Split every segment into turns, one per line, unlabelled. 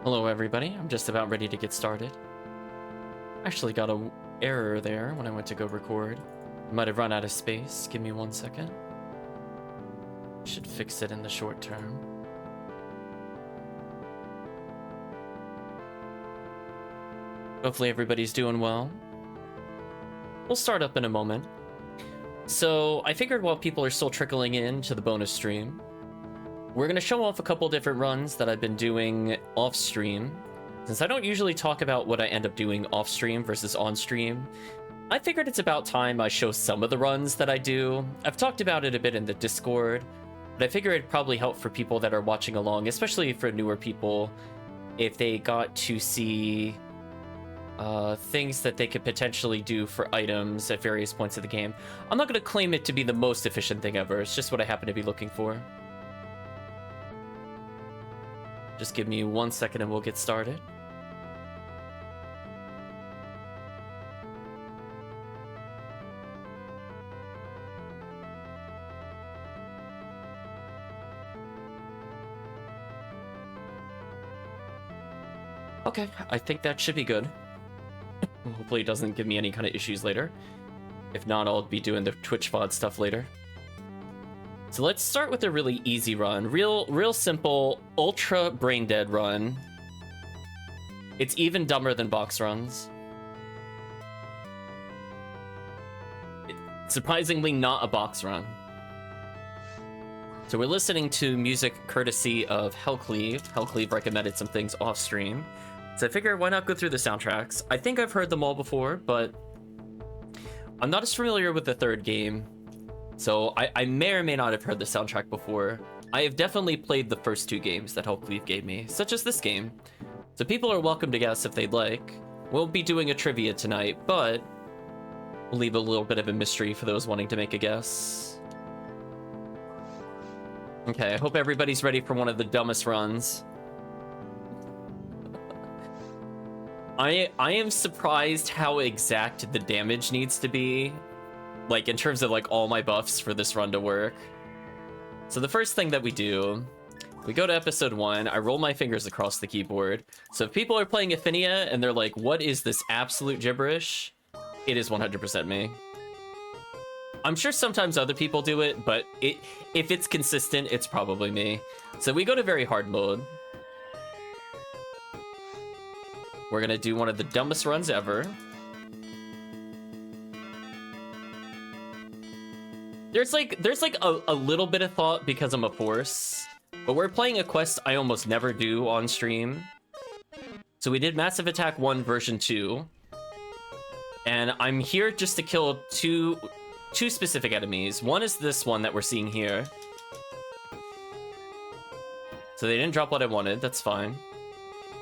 Hello everybody, I'm just about ready to get started. Actually got a error there when I went to go record. Might have run out of space, give me 1 second. Should fix it in the short term. Hopefully everybody's doing well. We'll start up in a moment. So I figured while people are still trickling in to the bonus stream, we're going to show off a couple different runs that I've been doing off stream. Since I don't usually talk about what I end up doing off stream versus on stream, I figured it's about time I show some of the runs that I do. I've talked about it a bit in the Discord, but I figure it'd probably help for people that are watching along, especially for newer people, if they got to see things that they could potentially do for items at various points of the game. I'm not going to claim it to be the most efficient thing ever, it's just what I happen to be looking for. Just give me 1 second and we'll get started. Okay, I think that should be good. Hopefully it doesn't give me any kind of issues later. If not, I'll be doing the Twitch VOD stuff later. So let's start with a really easy run. Real simple, ultra brain dead run. It's even dumber than box runs. It's surprisingly not a box run. So we're listening to music courtesy of HellCleave. HellCleave recommended some things off stream. So I figured why not go through the soundtracks. I think I've heard them all before, but I'm not as familiar with the third game. So I may or may not have heard the soundtrack before. I have definitely played the first two games that HellCleave gave me, such as this game. So people are welcome to guess if they'd like. We'll be doing a trivia tonight, but we'll leave a little bit of a mystery for those wanting to make a guess. Okay, I hope everybody's ready for one of the dumbest runs. I am surprised how exact the damage needs to be, like in terms of like all my buffs for this run to work. So the first thing that we do, we go to episode 1, I roll my fingers across the keyboard. So if people are playing Ephinea and they're like, what is this absolute gibberish? It is 100% me. I'm sure sometimes other people do it, but if it's consistent, it's probably me. So we go to very hard mode. We're gonna do one of the dumbest runs ever. There's like a little bit of thought because I'm a force, but we're playing a quest I almost never do on stream. So we did Massive Attack 1 version 2, and I'm here just to kill two specific enemies. One is this one that we're seeing here. So they didn't drop what I wanted, that's fine.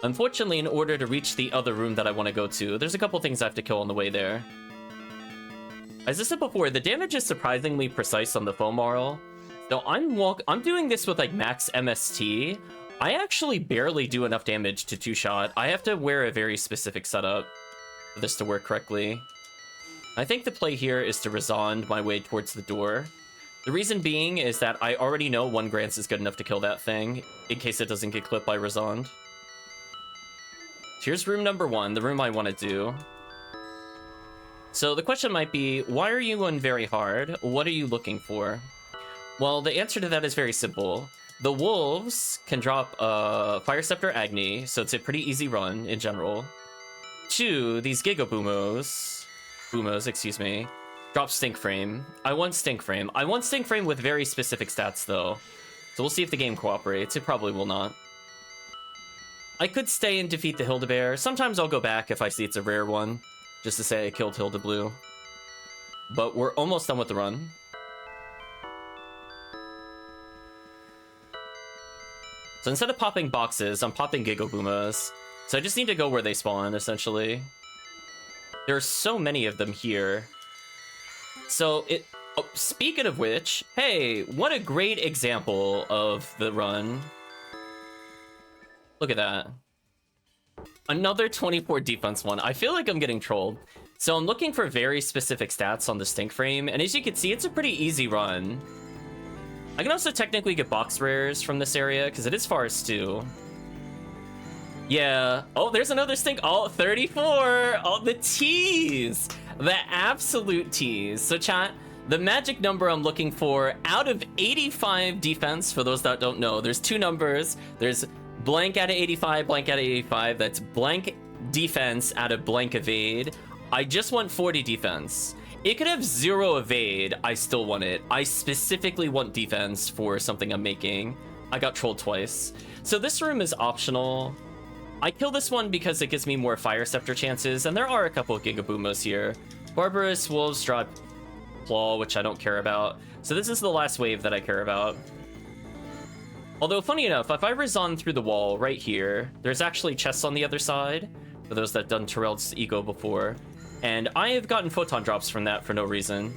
Unfortunately, in order to reach the other room that I want to go to, there's a couple things I have to kill on the way there. As I said before, the damage is surprisingly precise on the foam marl. So I'm doing this with like max MST. I actually barely do enough damage to 2-shot. I have to wear a very specific setup for this to work correctly. I think the play here is to Razond my way towards the door. The reason being is that I already know 1 Grants is good enough to kill that thing, in case it doesn't get clipped by Razond. Here's room number 1, the room I want to do. So the question might be, why are you going very hard? What are you looking for? Well, the answer to that is very simple. The wolves can drop Fire Scepter Agni, so it's a pretty easy run in general. 2, these Giga Boomos, excuse me, drop Stink Frame. I want Stink Frame. I want Stink Frame with very specific stats though. So we'll see if the game cooperates. It probably will not. I could stay and defeat the Hildebeer. Sometimes I'll go back if I see it's a rare one, just to say I killed Hildeblue. But we're almost done with the run. So instead of popping boxes, I'm popping Gigaboomas. So I just need to go where they spawn, essentially. There are so many of them here. So speaking of which, hey, what a great example of the run. Look at that. Another 24 defense one. I feel like I'm getting trolled. So I'm looking for very specific stats on the Stink Frame, and as you can see, it's a pretty easy run. I can also technically get box rares from this area, because it is Forest 2. Yeah. Oh, there's another stink. Oh, 34. Oh, the tease. The absolute tease. So chat, the magic number I'm looking for out of 85 defense, for those that don't know, there's two numbers. There's blank out of 85, blank out of 85. That's blank defense out of blank evade. I just want 40 defense. It could have 0 evade. I still want it. I specifically want defense for something I'm making. I got trolled twice. So this room is optional. I kill this one because it gives me more Fire Scepter chances, and there are a couple of Gigaboomos here. Barbarous Wolves drop Claw, which I don't care about. So this is the last wave that I care about. Although, funny enough, if I Razon through the wall right here, there's actually chests on the other side, for those that done Terrell's Ego before. And I have gotten Photon drops from that for no reason.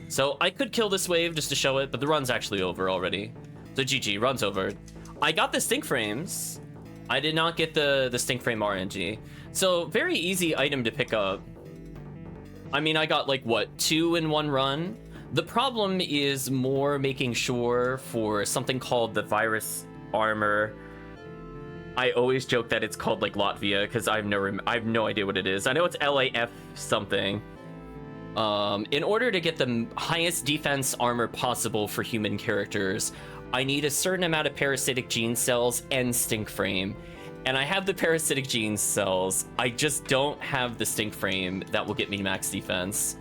So I could kill this wave just to show it, but the run's actually over already. So GG, run's over. I got the Stink Frames. I did not get the Stink Frame RNG. So very easy item to pick up. I mean, I got like, what, 2 in one run? The problem is more making sure for something called the Virus Armor. I always joke that it's called like Latvia because I have no idea what it is. I know it's LAF something. In order to get the highest defense armor possible for human characters, I need a certain amount of parasitic gene cells and stink frame. And I have the parasitic gene cells. I just don't have the stink frame that will get me max defense.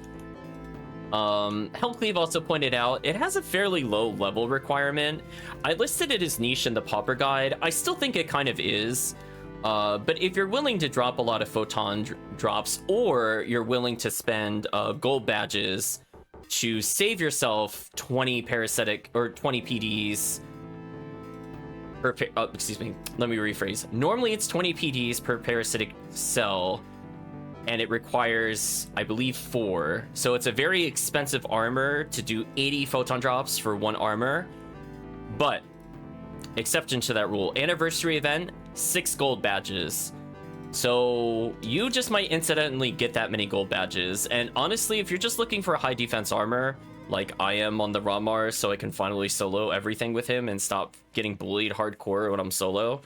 HellCleave also pointed out it has a fairly low level requirement. I listed it as niche in the Pauper guide. I still think it kind of is. But if you're willing to drop a lot of photon drops, or you're willing to spend gold badges to save yourself 20 parasitic or 20 PDs per excuse me, let me rephrase. Normally it's 20 PDs per parasitic cell, and it requires, I believe, 4. So it's a very expensive armor to do 80 photon drops for 1 armor. But exception to that rule, anniversary event, 6 gold badges. So you just might incidentally get that many gold badges. And honestly, if you're just looking for a high defense armor, like I am on the Ramar, so I can finally solo everything with him and stop getting bullied hardcore when I'm solo,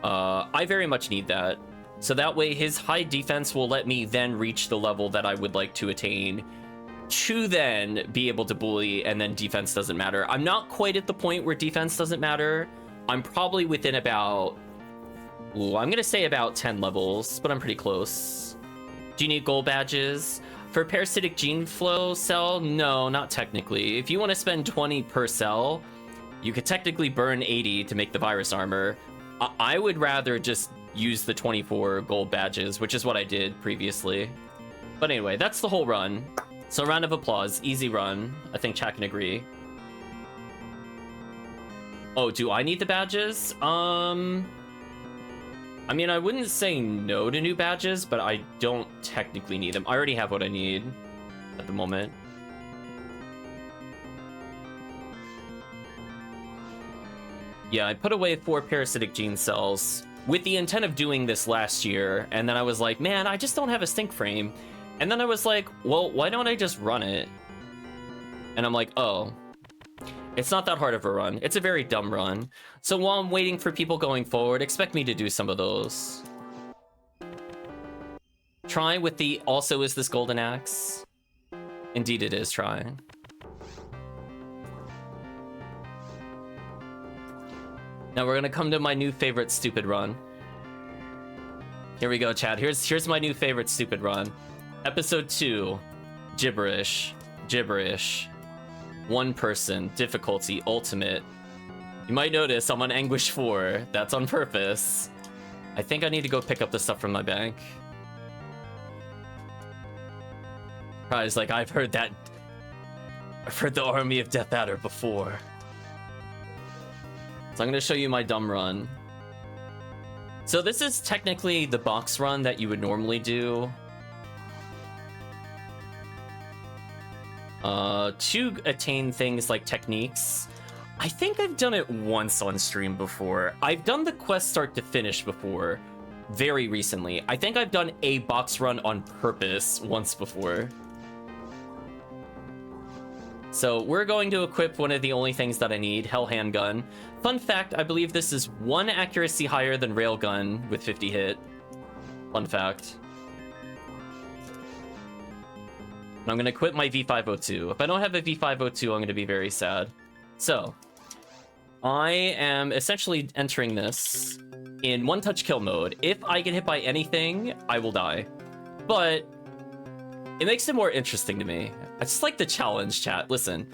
I very much need that. So that way his high defense will let me then reach the level that I would like to attain, to then be able to bully, and then defense doesn't matter. I'm not quite at the point where defense doesn't matter. I'm probably within about, I'm gonna say about 10 levels, but I'm pretty close. Do you need gold badges? For parasitic gene flow cell, no, not technically. If you want to spend 20 per cell, you could technically burn 80 to make the virus armor. I would rather just use the 24 gold badges, which is what I did previously. But anyway, that's the whole run. So round of applause, easy run. I think chat can agree. Oh, do I need the badges? I mean, I wouldn't say no to new badges, but I don't technically need them. I already have what I need at the moment. Yeah, I put away 4 parasitic gene cells with the intent of doing this last year, and then I was like, man, I just don't have a stink frame. And then I was like, well, why don't I just run it? And I'm like, oh, it's not that hard of a run. It's a very dumb run. So while I'm waiting for people going forward, expect me to do some of those. Try with the also is this golden axe? Indeed it is trying. Now we're gonna come to my new favorite stupid run. Here we go, chat. Here's my new favorite stupid run. Episode 2, gibberish. 1 person, difficulty, ultimate. You might notice I'm on Anguish 4. That's on purpose. I think I need to go pick up the stuff from my bank. Probably like, I've heard the Army of Death Adder before. So I'm gonna show you my dumb run. So this is technically the box run that you would normally do. To attain things like techniques. I think I've done it once on stream before. I've done the quest start to finish before, very recently. I think I've done a box run on purpose once before. So we're going to equip one of the only things that I need, Hell Handgun. Fun fact, I believe this is 1 accuracy higher than Railgun with 50 hit. Fun fact. And I'm going to equip my V502. If I don't have a V502, I'm going to be very sad. So, I am essentially entering this in one-touch kill mode. If I get hit by anything, I will die. But it makes it more interesting to me. I just like the challenge, chat. Listen,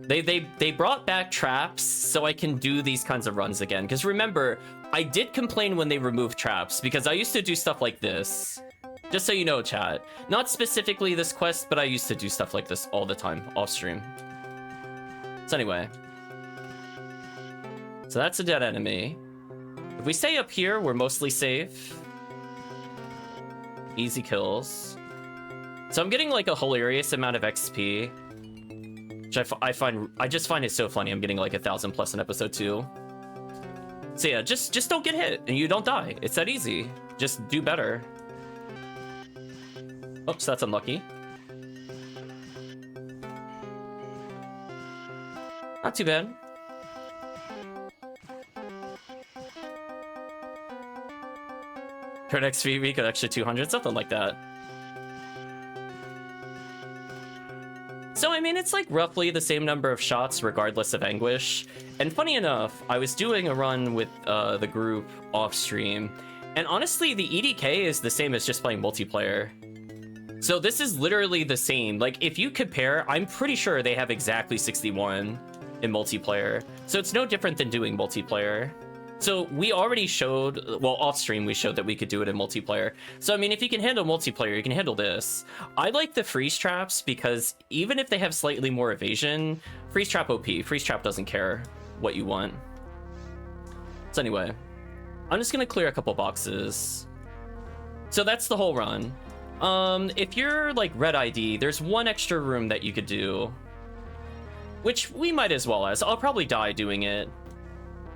they brought back traps so I can do these kinds of runs again. Because remember, I did complain when they removed traps because I used to do stuff like this. Just so you know, chat. Not specifically this quest, but I used to do stuff like this all the time off stream. So anyway. So that's a dead enemy. If we stay up here, we're mostly safe. Easy kills. So I'm getting like a hilarious amount of XP, which I just find it so funny. I'm getting like 1,000 plus in episode 2. So yeah, just don't get hit and you don't die. It's that easy. Just do better. Oops, that's unlucky. Not too bad. Her next VV could actually 200, something like that. So, I mean, it's like roughly the same number of shots regardless of anguish. And funny enough, I was doing a run with the group off stream, and honestly, the EDK is the same as just playing multiplayer. So this is literally the same. Like, if you compare, I'm pretty sure they have exactly 61 in multiplayer. So it's no different than doing multiplayer. So we already showed, well, off stream, we showed that we could do it in multiplayer. So, I mean, if you can handle multiplayer, you can handle this. I like the freeze traps because even if they have slightly more evasion, freeze trap OP. Freeze trap doesn't care what you want. So anyway, I'm just going to clear a couple boxes. So that's the whole run. If you're like red ID, there's one extra room that you could do, which we might as well as. I'll probably die doing it,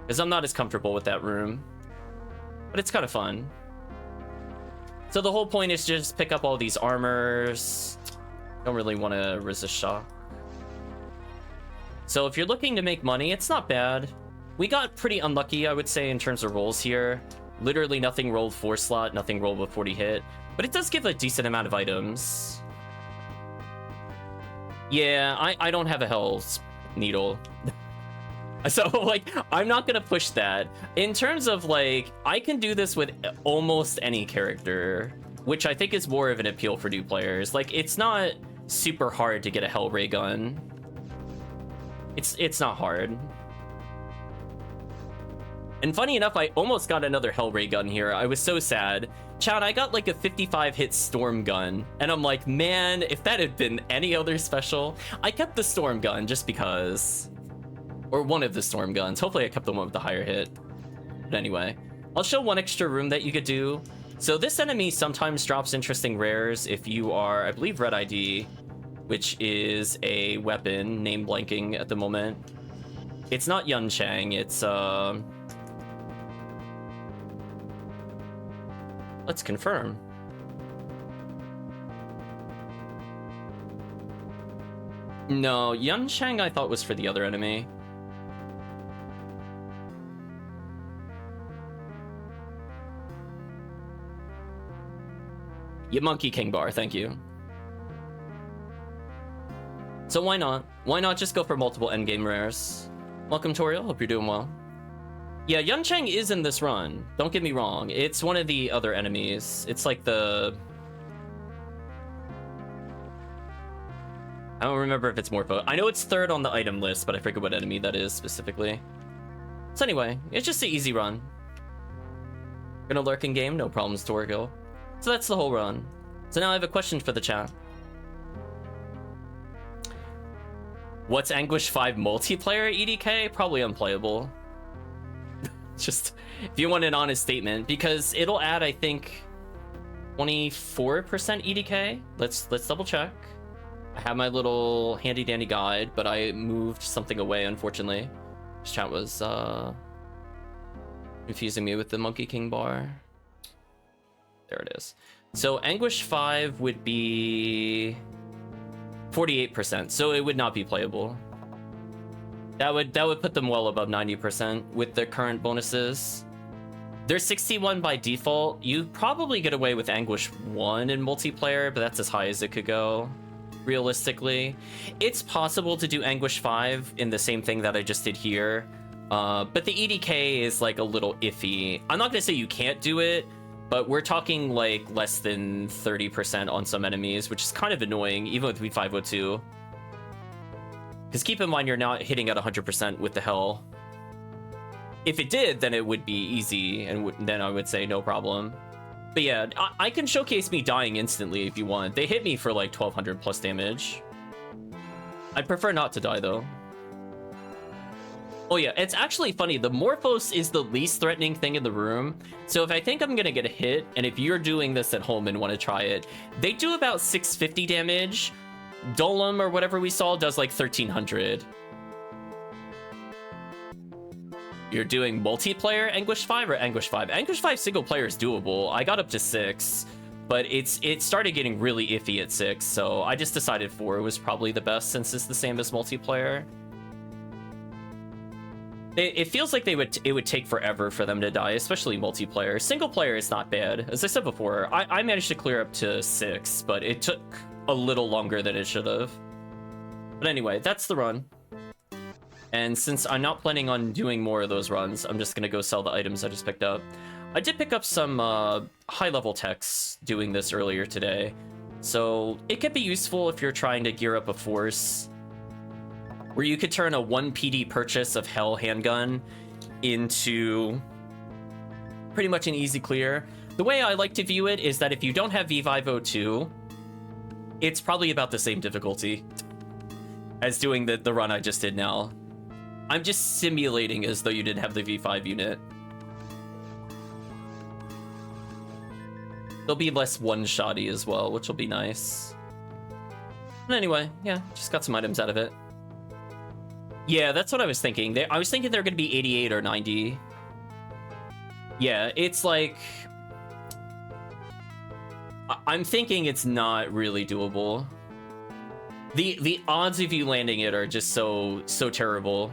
because I'm not as comfortable with that room. But it's kind of fun. So the whole point is just pick up all these armors. Don't really want to resist shock. So if you're looking to make money, it's not bad. We got pretty unlucky, I would say, in terms of rolls here. Literally nothing rolled 4 slot, nothing rolled with 40 hit. But it does give a decent amount of items. Yeah, I don't have a Hell's Needle. So, like, I'm not gonna push that. In terms of, like, I can do this with almost any character, which I think is more of an appeal for new players. Like, it's not super hard to get a Hell Ray gun. It's not hard. And funny enough, I almost got another Hell Ray gun here. I was so sad. Chad, I got like a 55 hit Storm gun, and I'm like, man, if that had been any other special. I kept the Storm gun just because. Or one of the Storm guns. Hopefully I kept the one with the higher hit. But anyway, I'll show one extra room that you could do. So this enemy sometimes drops interesting rares if you are, I believe, Red ID, which is a weapon, name blanking at the moment. It's not Yun Chang, it's let's confirm. No, Yun Chang I thought was for the other enemy. Yeah, Monkey King Bar, thank you. So why not? Why not just go for multiple endgame rares? Welcome, Toriel, hope you're doing well. Yeah, Yun Chang is in this run. Don't get me wrong. It's one of the other enemies. It's like the... I don't remember if it's more... I know it's third on the item list, but I forget what enemy that is specifically. So anyway, it's just an easy run. Gonna lurk in game, no problems, Torgil. So that's the whole run. So now I have a question for the chat. What's Anguish 5 multiplayer EDK? Probably unplayable. Just, if you want an honest statement, because it'll add, I think, 24% EDK. Let's double check. I have my little handy dandy guide, but I moved something away, unfortunately. This chat was confusing me with the Monkey King bar. There it is. So Anguish 5 would be 48%, so it would not be playable. That would put them well above 90% with the current bonuses. They're 61 by default. You probably get away with Anguish 1 in multiplayer, but that's as high as it could go, realistically. It's possible to do Anguish 5 in the same thing that I just did here, but the EDK is like a little iffy. I'm not gonna say you can't do it, but we're talking like less than 30% on some enemies, which is kind of annoying, even with V502. Because keep in mind, you're not hitting at 100% with the Hell. If it did, then it would be easy, and then I would say no problem. But yeah, I can showcase me dying instantly if you want. They hit me for like 1200 plus damage. I'd prefer not to die, though. Oh yeah, it's actually funny. The Morphos is the least threatening thing in the room. So if I think I'm gonna get a hit, and if you're doing this at home and want to try it, they do about 650 damage. Dolem or whatever we saw does like 1300. You're doing multiplayer Anguish 5 or Anguish 5? Anguish 5 single player is doable. I got up to 6, but it started getting really iffy at 6, so I just decided 4 was probably the best since it's the same as multiplayer. It feels like it would take forever for them to die, especially multiplayer. Single player is not bad. As I said before, I managed to clear up to 6, but it took a little longer than it should have. But anyway, that's the run. And since I'm not planning on doing more of those runs, I'm just gonna go sell the items I just picked up. I did pick up some high-level techs doing this earlier today, so it could be useful if you're trying to gear up a force, where you could turn a 1 PD purchase of Hell handgun into pretty much an easy clear. The way I like to view it is that if you don't have V502, it's probably about the same difficulty as doing the run I just did now. I'm just simulating as though you didn't have the V5 unit. They'll be less one-shotty as well, which will be nice. But anyway, yeah, just got some items out of it. Yeah, that's what I was thinking. I was thinking they're going to be 88 or 90. Yeah, it's like... I'm thinking it's not really doable. The odds of you landing it are just so terrible.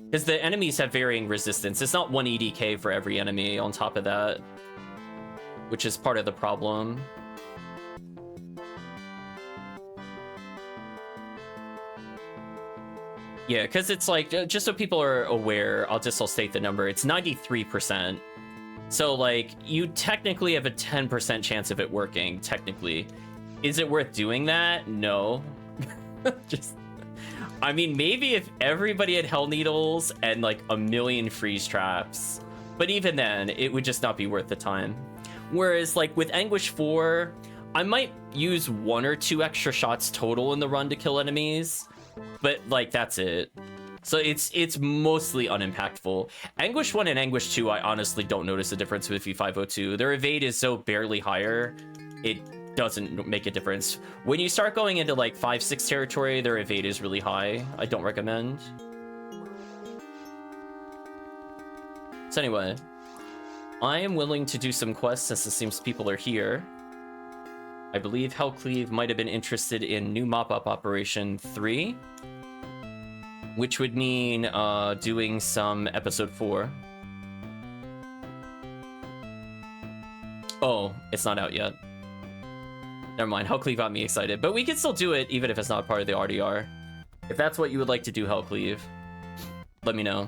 Because the enemies have varying resistance. It's not 1 EDK for every enemy on top of that, which is part of the problem. Yeah, because it's like, just so people are aware, I'll state the number. It's 93%. So, like, you technically have a 10% chance of it working, technically. Is it worth doing that? No. I mean, maybe if everybody had Hell Needles and, like, a million freeze traps. But even then, it would just not be worth the time. Whereas, like, with Anguish 4, I might use 1 or 2 extra shots total in the run to kill enemies. But, like, that's it. So it's mostly unimpactful. Anguish 1 and Anguish 2, I honestly don't notice a difference with V502. Their evade is so barely higher, it doesn't make a difference. When you start going into like 5-6 territory, their evade is really high. I don't recommend. So anyway, I am willing to do some quests since it seems people are here. I believe HellCleave might have been interested in new mop-up Operation 3. Which would mean doing some episode 4. Oh, it's not out yet. Never mind, HellCleave got me excited. But we can still do it even if it's not part of the RDR. If that's what you would like to do, HellCleave, let me know.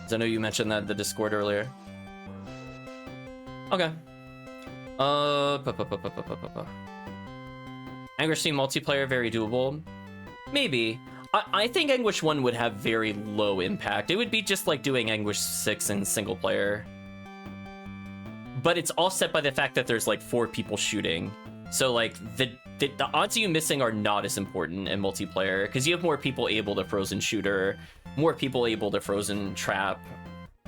I know you mentioned that in the Discord earlier. Okay. Anguish 2 multiplayer, very doable. Maybe. I think Anguish 1 would have very low impact. It would be just like doing Anguish 6 in single player. But it's offset by the fact that there's like 4 people shooting. So like the odds of you missing are not as important in multiplayer because you have more people able to frozen shooter, more people able to frozen trap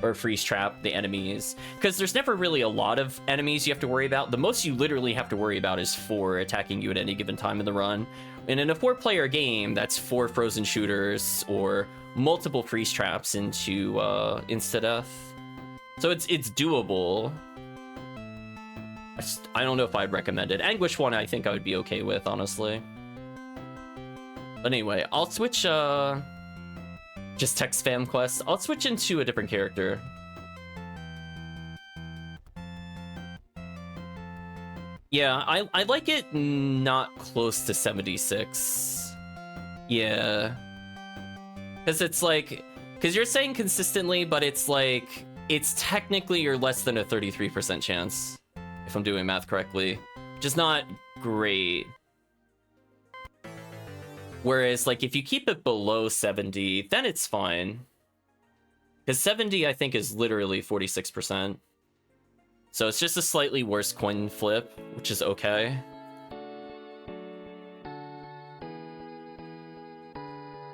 or freeze trap the enemies, because there's never really a lot of enemies you have to worry about. The most you literally have to worry about is 4 attacking you at any given time in the run. And in a 4-player game, that's 4 frozen shooters or multiple freeze traps into insta-death. So it's doable. I don't know if I'd recommend it. Anguish 1 I think I would be okay with, honestly. But anyway, I'll switch, just text spam quest. I'll switch into a different character. Yeah, I like it not close to 76. Yeah. Because it's like... Because you're saying consistently, but it's like... It's technically you're less than a 33% chance. If I'm doing math correctly. Just not great. Whereas, like, if you keep it below 70, then it's fine. Because 70, I think, is literally 46%. So it's just a slightly worse coin flip, which is okay.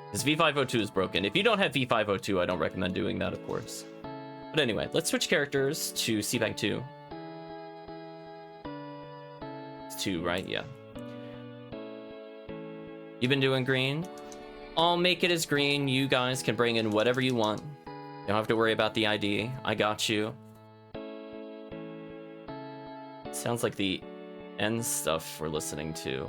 Because V502 is broken. If you don't have V502, I don't recommend doing that, of course. But anyway, let's switch characters to C-Bank 2. It's 2, right? Yeah. You've been doing green? I'll make it as green. You guys can bring in whatever you want. You don't have to worry about the ID. I got you. Sounds like the end stuff we're listening to.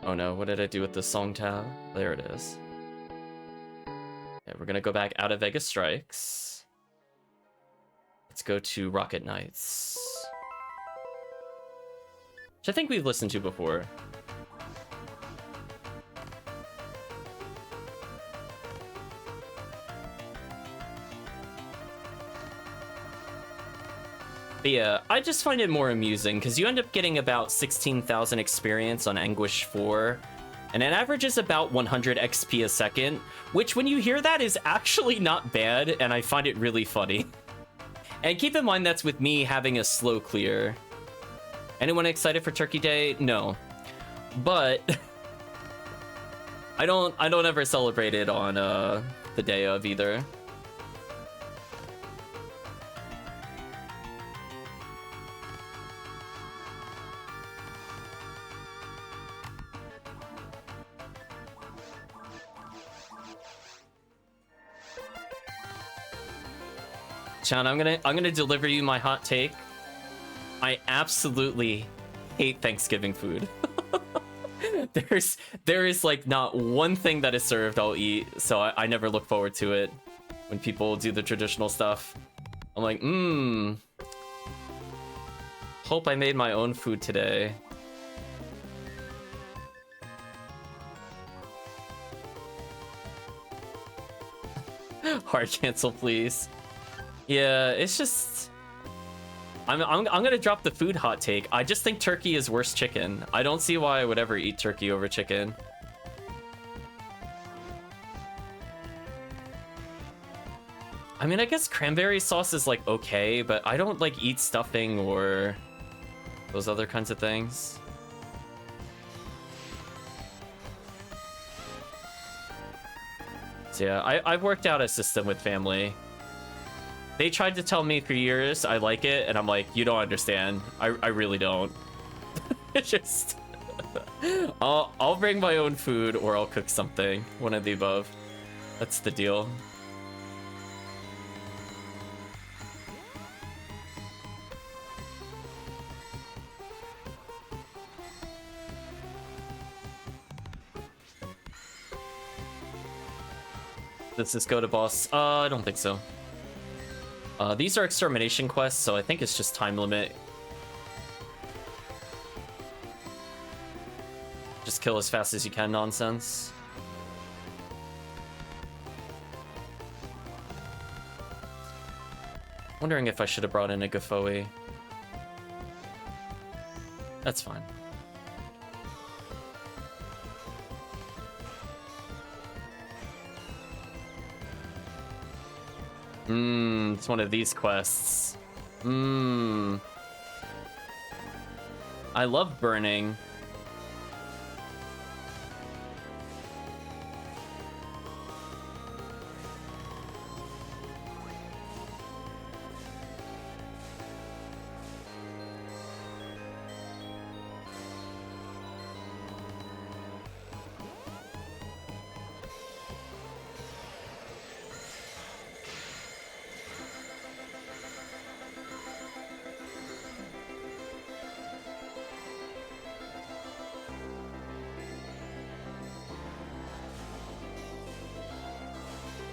Oh no, what did I do with the song tab? There it is. Okay, we're gonna go back out of Vegas Strikes. Let's go to Rocket Knights, which I think we've listened to before. But yeah, I just find it more amusing because you end up getting about 16,000 experience on Anguish 4, and it averages about 100 XP a second, which when you hear that is actually not bad, and I find it really funny. And keep in mind that's with me having a slow clear. Anyone excited for Turkey Day? No. But I don't ever celebrate it on the day of either. Chan, I'm gonna deliver you my hot take. I absolutely hate Thanksgiving food. There is like not one thing that is served I'll eat, so I never look forward to it when people do the traditional stuff. I'm like, hope I made my own food today. Hard cancel, please. Yeah, it's just... I'm gonna drop the food hot take. I just think turkey is worse chicken. I don't see why I would ever eat turkey over chicken. I mean, I guess cranberry sauce is like okay, but I don't like eat stuffing or those other kinds of things. So yeah, I've worked out a system with family. They tried to tell me for years I like it, and I'm like, you don't understand. I really don't. It's just... I'll bring my own food, or I'll cook something. One of the above. That's the deal. Does this go to boss? I don't think so. These are extermination quests, so I think it's just time limit. Just kill as fast as you can nonsense. Wondering if I should have brought in a Gafoe. That's fine. It's one of these quests. I love burning.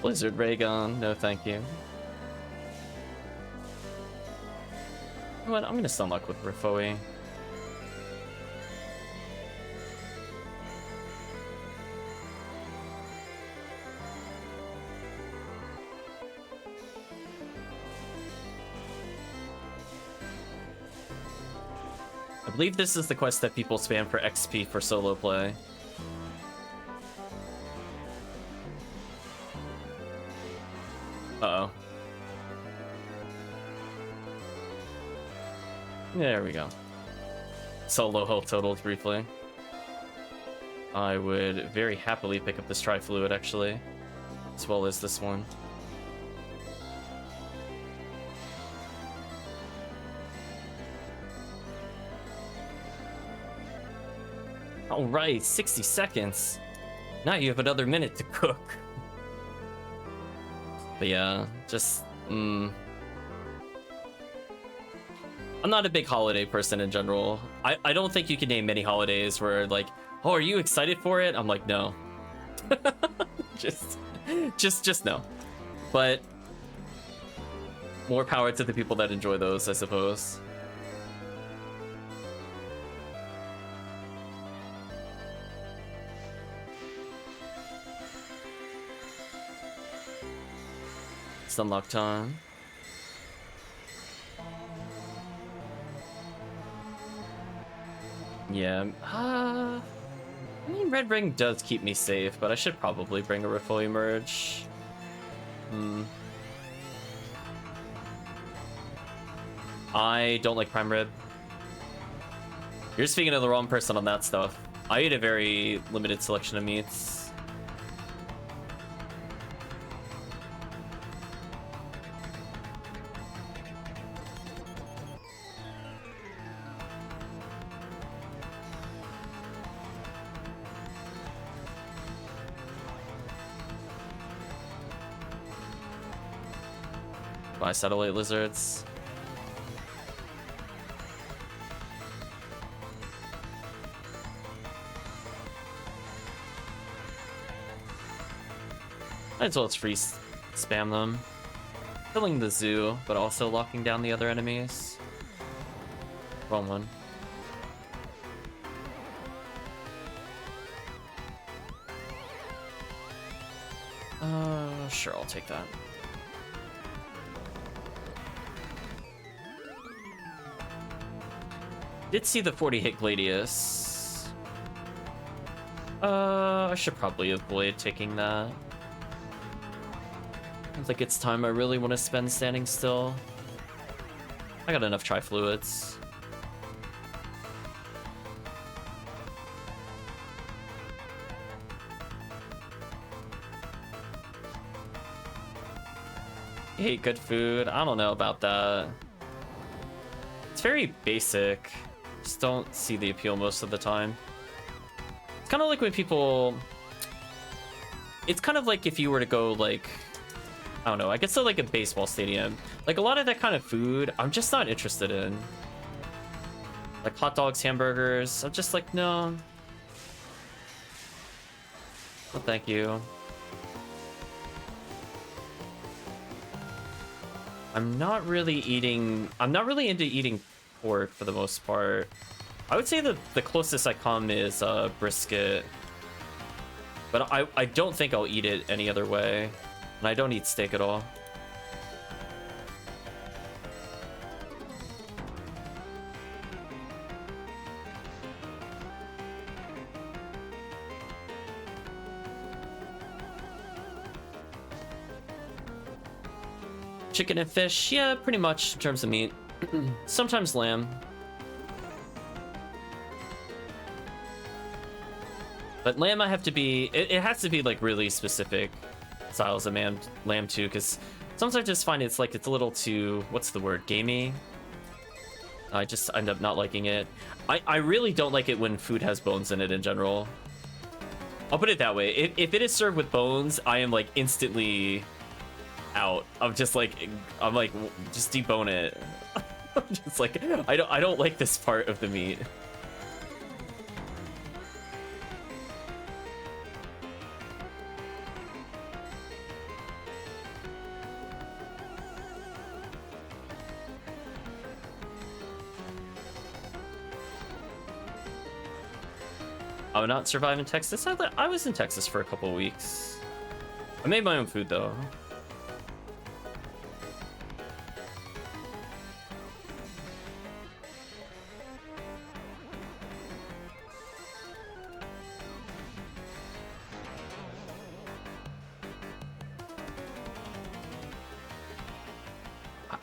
Blizzard Ray gun, no thank you. You know what, I'm gonna Sunlock with Rifoi. I believe this is the quest that people spam for XP for solo play. Uh-oh. There we go. Solo health totals briefly. I would very happily pick up this Tri-Fluid, actually. As well as this one. Alright, 60 seconds. Now you have another minute to cook. But yeah, just... I'm not a big holiday person in general. I don't think you can name many holidays where like, oh, are you excited for it? I'm like, no. just no. But more power to the people that enjoy those, I suppose. Sunlock time. Yeah, I mean, Red Ring does keep me safe, but I should probably bring a Rifoi merge. I don't like Prime Rib. You're speaking to the wrong person on that stuff. I eat a very limited selection of meats. By satellite lizards. Might as well let's free spam them. Killing the zoo, but also locking down the other enemies. Wrong one. Sure, I'll take that. Did see the 40 hit Gladius. I should probably avoid taking that. I think it's time I really want to spend standing still. I got enough Tri-Fluids. You hate good food? I don't know about that. It's very basic. Just don't see the appeal most of the time. It's kind of like when people... It's kind of like if you were to go, like... I don't know, I guess to like a baseball stadium. Like a lot of that kind of food, I'm just not interested in. Like hot dogs, hamburgers, I'm just like, no. Well, thank you. I'm not really into eating pork for the most part. I would say the closest I come is brisket. But I don't think I'll eat it any other way. And I don't eat steak at all. Chicken and fish, yeah, pretty much in terms of meat. Sometimes lamb. But lamb I have to be, it has to be like really specific styles of lamb too, because sometimes I just find it's a little too, what's the word, gamey? I just end up not liking it. I really don't like it when food has bones in it in general. I'll put it that way. If it is served with bones, I am like instantly out. I'm just like, just debone it. I'm just like, I don't like this part of the meat. Oh, not survive in Texas? I was in Texas for a couple of weeks. I made my own food, though.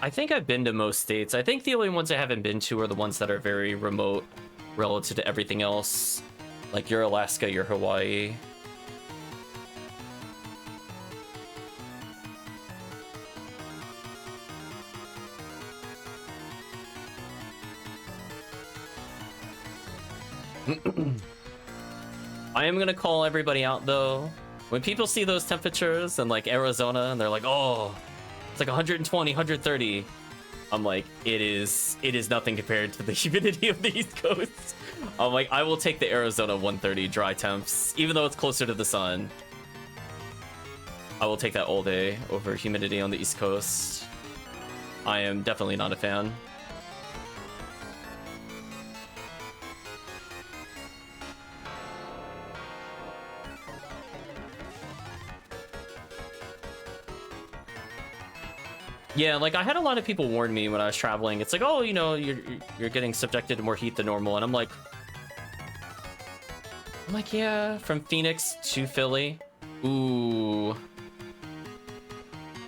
I think I've been to most states. I think the only ones I haven't been to are the ones that are very remote relative to everything else. Like your Alaska, your Hawaii. I am gonna call everybody out though. When people see those temperatures in like Arizona and they're like, oh, it's like 120, 130. I'm like, it is nothing compared to the humidity of the East Coast. I'm like, I will take the Arizona 130 dry temps, even though it's closer to the sun. I will take that all day over humidity on the East Coast. I am definitely not a fan. Yeah, like I had a lot of people warn me when I was traveling. It's like, oh, you know, you're getting subjected to more heat than normal, and I'm like, yeah, from Phoenix to Philly. Ooh,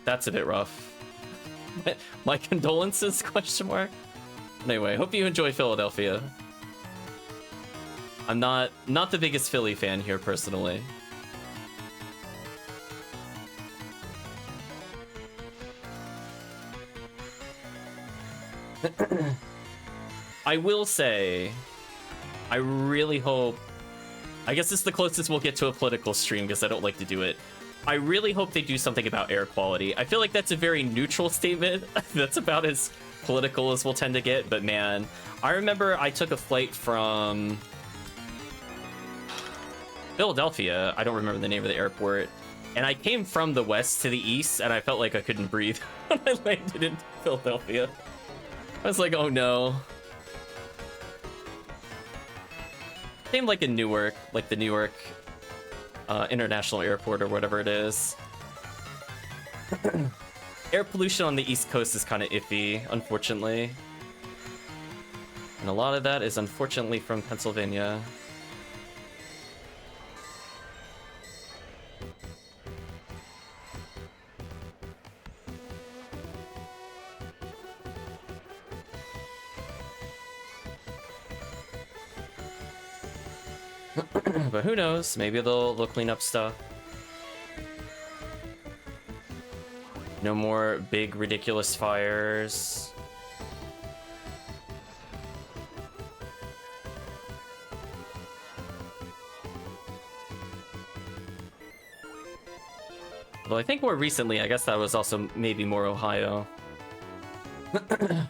that's a bit rough. My condolences? Question mark. Anyway, hope you enjoy Philadelphia. I'm not the biggest Philly fan here personally. I will say, I really hope, I guess this is the closest we'll get to a political stream because I don't like to do it. I really hope they do something about air quality. I feel like that's a very neutral statement. That's about as political as we'll tend to get, but man, I remember I took a flight from Philadelphia, I don't remember the name of the airport, and I came from the west to the east, and I felt like I couldn't breathe when I landed in Philadelphia. I was like, oh no. Same like in Newark, like the Newark International Airport or whatever it is. Air pollution on the East Coast is kind of iffy, unfortunately. And a lot of that is unfortunately from Pennsylvania. But who knows? Maybe they'll clean up stuff. No more big ridiculous fires. Well, I think more recently, I guess that was also maybe more Ohio.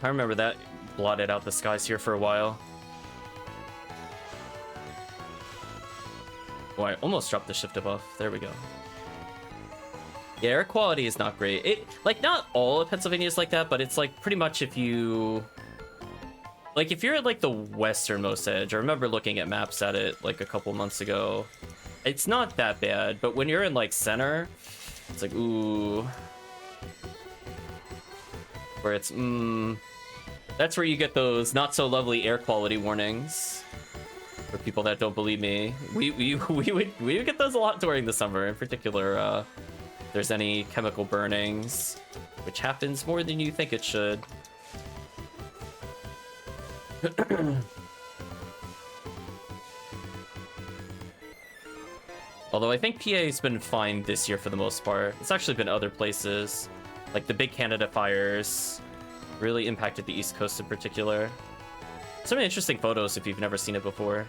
I remember that blotted out the skies here for a while. Oh, I almost dropped the shift buff. There we go. Yeah, air quality is not great. It, like, not all of Pennsylvania is like that, but it's like pretty much if you... Like, if you're at like the westernmost edge, I remember looking at maps at it like a couple months ago. It's not that bad, but when you're in like center, it's like, ooh. Where it's, that's where you get those not so lovely air quality warnings. For people that don't believe me, we would get those a lot during the summer. In particular, if there's any chemical burnings, which happens more than you think it should. Although I think PA's been fine this year for the most part. It's actually been other places, like the big Canada fires, really impacted the East Coast in particular. Some interesting photos if you've never seen it before.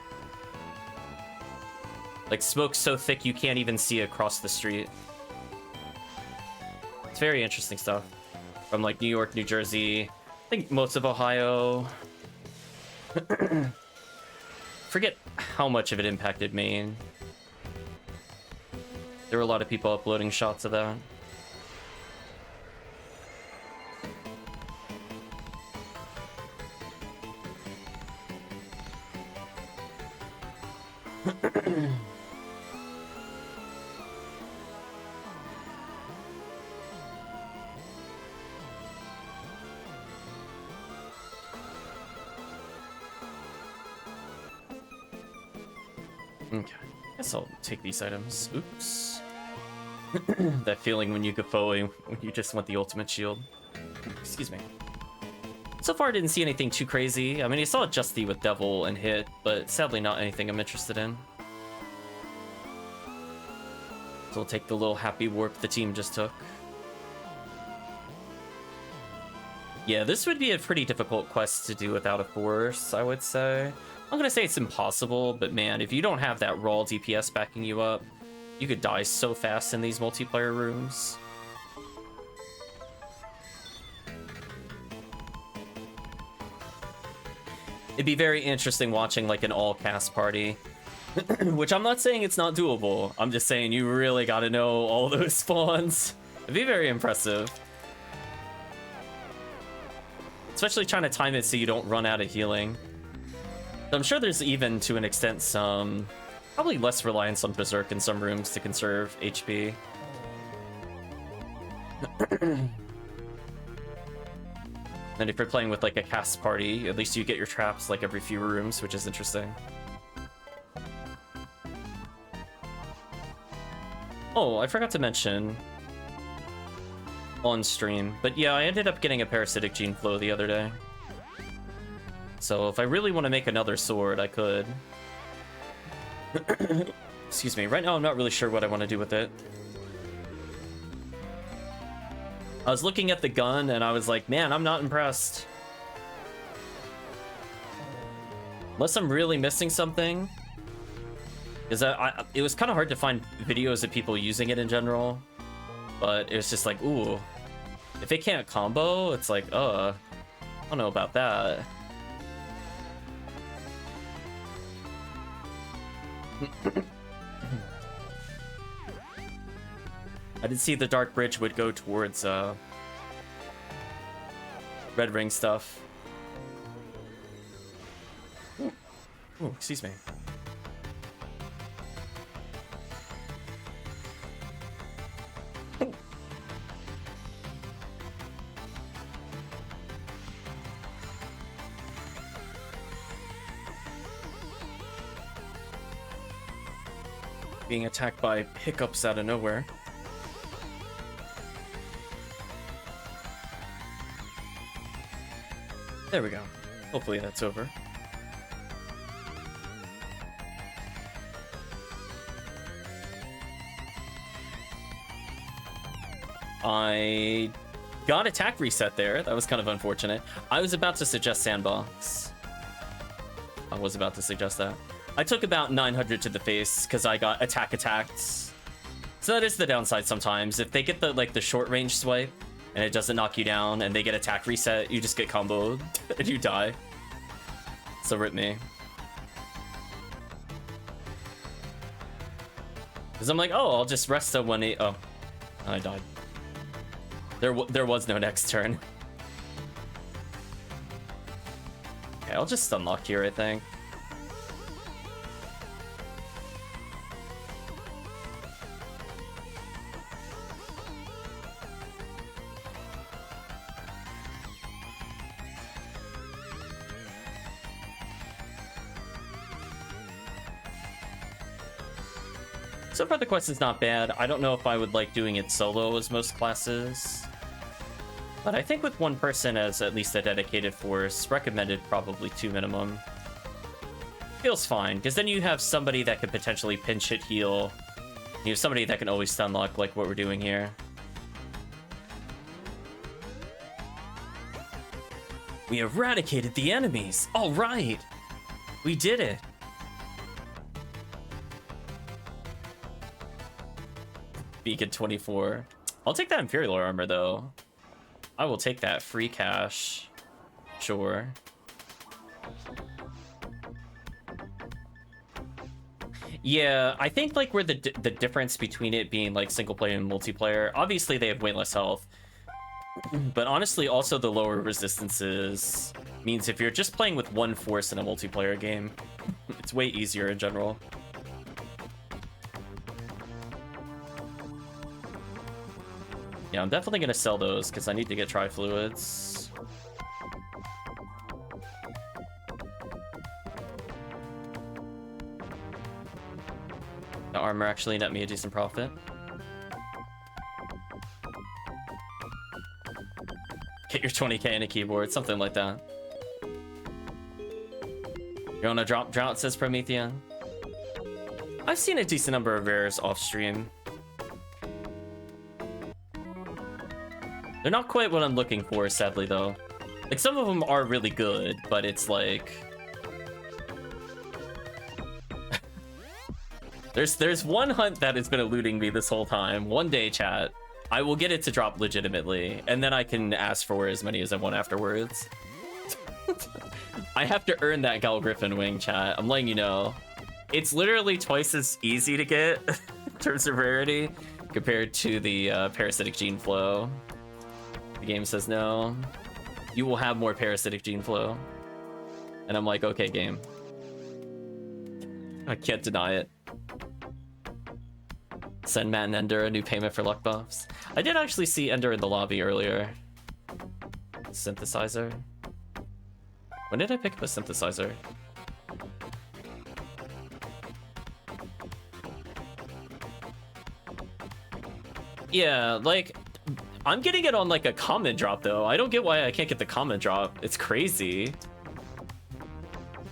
Like smoke so thick you can't even see across the street. It's very interesting stuff. From like New York, New Jersey, I think most of Ohio. Forget how much of it impacted Maine. There were a lot of people uploading shots of that. Okay, guess I'll take these items. Oops. That feeling when you go forward, when you just want the ultimate shield. Excuse me. So far, I didn't see anything too crazy. I mean, I saw Justy with Devil and hit, but sadly not anything I'm interested in. So we'll take the little happy warp the team just took. Yeah, this would be a pretty difficult quest to do without a force, I would say. I'm gonna say it's impossible, but man, if you don't have that raw DPS backing you up, you could die so fast in these multiplayer rooms. It'd be very interesting watching like an all-cast party. Which I'm not saying it's not doable. I'm just saying you really gotta know all those spawns. It'd be very impressive. Especially trying to time it so you don't run out of healing. I'm sure there's even, to an extent, some... probably less reliance on Berserk in some rooms to conserve HP. And if you're playing with like a cast party, at least you get your traps like every few rooms, which is interesting. Oh, I forgot to mention on stream, but yeah, I ended up getting a parasitic gene flow the other day. So if I really want to make another sword, I could. Excuse me, right now I'm not really sure what I want to do with it. I was looking at the gun and I was like, man, I'm not impressed. Unless I'm really missing something. Because it was kind of hard to find videos of people using it in general. But it was just like, ooh. If it can't combo, it's like, I don't know about that. I did see the Dark Bridge would go towards Red Ring stuff. Ooh, excuse me. Being attacked by hiccups out of nowhere. There we go. Hopefully that's over. I got attack reset there. That was kind of unfortunate. I was about to suggest sandbox. I was about to suggest that. I took about 900 to the face because I got attacked. So that is the downside sometimes. If they get the short range swipe and it doesn't knock you down and they get attack reset, you just get comboed and you die. So rip me. Because I'm like, oh, I'll just rest a 1-8. Oh, I died. There was no next turn. Okay, I'll just stun lock here, I think. So far the quest is not bad. I don't know if I would like doing it solo as most classes. But I think with one person as at least a dedicated force, recommended probably 2 minimum. Feels fine, because then you have somebody that could potentially pinch hit heal. You have somebody that can always stun lock like what we're doing here. We eradicated the enemies! All right! We did it! Beacon 24. I'll take that Imperial armor though. I will take that free cash. Sure. Yeah, I think like where the difference between it being like single player and multiplayer, obviously they have way less health. But honestly, also the lower resistances means if you're just playing with one force in a multiplayer game, it's way easier in general. Yeah, I'm definitely going to sell those because I need to get tri-fluids. armor actually net me a decent profit. Get your 20k in a keyboard, something like that. You're on a drop drought, says Promethean. I've seen a decent number of rares off stream. They're not quite what I'm looking for, sadly, though. Like, some of them are really good, but it's like... There's one hunt that has been eluding me this whole time. One day, chat. I will get it to drop legitimately, and then I can ask for as many as I want afterwards. I have to earn that Gal Griffin wing, chat. I'm letting you know. It's literally twice as easy to get in terms of rarity compared to the parasitic gene flow. The game says no. You will have more parasitic gene flow. And I'm like, okay, game. I can't deny it. Send Matt and Ender a new payment for luck buffs. I did actually see Ender in the lobby earlier. Synthesizer. When did I pick up a synthesizer? Yeah, like, I'm getting it on like a common drop though. I don't get why I can't get the common drop. It's crazy.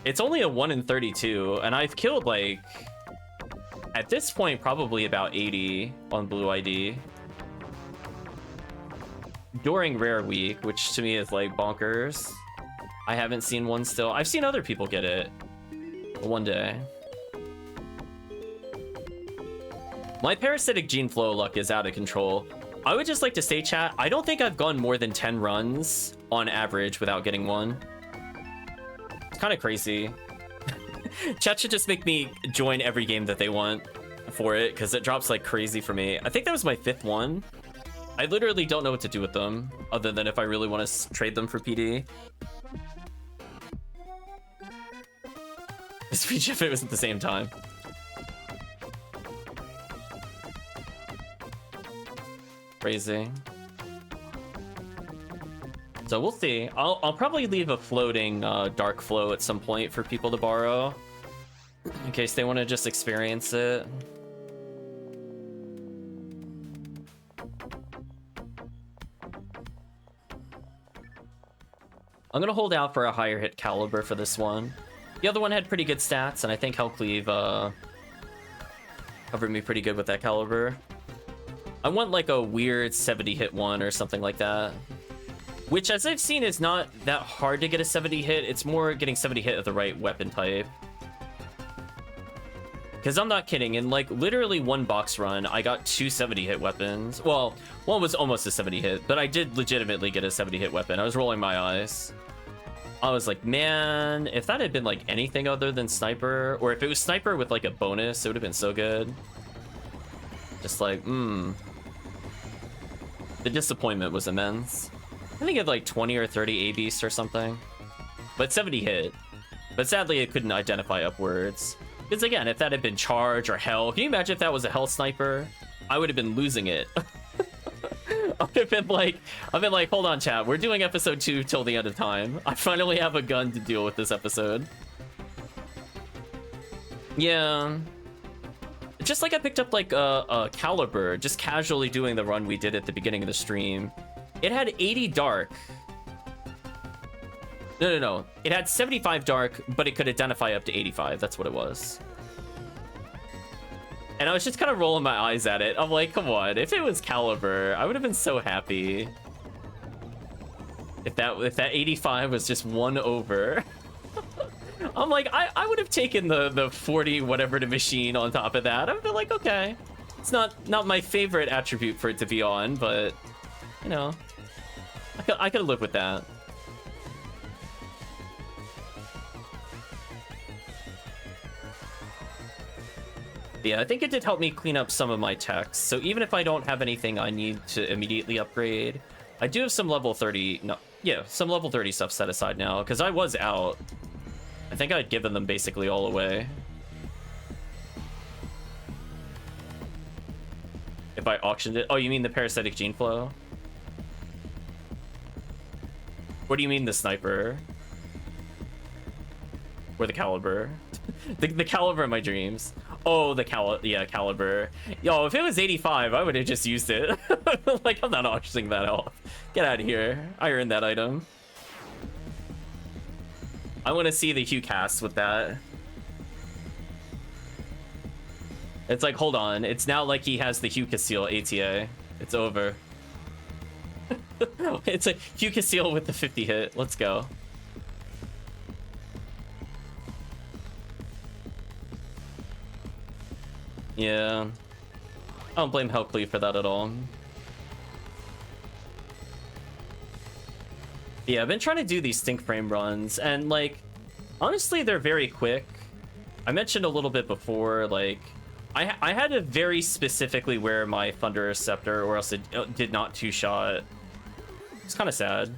It's only a 1 in 32, and I've killed like, at this point, probably about 80 on Blue ID. During Rare Week, which to me is like bonkers. I haven't seen one still. I've seen other people get it one day. My parasitic gene flow luck is out of control. I would just like to say, chat, I don't think I've gone more than 10 runs on average without getting one. It's kind of crazy. Chat should just make me join every game that they want for it, because it drops like crazy for me. I think that was my 5th one. I literally don't know what to do with them, other than if I really want to trade them for PD. Speech if it was at the same time. Crazy. So we'll see. I'll probably leave a floating dark flow at some point for people to borrow, in case they want to just experience it. I'm gonna hold out for a higher hit caliber for this one. The other one had pretty good stats, and I think HellCleave covered me pretty good with that caliber. I want like a weird 70 hit one or something like that. Which, as I've seen, is not that hard to get a 70 hit. It's more getting 70 hit of the right weapon type. Because I'm not kidding, in like literally one box run, I got 2 70 hit weapons. Well, one was almost a 70 hit, but I did legitimately get a 70 hit weapon. I was rolling my eyes. I was like, man, if that had been like anything other than sniper, or if it was sniper with like a bonus, it would have been so good. Just like, The disappointment was immense. I think it had like 20 or 30 A-beast or something. But 70 hit. But sadly, it couldn't identify upwards. Because again, if that had been charge or hell, can you imagine if that was a hell sniper? I would have been losing it. I've been like, hold on, chat. We're doing episode 2 till the end of time. I finally have a gun to deal with this episode. Yeah. Just like I picked up like a caliber, just casually doing the run we did at the beginning of the stream. It had 80 dark. No. It had 75 dark, but it could identify up to 85. That's what it was. And I was just kind of rolling my eyes at it. I'm like, come on. If it was caliber, I would have been so happy. If that 85 was just 1 over. I'm like, I would have taken the 40 whatever to machine on top of that. I would be like, okay. It's not my favorite attribute for it to be on, but, you know, I could live with that. Yeah, I think it did help me clean up some of my techs. So even if I don't have anything I need to immediately upgrade, I do have some level 30, some level 30 stuff set aside now, because I was out. I think I'd given them basically all away. If I auctioned it. Oh, you mean the parasitic gene flow? What do you mean the sniper? Or the caliber? the caliber of my dreams. Oh, the caliber. Yo, if it was 85, I would have just used it. Like, I'm not auctioning that off. Get out of here. I earned that item. I want to see the Hugh cast with that. It's like, hold on. It's now like he has the Hugh Casil ATA. It's over. It's a Hugh Casil with the 50 hit. Let's go. Yeah. I don't blame HellCleave for that at all. Yeah, I've been trying to do these stink frame runs, and like, honestly, they're very quick. I mentioned a little bit before, like, I had to very specifically wear my Thunderous Scepter, or else it did not two-shot. It's kind of sad.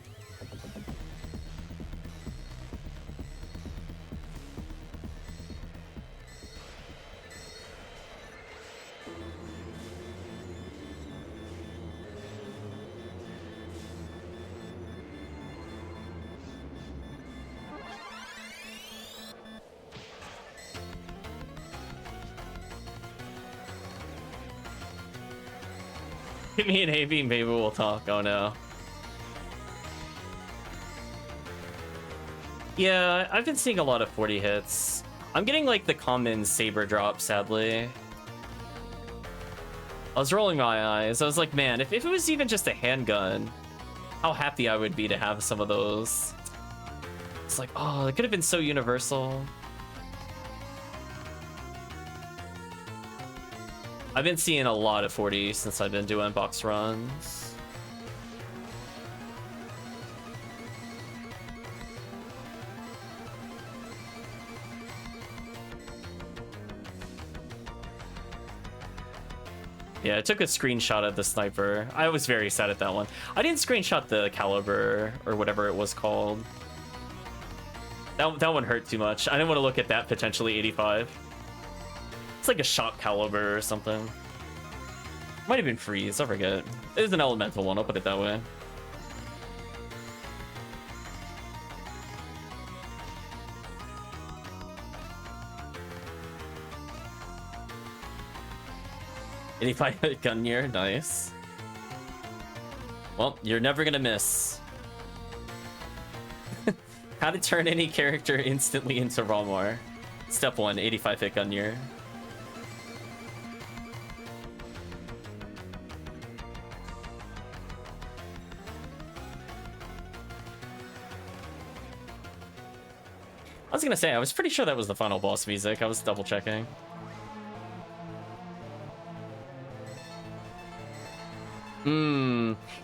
Me and AB, maybe we'll talk. Oh no. Yeah, I've been seeing a lot of 40 hits. I'm getting like the common saber drop, sadly. I was rolling my eyes. I was like, man, if it was even just a handgun, how happy I would be to have some of those. It's like, oh, it could have been so universal. I've been seeing a lot of 40 since I've been doing box runs. Yeah, I took a screenshot of the sniper. I was very sad at that one. I didn't screenshot the caliber or whatever it was called. That one hurt too much. I didn't want to look at that potentially 85. It's like a shot caliber or something. Might have been freeze, I forget. It was an elemental one, I'll put it that way. $85 gun year, nice. Well, you're never gonna miss. How to turn any character instantly into Ramar. Step 1, 85 hit gun year. I was gonna say, I was pretty sure that was the final boss music. I was double checking.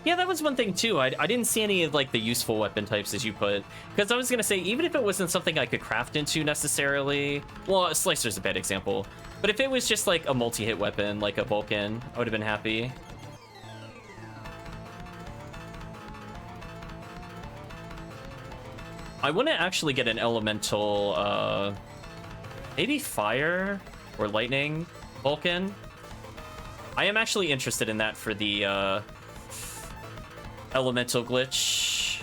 Yeah, that was one thing too. I didn't see any of like the useful weapon types as you put, because I was gonna say, even if it wasn't something I could craft into necessarily, well, a Slicer's a bad example, but if it was just like a multi-hit weapon, like a Vulcan, I would have been happy. I want to actually get an elemental, maybe fire or lightning Vulcan. I am actually interested in that for the elemental glitch.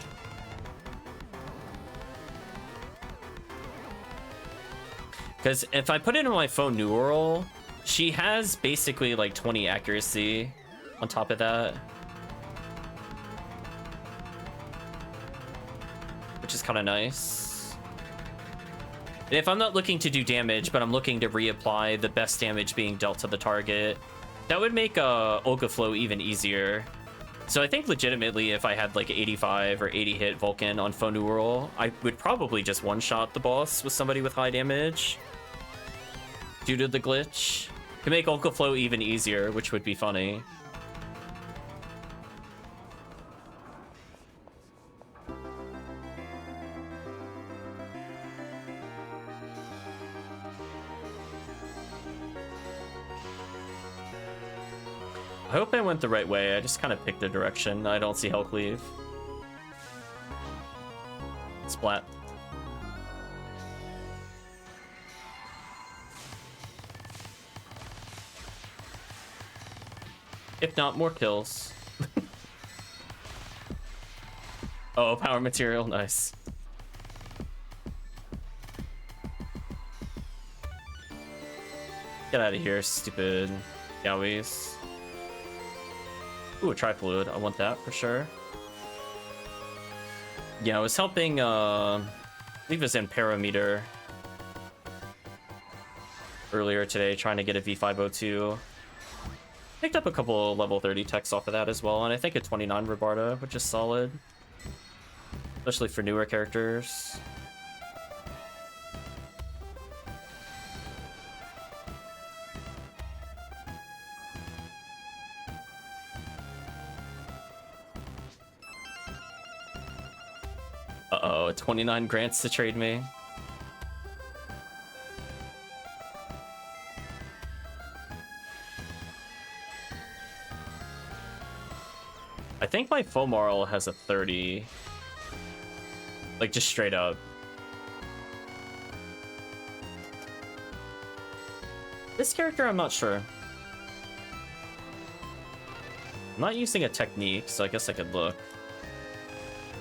Because if I put it in my phone numeral, she has basically like 20 accuracy on top of that, which is kind of nice. And if I'm not looking to do damage, but I'm looking to reapply the best damage being dealt to the target, that would make Olga Flow even easier. So I think legitimately, if I had like 85 or 80 hit Vulcan on Phonural, I would probably just one-shot the boss with somebody with high damage due to the glitch to make Olga Flow even easier, which would be funny. I hope I went the right way. I just kind of picked a direction. I don't see HellCleave. Splat. If not, more kills. Oh, power material, nice. Get out of here, stupid yowies. Ooh, a tri-fluid. I want that for sure. Yeah, I was helping leave us in parameter earlier today, trying to get a V502. Picked up a couple level 30 techs off of that as well, and I think a 29 Rabarda, which is solid. Especially for newer characters. Uh-oh, 29 grants to trade me. I think my Fomoral has a 30. Like, just straight up. This character, I'm not sure. I'm not using a technique, so I guess I could look.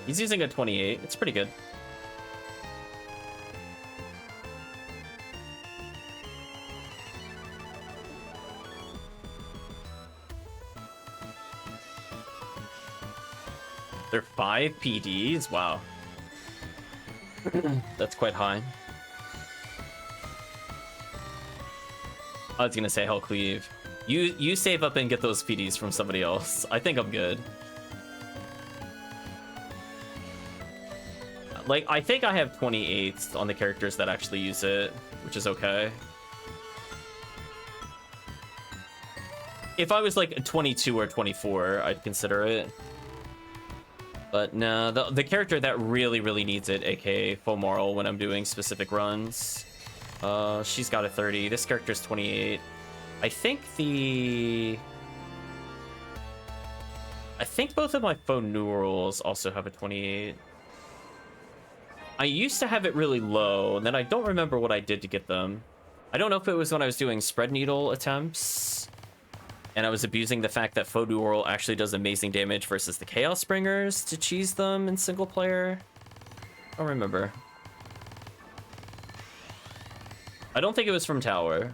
He's using a 28. It's pretty good. They're 5 PDs? Wow. That's quite high. I was gonna say HellCleave. You save up and get those PDs from somebody else. I think I'm good. Like, I think I have 28 on the characters that actually use it, which is okay. If I was like a 22 or 24, I'd consider it. But no, the character that really needs it, aka Fomoral, when I'm doing specific runs, she's got a 30. This character's 28. I think both of my Phonurals also have a 28. I used to have it really low, and then I don't remember what I did to get them. I don't know if it was when I was doing spread needle attempts, and I was abusing the fact that Phoneural actually does amazing damage versus the Chaos Springers to cheese them in single player. I don't remember. I don't think it was from Tower.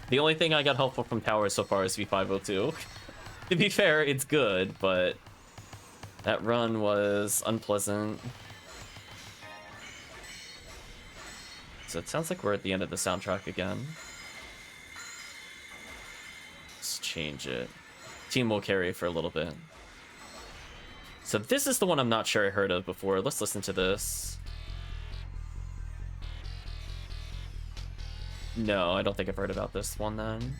The only thing I got helpful from Tower so far is V502. To be fair, it's good, but that run was unpleasant. So it sounds like we're at the end of the soundtrack again. Let's change it. Team will carry for a little bit. So this is the one I'm not sure I heard of before. Let's listen to this. No, I don't think I've heard about this one then.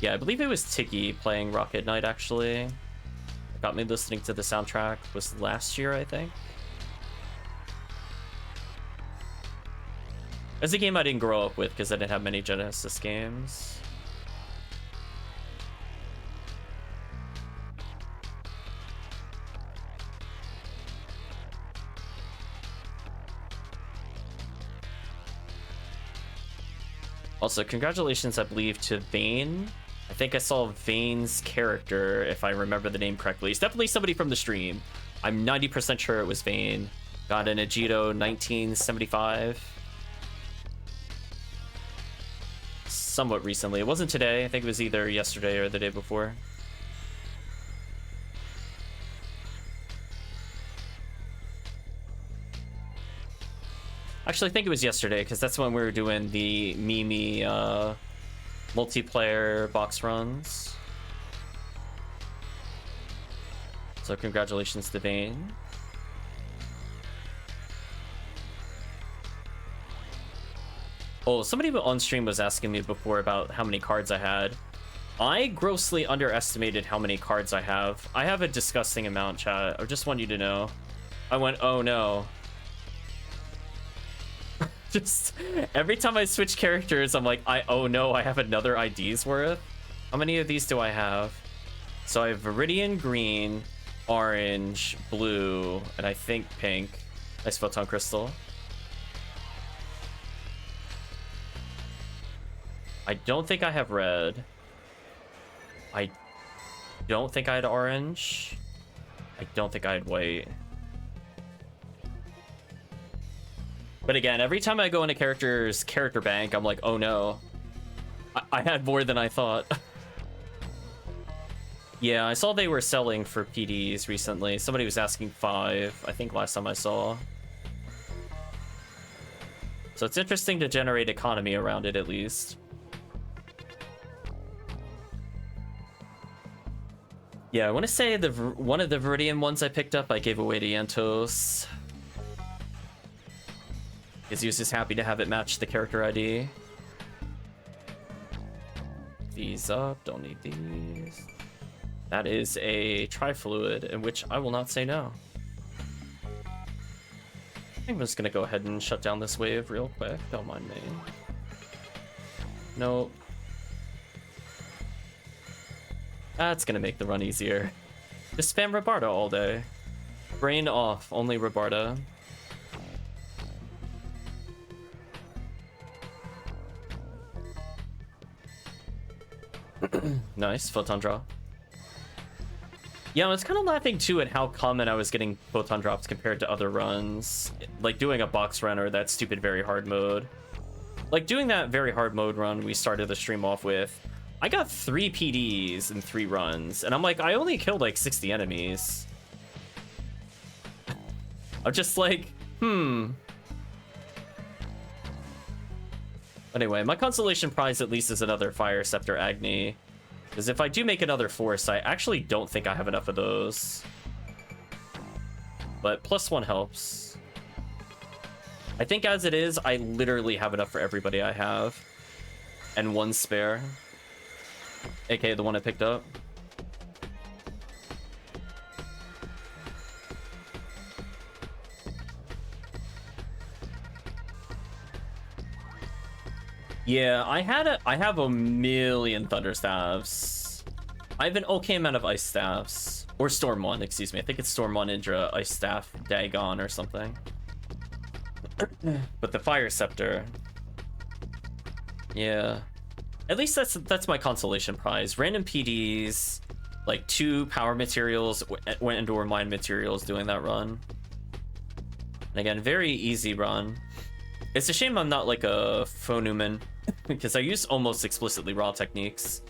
Yeah, I believe it was Tiggy playing Rocket Knight, actually. Got me listening to the soundtrack. Was last year, I think. It's a game I didn't grow up with because I didn't have many Genesis games. Also, congratulations, I believe, to Vane. I think I saw Vane's character, if I remember the name correctly. It's definitely somebody from the stream. I'm 90% sure it was Vane. Got an Agito 1975. Somewhat recently. It wasn't today. I think it was either yesterday or the day before. Actually, I think it was yesterday, because that's when we were doing the Mimi multiplayer box runs. So congratulations to Vane. Oh, somebody on stream was asking me before about how many cards I had. I grossly underestimated how many cards I have. I have a disgusting amount, chat. I just want you to know. I went, oh no. Just every time I switch characters, I'm like, oh no, I have another ID's worth. How many of these do I have? So I have Viridian green, orange, blue, and I think pink. Nice photon crystal. I don't think I have red. I don't think I had orange. I don't think I had white. But again, every time I go into character's character bank, I'm like, oh no. I had more than I thought. Yeah, I saw they were selling for PDs recently. Somebody was asking 5, I think last time I saw. So it's interesting to generate economy around it, at least. Yeah, I want to say one of the Viridian ones I picked up, I gave away to Yantos. Because he was just happy to have it match the character ID. These up, don't need these. That is a tri-fluid, in which I will not say no. I'm just gonna go ahead and shut down this wave real quick, don't mind me. Nope. That's gonna make the run easier. Just spam Rabarda all day. Brain off, only Rabarda. Nice, photon drop. Yeah, I was kind of laughing too at how common I was getting photon drops compared to other runs. Like doing a box run or that stupid very hard mode. Like doing that very hard mode run we started the stream off with, I got 3 PDs in 3 runs, and I'm like, I only killed like 60 enemies. I'm just like, Anyway, my consolation prize at least is another Fire Scepter Agni. Because if I do make another Force, I actually don't think I have enough of those. But +1 helps. I think as it is, I literally have enough for everybody I have. And 1 spare. AKA the one I picked up. Yeah, I have a million Thunder Staffs. I have an okay amount of Ice Staffs. Or Storm 1, excuse me. I think it's Storm 1 Indra, Ice Staff, Dagon, or something. But the Fire Scepter. Yeah. At least that's my consolation prize. Random PDs, like 2 power materials, and or mine materials doing that run. And again, very easy run. It's a shame I'm not like a Phonuman, because I use almost explicitly raw techniques.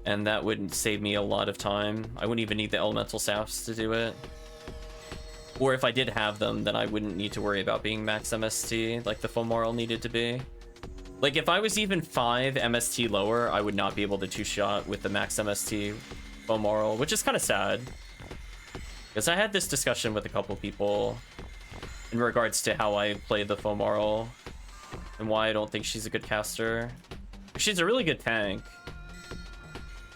And that would save me a lot of time. I wouldn't even need the elemental staffs to do it. Or if I did have them, then I wouldn't need to worry about being max MST like the Fomoral needed to be. Like if I was even 5 MST lower, I would not be able to 2-shot with the max MST Fomoral, which is kind of sad. Because I had this discussion with a couple people in regards to how I play the Fomoral and why I don't think she's a good caster. She's a really good tank.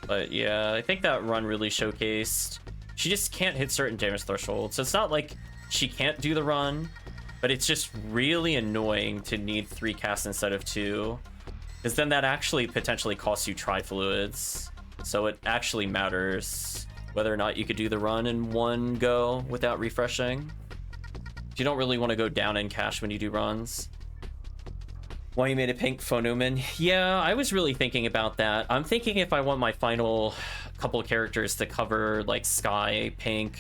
But yeah, I think that run really showcased she just can't hit certain damage thresholds. So it's not like she can't do the run, but it's just really annoying to need 3 casts instead of 2. Because then that actually potentially costs you tri-fluids. So it actually matters whether or not you could do the run in 1 go without refreshing. You don't really want to go down in cash when you do runs. Why you made a pink Phonuman? Yeah, I was really thinking about that. I'm thinking if I want my final couple of characters to cover like Sky, Pink,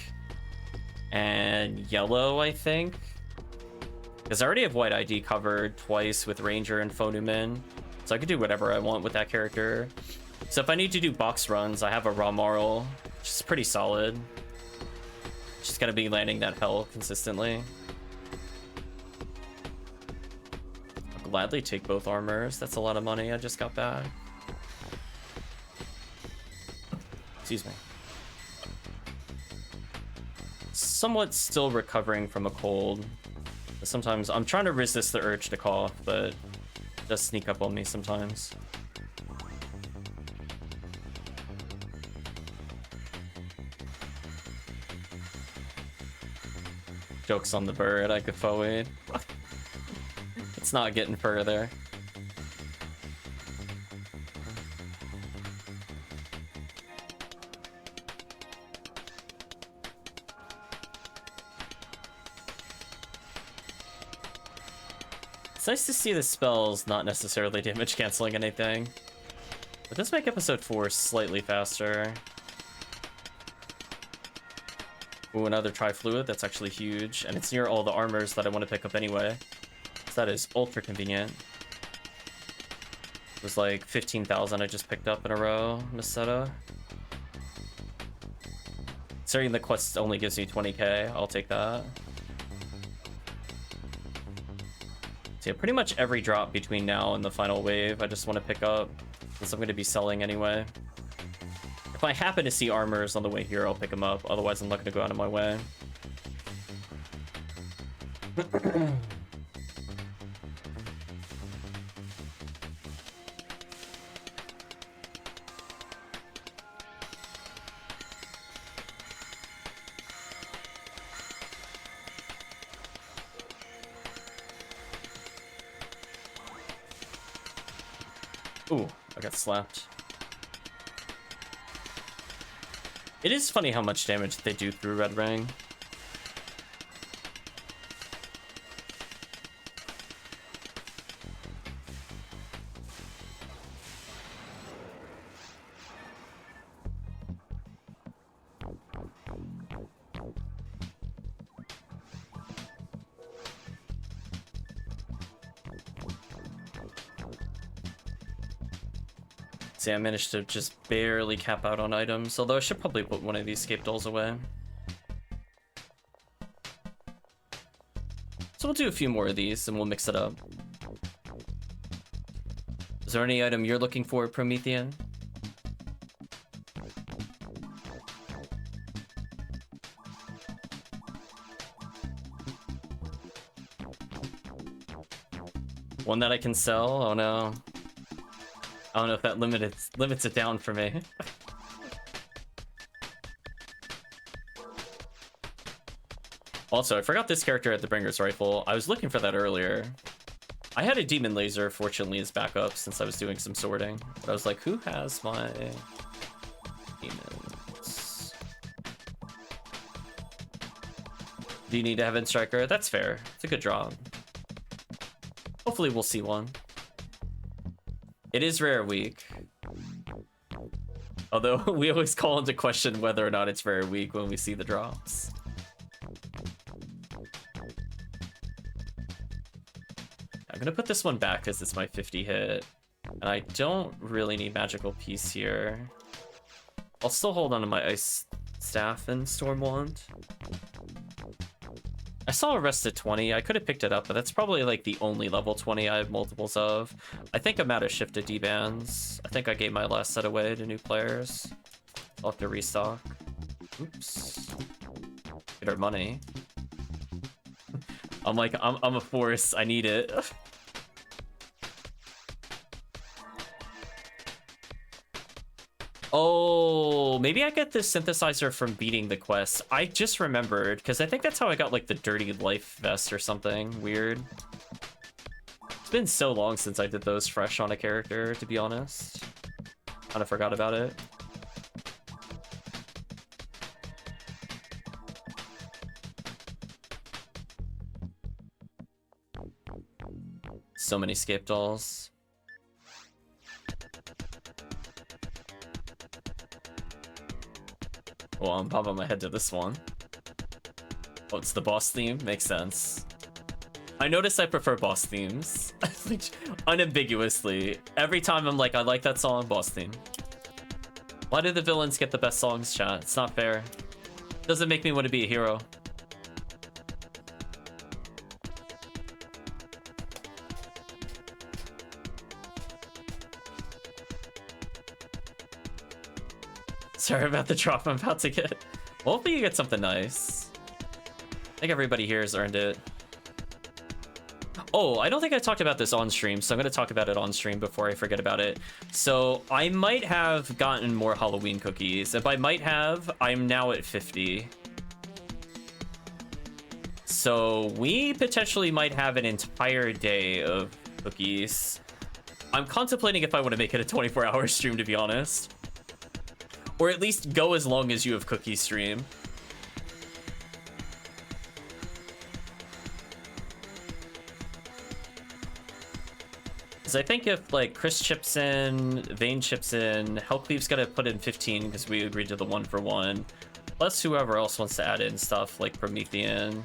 and Yellow, I think. Because I already have White ID covered twice with Ranger and Phonuman. So I could do whatever I want with that character. So if I need to do box runs, I have a Raw Marl, which is pretty solid. Just gotta be landing that Hell consistently. I'll gladly take both armors. That's a lot of money I just got back. Excuse me. Somewhat still recovering from a cold. Sometimes I'm trying to resist the urge to cough, but it does sneak up on me sometimes. Joke's on the bird, I could forward. It's not getting further. It's nice to see the spells not necessarily damage canceling anything. It does make episode 4 slightly faster. Ooh, another Tri-Fluid, that's actually huge. And it's near all the armors that I want to pick up anyway. So that is ultra convenient. It was like 15,000 I just picked up in a row, Meseta. Considering the quest only gives me 20k, I'll take that. So yeah, pretty much every drop between now and the final wave I just want to pick up, since I'm going to be selling anyway. If I happen to see armors on the way here, I'll pick them up. Otherwise, I'm not going to go out of my way. Ooh, I got slapped. It is funny how much damage they do through Red Ring. See, I managed to just barely cap out on items, although I should probably put one of these scape dolls away. So we'll do a few more of these and we'll mix it up. Is there any item you're looking for, Promethean? One that I can sell? Oh no. I don't know if that limits it down for me. Also, I forgot this character at the Bringer's Rifle. I was looking for that earlier. I had a Demon Laser, fortunately, as backup since I was doing some sorting. But I was like, who has my demons? Do you need to have in Striker? That's fair. It's a good draw. Hopefully we'll see one. It is rare week. Although we always call into question whether or not it's rare week when we see the drops. I'm gonna put this one back because it's my 50 hit. And I don't really need magical piece here. I'll still hold on to my ice staff and storm wand. I saw a rested 20. I could have picked it up, but that's probably like the only level 20 I have multiples of. I think I'm out of shifted D-bands. I think I gave my last set away to new players. I'll have to restock. Oops. Get our money. I'm like, I'm a force. I need it. Oh, maybe I get this synthesizer from beating the quest. I just remembered, because I think that's how I got, like, the dirty life vest or something weird. It's been so long since I did those fresh on a character, to be honest. Kind of forgot about it. So many scape dolls. Well, I'm popping my head to this one. Oh, it's the boss theme? Makes sense. I noticed I prefer boss themes. Like, unambiguously. Every time I'm like, I like that song, boss theme. Why do the villains get the best songs, chat? It's not fair. Doesn't make me want to be a hero. Sorry about the drop I'm about to get. Well, hopefully you get something nice. I think everybody here has earned it. Oh, I don't think I talked about this on stream, so I'm going to talk about it on stream before I forget about it. So I might have gotten more Halloween cookies. If I might have, I'm now at 50. So we potentially might have an entire day of cookies. I'm contemplating if I want to make it a 24-hour stream, to be honest. Or at least go as long as you have cookie stream. Because I think if like Chris chips in, Vane chips in, HellCleave's got to put in 15 because we agreed to the 1-for-1. Plus whoever else wants to add in stuff like Promethean.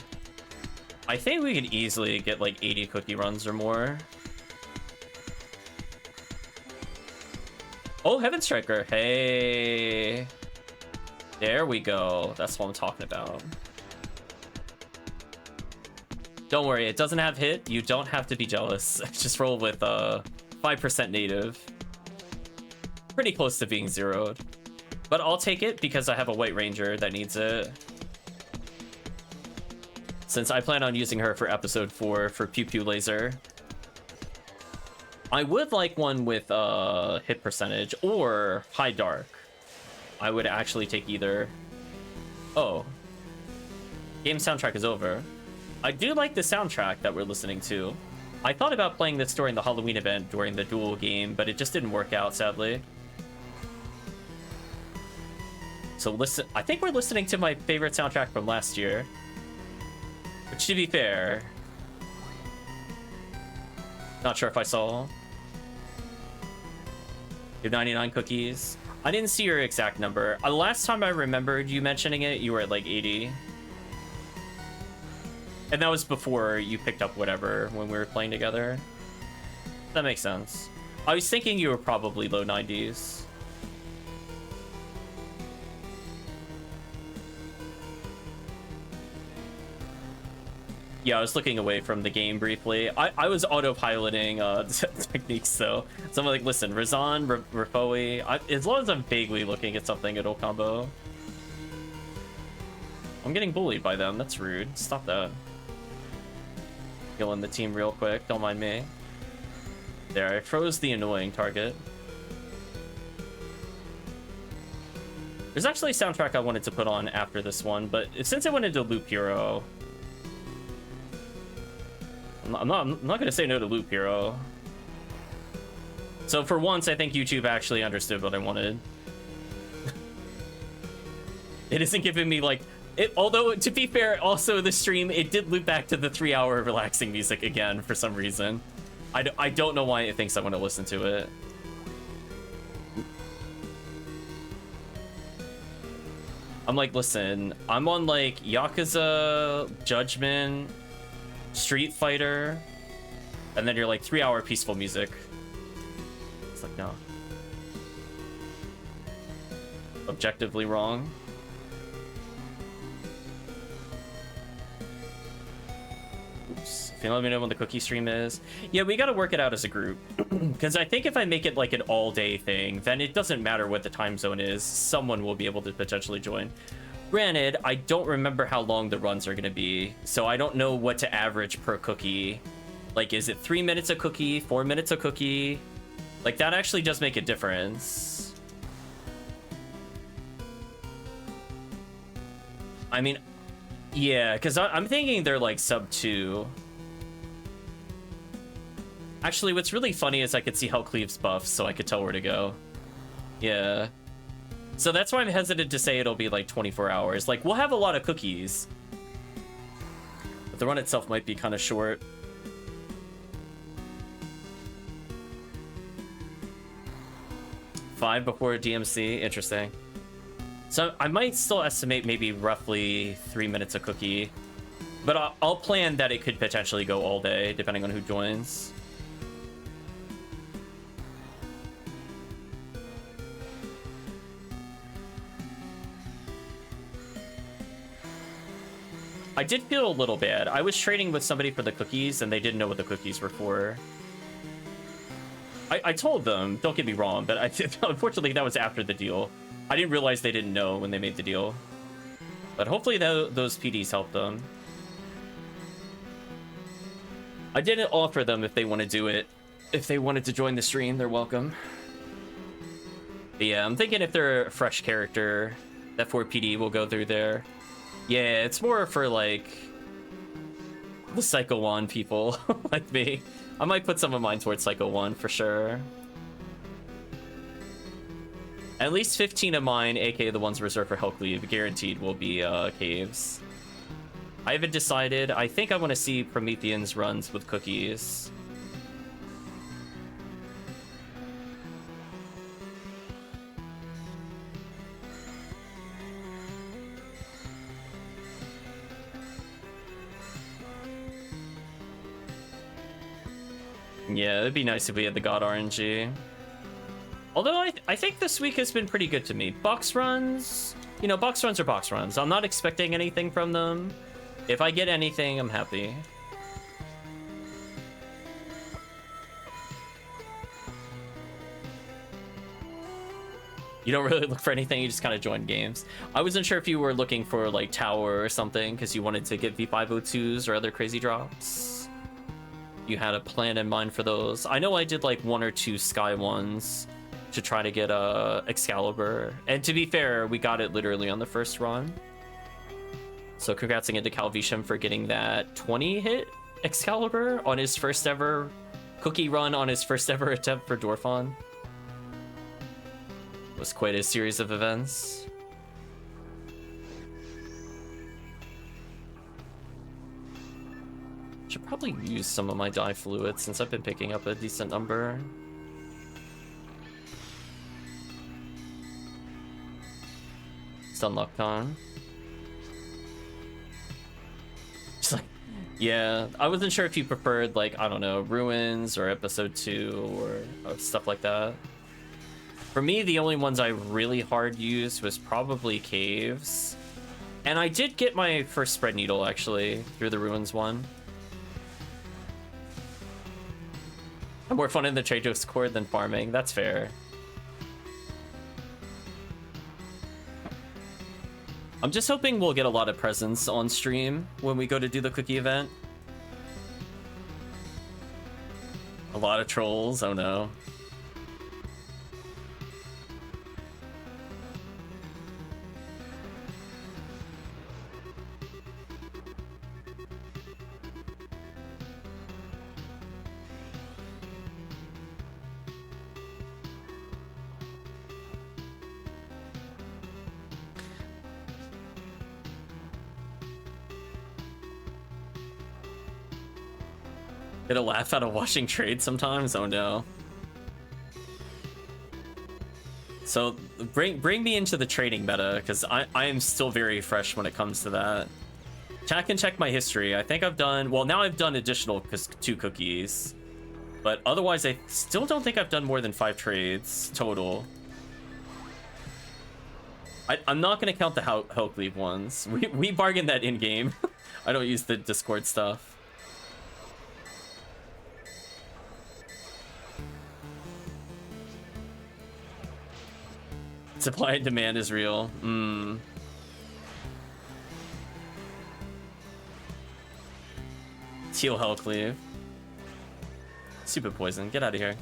I think we could easily get like 80 cookie runs or more. Oh, Heaven Striker. Hey. There we go. That's what I'm talking about. Don't worry, it doesn't have hit. You don't have to be jealous. Just roll with 5% native. Pretty close to being zeroed. But I'll take it because I have a White Ranger that needs it. Since I plan on using her for episode 4 for Pew Pew Laser. I would like one with hit percentage or high dark. I would actually take either. Oh. Game soundtrack is over. I do like the soundtrack that we're listening to. I thought about playing this during the Halloween event during the duel game, but it just didn't work out, sadly. So listen, I think we're listening to my favorite soundtrack from last year. Which, to be fair, not sure if I saw. You have 99 cookies. I didn't see your exact number. The last time I remembered you mentioning it, you were at like 80. And that was before you picked up whatever when we were playing together. That makes sense. I was thinking you were probably low 90s. Yeah, I was looking away from the game briefly. I was autopiloting techniques though. So I'm like, listen, Razan, Rafoi, as long as I'm vaguely looking at something, it'll combo. I'm getting bullied by them. That's rude. Stop that. Killing the team real quick. Don't mind me. There, I froze the annoying target. There's actually a soundtrack I wanted to put on after this one, but since it went into Loop Hero, I'm not gonna say no to Loop Hero. So for once, I think YouTube actually understood what I wanted. It isn't giving me like it. Although to be fair, also the stream it did loop back to the 3-hour relaxing music again for some reason. I don't know why it thinks I want to listen to it. I'm like, listen, I'm on like Yakuza, Judgment, Street Fighter, and then you're like 3-hour peaceful music. It's like, no. Objectively wrong. Oops. If you let me know when the cookie stream is. Yeah, we gotta work it out as a group. Because I think if I make it like an all-day thing, then it doesn't matter what the time zone is. Someone will be able to potentially join. Granted, I don't remember how long the runs are going to be, so I don't know what to average per cookie. Like, is it 3 minutes a cookie, 4 minutes a cookie? Like, that actually does make a difference. I mean, yeah, because I'm thinking they're like sub 2. Actually, what's really funny is I could see HellCleave's buffs, so I could tell where to go. Yeah. So that's why I'm hesitant to say it'll be like 24 hours. Like, we'll have a lot of cookies, but the run itself might be kind of short. Five before DMC, interesting. So I might still estimate maybe roughly 3 minutes a cookie, but I'll plan that it could potentially go all day, depending on who joins. I did feel a little bad. I was trading with somebody for the cookies, and they didn't know what the cookies were for. I told them, don't get me wrong, but unfortunately that was after the deal. I didn't realize they didn't know when they made the deal. But hopefully those PDs helped them. I didn't offer them if they want to do it. If they wanted to join the stream, they're welcome. But yeah, I'm thinking if they're a fresh character, that 4 PD will go through there. Yeah, it's more for like the Psycho 1 people like me. I might put some of mine towards Psycho 1 for sure. At least 15 of mine, aka the ones reserved for HellCleave, guaranteed will be caves. I haven't decided. I think I want to see Promethean's runs with cookies. Yeah, it'd be nice if we had the God RNG. Although I think this week has been pretty good to me. Box runs, you know, box runs are box runs. I'm not expecting anything from them. If I get anything, I'm happy. You don't really look for anything, you just kind of join games. I wasn't sure if you were looking for like tower or something because you wanted to get V502s or other crazy drops. You had a plan in mind for those. I know I did like 1 or 2 sky ones to try to get a Excalibur. And to be fair, we got it literally on the first run. So congrats again to Calvisham for getting that 20 hit Excalibur on his first ever cookie run on his first ever attempt for Dwarfon. It was quite a series of events. Should probably use some of my dye fluid since I've been picking up a decent number. Stunlock Con. Just like, yeah, I wasn't sure if you preferred, like, I don't know, Ruins or Episode 2 or stuff like that. For me, the only ones I really hard used was probably Caves. And I did get my first Spread Needle, actually, through the Ruins one. I'm more fun in the Trados Cord than farming, that's fair. I'm just hoping we'll get a lot of presents on stream when we go to do the cookie event. A lot of trolls, oh no. Get a laugh out of watching trade sometimes? Oh no. So bring me into the trading meta, because I am still very fresh when it comes to that. Chat can check my history. I think I've done, well, now I've done additional 2 cookies. But otherwise, I still don't think I've done more than 5 trades total. I'm not going to count the HellCleave ones. We bargained that in-game. I don't use the Discord stuff. Supply and demand is real. Teal HellCleave. Stupid poison. Get out of here.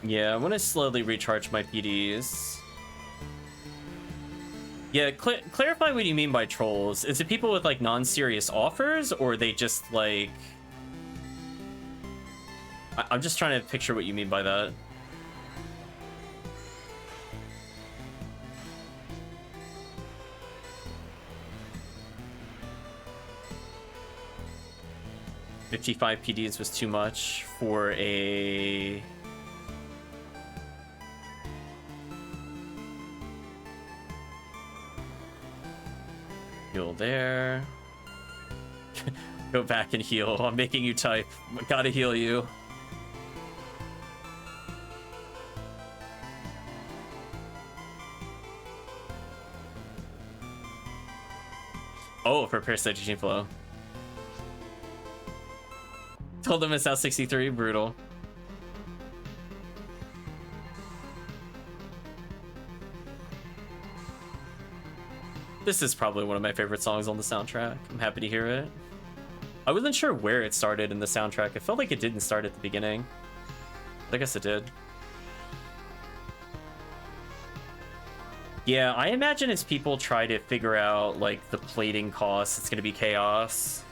Yeah, I want to slowly recharge my PDs. Yeah, clarify what you mean by trolls. Is it people with, like, non-serious offers, or are they just, like... I'm just trying to picture what you mean by that. $55 PDs was too much for a... Heal there. Go back and heal. I'm making you type. Gotta heal you. Oh, for Parasite Gene Flow. Told them it's out 63. Brutal. This is probably one of my favorite songs on the soundtrack. I'm happy to hear it. I wasn't sure where it started in the soundtrack. It felt like it didn't start at the beginning. But I guess it did. Yeah, I imagine as people try to figure out, like, the plating costs, it's gonna be chaos.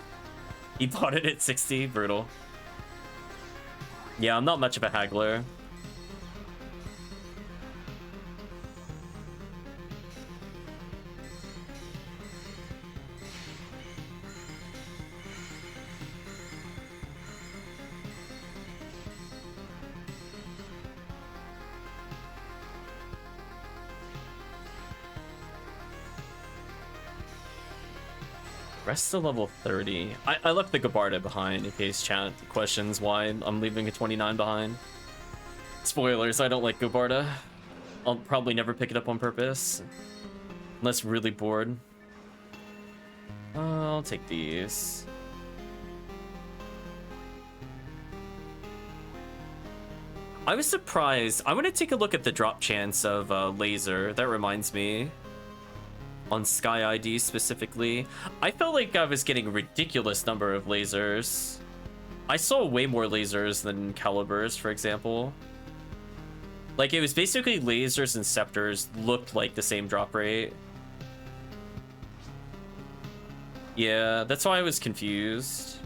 He bought it at 60. Brutal. Yeah, I'm not much of a haggler. Rest to level 30. I left the Gabarda behind in case chat questions why I'm leaving a 29 behind. Spoilers, I don't like Gabarda. I'll probably never pick it up on purpose. Unless really bored. I'll take these. I was surprised. I want to take a look at the drop chance of laser. That reminds me. On Sky ID specifically. I felt like I was getting a ridiculous number of lasers. I saw way more lasers than calibers, for example. Like, it was basically lasers and scepters looked like the same drop rate. Yeah, that's why I was confused.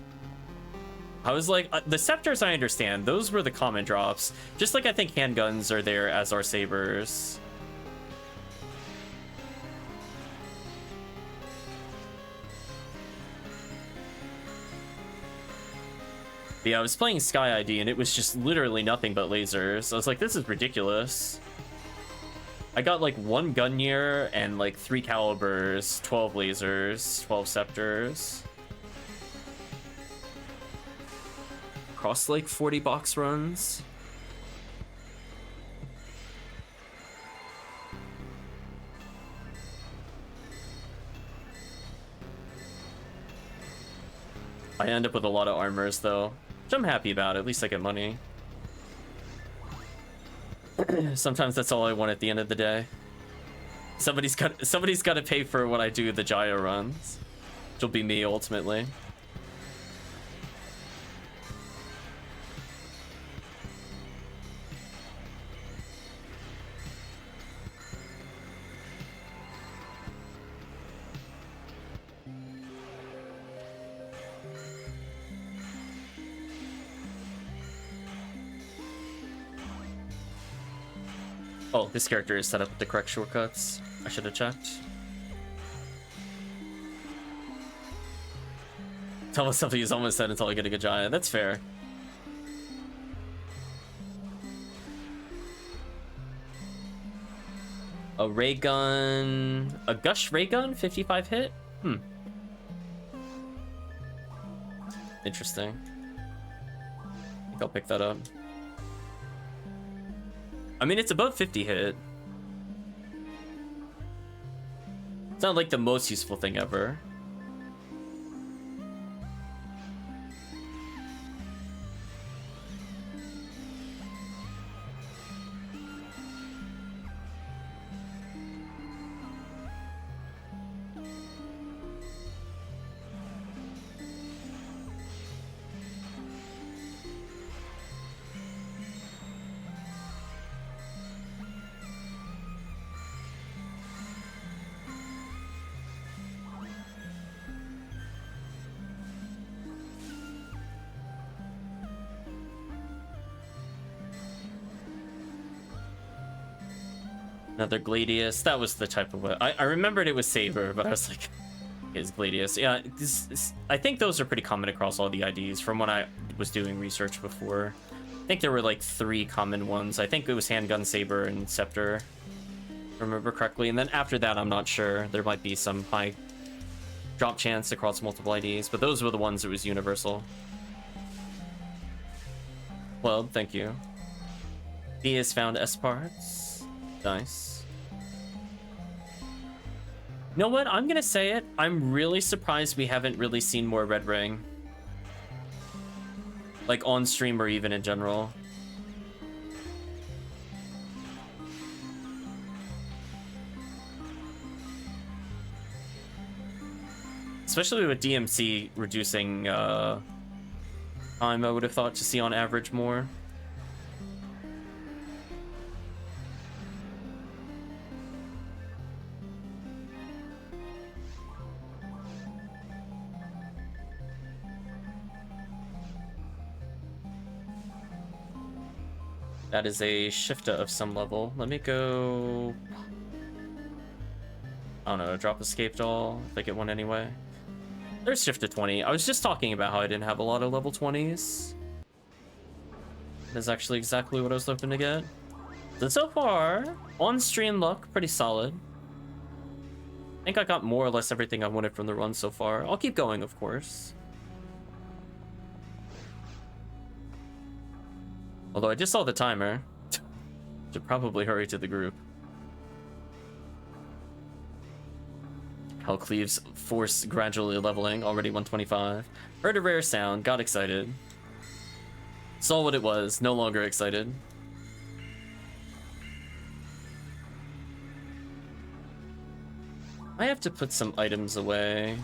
I was like, the scepters I understand, those were the common drops. Just like I think handguns are there as our sabers. Yeah, I was playing Sky ID and it was just literally nothing but lasers. I was like, this is ridiculous. I got like 1 Gunyear and like 3 calibers, 12 lasers, 12 scepters. Across like 40 box runs. I end up with a lot of armors though, which I'm happy about. At least I get money. Sometimes that's all I want at the end of the day. Somebody's got to pay for what I do the Jaya runs, which will be me ultimately. Oh, this character is set up with the correct shortcuts. I should have checked. Tell myself he's almost dead until I get a good giant. That's fair. A ray gun... A Gush ray gun? 55 hit? Interesting. I think I'll pick that up. I mean, it's above 50 hit. It's not like the most useful thing ever. Another Gladius. That was the type of what I remembered it was Saber, but I was like, it's Gladius. Yeah, I think those are pretty common across all the IDs from when I was doing research before. I think there were like 3 common ones. I think it was Handgun, Saber, and Scepter, if I remember correctly. And then after that, I'm not sure. There might be some high drop chance across multiple IDs, but those were the ones that was universal. Well, thank you. D has found S parts. Nice. You know what? I'm gonna say it. I'm really surprised we haven't really seen more Red Ring. Like on stream or even in general. Especially with DMC reducing time, I would have thought to see on average more. That is a shifter of some level. Let me go... I don't know, drop escape doll, if I get one anyway. There's shifter 20. I was just talking about how I didn't have a lot of level 20s. That's actually exactly what I was hoping to get. So far, on stream luck, pretty solid. think I got more or less everything I wanted from the run so far. I'll keep going, of course. Although I just saw the timer. Should probably hurry to the group. HellCleave's force gradually leveling, already 125. Heard a rare sound, got excited. Saw what it was, no longer excited. I have to put some items away.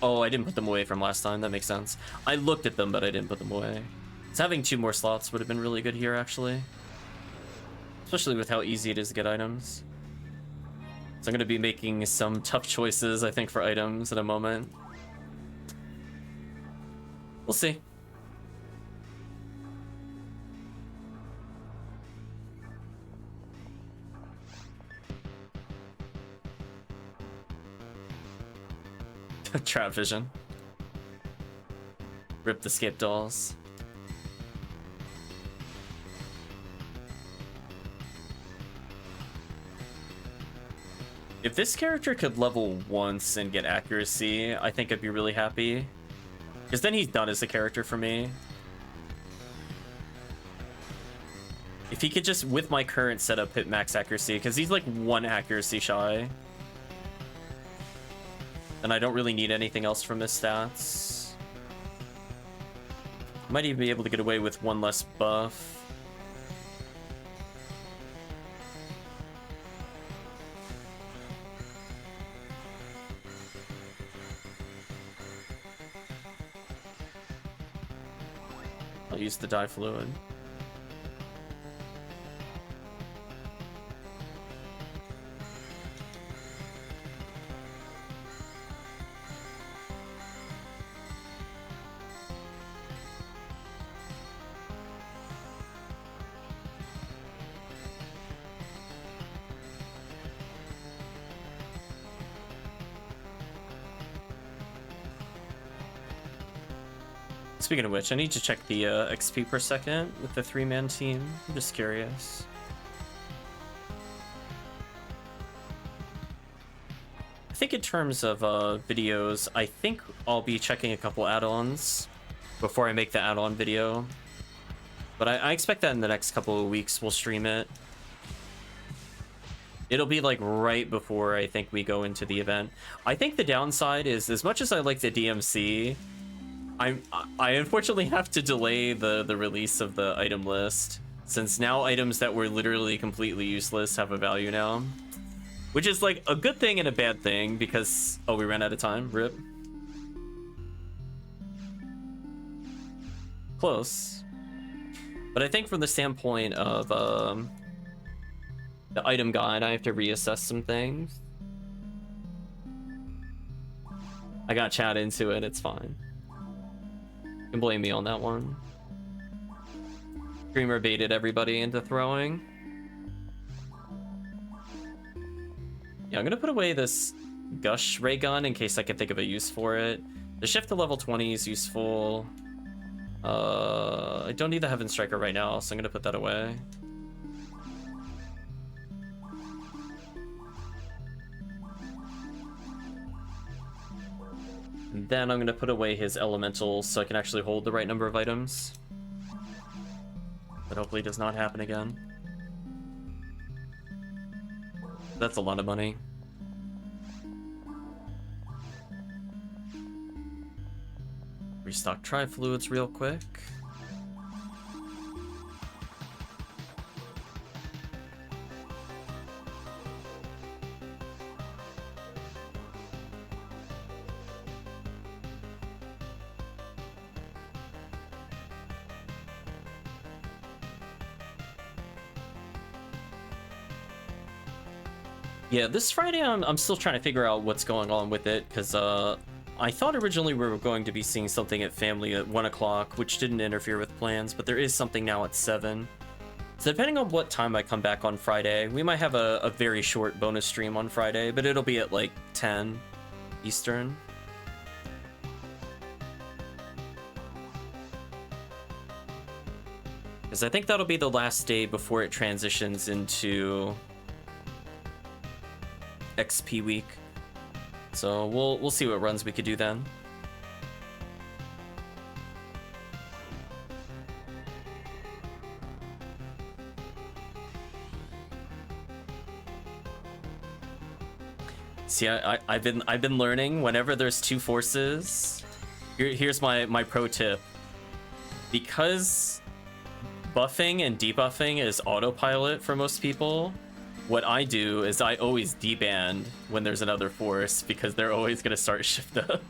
Oh, I didn't put them away from last time, that makes sense. I looked at them, but I didn't put them away. So having 2 more slots would have been really good here, actually. Especially with how easy it is to get items. So I'm going to be making some tough choices, I think, for items in a moment. We'll see. Trap vision. Rip the skip dolls. If this character could level once and get accuracy, I think I'd be really happy. Because then he's done as a character for me. If he could just, with my current setup, hit max accuracy, because he's like 1 accuracy shy. And I don't really need anything else from his stats. Might even be able to get away with 1 less buff. I'll use the dye fluid. Speaking of which, I need to check the XP per second with the 3-man team. I'm just curious. I think in terms of videos, I think I'll be checking a couple add-ons before I make the add-on video. But I expect that in the next couple of weeks we'll stream it. It'll be like right before I think we go into the event. I think the downside is, as much as I like the DMC, I unfortunately have to delay the release of the item list, since now items that were literally completely useless have a value now. Which is like a good thing and a bad thing, because... Oh, we ran out of time. RIP. Close. But I think from the standpoint of the item guide, I have to reassess some things. I got chat into it, it's fine. You can blame me on that one. Dreamer baited everybody into throwing. Yeah, I'm gonna put away this Gush ray gun in case I can think of a use for it. The shift to level 20 is useful. I don't need the Heaven Striker right now, so I'm gonna put that away. And then I'm gonna put away his elementals so I can actually hold the right number of items. That hopefully does not happen again. That's a lot of money. Restock tri-fluids real quick. Yeah, this Friday I'm still trying to figure out what's going on with it, because I thought originally we were going to be seeing something at family at 1 o'clock, which didn't interfere with plans, but there is something now at 7. So depending on what time I come back on Friday, we might have a very short bonus stream on Friday, but it'll be at like 10 Eastern. Because I think that'll be the last day before it transitions into XP week. So we'll see what runs we could do then. See, I've been learning whenever there's two forces. Here's my pro tip. Because buffing and debuffing is autopilot for most people, what I do is I always deband when there's another force because they're always gonna start shift up.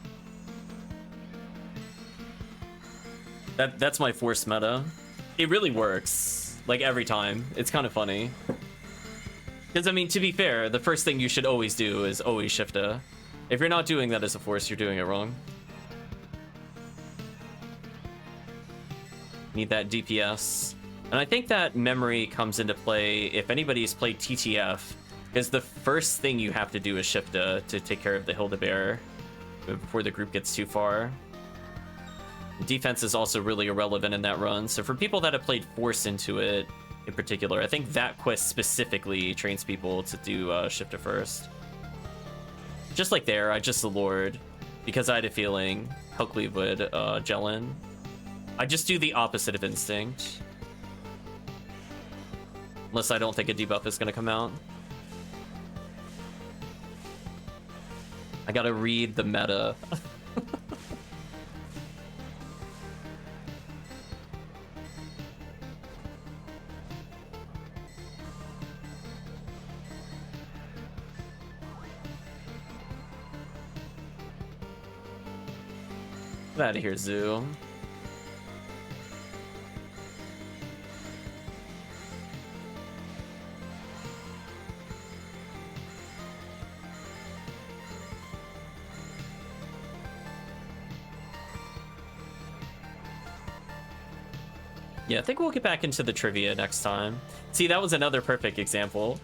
That's my force meta. It really works, like every time. It's kind of funny. Because I mean, to be fair, the first thing you should always do is always shift A. If you're not doing that as a force, you're doing it wrong. Need that DPS. And I think that memory comes into play if anybody's played TTF, because the first thing you have to do is shift A to take care of the Hildebeer before the group gets too far. Defense is also really irrelevant in that run, so for people that have played Force into it in particular, I think that quest specifically trains people to do shift A first. Just like there, I just the Lord, because I had a feeling HellCleave would gel in. I just do the opposite of Instinct. Unless I don't think a debuff is going to come out. I gotta read the meta. Get out of here, Zoo. Yeah, I think we'll get back into the trivia next time. See, that was another perfect example.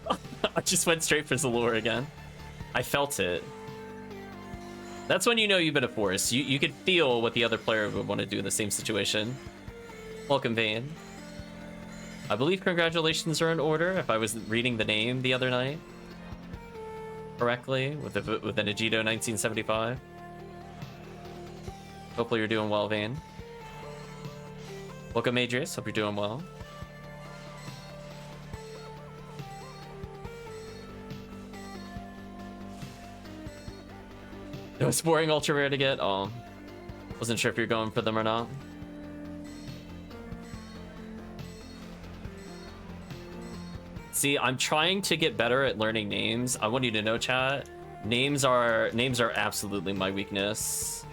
I just went straight for Zalor again. I felt it. That's when you know you've been a force. You could feel what the other player would want to do in the same situation. Welcome, Vane. I believe congratulations are in order, if I was reading the name the other night correctly, with an Agito 1975. Hopefully you're doing well, Vane. Welcome, Adrius. Hope you're doing well. It was boring, ultra rare to get. Oh, wasn't sure if you're going for them or not. See, I'm trying to get better at learning names. I want you to know, chat. Names are absolutely my weakness.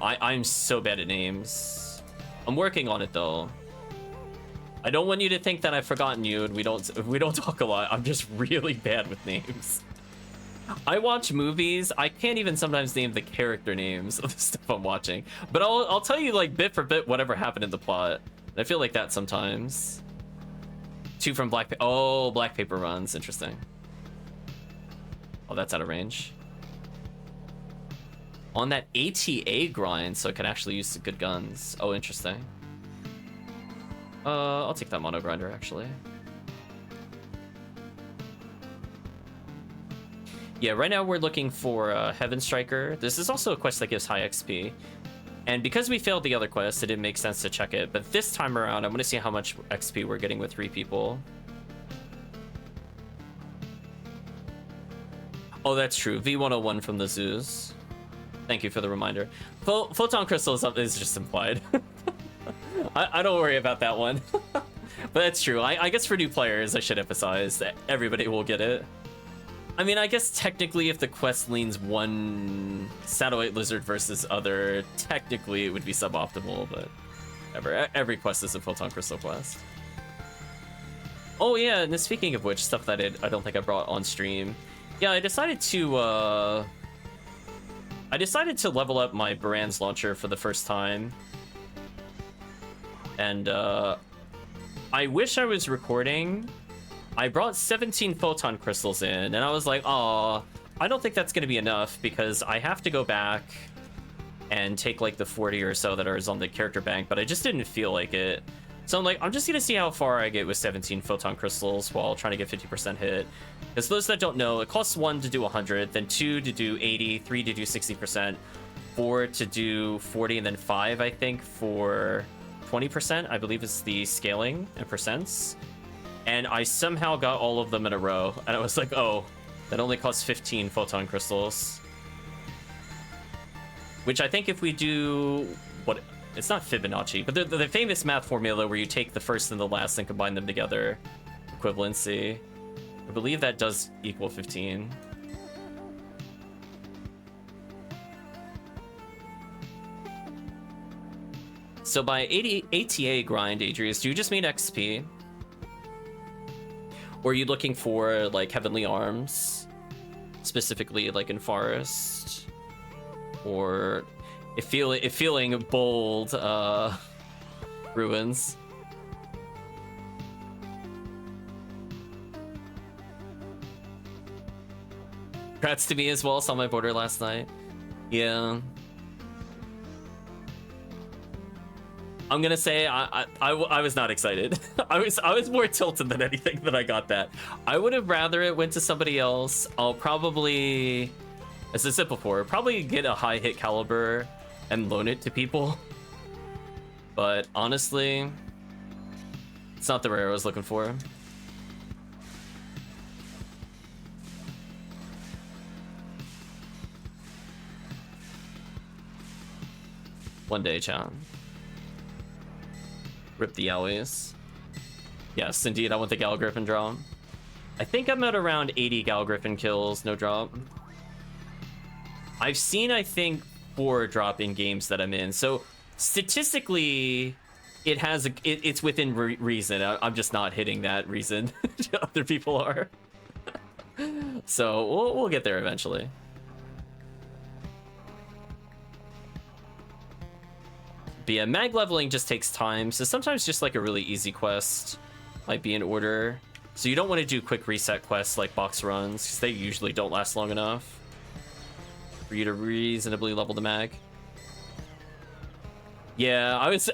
I'm so bad at names. I'm working on it though. I don't want you to think that I've forgotten you and we don't talk a lot. I'm just really bad with names. I watch movies. I can't even sometimes name the character names of the stuff I'm watching. But I'll tell you like bit for bit whatever happened in the plot. I feel like that sometimes. 2 from Black Paper. Oh, Black Paper runs. Interesting. Oh, that's out of range. On that ATA grind, so I can actually use good guns. Oh, interesting. I'll take that mono grinder, actually. Yeah, right now we're looking for Heaven Striker. This is also a quest that gives high XP. And because we failed the other quest, it didn't make sense to check it. But this time around, I'm going to see how much XP we're getting with 3 people. Oh, that's true. V101 from the zoos. Thank you for the reminder. Photon Crystal is just implied. I don't worry about that one. But that's true. I guess for new players, I should emphasize that everybody will get it. I mean, I guess technically if the quest leans one Satellite Lizard versus other, technically it would be suboptimal, but every quest is a Photon Crystal quest. Oh yeah, and speaking of which, stuff that I don't think I brought on stream. Yeah, I decided to level up my Baran's launcher for the first time. And I wish I was recording. I brought 17 photon crystals in, and I was like, oh, I don't think that's going to be enough because I have to go back and take like the 40 or so that are on the character bank, but I just didn't feel like it. So I'm like, I'm just gonna see how far I get with 17 photon crystals while trying to get 50% hit. Because those that don't know, it costs 1 to do 100, then 2 to do 80, 3 to do 60%, 4 to do 40, and then 5, I think, for 20%, I believe is the scaling and percents. And I somehow got all of them in a row. And I was like, oh, that only costs 15 photon crystals. Which I think if we do... what? It's not Fibonacci, but the famous math formula where you take the first and the last and combine them together. Equivalency. I believe that does equal 15. So by 80 ATA grind, Adrius, do you just mean XP? Or are you looking for, like, Heavenly Arms? Specifically, like, in Forest? Or... if feeling bold, ruins. Congrats to me as well. Saw my border last night. Yeah. I'm gonna say I was not excited. I was more tilted than anything that I got that. I would have rather it went to somebody else. I'll probably, as I said before, probably get a high hit caliber and loan it to people. But honestly, it's not the rare I was looking for. One day, chat. Rip the Yowies. Yes, indeed, I want the Gal Griffin drop. I think I'm at around 80 Gal Griffin kills, no drop. I've seen, I think, 4 drop in games that I'm in. So statistically, it has it's within reason. I'm just not hitting that reason. Other people are. So we'll get there eventually. But yeah, mag leveling just takes time. So sometimes just like a really easy quest might be in order. So you don't want to do quick reset quests like box runs because they usually don't last long enough for you to reasonably level the mag. Yeah, I was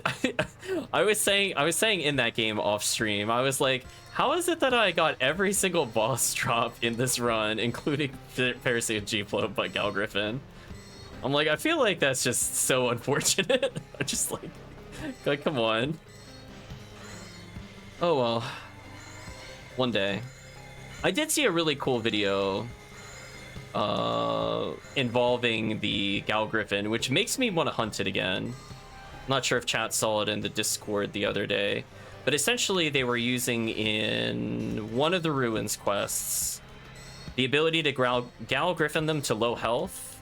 saying in that game off stream, I was like, how is it that I got every single boss drop in this run, including Pharisee and G-Flow by Gal Griffin? I'm like, I feel like that's just so unfortunate. I'm just like, come on. Oh well. One day. I did see a really cool video involving the Gal Griffin, which makes me want to hunt it again. Not sure if chat saw it in the Discord the other day, but essentially they were using in one of the Ruins quests the ability to Gal Griffin them to low health,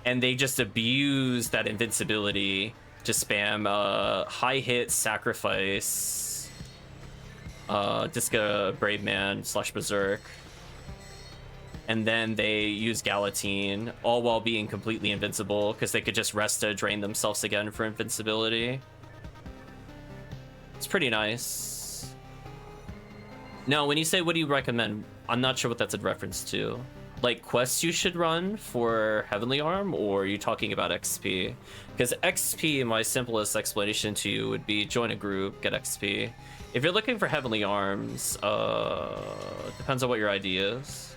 and they just abuse that invincibility to spam high hit sacrifice Disca Brave Man / Berserk, and then they use Galatine, all while being completely invincible because they could just rest to drain themselves again for invincibility. It's pretty nice. Now, when you say what do you recommend, I'm not sure what that's a reference to. Like quests you should run for Heavenly Arm, or are you talking about XP? Because XP, my simplest explanation to you would be join a group, get XP. If you're looking for Heavenly Arms, depends on what your ID is.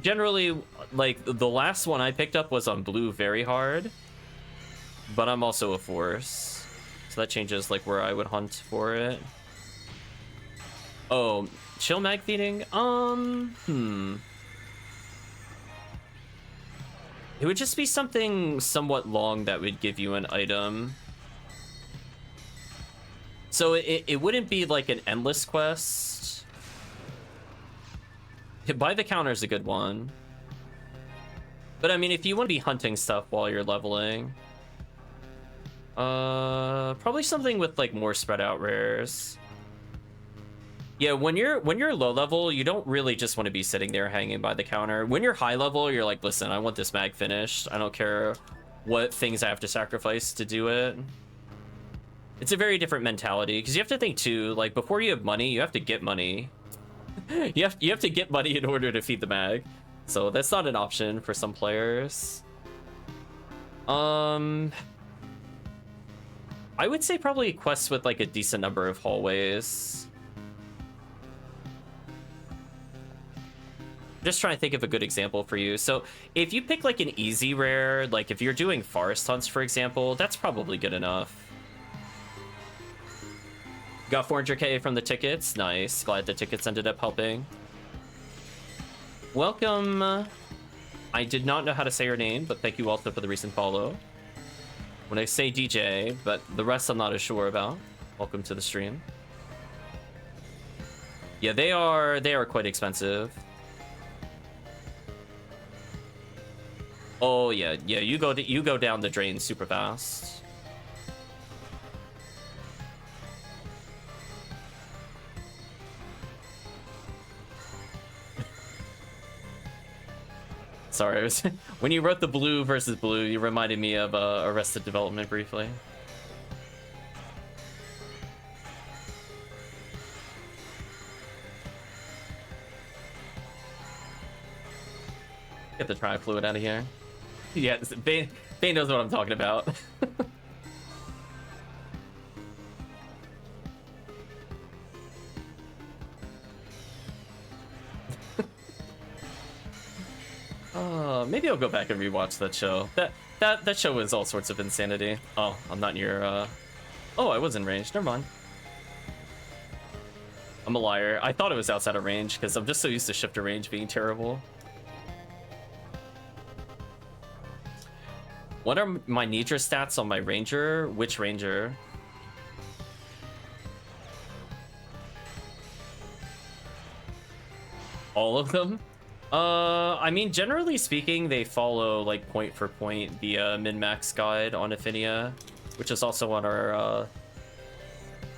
Generally, like the last one I picked up was on blue very hard, but I'm also a force, so that changes like where I would hunt for it. Oh, chill mag feeding? It would just be something somewhat long that would give you an item. So it wouldn't be like an endless quest. Buy the counter is a good one. But I mean, if you want to be hunting stuff while you're leveling, probably something with like more spread out rares. Yeah, when you're low level, you don't really just want to be sitting there hanging by the counter. When you're high level, you're like, listen, I want this mag finished. I don't care what things I have to sacrifice to do it. It's a very different mentality because you have to think too, like before you have money, you have to get money. you have to get money in order to feed the mag. So that's not an option for some players. I would say probably quests with like a decent number of hallways. Just trying to think of a good example for you. So if you pick like an easy rare, like if you're doing forest hunts, for example, that's probably good enough. Got 400k from the tickets. Nice. Glad the tickets ended up helping. Welcome. I did not know how to say your name, but thank you also for the recent follow. When I say DJ, but the rest I'm not as sure about. Welcome to the stream. Yeah, they are quite expensive. Oh yeah, you go down the drain super fast. Sorry, it was, when you wrote the blue versus blue, you reminded me of Arrested Development briefly. Get the tri-fluid out of here. Yeah, Bane knows what I'm talking about. Maybe I'll go back and rewatch that show. That show was all sorts of insanity. Oh, I'm not near. Oh, I was in range. Never mind. I'm a liar. I thought it was outside of range because I'm just so used to shifter range being terrible. What are my Nidra stats on my ranger? Which ranger? All of them? I mean, generally speaking, they follow like point for point the min-max guide on Ephinea, which is also on our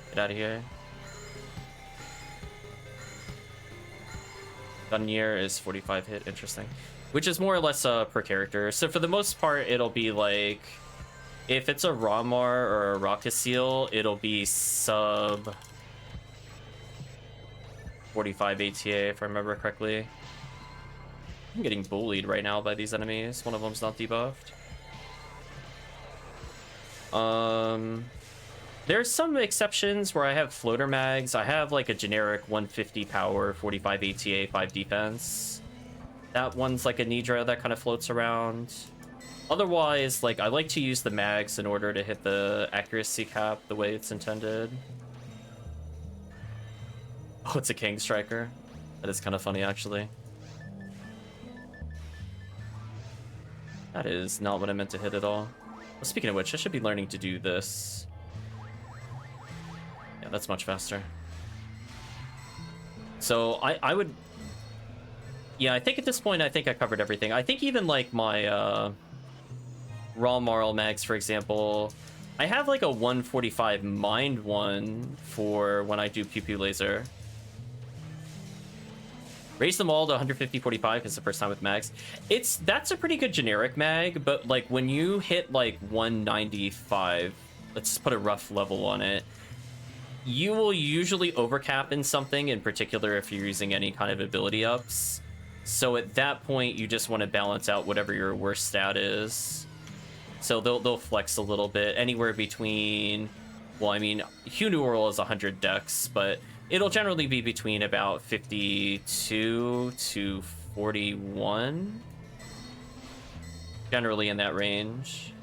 get out of here. Gunyear is 45 hit, interesting. Which is more or less per character. So for the most part, it'll be like, if it's a Ramar or a Rocket Seal, it'll be sub 45 ATA, if I remember correctly. I'm getting bullied right now by these enemies. One of them's not debuffed. There's some exceptions where I have floater mags. I have like a generic 150 power, 45 ATA, 5 defense. That one's like a Nidra that kind of floats around. Otherwise, like, I like to use the mags in order to hit the accuracy cap the way it's intended. Oh, it's a King Striker. That is kind of funny, actually. That is not what I meant to hit at all. Well, speaking of which, I should be learning to do this. Yeah, that's much faster. So I would... Yeah, I think at this point, I think I covered everything. I think even like my Raw Marl mags, for example, I have like a 145 mind one for when I do Pew Pew Laser. Raise them all to 150-45 is the first time with mags. That's a pretty good generic mag, but like when you hit like 195, let's just put a rough level on it, you will usually overcap in something, in particular if you're using any kind of ability ups. So at that point, you just want to balance out whatever your worst stat is. So they'll flex a little bit, anywhere between, well, I mean, Hugh New World is 100 dex, but it'll generally be between about 52 to 41. Generally in that range.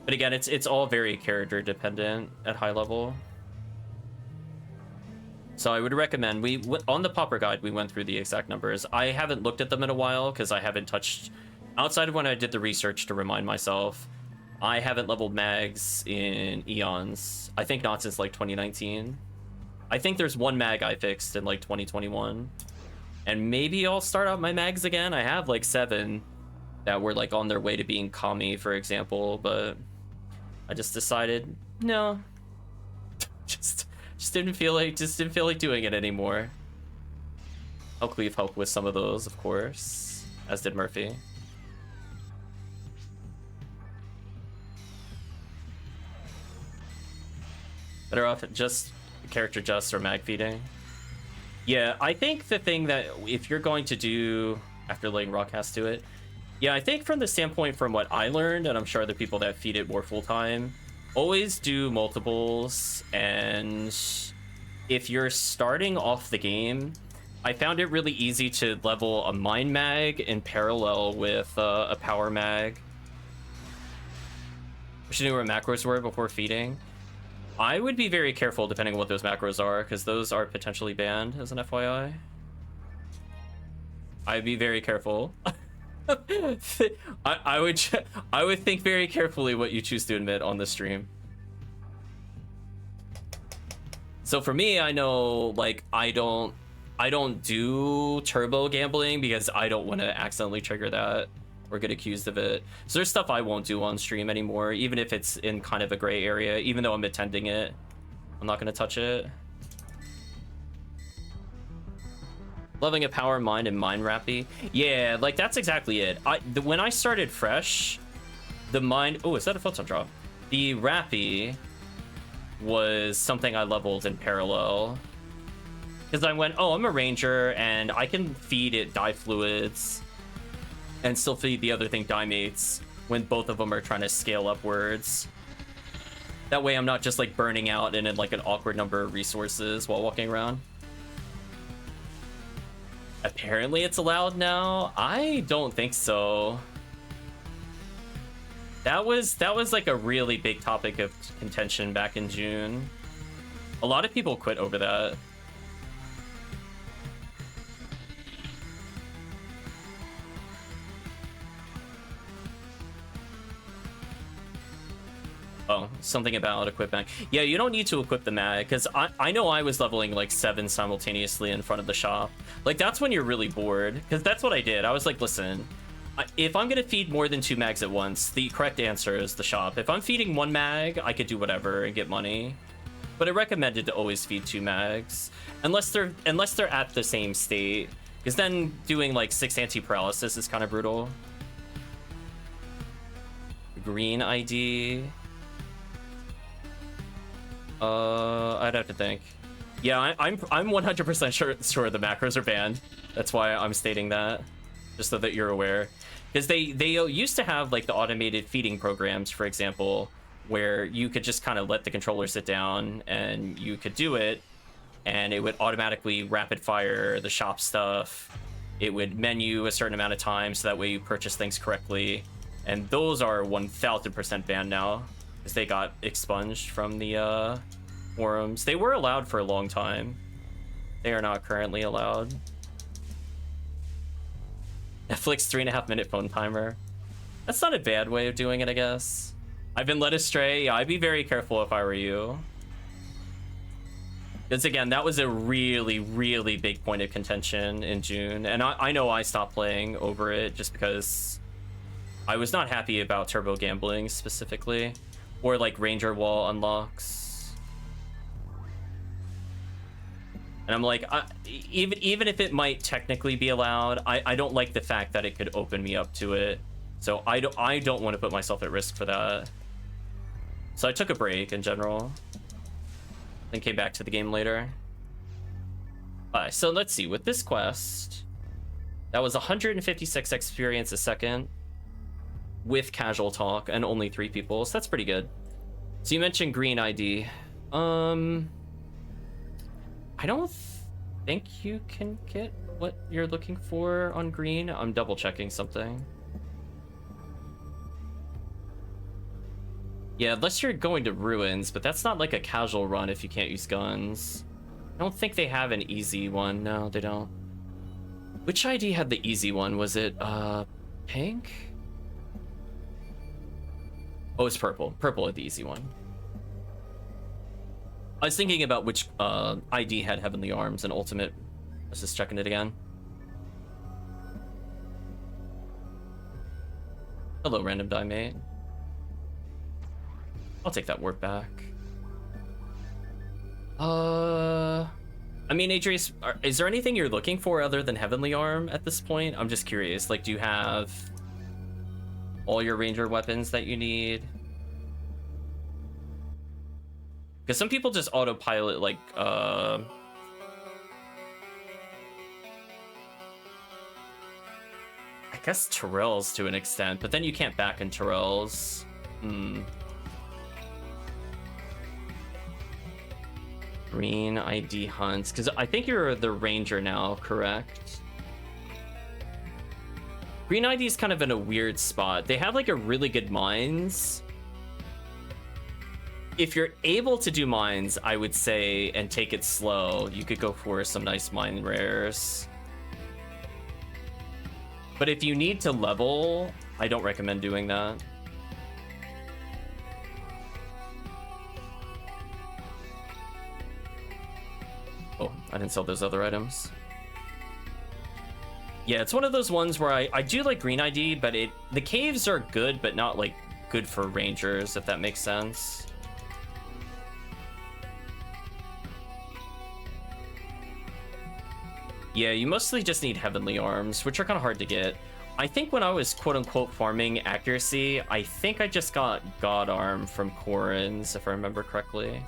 But again, it's all very character dependent at high level. So I would recommend, on the Popper Guide, we went through the exact numbers. I haven't looked at them in a while because I haven't touched, outside of when I did the research to remind myself, I haven't leveled mags in eons. I think not since like 2019. I think there's one mag I fixed in like 2021. And maybe I'll start out my mags again. I have like 7 that were like on their way to being Kami, for example, but I just decided, no. just didn't feel like doing it anymore. HellCleave helped with some of those, of course, as did Murphy. Better off just character just or mag feeding. Yeah, I think the thing that if you're going to do after letting Rockcast do it, yeah, I think from the standpoint from what I learned, and I'm sure other people that feed it more full time, always do multiples, and if you're starting off the game, I found it really easy to level a mine mag in parallel with a power mag. I should know what macros were before feeding. I would be very careful depending on what those macros are, because those are potentially banned as an FYI. I'd be very careful. I would think very carefully what you choose to admit on the stream. So for me, I know, like, I don't do turbo gambling because I don't want to accidentally trigger that or get accused of it. So there's stuff I won't do on stream anymore, even if it's in kind of a gray area. Even though I'm attending it, I'm not going to touch it. Loving a power mine and mine rappy. Yeah, like that's exactly it. When I started fresh, the mine... Oh, is that a photon drop? The rappy was something I leveled in parallel. Because I went, oh, I'm a ranger and I can feed it dye fluids and still feed the other thing dye mates when both of them are trying to scale upwards. That way I'm not just like burning out and in like an awkward number of resources while walking around. Apparently it's allowed now. I don't think so. That was like a really big topic of contention back in June. A lot of people quit over that. Oh, something about equip mag. Yeah, you don't need to equip the mag, because I know I was leveling like 7 simultaneously in front of the shop. Like, that's when you're really bored, because that's what I did. I was like, listen, if I'm going to feed more than 2 mags at once, the correct answer is the shop. If I'm feeding 1 mag, I could do whatever and get money. But I recommended to always feed 2 mags, unless they're at the same state, because then doing like 6 anti-paralysis is kind of brutal. Green ID... I'd have to think. Yeah, I'm 100% sure the macros are banned. That's why I'm stating that, just so that you're aware. Because they used to have like the automated feeding programs, for example, where you could just kind of let the controller sit down and you could do it, and it would automatically rapid fire the shop stuff. It would menu a certain amount of time so that way you purchase things correctly. And those are 1000% banned now, because they got expunged from the forums. They were allowed for a long time. They are not currently allowed. Netflix 3.5 minute phone timer. That's not a bad way of doing it, I guess. I've been led astray. Yeah, I'd be very careful if I were you. Because again, that was a really, really big point of contention in June. And I know I stopped playing over it just because I was not happy about turbo gambling specifically. Or like ranger wall unlocks. And I'm like, even if it might technically be allowed, I don't like the fact that it could open me up to it. So I don't want to put myself at risk for that. So I took a break in general. Then came back to the game later. So let's see, with this quest, that was 156 experience a second with casual talk and only 3 people, so that's pretty good. So you mentioned green ID. I don't think you can get what you're looking for on green. I'm double checking something. Yeah, unless you're going to ruins, but that's not like a casual run if you can't use guns. I don't think they have an easy one. No, they don't. Which ID had the easy one? Was it pink? Oh, it's purple. Purple had the easy one. I was thinking about which ID had Heavenly Arms and Ultimate. Let's just checking it again. Hello, random die mate. I'll take that warp back. I mean, Adrius, is there anything you're looking for other than Heavenly Arm at this point? I'm just curious. Like, do you have all your ranger weapons that you need? Because some people just autopilot, like, I guess Terrells to an extent, but then you can't back in Terrells. Green ID hunts, because I think you're the ranger now, correct? Green ID is kind of in a weird spot. They have like a really good mines. If you're able to do mines, I would say, and take it slow, you could go for some nice mine rares. But if you need to level, I don't recommend doing that. Oh, I didn't sell those other items. Yeah, it's one of those ones where I do like green ID, but the caves are good, but not like good for rangers, if that makes sense. Yeah, you mostly just need heavenly arms, which are kind of hard to get. I think when I was quote-unquote farming accuracy, I think I just got God Arm from Corins, if I remember correctly.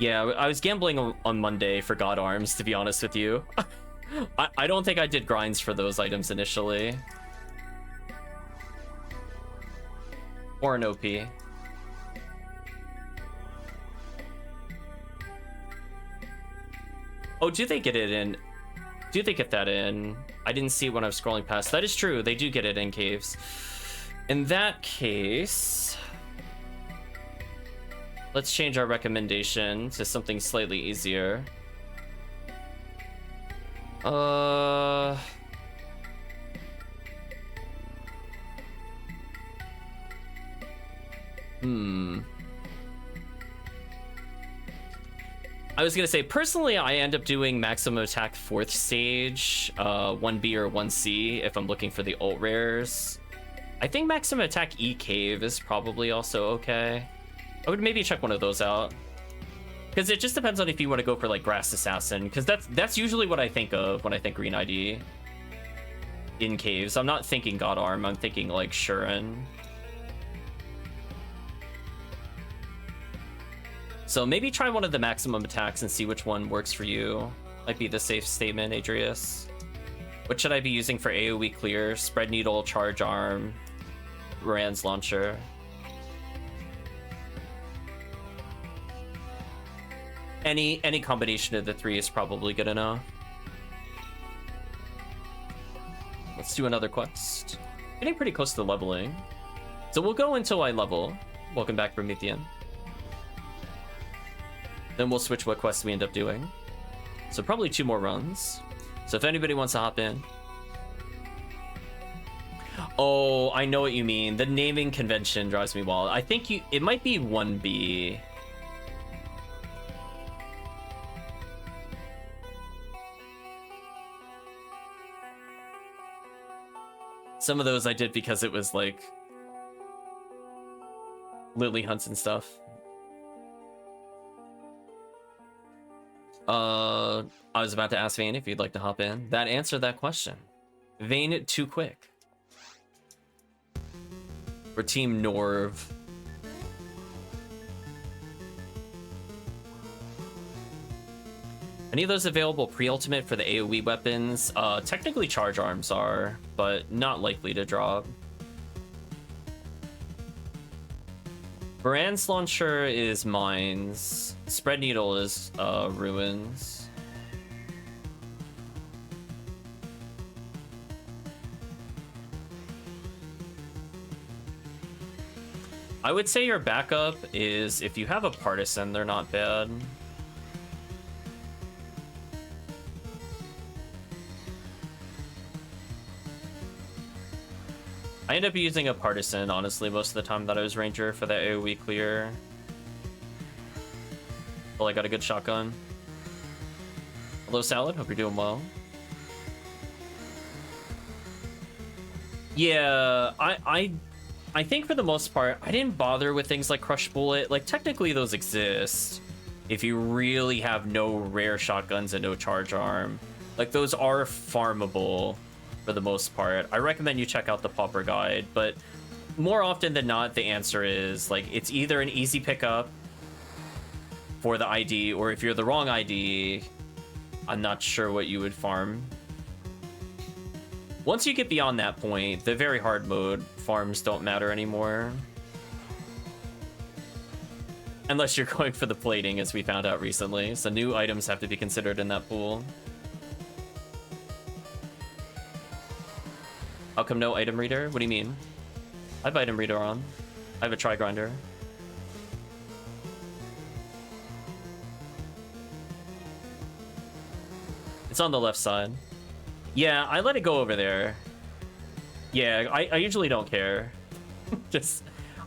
Yeah, I was gambling on Monday for God Arms, to be honest with you. I don't think I did grinds for those items initially. Or an OP. Oh, do they get it in? Do they get that in? I didn't see it when I was scrolling past. That is true. They do get it in caves. In that case, let's change our recommendation to something slightly easier. I was gonna say, personally, I end up doing maximum attack 4th stage, 1B or 1C if I'm looking for the ult rares. I think maximum attack E cave is probably also okay. I would maybe check one of those out. Because it just depends on if you want to go for like Grass Assassin, because that's usually what I think of when I think Green ID in caves. I'm not thinking God Arm, I'm thinking like Shuren. So maybe try one of the maximum attacks and see which one works for you. Might be the safe statement, Adrius. What should I be using for AoE clear? Spread Needle, Charge Arm, Rand's Launcher. Any combination of the three is probably good enough. Let's do another quest. Getting pretty close to leveling. So we'll go until I level. Welcome back, Promethean. Then we'll switch what quests we end up doing. So probably 2 more runs. So if anybody wants to hop in. Oh, I know what you mean. The naming convention drives me wild. I think it might be 1B. Some of those I did because it was like Lily hunts and stuff. I was about to ask Vayne if you'd like to hop in. That answered that question. Vayne too quick. For Team Norv. Any of those available pre-ultimate for the AoE weapons? Technically Charge Arms are, but not likely to drop. Brand's Launcher is Mines. Spread Needle is Ruins. I would say your backup is, if you have a Partisan, they're not bad. I end up using a Partisan, honestly, most of the time that I was Ranger for the AoE clear. Well, I got a good shotgun. Hello, Salad. Hope you're doing well. Yeah, I think for the most part, I didn't bother with things like Crush Bullet. Like, technically those exist if you really have no rare shotguns and no charge arm. Like, those are farmable for the most part. I recommend you check out the Pauper Guide, but more often than not, the answer is, like, it's either an easy pickup for the ID, or if you're the wrong ID, I'm not sure what you would farm. Once you get beyond that point, the very hard mode farms don't matter anymore. Unless you're going for the plating, as we found out recently. So new items have to be considered in that pool. How come no item reader? What do you mean? I have item reader on. I have a try grinder. It's on the left side. Yeah, I let it go over there. Yeah, I usually don't care. Just,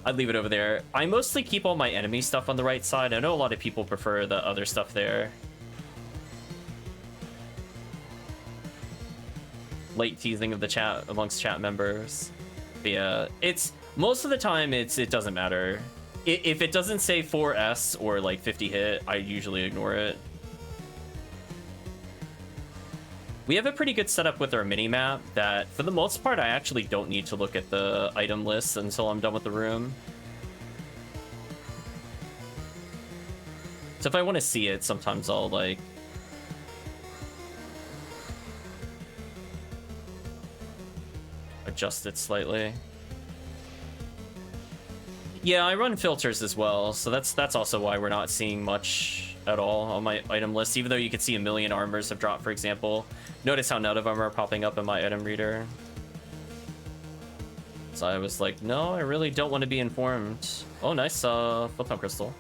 I leave it over there. I mostly keep all my enemy stuff on the right side. I know a lot of people prefer the other stuff there. Late teasing of the chat amongst chat members. But yeah, it's most of the time it doesn't matter. If it doesn't say 4S or like 50 hit, I usually ignore it. We have a pretty good setup with our mini-map that, for the most part, I actually don't need to look at the item list until I'm done with the room. So if I want to see it, sometimes I'll, like... adjust it slightly. Yeah, I run filters as well, so that's also why we're not seeing much at all on my item list, even though you can see a million armors have dropped, for example. Notice how none of them are popping up in my item reader. So I was like, no, I really don't want to be informed. Oh, nice photon crystal.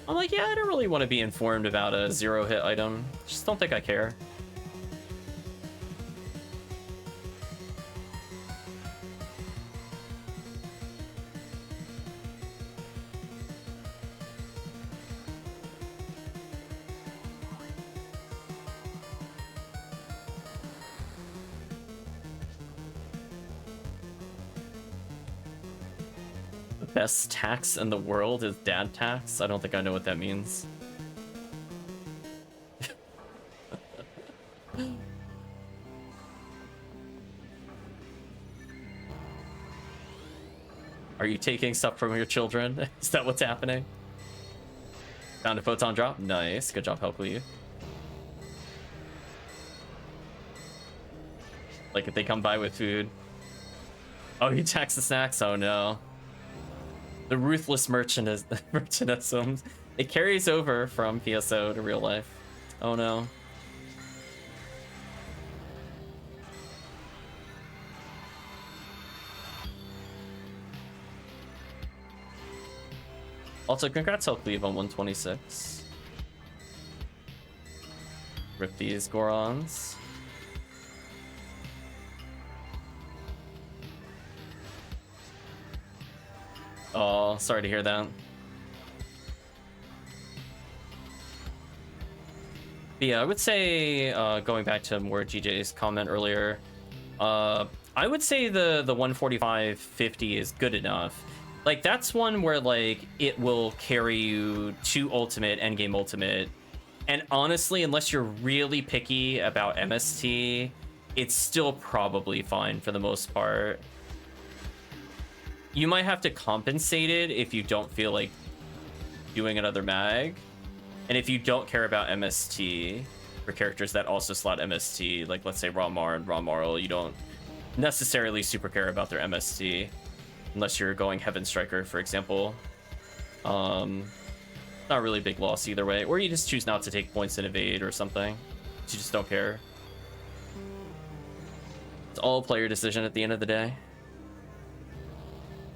I'm like, yeah, I don't really want to be informed about a 0-hit item. Just don't think I care. Best tax in the world is dad tax? I don't think I know what that means. Are you taking stuff from your children? Is that what's happening? Found a photon drop? Nice. Good job, HellCleave. Like if they come by with food. Oh, you tax the snacks? Oh no. The ruthless merchandism. It carries over from PSO to real life. Oh no. Also, congrats HellCleave on 126. Rip these Gorons. Oh, sorry to hear that. But yeah, I would say, going back to more GJ's comment earlier, I would say the 145-50 is good enough. Like, that's one where, like, it will carry you to ultimate, endgame ultimate. And honestly, unless you're really picky about MST, it's still probably fine for the most part. You might have to compensate it if you don't feel like doing another mag. And if you don't care about MST for characters that also slot MST, like let's say Ramar and Ramarl, you don't necessarily super care about their MST unless you're going Heaven Striker, for example. Not really big loss either way. Or you just choose not to take points in evade or something. You just don't care. It's all a player decision at the end of the day.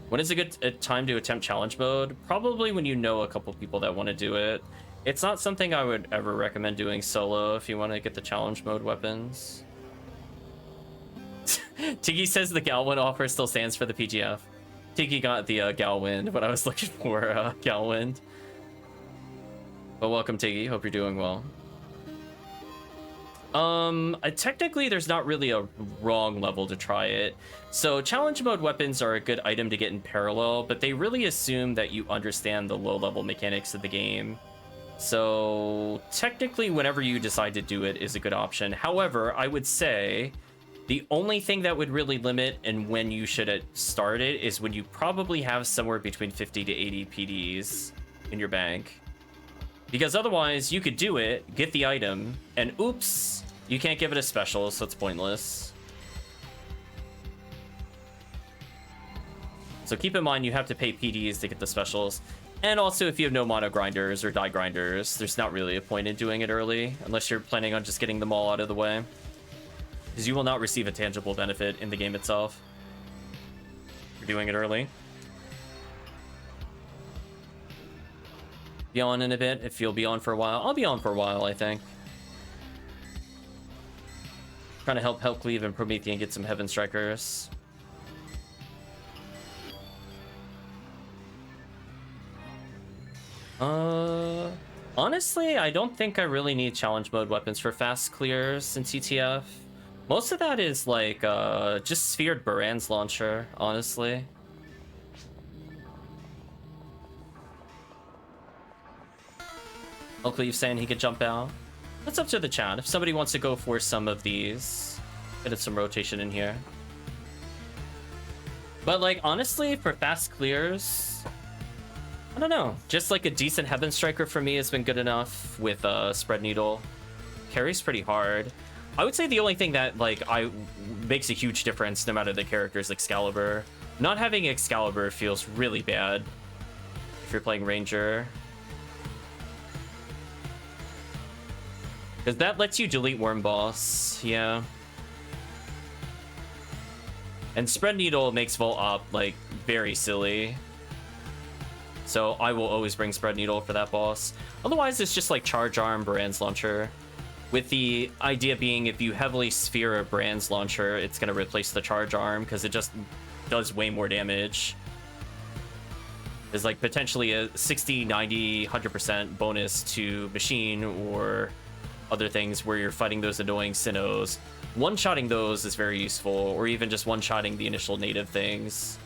When is a good time to attempt challenge mode? Probably when you know a couple people that want to do it. It's not something I would ever recommend doing solo if you want to get the challenge mode weapons. Tiggy says the Galwind offer still stands for the PGF. Tiggy got the Galwind, but I was looking for Galwind. But welcome, Tiggy. Hope you're doing well. Technically, there's not really a wrong level to try it. So challenge mode weapons are a good item to get in parallel, but they really assume that you understand the low-level mechanics of the game. So technically, whenever you decide to do it is a good option. However, I would say the only thing that would really limit and when you should start it is when you probably have somewhere between 50 to 80 PDs in your bank. Because otherwise, you could do it, get the item, and oops, you can't give it a special, so it's pointless. So keep in mind you have to pay PDs to get the specials. And also, if you have no mono grinders or die grinders, there's not really a point in doing it early, unless you're planning on just getting them all out of the way. Because you will not receive a tangible benefit in the game itself for doing it early. Be on in a bit if you'll be on for a while. I'll be on for a while, I think. Trying to help HellCleave and Promethean get some Heaven Strikers. Honestly, I don't think I really need challenge mode weapons for fast clears in TTF. Most of that is like just sphered Baran's launcher, honestly. HellCleave saying he could jump out. That's up to the chat. If somebody wants to go for some of these, get some rotation in here. But like honestly, for fast clears, I don't know. Just like a decent Heaven Striker for me has been good enough with Spread Needle. Carries pretty hard. I would say the only thing that like makes a huge difference no matter the character is Excalibur. Not having Excalibur feels really bad if you're playing Ranger. Because that lets you delete Worm Boss, yeah. And Spread Needle makes Volt Op like very silly. So I will always bring Spread Needle for that boss. Otherwise, it's just like Charge Arm, Baran's Launcher. With the idea being if you heavily sphere a Baran's Launcher, it's going to replace the Charge Arm because it just does way more damage. There's like potentially a 60, 90, 100% bonus to Machine or other things where you're fighting those annoying Sinnohs. One-shotting those is very useful, or even just one-shotting the initial native things.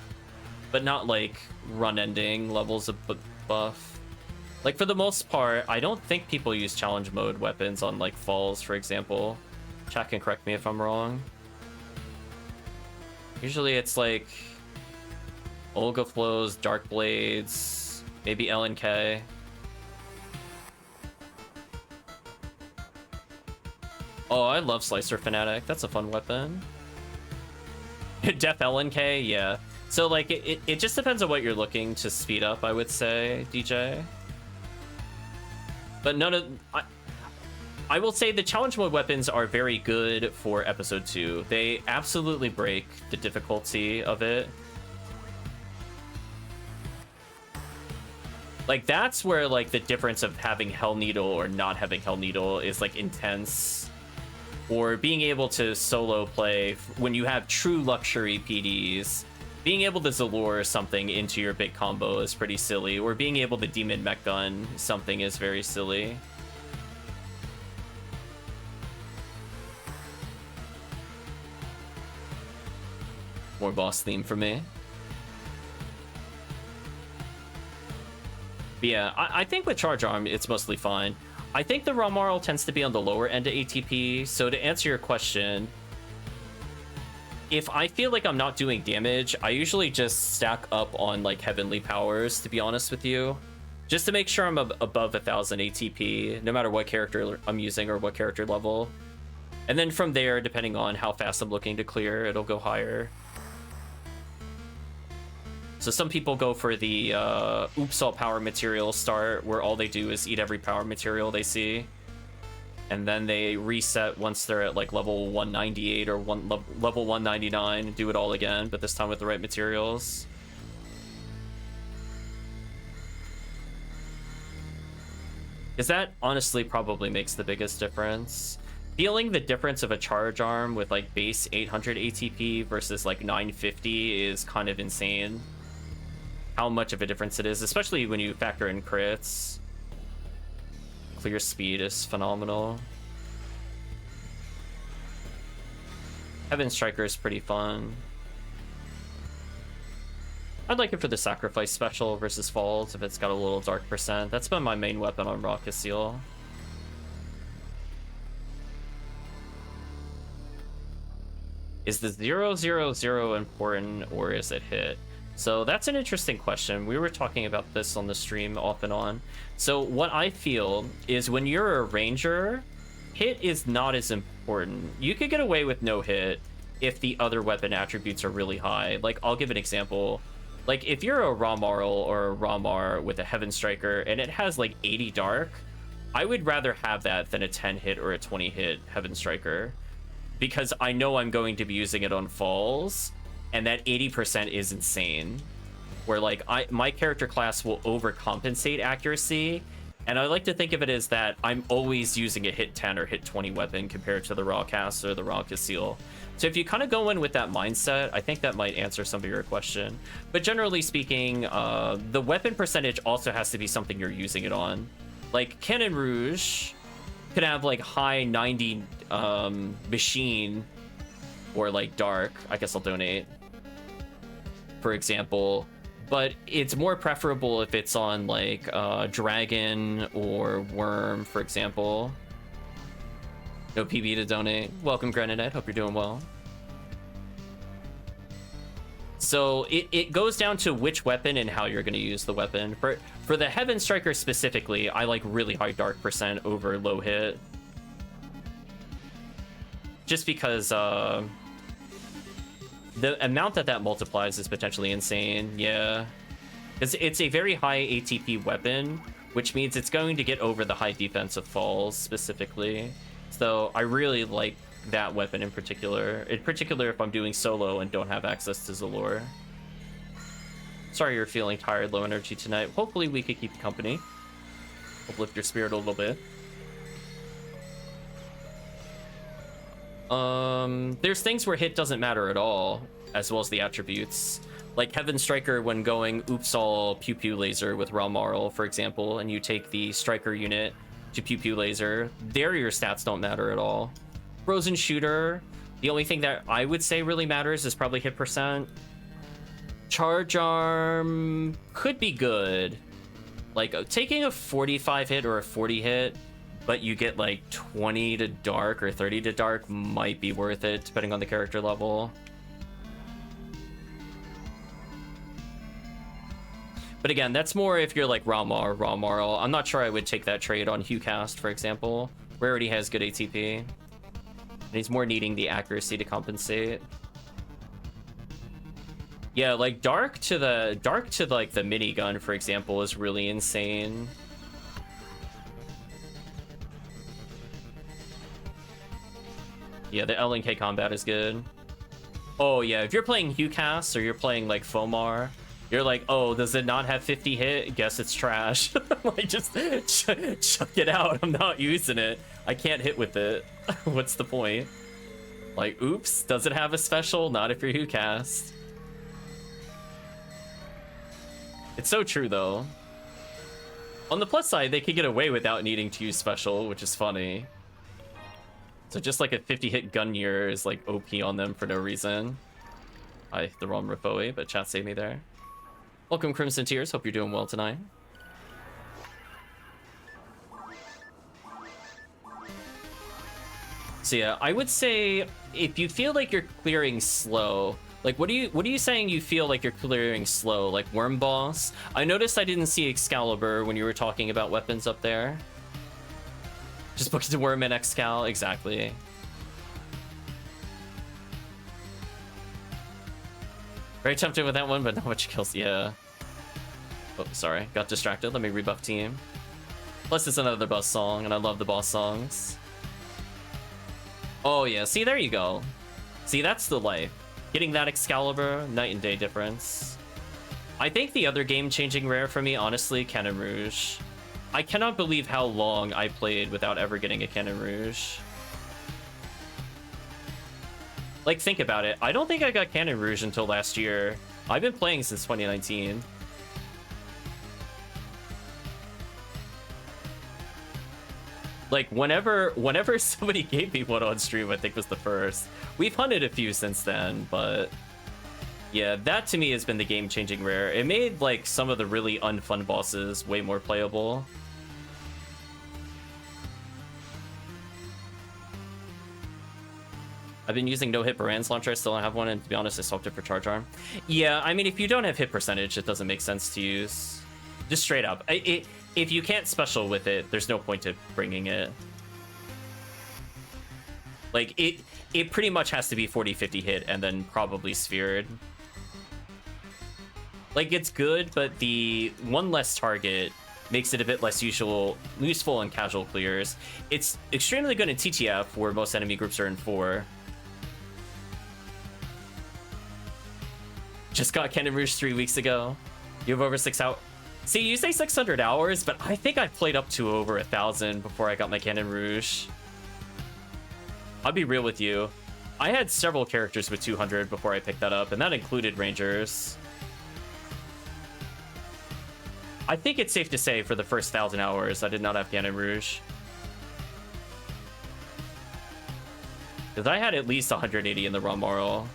But not like run-ending levels of buff. Like for the most part, I don't think people use challenge mode weapons on like falls, for example. Chat can correct me if I'm wrong. Usually it's like Olga Flows, Dark Blades, maybe LNK. Oh, I love Slicer Fanatic. That's a fun weapon. Def LNK, yeah. So like it just depends on what you're looking to speed up, I would say, DJ. But none of I will say the challenge mode weapons are very good for episode 2. They absolutely break the difficulty of it. Like that's where like the difference of having Hell Needle or not having Hell Needle is like intense. Or being able to solo play when you have true luxury PDs. Being able to Zalure something into your big combo is pretty silly. Or being able to Demon Mech Gun something is very silly. More boss theme for me. But yeah, I think with Charge Arm, it's mostly fine. I think the Ramarl tends to be on the lower end of ATP, so to answer your question, if I feel like I'm not doing damage, I usually just stack up on like Heavenly Powers, to be honest with you, just to make sure I'm above 1000 ATP, no matter what character I'm using or what character level. And then from there, depending on how fast I'm looking to clear, it'll go higher. So some people go for the oops all power material start, where all they do is eat every power material they see. And then they reset once they're at like level 198 or level 199 and do it all again, but this time with the right materials. Because that honestly probably makes the biggest difference. Feeling the difference of a charge arm with like base 800 ATP versus like 950 is kind of insane. How much of a difference it is, especially when you factor in crits. Clear speed is phenomenal. Heaven Striker is pretty fun. I'd like it for the sacrifice special versus falls if it's got a little dark percent. That's been my main weapon on Rocket Seal. Is the 000 important or is it hit? So that's an interesting question. We were talking about this on the stream off and on. So what I feel is when you're a ranger, hit is not as important. You could get away with no hit if the other weapon attributes are really high. Like, I'll give an example. Like, if you're a Ramarl or a Ramar with a Heaven Striker and it has like 80 Dark, I would rather have that than a 10 hit or a 20 hit Heaven Striker, because I know I'm going to be using it on falls, and that 80% is insane. Where like my character class will overcompensate accuracy, and I like to think of it as that I'm always using a hit 10 or hit 20 weapon compared to the raw cast or the raw Casil. So if you kind of go in with that mindset, I think that might answer some of your question. But generally speaking, the weapon percentage also has to be something you're using it on. Like Cannon Rouge could have like high 90 machine or like dark. I guess I'll donate, for example. But it's more preferable if it's on like dragon or worm, for example. No PB to donate. Welcome, Grenadette. Hope you're doing well. So it goes down to which weapon and how you're going to use the weapon. For the Heaven Striker specifically, I like really high dark percent over low hit. Just because the amount that multiplies is potentially insane. Yeah. It's a very high ATP weapon, which means it's going to get over the high defense of falls specifically. So I really like that weapon in particular. In particular, if I'm doing solo and don't have access to Zalor. Sorry you're feeling tired, low energy tonight. Hopefully we could keep you company. Uplift your spirit a little bit. There's things where hit doesn't matter at all, as well as the attributes. Like Heaven Striker when going Oops All Pew Pew Laser with Ramarl, for example, and you take the Striker unit to Pew Pew Laser, there your stats don't matter at all. Frozen Shooter, the only thing that I would say really matters is probably hit percent. Charge Arm could be good. Like taking a 45 hit or a 40 hit, but you get like 20 to dark or 30 to dark might be worth it, depending on the character level. But again, that's more if you're like Ramar or Ramarl. I'm not sure I would take that trade on HuCast, for example. Rarity has good ATP. And he's more needing the accuracy to compensate. Yeah, like dark to like the minigun, for example, is really insane. Yeah, the LNK combat is good. Oh yeah, if you're playing HuCast or you're playing like Fomar, you're like, oh, does it not have 50 hit? Guess it's trash. Like, just chuck it out. I'm not using it. I can't hit with it. What's the point? Like, oops, does it have a special? Not if you're HuCast. It's so true, though. On the plus side, they could get away without needing to use special, which is funny. So just like a 50 hit Gunyear is like OP on them for no reason. I hit the wrong Rifoe, but chat saved me there. Welcome, Crimson Tears. Hope you're doing well tonight. So yeah, I would say if you feel like you're clearing slow, like what are you saying you feel like you're clearing slow? Like Worm Boss? I noticed I didn't see Excalibur when you were talking about weapons up there. Just book it to Worm and Excal, exactly. Very tempted with that one, but not much kills. Yeah. Oh, sorry. Got distracted. Let me rebuff team. Plus, it's another boss song, and I love the boss songs. Oh, yeah. See, there you go. See, that's the life. Getting that Excalibur, night and day difference. I think the other game-changing rare for me, honestly, Cannon Rouge. I cannot believe how long I played without ever getting a Cannon Rouge. Like, think about it. I don't think I got Cannon Rouge until last year. I've been playing since 2019. Like, whenever somebody gave me one on stream, I think was the first. We've hunted a few since then, but... yeah, that to me has been the game-changing rare. It made, like, some of the really unfun bosses way more playable. I've been using no hit Baran's launcher. I still don't have one, and to be honest, I swapped it for Charge Arm. Yeah, I mean, if you don't have hit percentage, it doesn't make sense to use. Just straight up. If you can't special with it, there's no point to bringing it. Like, it pretty much has to be 40-50 hit, and then probably sphered. Like, it's good, but the one less target makes it a bit less useful in casual clears. It's extremely good in TTF, where most enemy groups are in 4. Just got Cannon Rouge 3 weeks ago. You have over 6 hours. See, you say 600 hours, but I think I played up to over 1,000 before I got my Cannon Rouge. I'll be real with you. I had several characters with 200 before I picked that up, and that included Rangers. I think it's safe to say for the first 1,000 hours, I did not have Cannon Rouge. Because I had at least 180 in the raw moral.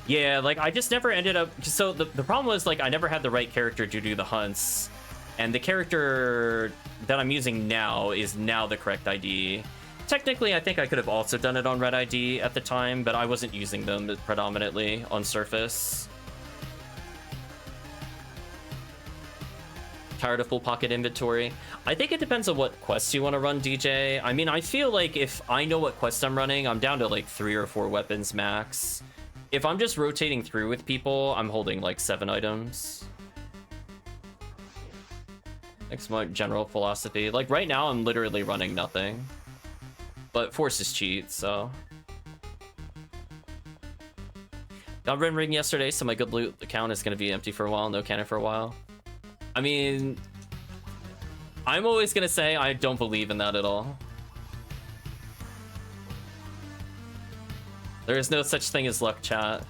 Yeah, like, I just never ended up... So, the problem was, like, I never had the right character to do the hunts. And the character that I'm using now is now the correct ID. Technically, I think I could have also done it on Red ID at the time, but I wasn't using them predominantly on Surface. Tired of full pocket inventory? I think it depends on what quests you want to run, DJ. I mean, I feel like if I know what quest I'm running, I'm down to, like, 3 or 4 weapons max. If I'm just rotating through with people, I'm holding like 7 items. That's my general philosophy. Like right now, I'm literally running nothing. But forces cheat, so. Got Rim Ring yesterday, so my good loot account is going to be empty for a while. No cannon for a while. I mean, I'm always going to say I don't believe in that at all. There is no such thing as luck, chat.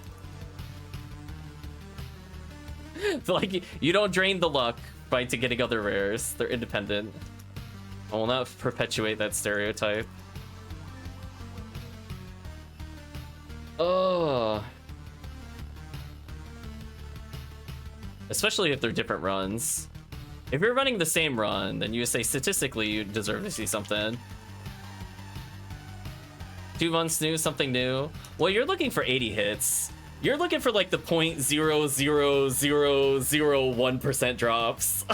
Like, you don't drain the luck by getting other rares. They're independent. I will not perpetuate that stereotype. Oh. Especially if they're different runs. If you're running the same run, then you say statistically you deserve to see something. 2 months new, something new. Well, you're looking for 80 hits. You're looking for like the 0.00001% drops.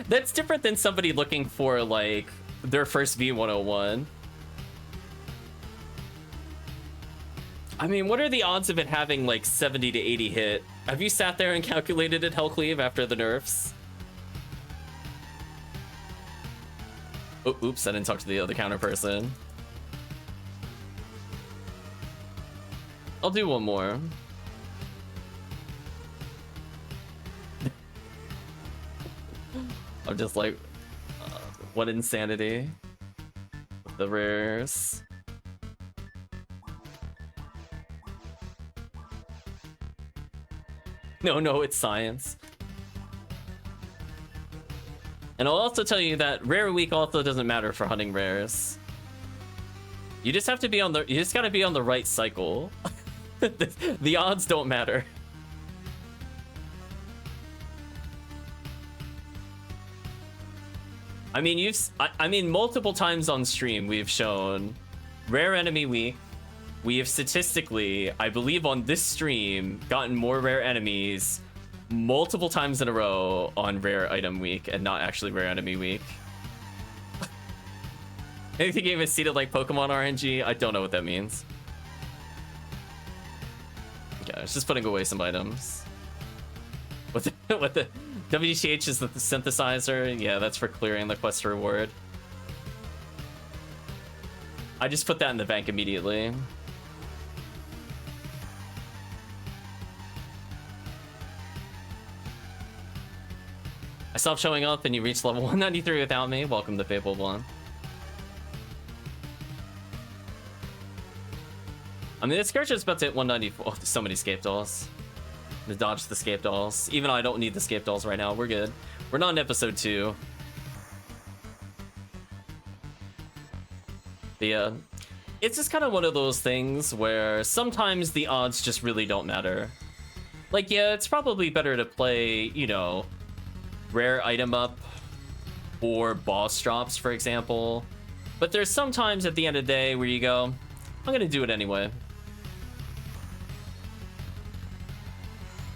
That's different than somebody looking for like their first V101. I mean, what are the odds of it having like 70 to 80 hit? Have you sat there and calculated it, HellCleave, after the nerfs? Oh, oops, I didn't talk to the other counter person. I'll do one more. I'm just like, what insanity. The rares. No, it's science. And I'll also tell you that rare week also doesn't matter for hunting rares. You just have to be on the, you just gotta be on the right cycle. The odds don't matter. I mean, I mean, multiple times on stream we've shown rare enemy week. We have statistically, I believe on this stream, gotten more rare enemies multiple times in a row on rare item week and not actually rare enemy week. I think the game is seated like Pokemon RNG. I don't know what that means. Okay, it's just putting away some items. What the WTH is the synthesizer? Yeah, that's for clearing the quest reward. I just put that in the bank immediately. I stopped showing up and you reached level 193 without me. Welcome to Fable 1. I mean, this character is about to hit 194. Oh, there's so many scape dolls. To dodge the scape dolls. Even though I don't need the scape dolls right now, we're good. We're not in episode 2. But yeah, it's just kind of one of those things where sometimes the odds just really don't matter. Like, yeah, it's probably better to play, you know, rare item up or boss drops, for example. But there's sometimes at the end of the day where you go, I'm gonna do it anyway.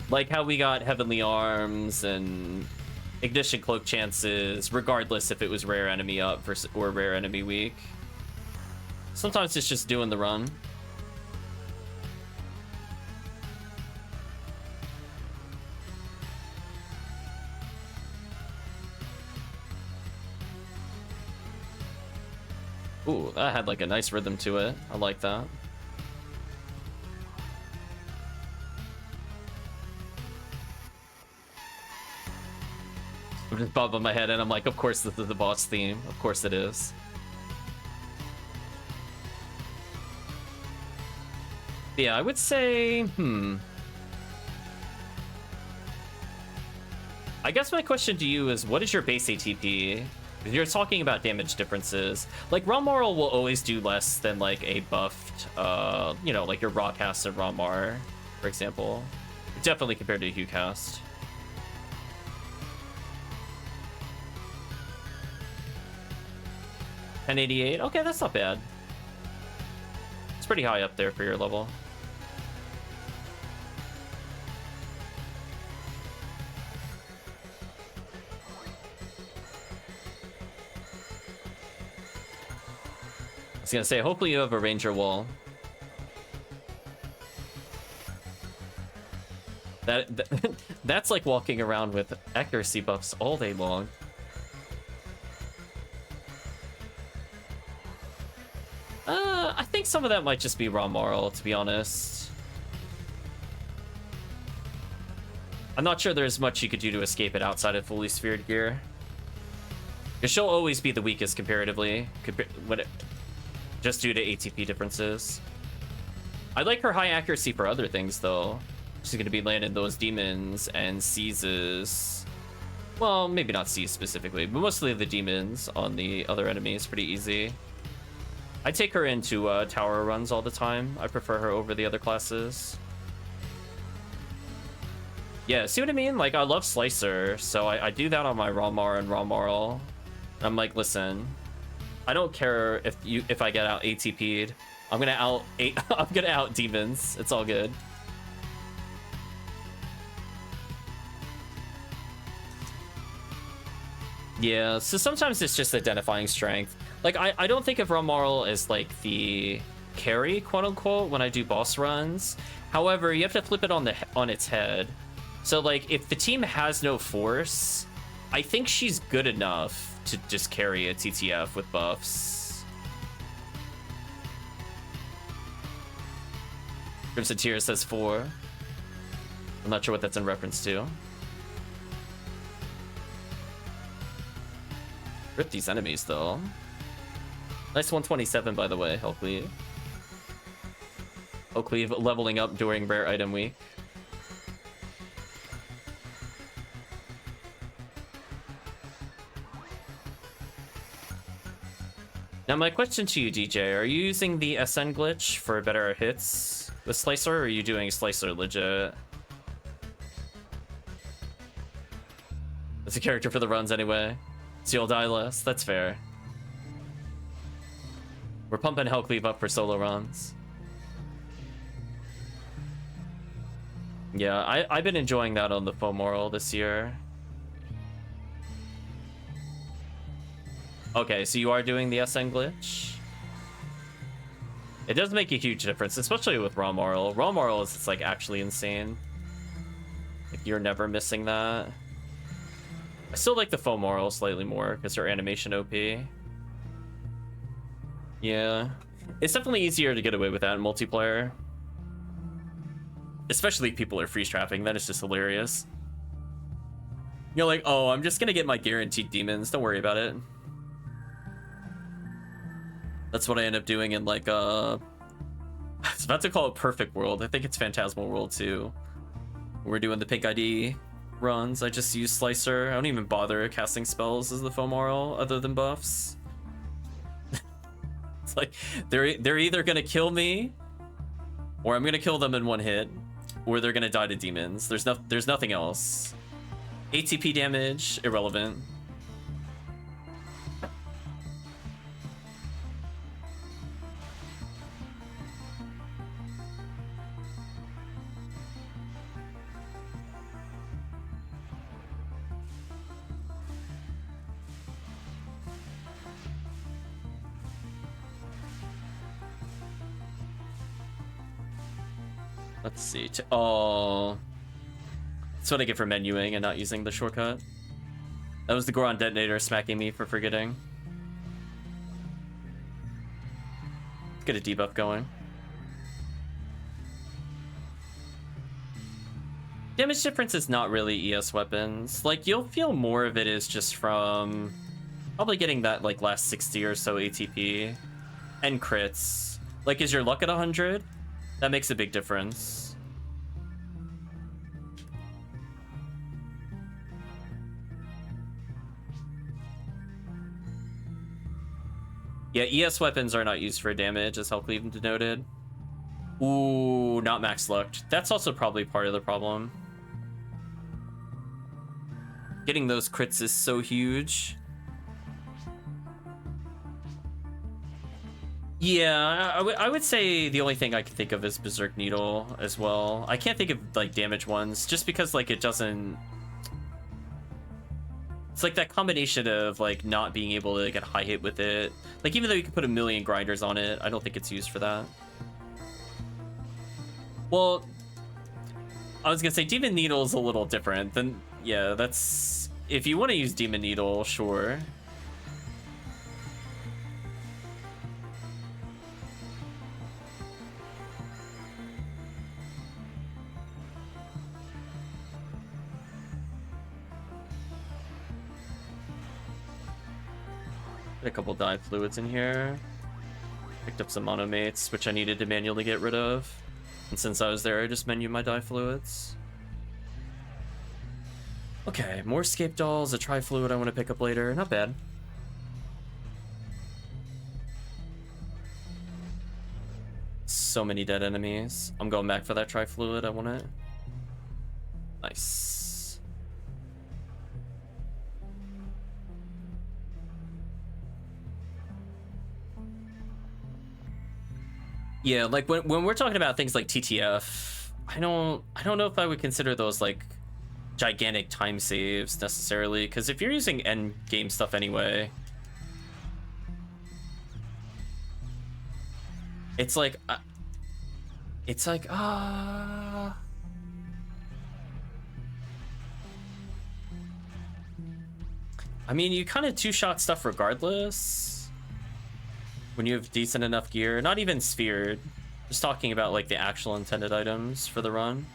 Like how we got Heavenly Arms and Ignition Cloak chances, regardless if it was rare enemy up versus or rare enemy weak. Sometimes it's just doing the run. Ooh, that had like a nice rhythm to it. I like that. I'm just bobbing my head and I'm like, of course this is the boss theme. Of course it is. Yeah, I would say, I guess my question to you is, what is your base ATP? If you're talking about damage differences, like Raw Moral will always do less than like a buffed, you know, like your Raw Cast and Raw Mar, for example. Definitely compared to Hugh Cast. $1088, okay, that's not bad. It's pretty high up there for your level. I was gonna say, hopefully you have a Ranger wall. That's like walking around with accuracy buffs all day long. I think some of that might just be Raw Moral, to be honest. I'm not sure there's much you could do to escape it outside of fully sphered gear. Because she'll always be the weakest comparatively, just due to ATP differences. I like her high accuracy for other things, though. She's going to be landing those demons and seizes. Well, maybe not seize specifically, but mostly the demons on the other enemies. Pretty easy. I take her into tower runs all the time. I prefer her over the other classes. Yeah, see what I mean? Like, I love Slicer, so I do that on my Raw Mar and Raw Moral. I'm like, listen, I don't care if I get out ATP'd. I'm gonna out demons. It's all good. Yeah, so sometimes it's just identifying strength. Like, I don't think of Raw Moral as like the carry, quote unquote, when I do boss runs. However, you have to flip it on its head. So like, if the team has no force, I think she's good enough to just carry a TTF with buffs. Crimson Tear says 4. I'm not sure what that's in reference to. Rip these enemies, though. Nice 127, by the way, HellCleave. HellCleave leveling up during Rare Item Week. Now, my question to you, DJ, are you using the SN glitch for better hits with Slicer, or are you doing Slicer legit? It's a character for the runs anyway. So you'll die less. That's fair. We're pumping HellCleave up for solo runs. Yeah, I've been enjoying that on the Fomoral this year. Okay, so you are doing the SN glitch? It does make a huge difference, especially with Raw Moral. Raw Moral is it's like actually insane. Like, you're never missing that. I still like the Fomoral slightly more because her animation OP. Yeah, it's definitely easier to get away with that in multiplayer. Especially if people are freeze trapping, then it's just hilarious. You're like, oh, I'm just gonna get my guaranteed demons, don't worry about it. That's what I end up doing in like I was about to call it Perfect World. I think it's Phantasmal World too. We're doing the pink ID runs. I just use Slicer. I don't even bother casting spells as the Fomoral other than buffs. It's like they're either gonna kill me, or I'm gonna kill them in one hit, or they're gonna die to demons. There's nothing else. ATP damage, irrelevant. Let's see. Oh, that's what I get for menuing and not using the shortcut. That was the Goron Detonator smacking me for forgetting. Get a debuff going. Damage difference is not really ES weapons. Like, you'll feel more of it is just from probably getting that, like, last 60 or so ATP. And crits. Like, is your luck at 100? That makes a big difference. Yeah, ES weapons are not used for damage, as HellCleave denoted. Ooh, not max luck. That's also probably part of the problem. Getting those crits is so huge. Yeah, I would say the only thing I can think of is Berserk Needle as well. I can't think of like damage ones just because like it doesn't. It's like that combination of like not being able to get a high hit with it. Like even though you could put a million grinders on it, I don't think it's used for that. Well, I was gonna say Demon Needle is a little different than, yeah, that's, if you want to use Demon Needle, sure. Got a couple dive fluids in here. Picked up some monomates, which I needed to manually get rid of. And since I was there, I just menued my dive fluids. Okay, more scape dolls, a tri-fluid I want to pick up later. Not bad. So many dead enemies. I'm going back for that tri-fluid. I want it. Nice. Yeah, like when we're talking about things like TTF, I don't know if I would consider those like gigantic time saves necessarily, because if you're using end game stuff anyway, it's like I mean, you kind of two-shot stuff regardless when you have decent enough gear. Not even sphered, just talking about like the actual intended items for the run.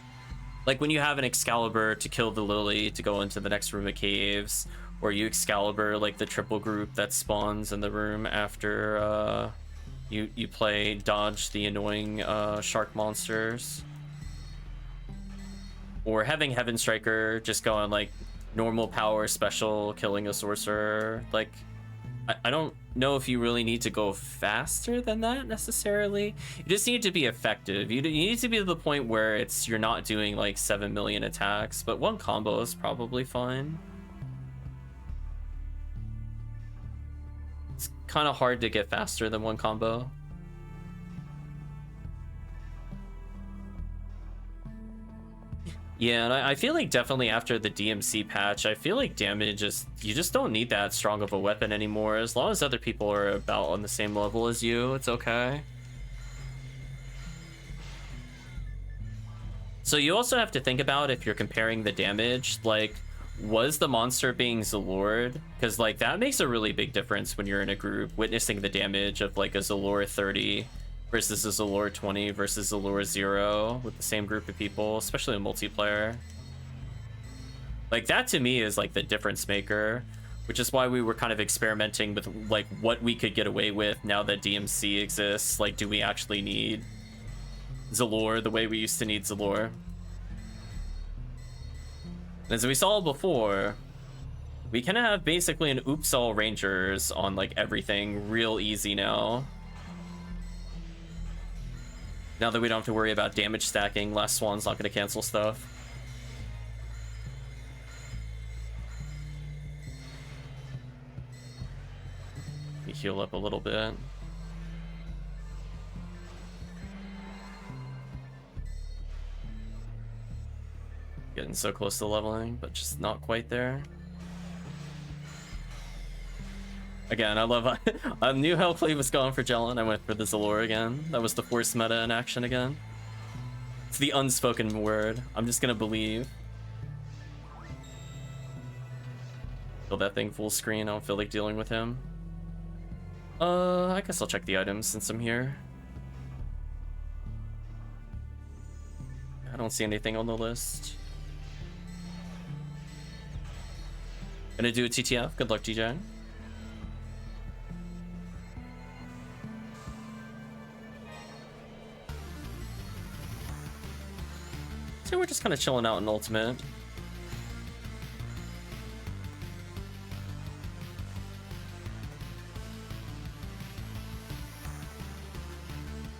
Like when you have an Excalibur to kill the Lily to go into the next room of caves, or you Excalibur like the triple group that spawns in the room after you play dodge the annoying shark monsters. Or having Heaven Striker just going like normal power special killing a sorcerer. Like I don't know if you really need to go faster than that necessarily. You just need to be effective. You need to be to the point where you're not doing like 7 million attacks, but one combo is probably fine. It's kind of hard to get faster than one combo. Yeah, and I feel like definitely after the DMC patch, I feel like damage is, you just don't need that strong of a weapon anymore. As long as other people are about on the same level as you, it's okay. So you also have to think about, if you're comparing the damage, like, was the monster being Zalored? Because like that makes a really big difference when you're in a group, witnessing the damage of like a Zalore 30 versus a Zalore 20 versus Zalore 0 with the same group of people, especially in multiplayer. Like that to me is like the difference maker, which is why we were kind of experimenting with like what we could get away with now that DMC exists. Like, do we actually need Zalore the way we used to need Zalore? As we saw before, we can have basically an oops all rangers on like everything real easy now. Now that we don't have to worry about damage stacking, Last Swan's not going to cancel stuff. Let me heal up a little bit. Getting so close to leveling, but just not quite there. Again, I love I knew HellCleave was going for Jellin. I went for the Zalore again. That was the force meta in action again. It's the unspoken word. I'm just gonna believe. Kill that thing full screen. I don't feel like dealing with him. I guess I'll check the items since I'm here. don't see anything on the list. Gonna do a TTF. Good luck, DJ. So we're just kind of chilling out in Ultimate.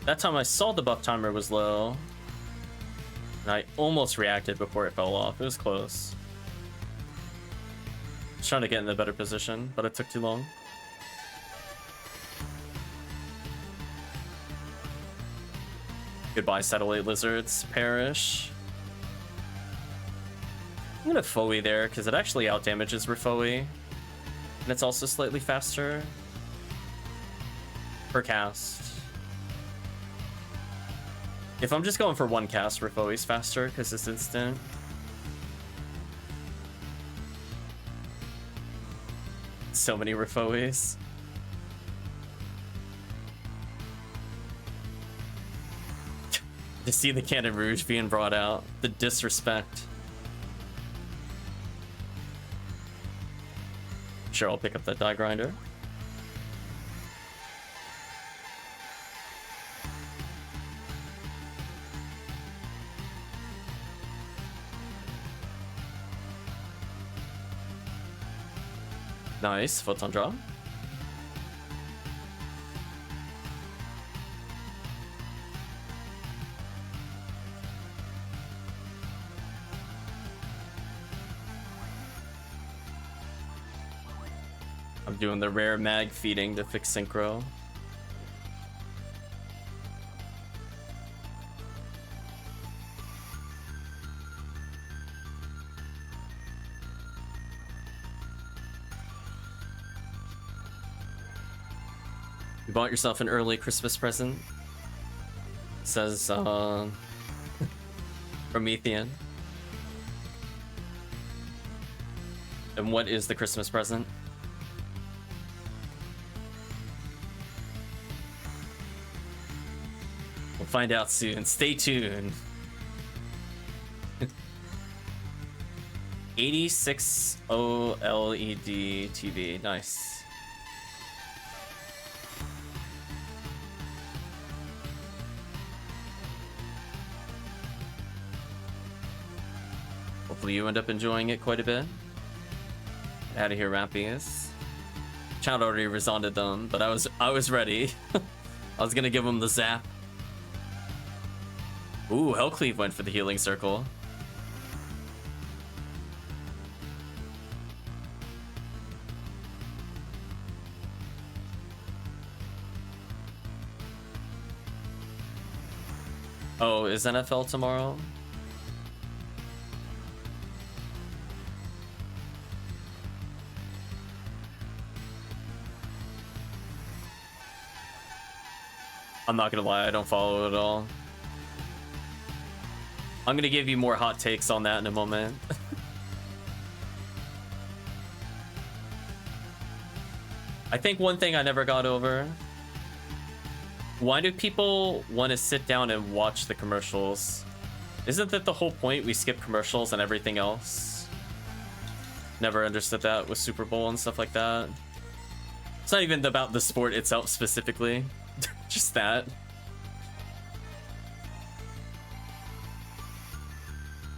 That time I saw the buff timer was low, and I almost reacted before it fell off. It was close. I was trying to get in a better position, but it took too long. Goodbye, satellite lizards. Perish. I'm gonna Foe there, because it actually outdamages Refoe. And it's also slightly faster per cast. If I'm just going for one cast, Refoe's faster, because it's instant. So many Refoes. To see the Cannon Rouge being brought out. The disrespect. Sure, I'll pick up that Die Grinder. Nice, Photon Draw. I'm doing the rare mag feeding to fix synchro. You bought yourself an early Christmas present? Says Promethean. And what is the Christmas present? We'll find out soon. Stay tuned. 86 OLED TV. Nice. Hopefully you end up enjoying it quite a bit. Out of here, Rampius. Chat already resounded them, but I was ready. I was gonna give him the zap. Ooh, HellCleave went for the healing circle. Oh, is NFL tomorrow? I'm not gonna lie, I don't follow it at all. I'm gonna give you more hot takes on that in a moment. I think one thing I never got over. Why do people want to sit down and watch the commercials? Isn't that the whole point? We skip commercials and everything else. Never understood that with Super Bowl and stuff like that. It's not even about the sport itself specifically. Just that.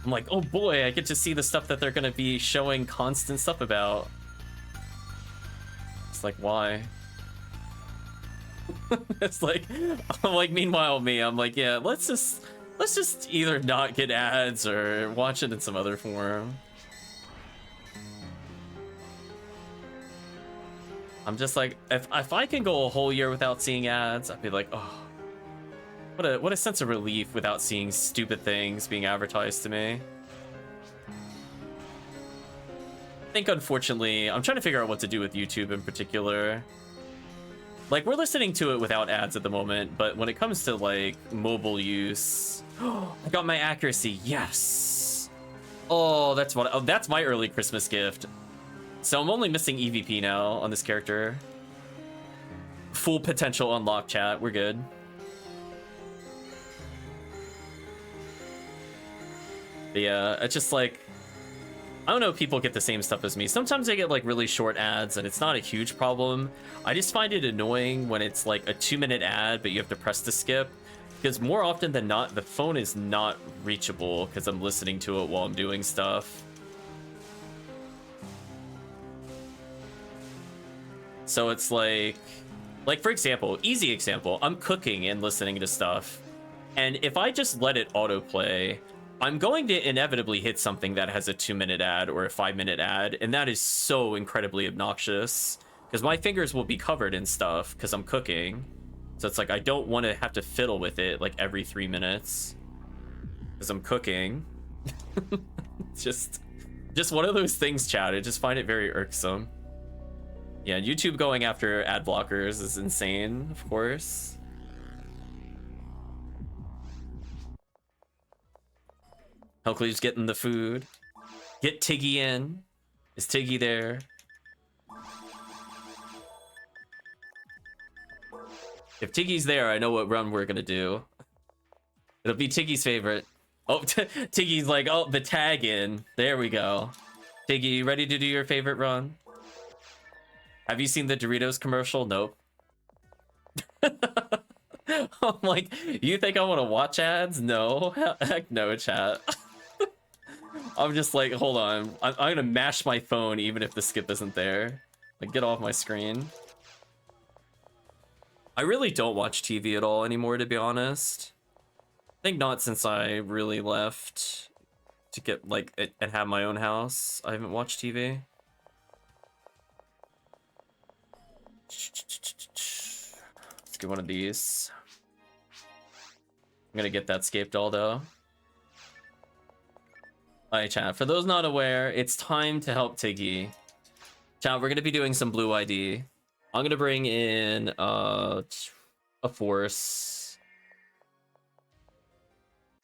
I'm like, oh boy, I get to see the stuff that they're gonna be showing constant stuff about. It's like, why? It's like, I'm like, meanwhile me, I'm like, yeah, let's just either not get ads or watch it in some other form. I'm just like, if I can go a whole year without seeing ads, I'd be like, oh, what a sense of relief without seeing stupid things being advertised to me. I think unfortunately, I'm trying to figure out what to do with YouTube in particular. Like, we're listening to it without ads at the moment, but when it comes to like mobile use, I got my accuracy. Yes. Oh, that's my early Christmas gift. So I'm only missing EVP now on this character. Full potential unlock, chat. We're good. But yeah, it's just like, I don't know if people get the same stuff as me. Sometimes I get like really short ads and it's not a huge problem. I just find it annoying when it's like a 2-minute ad, but you have to press to skip. Because more often than not, the phone is not reachable because I'm listening to it while I'm doing stuff. So it's like for example, easy example, I'm cooking and listening to stuff. And if I just let it autoplay, I'm going to inevitably hit something that has a 2-minute ad or a 5-minute ad. And that is so incredibly obnoxious because my fingers will be covered in stuff because I'm cooking. So it's like, I don't want to have to fiddle with it like every 3 minutes because I'm cooking. It's just one of those things, chat. I just find it very irksome. Yeah, YouTube going after ad blockers is insane, of course. HellCleave's getting the food. Get Tiggy in. Is Tiggy there? If Tiggy's there, I know what run we're gonna do. It'll be Tiggy's favorite. Oh, Tiggy's like, oh, the tag in. There we go. Tiggy, you ready to do your favorite run? Have you seen the Doritos commercial? Nope. I'm like, you think I want to watch ads? No. Heck no, chat. I'm just like, hold on. I'm gonna mash my phone even if the skip isn't there. Like, get off my screen. I really don't watch TV at all anymore, to be honest. I think not since I really left to get, like, and have my own house. I haven't watched TV. Let's get one of these. I'm gonna get that scape doll though. Alright, chat. For those not aware, it's time to help Tiggy. Chat, we're gonna be doing some blue ID. I'm gonna bring in a force.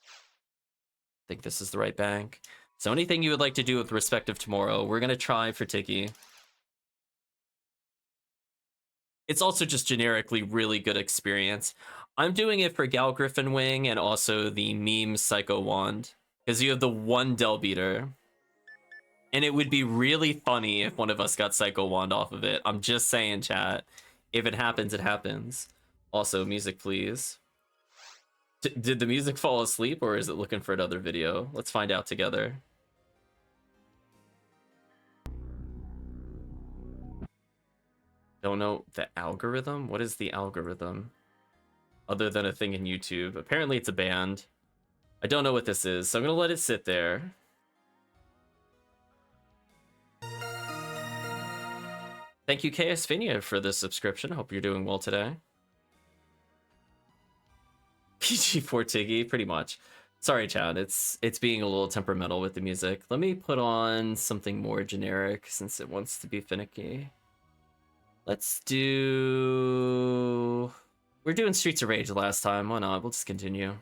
I think this is the right bank. So anything you would like to do with respect of tomorrow, we're gonna try for Tiggy. It's also just generically really good experience. I'm doing it for Gal Griffin Wing and also the meme Psycho Wand. Because you have the one Del Beater. And it would be really funny if one of us got Psycho Wand off of it. I'm just saying, chat. If it happens, it happens. Also, music, please. Did the music fall asleep or is it looking for another video? Let's find out together. Don't know the algorithm? What is the algorithm? Other than a thing in YouTube. Apparently it's a band. I don't know what this is, so I'm gonna let it sit there. Thank you, Ephinea, for the subscription. Hope you're doing well today. PG4 Tiggy, pretty much. Sorry, Chad. It's being a little temperamental with the music. Let me put on something more generic since it wants to be finicky. Let's do... We're doing Streets of Rage last time. Why not? We'll just continue.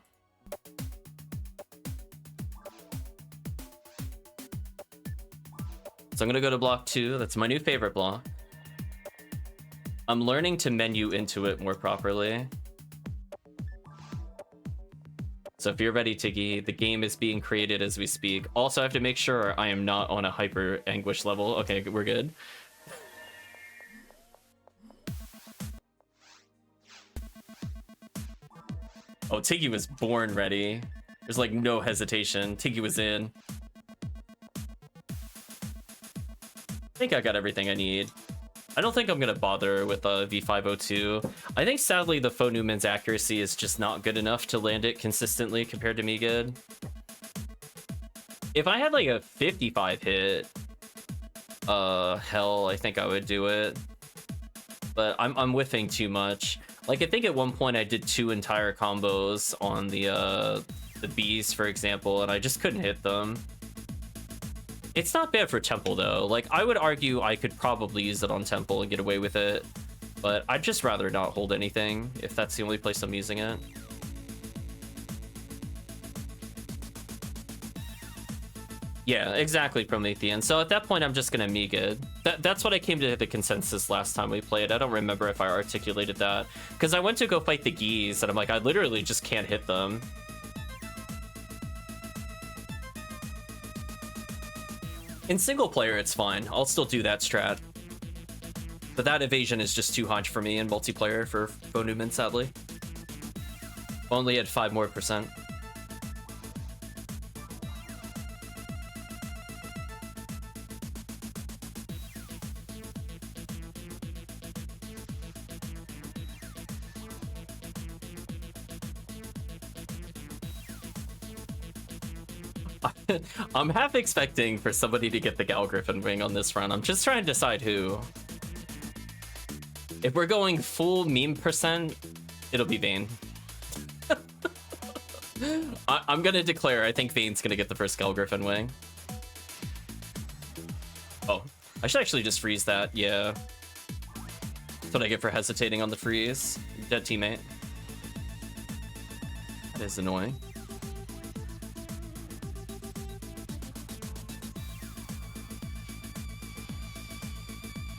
So I'm gonna go to block 2. That's my new favorite block. I'm learning to menu into it more properly. So if you're ready, Tiggy, the game is being created as we speak. Also, I have to make sure I am not on a hyper anguish level. Okay, we're good. Oh, Tiggy was born ready. There's like no hesitation. Tiggy was in. I think I got everything I need. I don't think I'm gonna bother with V502. I think sadly the Faux Newman's accuracy is just not good enough to land it consistently compared to me good. If I had like a 55 hit Hell, I think I would do it. But I'm whiffing too much. Like I think at one point I did 2 entire combos on the bees, for example, and I just couldn't hit them. It's not bad for Temple, though. Like, I would argue I could probably use it on Temple and get away with it. But I'd just rather not hold anything if that's the only place I'm using it. Yeah, exactly, Promethean. So at that point, I'm just going to Meegid. That's what I came to the consensus last time we played. I don't remember if I articulated that. Because I went to go fight the geese, and I'm like, I literally just can't hit them. In single player, it's fine. I'll still do that strat. But that evasion is just too high for me in multiplayer for Bo Newman, sadly. Only had 5% more. I'm half expecting for somebody to get the Gal Griffin wing on this run. I'm just trying to decide who. If we're going full meme percent, it'll be Vayne. I'm gonna declare I think Vayne's gonna get the first Gal Griffin wing. Oh, I should actually just freeze that. Yeah. That's what I get for hesitating on the freeze. Dead teammate. That is annoying.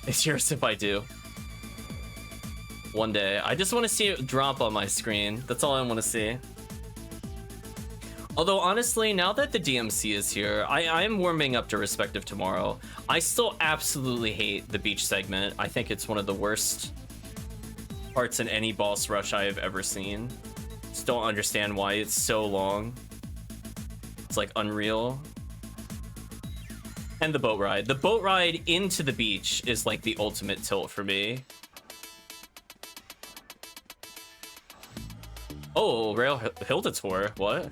It's yours if I do. One day. I just want to see it drop on my screen. That's all I want to see. Although, honestly, now that the DMC is here, I am warming up to Respective Tomorrow. I still absolutely hate the beach segment. I think it's one of the worst parts in any boss rush I have ever seen. Just don't understand why it's so long. It's like unreal. And the boat ride. The boat ride into the beach is like the ultimate tilt for me. Oh, Rail Hildator. What?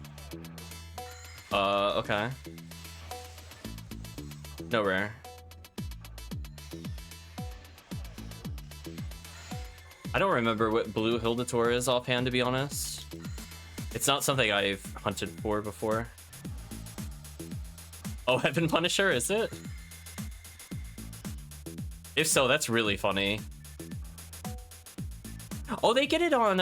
Okay. No rare. I don't remember what blue Hildator is offhand, to be honest. It's not something I've hunted for before. Oh, Heaven Punisher, is it? If so, that's really funny. Oh, they get it on,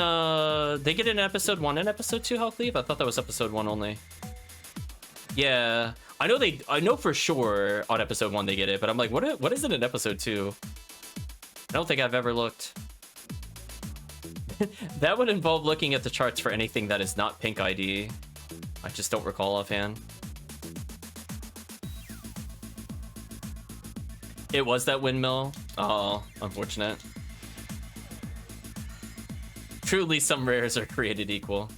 they get it in episode 1 and episode 2, HellCleave? I thought that was episode 1 only. Yeah, I know for sure on episode 1 they get it, but I'm like, what is it in episode 2? I don't think I've ever looked. That would involve looking at the charts for anything that is not pink ID. I just don't recall offhand. It was that windmill? Oh, unfortunate. Truly, some rares are created equal.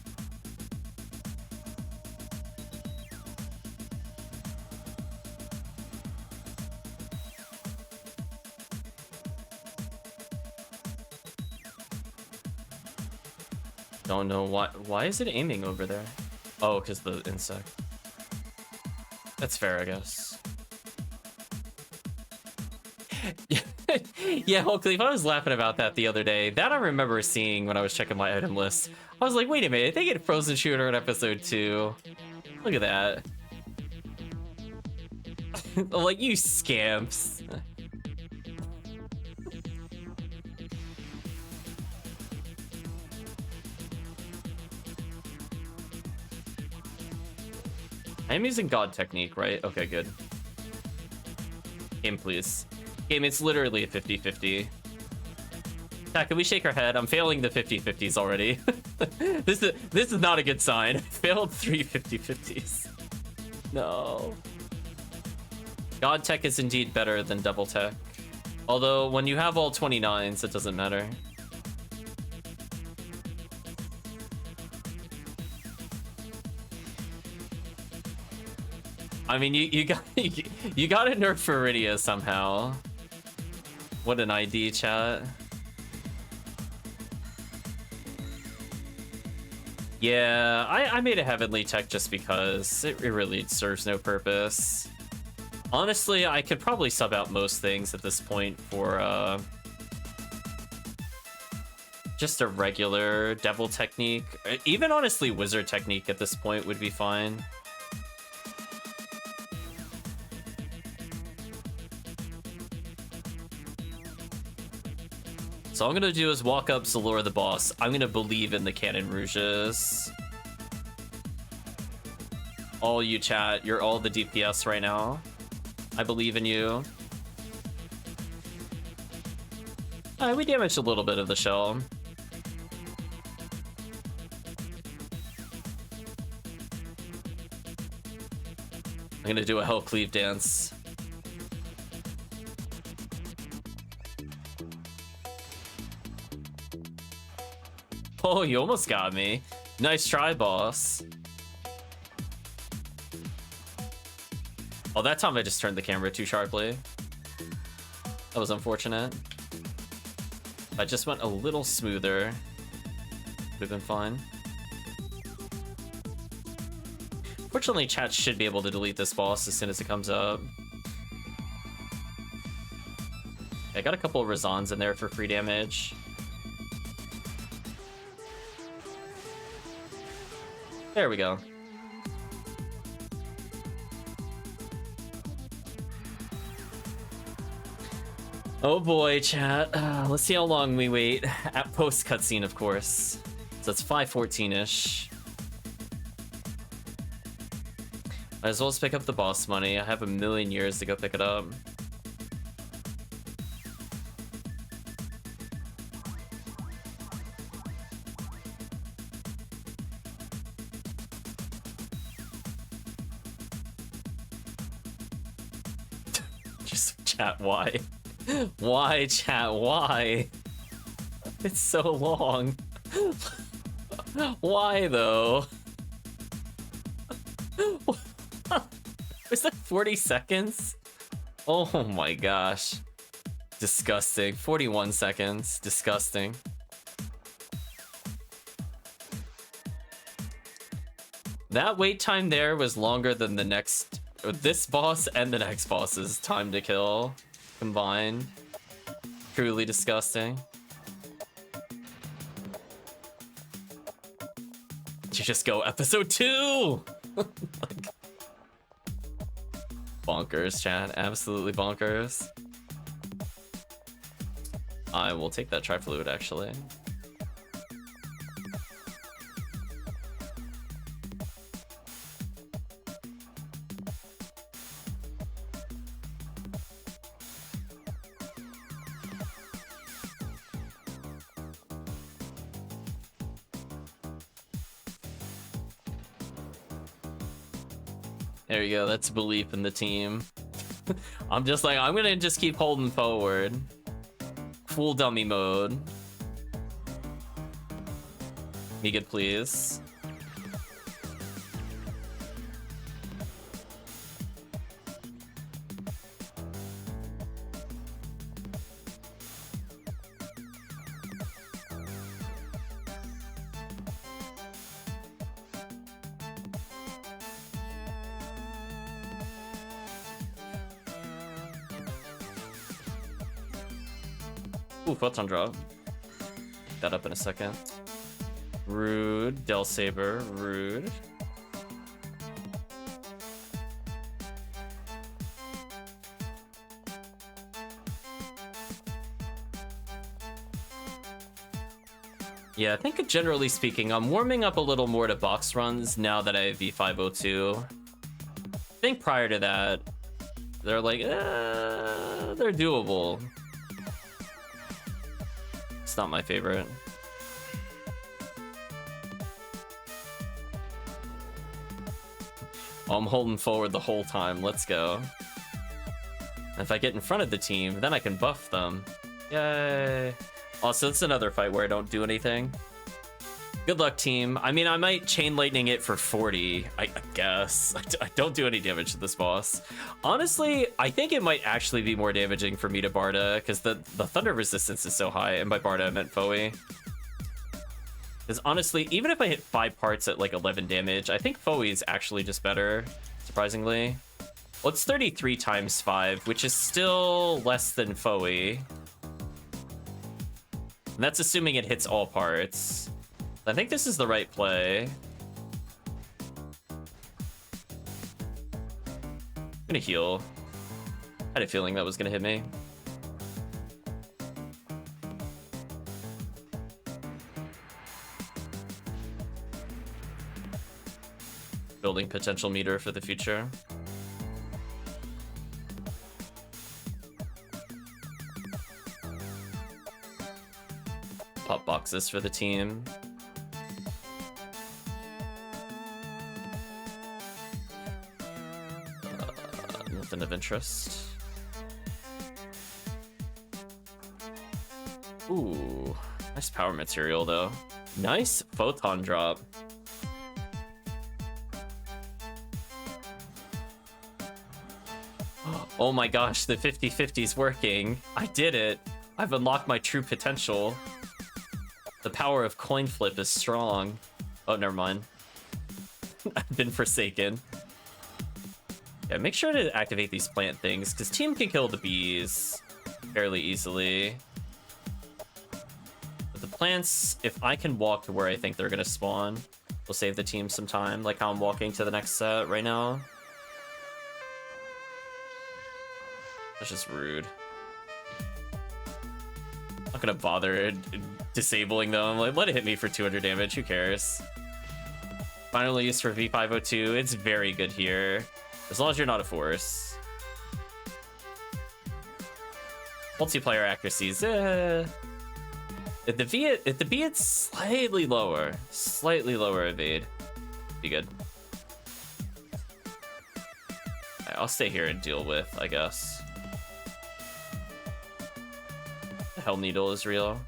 Don't know why. Why is it aiming over there? Oh, because the insect. That's fair, I guess. Yeah, HellCleave, I was laughing about that the other day. That I remember seeing when I was checking my item list. I was like, wait a minute, they get Frozen Shooter in episode 2. Look at that. I'm like, you scamps. I am using God Technique, right? Okay, good. Game, please. Game, it's literally a 50-50. Can we shake our head? I'm failing the 50-50s already. This is not a good sign. I failed 3 50-50s. No. God Tech is indeed better than Devil Tech. Although, when you have all 29s, it doesn't matter. I mean, you got to nerf Viridia somehow. What an ID, chat. Yeah, I made a Heavenly Tech just because it really serves no purpose. Honestly, I could probably sub out most things at this point for just a regular Devil Technique. Even honestly, Wizard Technique at this point would be fine. So all I'm gonna do is walk up, Zalora the boss. I'm gonna believe in the Cannon Rouges. All you chat, you're all the DPS right now. I believe in you. We damaged a little bit of the shell. I'm gonna do a HellCleave dance. Oh, you almost got me. Nice try, boss. Oh, that time I just turned the camera too sharply. That was unfortunate. If I just went a little smoother, would have been fine. Fortunately, chat should be able to delete this boss as soon as it comes up. I got a couple of Razans in there for free damage. There we go. Oh boy, chat. Let's see how long we wait. At post cutscene, of course. So it's 5:14-ish. Might as well just pick up the boss money. I have a million years to go pick it up. Just chat, why? Why, chat, why? It's so long. Why, though? Was that 40 seconds? Oh my gosh. Disgusting. 41 seconds. Disgusting. That wait time there was longer than the next... this boss and the next boss's time to kill combined. Truly disgusting. You just go episode 2! Like, bonkers, chat. Absolutely bonkers. I will take that tri-fluid, actually. There you go, that's belief in the team. I'm just like, I'm gonna just keep holding forward. Full dummy mode. Me good, please. Ooh, photon drop. Pick that up in a second. Rude. Del Saber. Rude. Yeah, I think generally speaking, I'm warming up a little more to box runs now that I have V502. I think prior to that, they're like, they're doable. It's not my favorite. Oh, I'm holding forward the whole time. Let's go. If I get in front of the team, then I can buff them. Yay. Also, it's another fight where I don't do anything. Good luck, team. I mean, I might chain lightning it for 40, I guess. I don't do any damage to this boss. Honestly, I think it might actually be more damaging for me to Barda, because the thunder resistance is so high, and by Barda I meant Foe. Because honestly, even if I hit 5 parts at like 11 damage, I think Foe is actually just better, surprisingly. Well, it's 33 times 5, which is still less than Foe. And that's assuming it hits all parts. I think this is the right play. I'm gonna heal. I had a feeling that was gonna hit me. Building potential meter for the future. Pop boxes for the team. Nothing of interest. Ooh, nice power material though. Nice photon drop. Oh my gosh, the 50-50 is working. I did it. I've unlocked my true potential. The power of coin flip is strong. Oh, never mind. I've been forsaken. Yeah, make sure to activate these plant things, because team can kill the bees fairly easily. But the plants, if I can walk to where I think they're going to spawn, will save the team some time, like how I'm walking to the next set right now. That's just rude. Not gonna bother disabling them. Like, let it hit me for 200 damage. Who cares? Final use for V502. It's very good here, as long as you're not a force. Multiplayer accuracies. At the B, it's slightly lower. Slightly lower evade. Be good. Right, I'll stay here and deal with, I guess. The Hell Needle is real.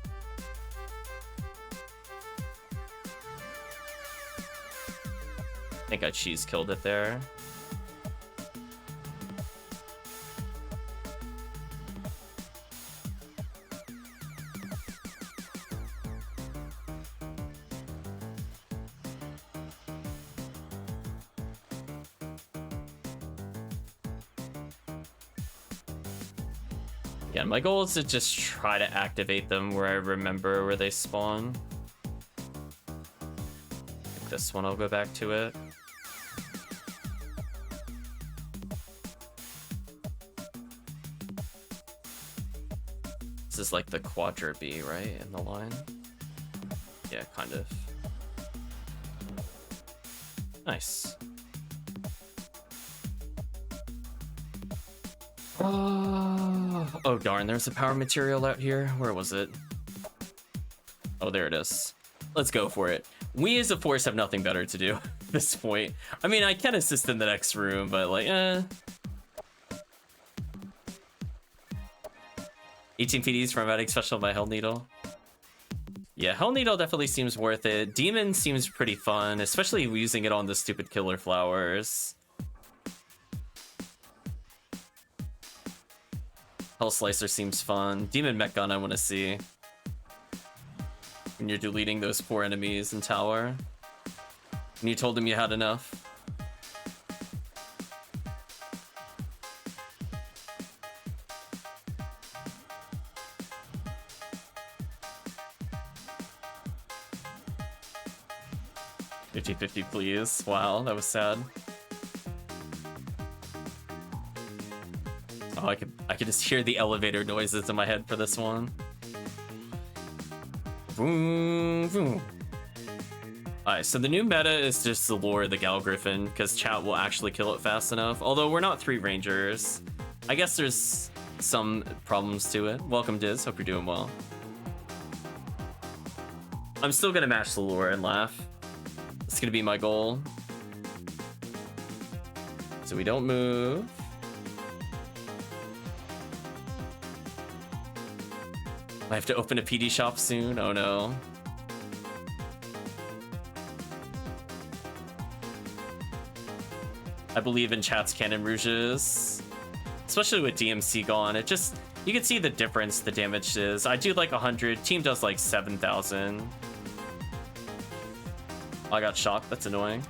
I think I cheese killed it there. Yeah, my goal is to just try to activate them where I remember where they spawn. This one, I'll go back to it. This is like the Quadra B, right, in the line? Yeah, kind of. Nice. Oh darn, there's a power material out here. Where was it? Oh, there it is. Let's go for it. We as a force have nothing better to do at this point. I mean, I can assist in the next room, but like, 18 PDs from adding special by Hell Needle. Yeah, Hell Needle definitely seems worth it. Demon seems pretty fun, especially using it on the stupid killer flowers. Hell Slicer seems fun. Demon Mech Gun I want to see. When you're deleting those poor enemies in tower. And you told them you had enough. $50-50 please. Wow, that was sad. Oh, I could just hear the elevator noises in my head for this one. Vroom, vroom. Alright, so the new meta is just the lure of the Gal Griffin, because chat will actually kill it fast enough. Although we're not 3 rangers. I guess there's some problems to it. Welcome, Diz. Hope you're doing well. I'm still gonna match the lure and laugh. That's gonna be my goal. So we don't move. I have to open a PD shop soon. Oh no. I believe in chat's Cannon Rouges. Especially with DMC gone. It just, you can see the difference the damage is. I do like 100. Team does like 7,000. Oh, I got shocked. That's annoying.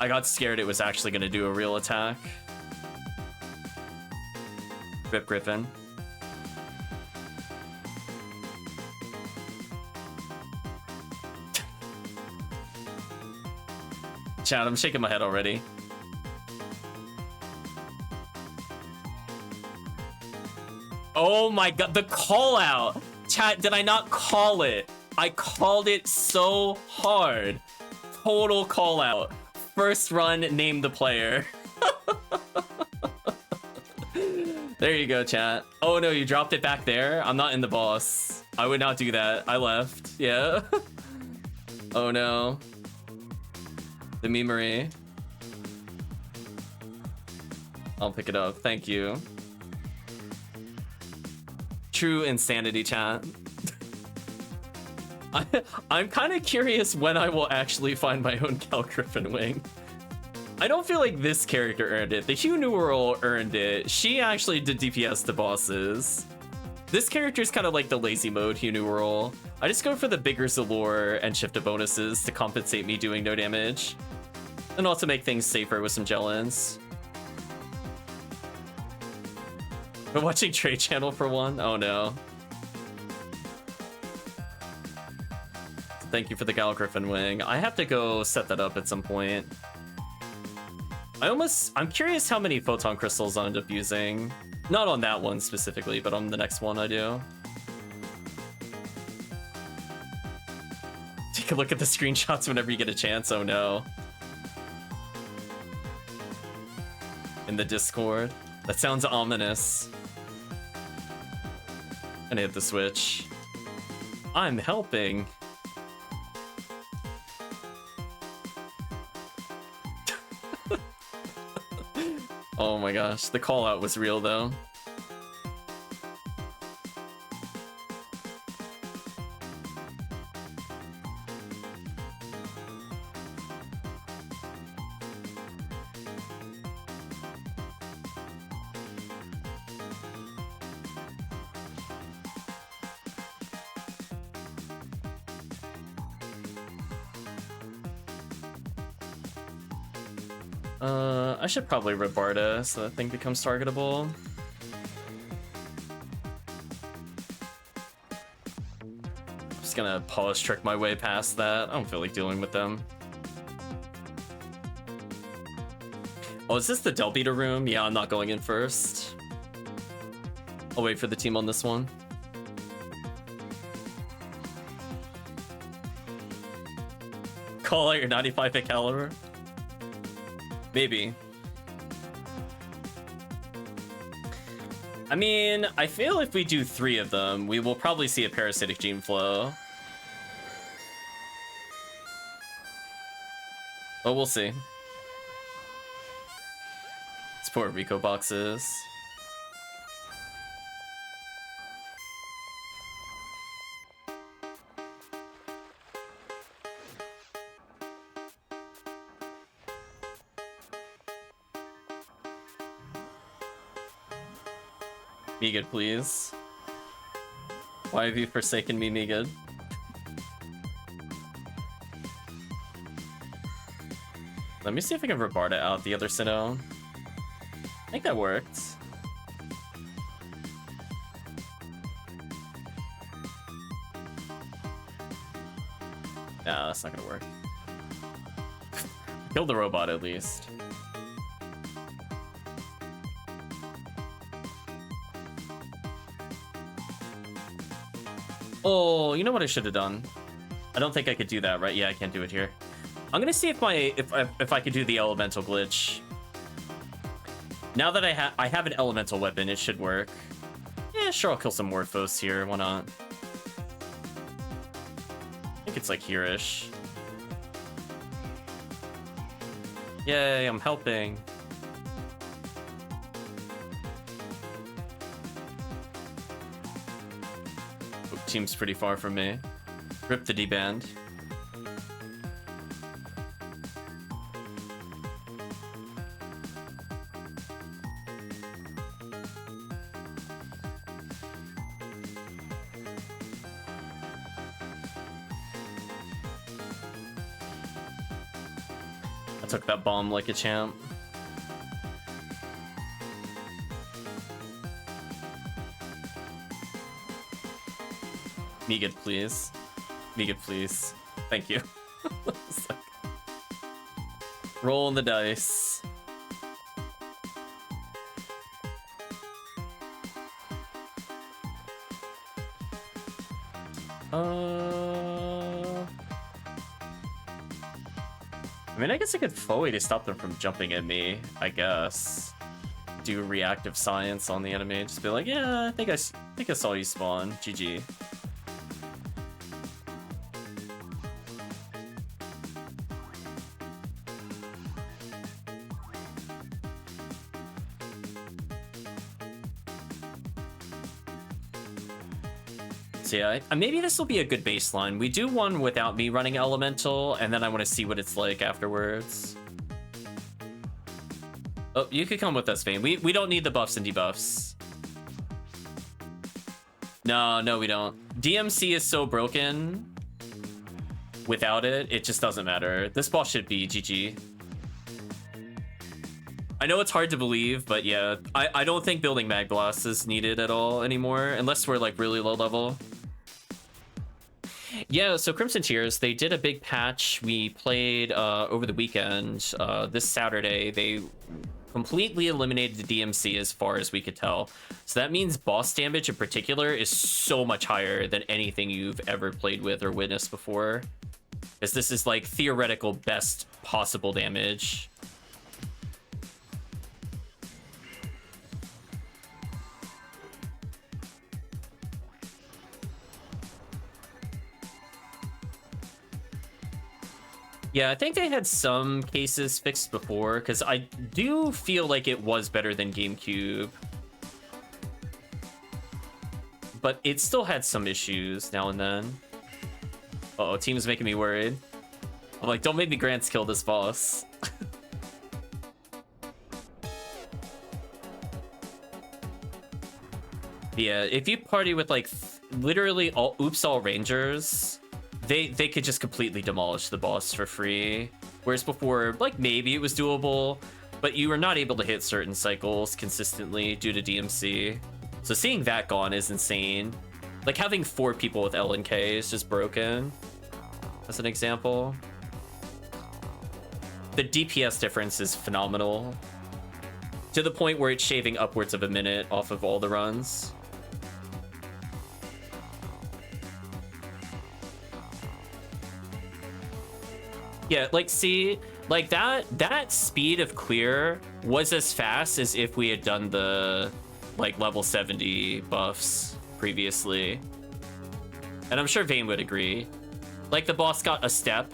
I got scared it was actually going to do a real attack. Rip Griffin. Chat, I'm shaking my head already. Oh my god, the call out. Chat, did I not call it? I called it so hard. Total call out. First run, name the player. There you go, chat. Oh no, you dropped it back there? I'm not in the boss. I would not do that. I left. Yeah. Oh no. The memory. I'll pick it up. Thank you. True insanity, chat. I'm kind of curious when I will actually find my own Cal Griffin wing. I don't feel like this character earned it. The Hugh Newell earned it. She actually did DPS to bosses. This character is kind of like the lazy mode Hugh Newell. I just go for the bigger Zalor and shift to bonuses to compensate me doing no damage. And also make things safer with some gel-ins. We're watching Trade Channel for one? Oh no. Thank you for the Gal Griffin wing. I have to go set that up at some point. I'm curious how many photon crystals I'll end up using. Not on that one specifically, but on the next one I do. Take a look at the screenshots whenever you get a chance. Oh no. In the Discord. That sounds ominous. And hit the switch. I'm helping. Oh my gosh, the call out was real though. I should probably rip Barda so that thing becomes targetable. Just gonna polish trick my way past that. I don't feel like dealing with them. Oh, is this the Delbeta room? Yeah, I'm not going in first. I'll wait for the team on this one. Call out your 95 hit caliber? Maybe. I mean, I feel if we do 3 of them, we will probably see a parasitic gene flow. But we'll see. Support Rico boxes. Megid, please. Why have you forsaken me, Megid? Let me see if I can Rabarda out the other Sinnoh. I think that worked. Nah, that's not gonna work. Kill the robot at least. Oh, you know what I should have done? I don't think I could do that, right? Yeah, I can't do it here. I'm gonna see if I could do the elemental glitch. Now that I have an elemental weapon, it should work. Yeah, sure, I'll kill some Morphos here. Why not? I think it's like here-ish. Yay, I'm helping. Team's pretty far from me. Rip the D-band. I took that bomb like a champ. Megid, please. Megid, please. Thank you. Rolling the dice. I mean, I guess I could Foey to stop them from jumping at me, I guess. Do reactive science on the enemy. Just be like, yeah, I think I saw you spawn. GG. So yeah, maybe this will be a good baseline. We do one without me running elemental, and then I want to see what it's like afterwards. Oh, you could come with us, Vayne. We don't need the buffs and debuffs. No, we don't. DMC is so broken. Without it, it just doesn't matter. This boss should be GG. I know it's hard to believe, but yeah, I don't think building Mag Blast is needed at all anymore, unless we're like really low level. Yeah, so Crimson Tears, they did a big patch. We played over the weekend. This Saturday, they completely eliminated the DMC as far as we could tell. So that means boss damage in particular is so much higher than anything you've ever played with or witnessed before. Because this is like theoretical best possible damage. Yeah, I think they had some cases fixed before, because I do feel like it was better than GameCube. But it still had some issues now and then. Uh-oh, team's making me worried. I'm like, don't make me Grants kill this boss. Yeah, if you party with like literally all Rangers, they could just completely demolish the boss for free. Whereas before, like maybe it was doable, but you were not able to hit certain cycles consistently due to DMC. So seeing that gone is insane. Like having 4 people with L and K is just broken. As an example. The DPS difference is phenomenal. To the point where it's shaving upwards of a minute off of all the runs. Yeah, like see, like that speed of clear was as fast as if we had done the like level 70 buffs previously. And I'm sure Vayne would agree. Like the boss got a step.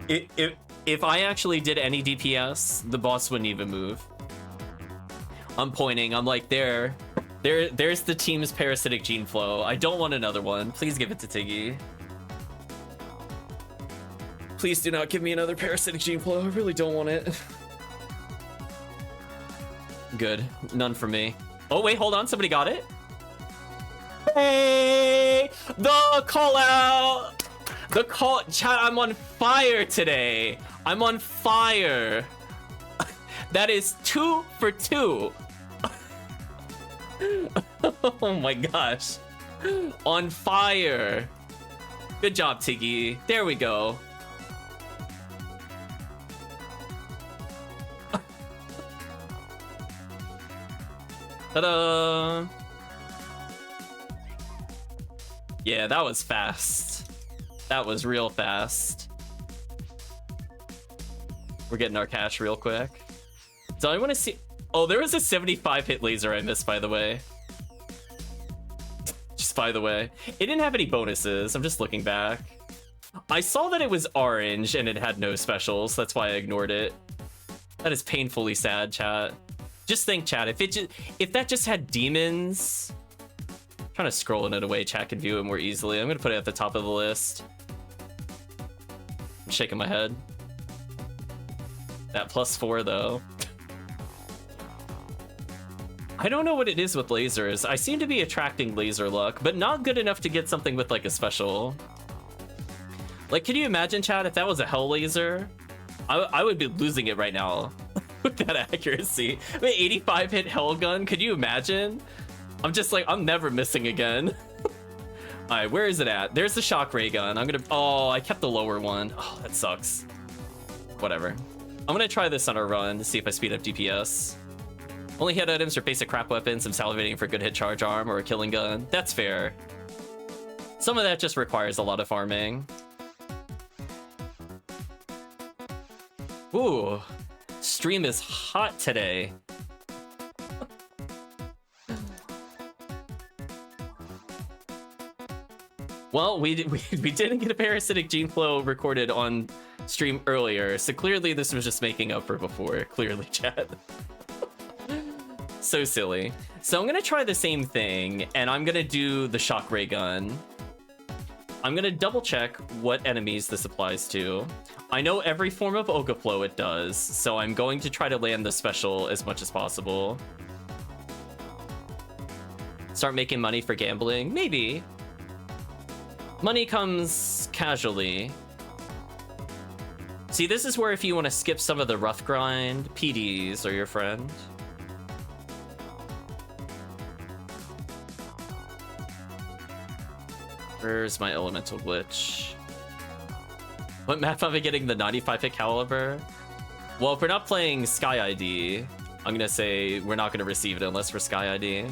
If I actually did any DPS, the boss wouldn't even move. I'm pointing, I'm like, there's the team's parasitic gene flow. I don't want another one. Please give it to Tiggy. Please do not give me another parasitic gene flow. I really don't want it. Good. None for me. Oh, wait, hold on. Somebody got it? Hey! The call out! The call... Chat, I'm on fire today. I'm on fire. That is 2 for 2. Oh my gosh. On fire. Good job, Tiggy. There we go. Ta-da! Yeah, that was fast. That was real fast. We're getting our cash real quick. So I want to see... Oh, there was a 75 hit laser I missed, by the way. Just by the way. It didn't have any bonuses. I'm just looking back. I saw that it was orange and it had no specials. That's why I ignored it. That is painfully sad, chat. Just think, chat, if that just had demons... I'm trying to scroll in it away, chat can view it more easily. I'm gonna put it at the top of the list. I'm shaking my head. That +4 though. I don't know what it is with lasers. I seem to be attracting laser luck, but not good enough to get something with like a special. Like, can you imagine, chat, if that was a hell laser? I would be losing it right now with that accuracy. I mean, 85 hit hell gun, could you imagine? I'm just like, I'm never missing again. All right, where is it at? There's the shock ray gun. I'm gonna, oh, I kept the lower one. Oh, that sucks. Whatever. I'm gonna try this on a run to see if I speed up DPS. Only hit items for basic crap weapons. I'm salivating for a good hit charge arm or a killing gun. That's fair. Some of that just requires a lot of farming. Ooh, stream is hot today. Well, we didn't get a parasitic gene flow recorded on stream earlier, so clearly this was just making up for before. Clearly, chat. So silly. So I'm gonna try the same thing, and I'm gonna do the shock ray gun. I'm gonna double check what enemies this applies to. I know every form of Ogaflow it does, so I'm going to try to land the special as much as possible. Start making money for gambling? Maybe. Money comes casually. See, this is where if you want to skip some of the rough grind, PDs are your friend. Where's my elemental glitch? What map am I getting the 95 hit caliber? Well, if we're not playing Sky ID, I'm gonna say we're not gonna receive it unless we're Sky ID.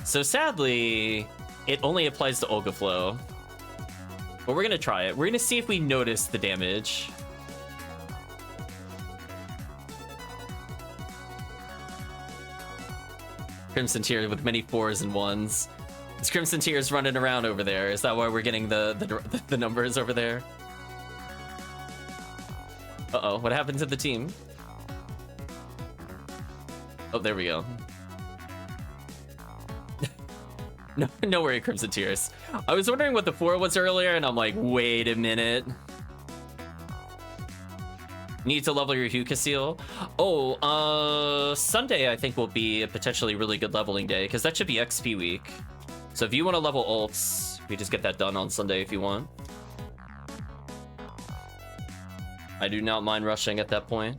So sadly, it only applies to Ogaflow. But we're gonna try it. We're gonna see if we notice the damage. Crimson Tier with many 4s and 1s. Is Crimson Tears running around over there? Is that why we're getting the numbers over there? Uh-oh, what happened to the team? Oh, there we go. No worry, Crimson Tears. I was wondering what the 4 was earlier, and I'm like, wait a minute. Need to level your Huka Seal? Oh, Sunday I think will be a potentially really good leveling day, because that should be XP week. So if you want to level ults, we just get that done on Sunday if you want. I do not mind rushing at that point.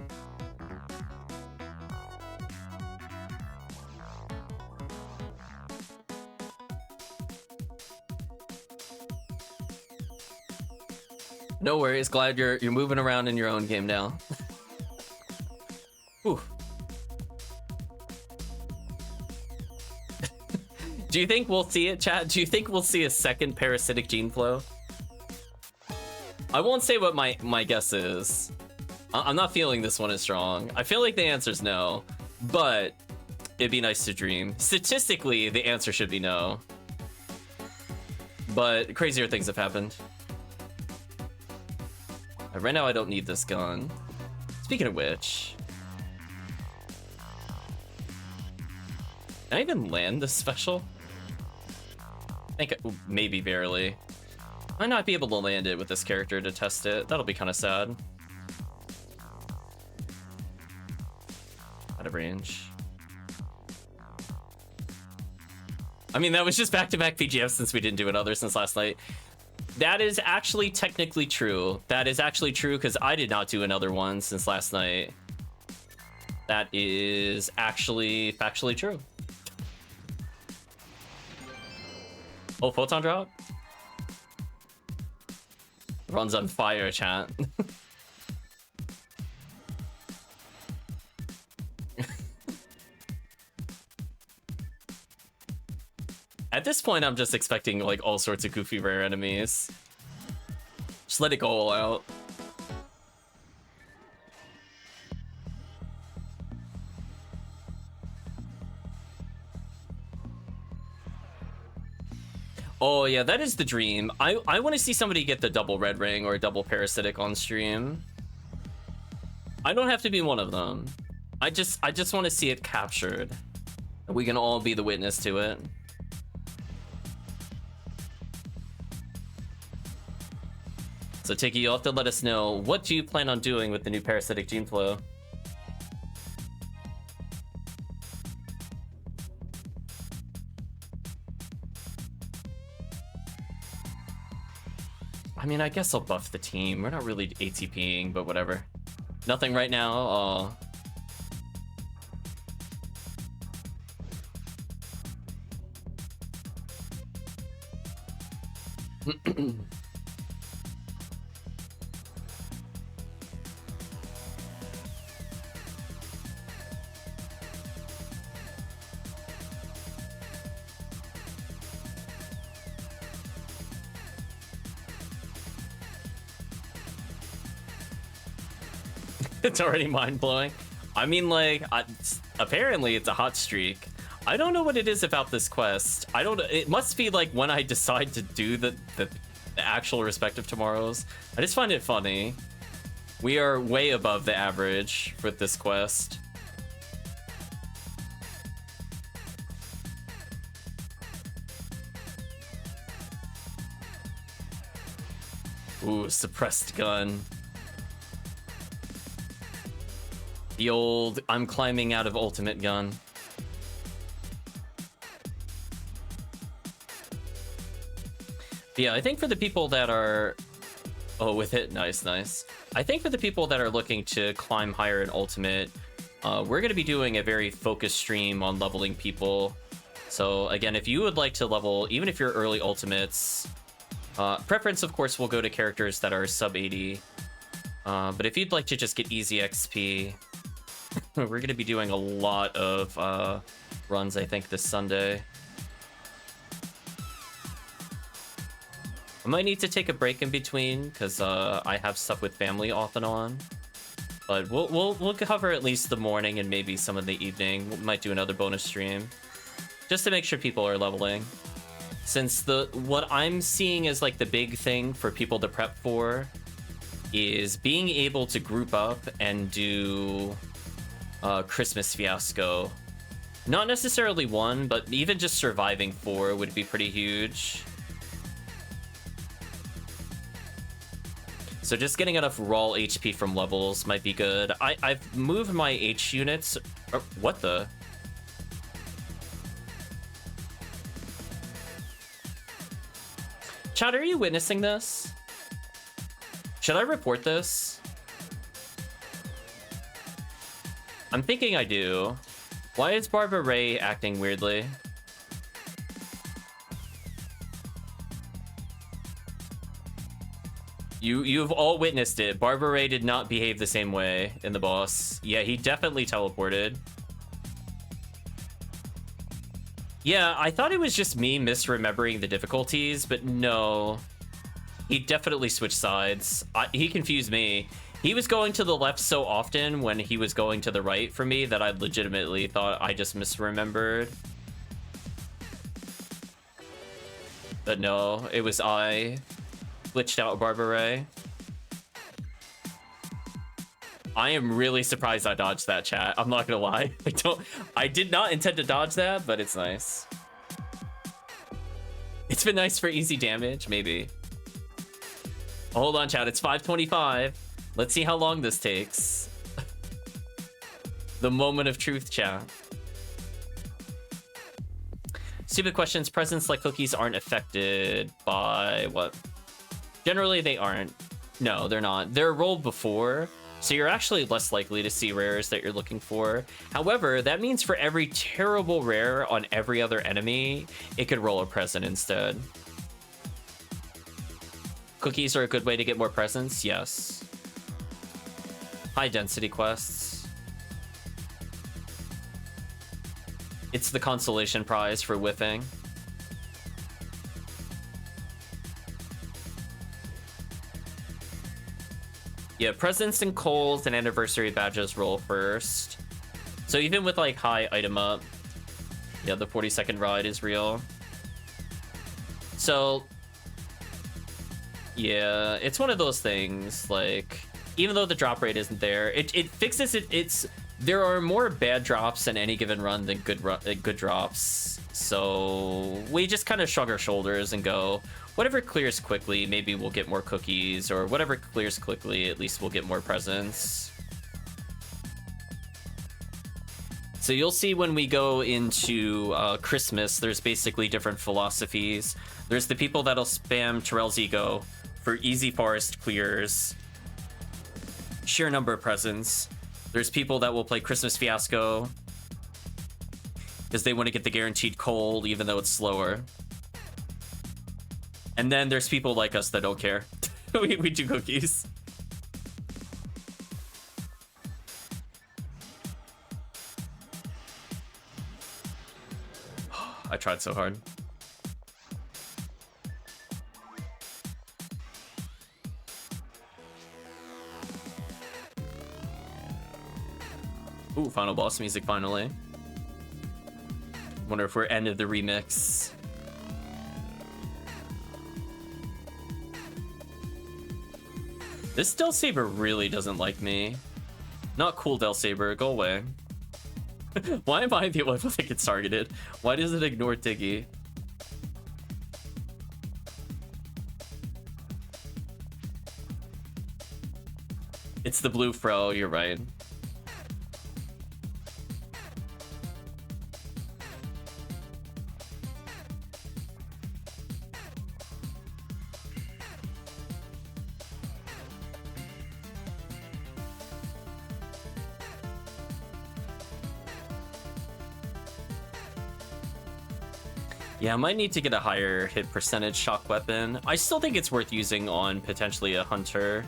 No worries, glad you're moving around in your own game now. Whew. Do you think we'll see it, chat? Do you think we'll see a second parasitic gene flow? I won't say what my guess is. I'm not feeling this one as strong. I feel like the answer's no, but it'd be nice to dream. Statistically, the answer should be no. But crazier things have happened. Right now, I don't need this gun. Speaking of which... Can I even land this special? I think maybe barely. Might not be able to land it with this character to test it. That'll be kind of sad. Out of range. I mean, that was just back-to-back PGF since we didn't do another since last night. That is actually technically true. That is actually true because I did not do another one since last night. That is actually factually true. Oh, photon drop? Runs on fire, chat. At this point, I'm just expecting like all sorts of goofy rare enemies. Just let it go all out. Oh yeah, that is the dream. I want to see somebody get the double red ring or a double parasitic on stream. I don't have to be one of them. I just want to see it captured. We can all be the witness to it. So Tiggy, you'll have to let us know, what do you plan on doing with the new parasitic gene flow? I mean, I guess I'll buff the team. We're not really ATPing, but whatever. Nothing right now. It's already mind-blowing. I mean, like, apparently it's a hot streak. I don't know what it is about this quest. I don't. It must be like when I decide to do the actual respective tomorrows. I just find it funny. We are way above the average with this quest. Ooh, suppressed gun. The old I'm climbing out of ultimate gun. But yeah, I think for the people that are... Oh, with it, nice, nice. I think for the people that are looking to climb higher in ultimate, we're going to be doing a very focused stream on leveling people. So again, if you would like to level, even if you're early ultimates, preference, of course, will go to characters that are sub 80. But if you'd like to just get easy XP, we're going to be doing a lot of runs, I think, this Sunday. I might need to take a break in between because I have stuff with family off and on. But we'll cover at least the morning and maybe some of the evening. We might do another bonus stream just to make sure people are leveling. Since what I'm seeing as like the big thing for people to prep for is being able to group up and do Christmas Fiasco. Not necessarily one, but even just surviving 4 would be pretty huge. So just getting enough raw HP from levels might be good. I've moved my H units. What the? Chad, are you witnessing this? Should I report this? I'm thinking I do. Why is Barbara Ray acting weirdly? You've all witnessed it. Barbara Ray did not behave the same way in the boss. Yeah, he definitely teleported. Yeah, I thought it was just me misremembering the difficulties, but no. He definitely switched sides. He confused me. He was going to the left so often when he was going to the right for me that I legitimately thought I just misremembered. But no, it was I. Glitched out Barbara Ray. I am really surprised I dodged that, chat. I'm not gonna lie. I did not intend to dodge that, but it's nice. It's been nice for easy damage, maybe. Oh, hold on, chat. It's 5:25. Let's see how long this takes. The moment of truth, chat. Stupid questions. Presents like cookies aren't affected by what? Generally, they aren't. No, they're not. They're rolled before, so you're actually less likely to see rares that you're looking for. However, that means for every terrible rare on every other enemy, it could roll a present instead. Cookies are a good way to get more presents, yes. High density quests. It's the consolation prize for whiffing. Yeah, presents and coals and anniversary badges roll first. So even with like high item up, yeah, the 40-second ride is real. So yeah, it's one of those things, like, even though the drop rate isn't there, it fixes it. There are more bad drops in any given run than good drops. So we just kind of shrug our shoulders and go, whatever clears quickly, maybe we'll get more cookies, or whatever clears quickly, at least we'll get more presents. So you'll see when we go into Christmas, there's basically different philosophies. There's the people that'll spam Terrell's Ego for easy forest clears, sheer number of presents. There's people that will play Christmas Fiasco because they want to get the guaranteed cold even though it's slower. And then there's people like us that don't care. we do cookies. I tried so hard. Ooh, final boss music finally. Wonder if we're end of the remix. This Del Saber really doesn't like me. Not cool, Del Saber, go away. Why am I the one that gets targeted? Why does it ignore Tiggy? It's the blue fro, you're right. Yeah, I might need to get a higher hit percentage shock weapon. I still think it's worth using on potentially a hunter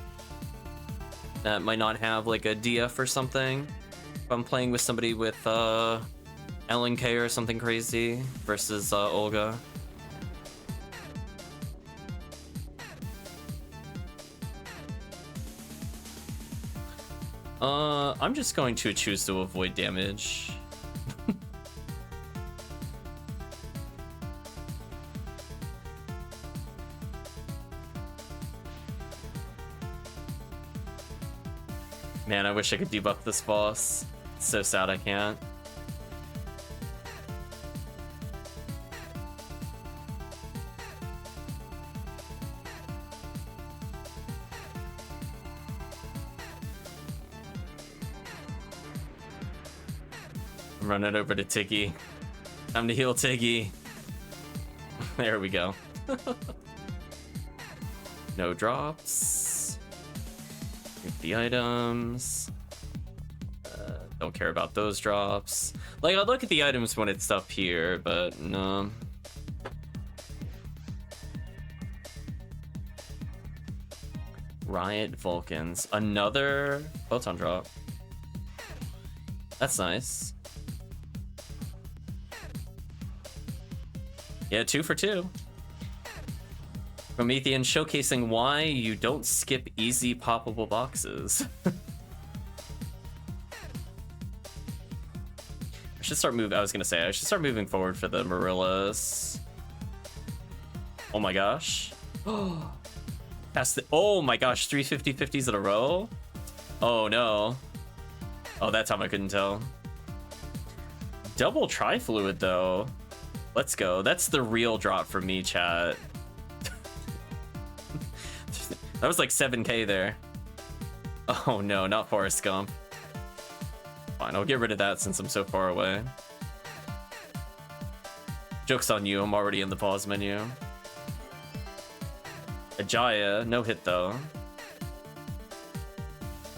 that might not have like a DF or something. If I'm playing with somebody with LNK or something crazy versus Olga. I'm just going to choose to avoid damage. Man, I wish I could debuff this boss. It's so sad I can't. I'm running over to Tiggy. Time to heal Tiggy. There we go. No drops. Get the items. Don't care about those drops. Like, I'll look at the items when it's up here, but no. Riot Vulcans. Another photon drop. That's nice. Yeah, 2 for 2. Promethean showcasing why you don't skip easy poppable boxes. I should start moving. I was gonna say I should start moving forward for the Marillas. Oh my gosh. Past the. Oh my gosh, 3 50/50s in a row. Oh no. Oh, that time I couldn't tell. Double tri-fluid though. Let's go. That's the real drop for me, chat. That was like 7k there. Oh no, not Forrest Gump. Fine, I'll get rid of that since I'm so far away. Joke's on you, I'm already in the pause menu. A Jaya, no hit though.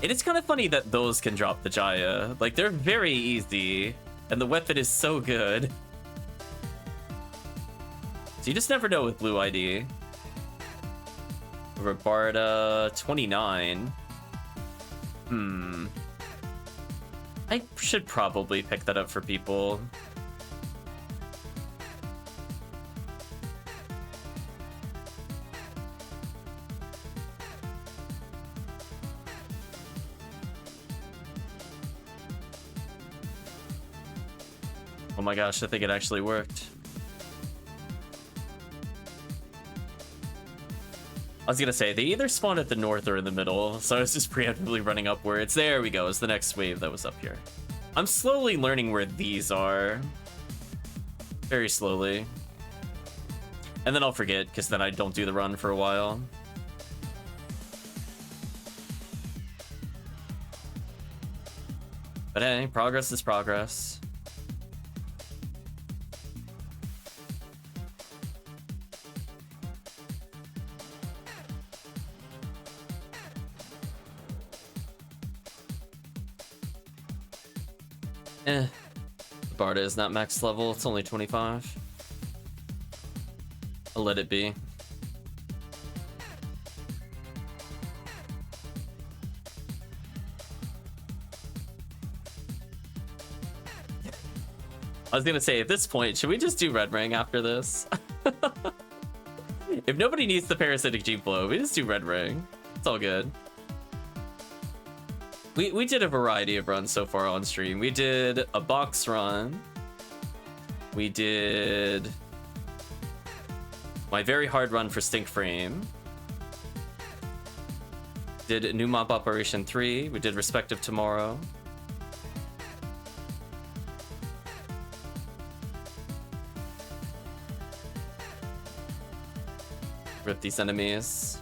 It is kind of funny that those can drop the Jaya. Like, they're very easy, and the weapon is so good. So you just never know with Blue ID. Robarda, 29. I should probably pick that up for people. Oh my gosh, I think it actually worked. I was gonna say, they either spawn at the north or in the middle, so I was just preemptively running upwards. There we go, it's the next wave that was up here. I'm slowly learning where these are. Very slowly. And then I'll forget, because then I don't do the run for a while. But hey, progress is progress. The Barda is not max level, it's only 25. I'll let it be. I was gonna say, at this point, should we just do Red Ring after this? If nobody needs the Parasitic G-Flow, we just do Red Ring. It's all good. We did a variety of runs so far on stream. We did a box run. We did my very hard run for Stink Frame. Did New Mob Operation 3. We did Respective Tomorrow. Rip these enemies.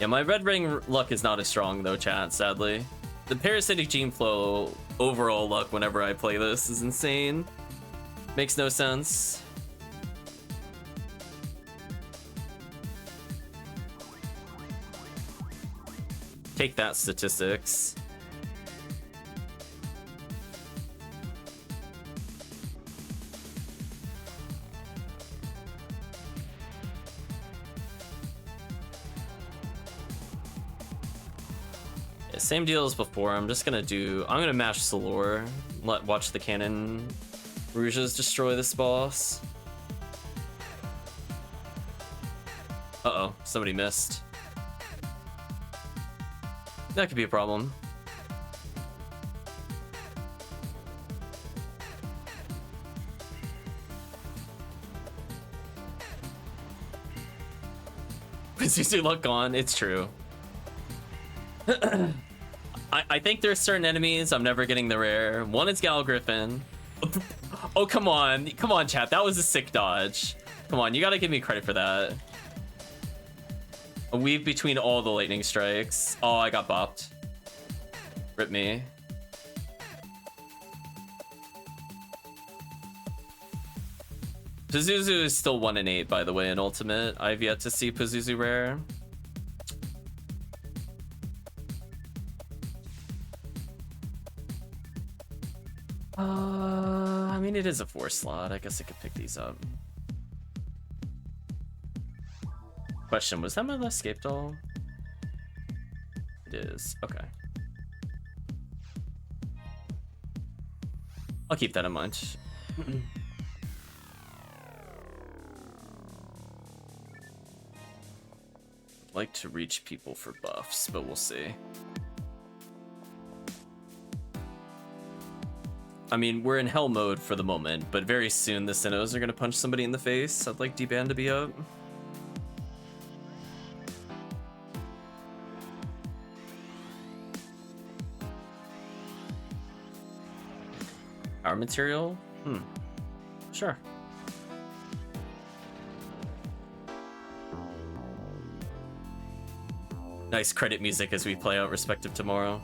Yeah, my red ring luck is not as strong though, chat, sadly. The parasitic gene flow overall luck whenever I play this is insane. Makes no sense. Take that, statistics. Yeah, same deal as before. I'm gonna mash Salor. Watch the cannon rouges destroy this boss. Uh-oh, somebody missed. That could be a problem. Susu luck gone, it's true. I think there's certain enemies I'm never getting the rare. One is Gal Griffin. Oh, come on, chat. That was a sick dodge. Come on, you gotta give me credit for that. A weave between all the lightning strikes. Oh, I got bopped. Rip me. Pazuzu is still 1 in 8, by the way, in Ultimate. I've yet to see Pazuzu rare. I mean, it is a 4 slot. I guess I could pick these up. Question, was that my last escape doll? It is. Okay. I'll keep that in mind. Like to reach people for buffs, but we'll see. I mean, we're in hell mode for the moment, but very soon the Sinnohs are gonna punch somebody in the face. I'd like D-Band to be up. Our material? Sure. Nice credit music as we play out Respective Tomorrow.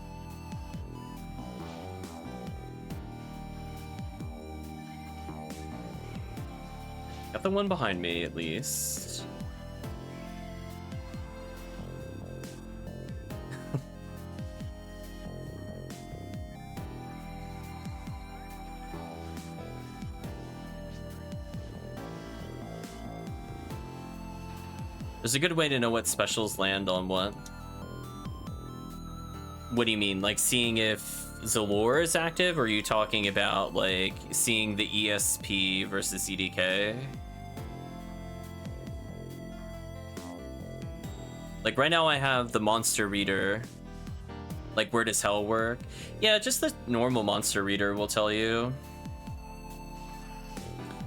Got the one behind me, at least. There's a good way to know what specials land on what. What do you mean? Like seeing if Zalor is active, or are you talking about like seeing the ESP versus EDK? Like right now I have the monster reader. Like where does hell work? Yeah, just the normal monster reader will tell you.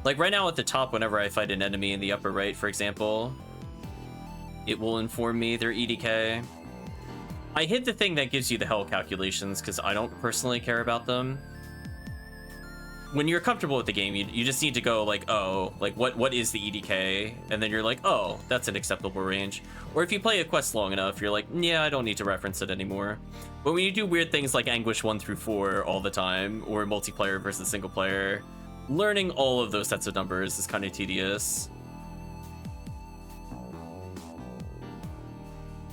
Like right now at the top, whenever I fight an enemy in the upper right, for example, it will inform me their EDK. I hid the thing that gives you the hell calculations because I don't personally care about them. When you're comfortable with the game, you just need to go like, oh, like what is the EDK? And then you're like, oh, that's an acceptable range. Or if you play a quest long enough, you're like, yeah, I don't need to reference it anymore. But when you do weird things like Anguish 1 through 4 all the time, or multiplayer versus single player, learning all of those sets of numbers is kind of tedious.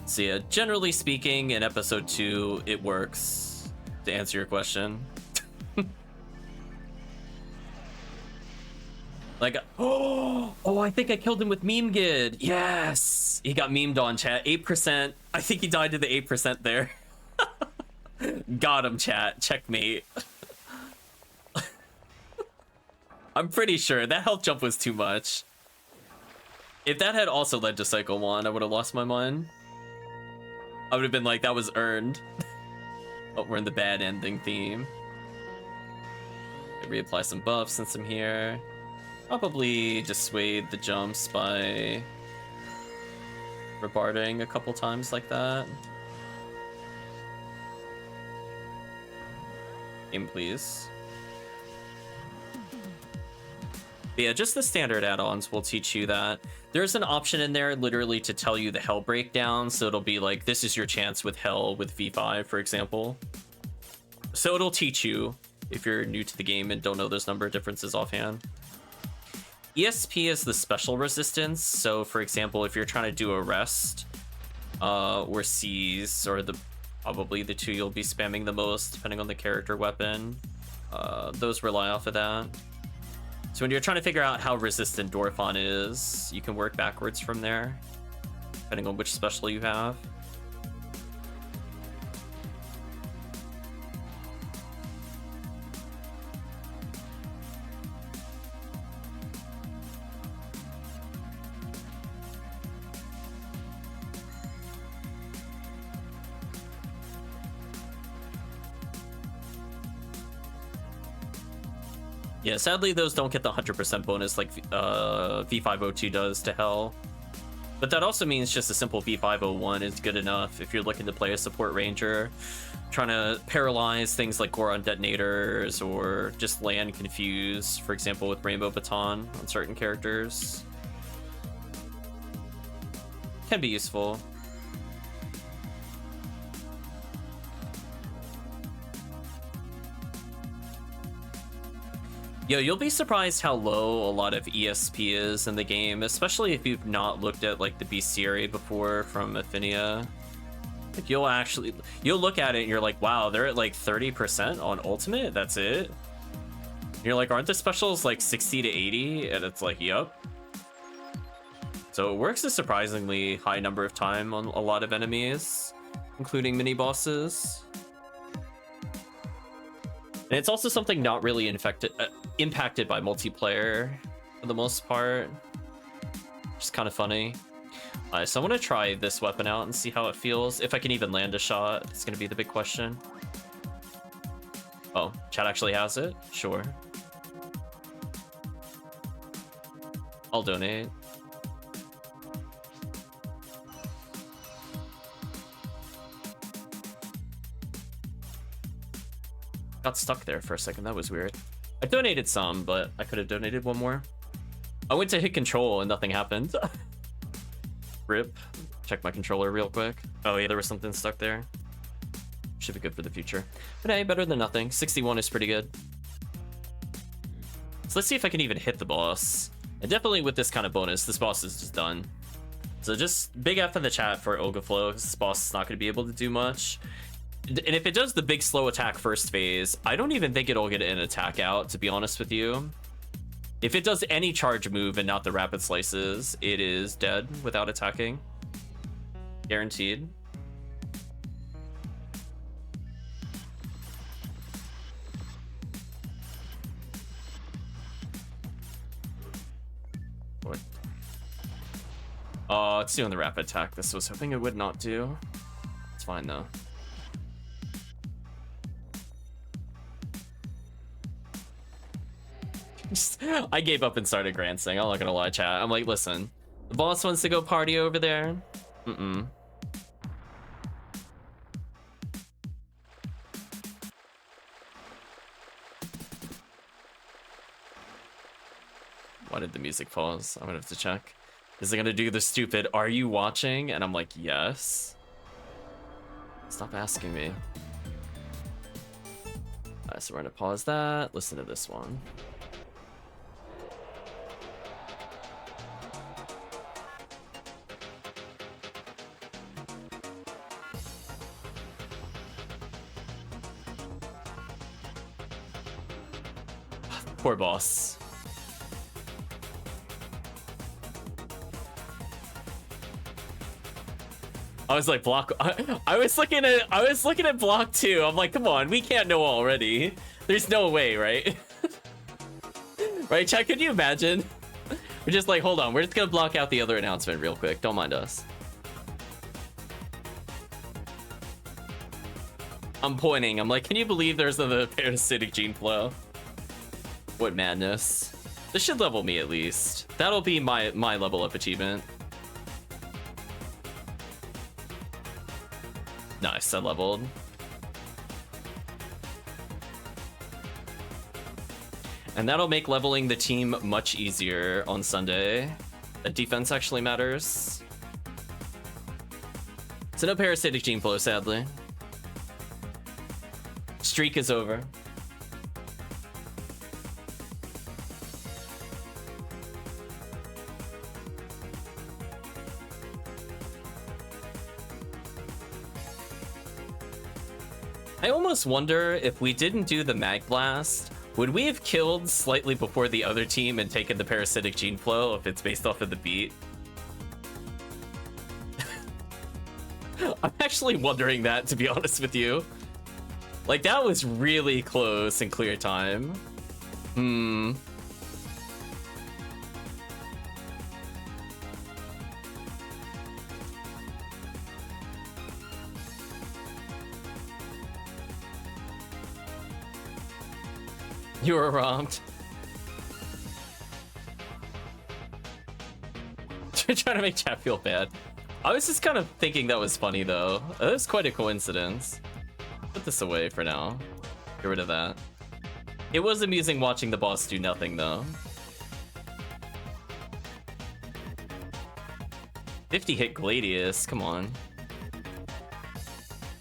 So yeah, generally speaking, in episode 2, it works, to answer your question. Like, oh, I think I killed him with Meme Gid. Yes! He got memed on, chat. 8%. I think he died to the 8% there. Got him, chat. Checkmate. I'm pretty sure that health jump was too much. If that had also led to Cycle 1, I would have lost my mind. I would have been like, that was earned. Oh, we're in the bad ending theme. Reapply some buffs since I'm here. Probably dissuade the jumps by rebarding a couple times like that. Aim, please. But yeah, just the standard add-ons will teach you that. There's an option in there literally to tell you the Hell breakdown, so it'll be like, this is your chance with Hell with V5, for example. So it'll teach you if you're new to the game and don't know those number differences offhand. ESP is the special resistance, so for example, if you're trying to do Arrest or Seize, or probably the two you'll be spamming the most, depending on the character weapon, those rely off of that. So when you're trying to figure out how resistant Dorphon is, you can work backwards from there, depending on which special you have. Yeah, sadly those don't get the 100% bonus like V502 does to Hell. But that also means just a simple V501 is good enough if you're looking to play a support ranger, trying to paralyze things like Goron detonators or just land confuse, for example with Rainbow Baton on certain characters. Can be useful. Yo, you'll be surprised how low a lot of ESP is in the game, especially if you've not looked at like the bestiary before from Ephinea. Like you'll look at it and you're like, wow, they're at like 30% on ultimate, that's it? And you're like, aren't the specials like 60 to 80? And it's like, yup. So it works a surprisingly high number of time on a lot of enemies, including mini bosses. And it's also something not really impacted by multiplayer for the most part. Just kind of funny. So I want to try this weapon out and see how it feels. If I can even land a shot, it's going to be the big question. Oh, chat actually has it? Sure. I'll donate. Got stuck there for a second. That was weird. I donated some, but I could have donated one more. I went to hit control and nothing happened. Rip. Check my controller real quick. Oh yeah, there was something stuck there. Should be good for the future. But hey, better than nothing. 61 is pretty good. So let's see if I can even hit the boss. And definitely with this kind of bonus, this boss is just done. So just big F in the chat for Ogaflow, because this boss is not going to be able to do much. And if it does the big slow attack first phase, I don't even think it'll get an attack out, to be honest with you. If it does any charge move and not the rapid slices, it is dead without attacking. Guaranteed. What? Oh, it's doing the rapid attack. This was hoping it would not do. It's fine though. I gave up and started grancing. I'm not gonna lie, chat. I'm like, listen, the boss wants to go party over there. Why did the music pause? I'm gonna have to check. Is it gonna do the stupid, are you watching? And I'm like, yes. Stop asking me. Alright, so we're gonna pause that. Listen to this one. Poor boss. I was like, block. I was looking at block 2. I'm like, come on, we can't know already. There's no way, right? Right, chat? Could you imagine? We're just like, hold on, we're just gonna block out the other announcement real quick. Don't mind us. I'm pointing. I'm like, can you believe there's another parasitic gene flow? What madness. This should level me at least. That'll be my level up achievement. Nice, I leveled. And that'll make leveling the team much easier on Sunday. that defense actually matters. So no parasitic gene flow, sadly. Streak is over. I almost wonder if we didn't do the Mag Blast, would we have killed slightly before the other team and taken the parasitic gene flow if it's based off of the beat? I'm actually wondering that, to be honest with you. Like, that was really close in clear time. You were robbed. Trying to make chat feel bad. I was just kind of thinking that was funny, though. That was quite a coincidence. Put this away for now. Get rid of that. It was amusing watching the boss do nothing, though. 50 hit Gladius, come on.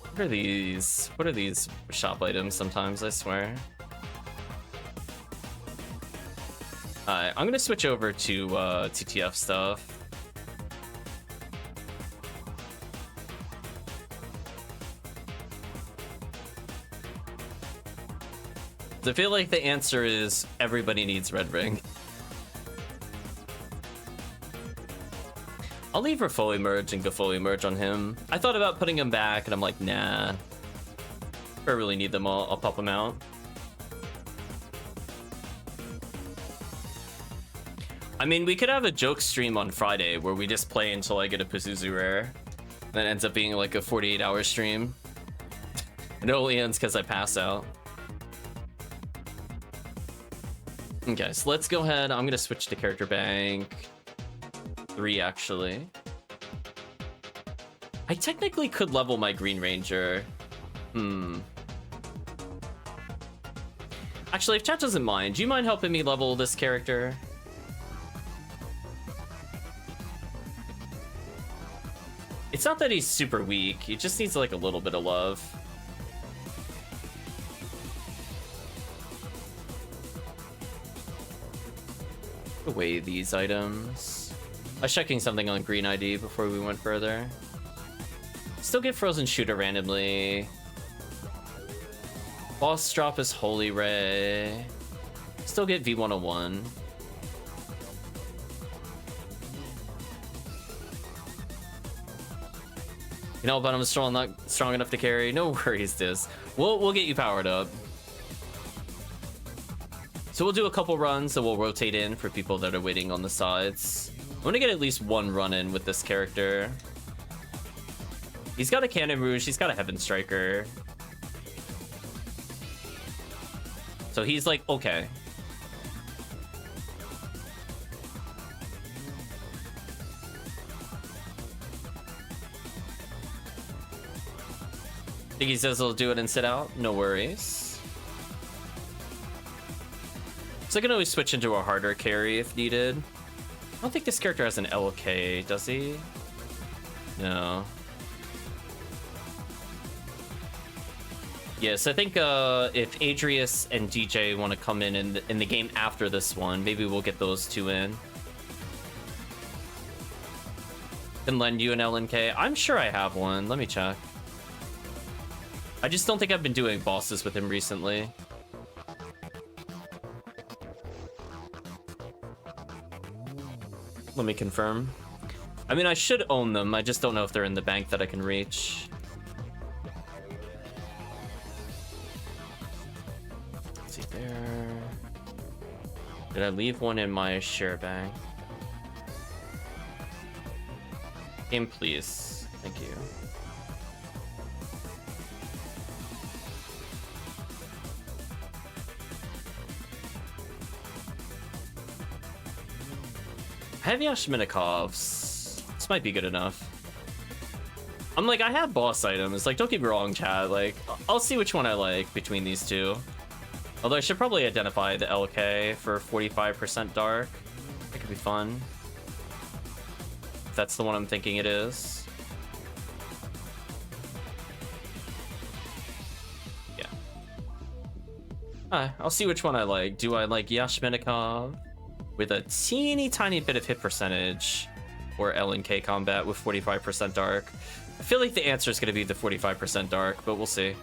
What are these? What are these shop items sometimes, I swear? Alright, I'm gonna switch over to TTF stuff. I feel like the answer is everybody needs Red Ring. I'll leave her fully merge and go fully merge on him. I thought about putting him back and I'm like, nah. If I really need them all, I'll pop them out. I mean, we could have a joke stream on Friday where we just play until I get a Pazuzu rare. That ends up being like a 48-hour stream. It only ends because I pass out. Okay, so let's go ahead. I'm gonna switch to character bank 3, actually. I technically could level my Green Ranger. Actually, if chat doesn't mind, do you mind helping me level this character? It's not that he's super weak, he just needs like a little bit of love. Away these items. I was checking something on Green ID before we went further. Still get Frozen Shooter randomly. Boss drop is Holy Ray. Still get V101. You know, but I'm still not strong enough to carry. No worries, Diz. We'll get you powered up. So we'll do a couple runs, so we'll rotate in for people that are waiting on the sides. I want to get at least one run in with this character. He's got a Cannon Rouge, he's got a Heaven Striker. So he's like, okay. Tiggy says he'll do it and sit out, no worries. So I can always switch into a harder carry if needed. I don't think this character has an LK, does he? No. Yes, I think if Adrius and DJ want to come in the game after this one, maybe we'll get those two in. Can lend you an LNK? I'm sure I have one. Let me check. I just don't think I've been doing bosses with him recently. Let me confirm. I mean, I should own them. I just don't know if they're in the bank that I can reach. Let's see there. Did I leave one in my share bank? Game, please. Thank you. I have Yashminikovs. This might be good enough. I'm like, I have boss items. Like, don't get me wrong, Chad. Like, I'll see which one I like between these two. Although I should probably identify the LK for 45% dark. That could be fun. that's the one I'm thinking it is. Yeah. I'll see which one I like. Do I like Yashmenikov with a teeny tiny bit of hit percentage, or LNK combat with 45% dark? I feel like the answer is going to be the 45% dark, but we'll see.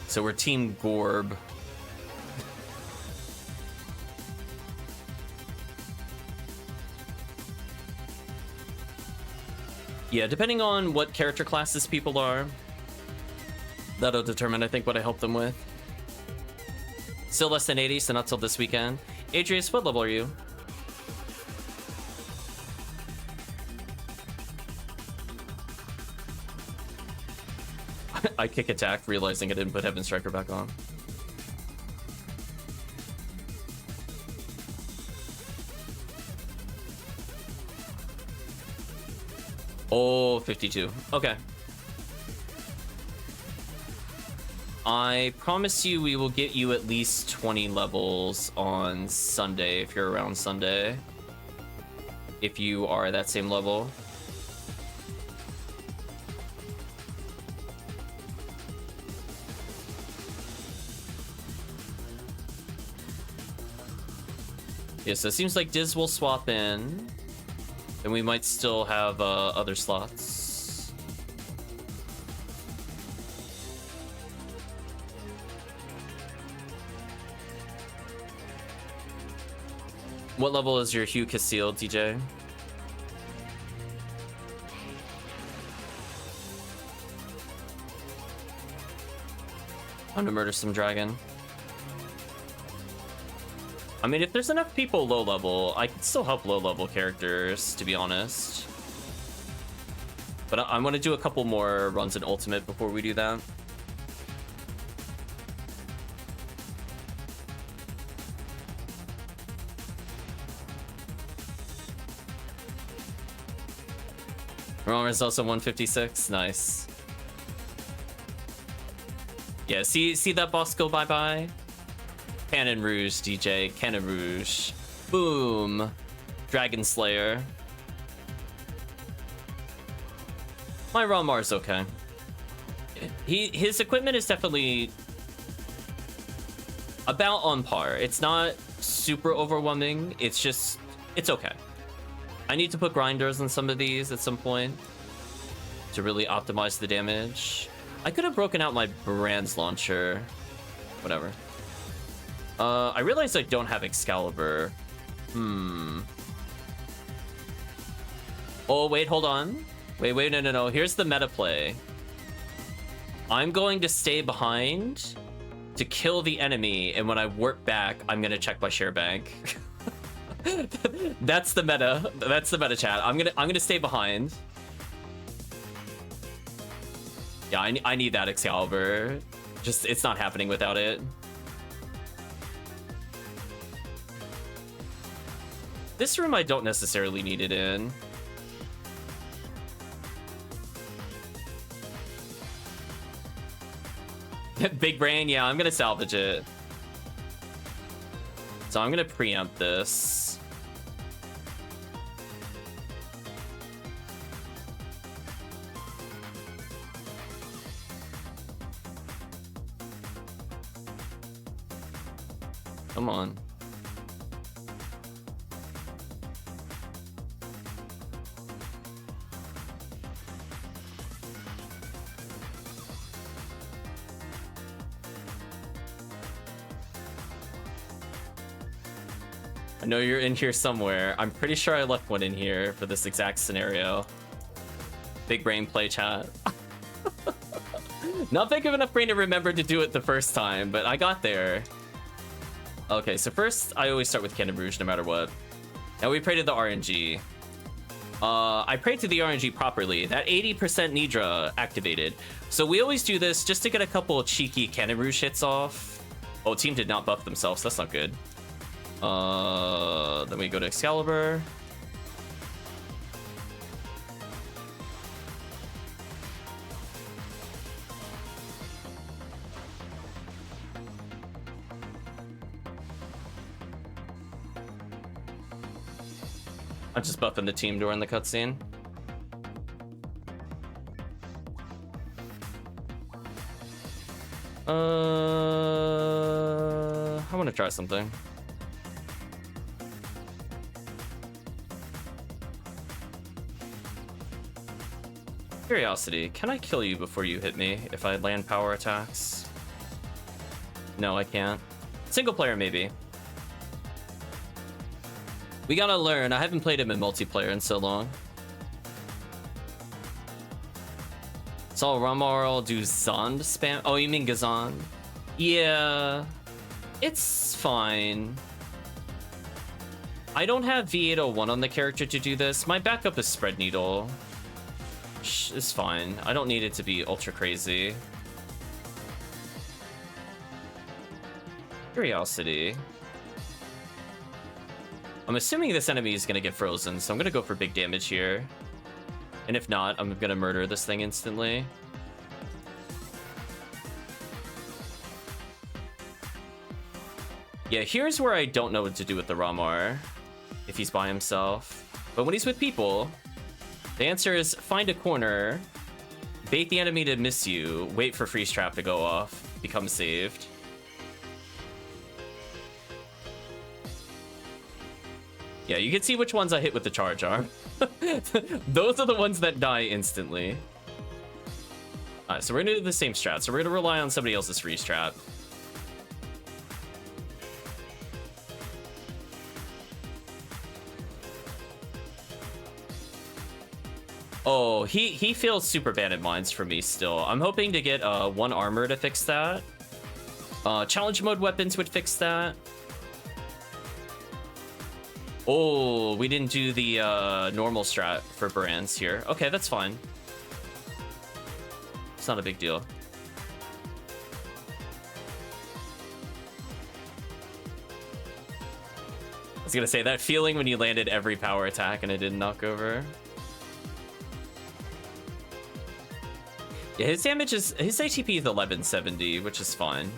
So we're Team Gorb. Yeah, depending on what character classes people are, that'll determine, I think, what I help them with. Still less than 80, so not till this weekend. Adrius, what level are you? I kick attack, realizing I didn't put Heaven Striker back on. Oh, 52. Okay. I promise you we will get you at least 20 levels on Sunday if you're around Sunday. If you are that same level. Yeah, so it seems like Diz will swap in. And we might still have other slots. What level is your Hugh Casil, DJ? I'm gonna murder some dragon. I mean, if there's enough people low level, I can still help low level characters, to be honest. But I'm gonna do a couple more runs in Ultimate before we do that. Romer is also 156, nice. Yeah, see that boss go bye-bye? Cannon Rouge, DJ. Cannon Rouge. Boom. Dragon Slayer. My Ramar's okay. His equipment is definitely about on par. It's not super overwhelming. It's just, it's okay. I need to put grinders on some of these at some point to really optimize the damage. I could have broken out my Brand's launcher. Whatever. I realized I don't have Excalibur. Oh, wait, hold on. Wait, no. Here's the meta play. I'm going to stay behind to kill the enemy, and when I warp back, I'm gonna check my share bank. That's the meta. That's the meta, chat. I'm gonna stay behind. Yeah, I need that Excalibur. Just, it's not happening without it. This room I don't necessarily need it in. Big brain, yeah, I'm gonna salvage it. So I'm gonna preempt this. Come on. I know you're in here somewhere. I'm pretty sure I left one in here for this exact scenario. Big brain play, chat. Not big of enough brain to remember to do it the first time, but I got there. Okay, so first, I always start with Cannon Rouge no matter what. Now we pray to the RNG. I prayed to the RNG properly. That 80% Nidra activated. So we always do this just to get a couple of cheeky Cannon Rouge hits off. Oh, team did not buff themselves. That's not good. Then we go to Excalibur. I'm just buffing the team during the cutscene. I want to try something. Curiosity, can I kill you before you hit me if I land power attacks? No, I can't. Single player, maybe. We gotta learn. I haven't played him in multiplayer in so long. Saw Ramarl do Zond spam. Oh, you mean Gazan? Yeah, it's fine. I don't have V801 on the character to do this. My backup is Spread Needle. It's fine. I don't need it to be ultra crazy. Curiosity. I'm assuming this enemy is gonna get frozen, so I'm gonna go for big damage here. And if not, I'm gonna murder this thing instantly. Yeah, here's where I don't know what to do with the Ramar if he's by himself. But when he's with people, the answer is find a corner, bait the enemy to miss you, wait for freeze trap to go off, become saved. Yeah, you can see which ones I hit with the charge arm. Those are the ones that die instantly. Alright, so we're gonna do the same strat. So we're gonna rely on somebody else's freeze trap. Oh, he feels super bad in mines for me still. I'm hoping to get one armor to fix that. Challenge mode weapons would fix that. Oh, we didn't do the normal strat for brands here. Okay, that's fine. It's not a big deal. I was gonna say, that feeling when you landed every power attack and it didn't knock over. Yeah, his damage is, his ATP is 1170, which is fine.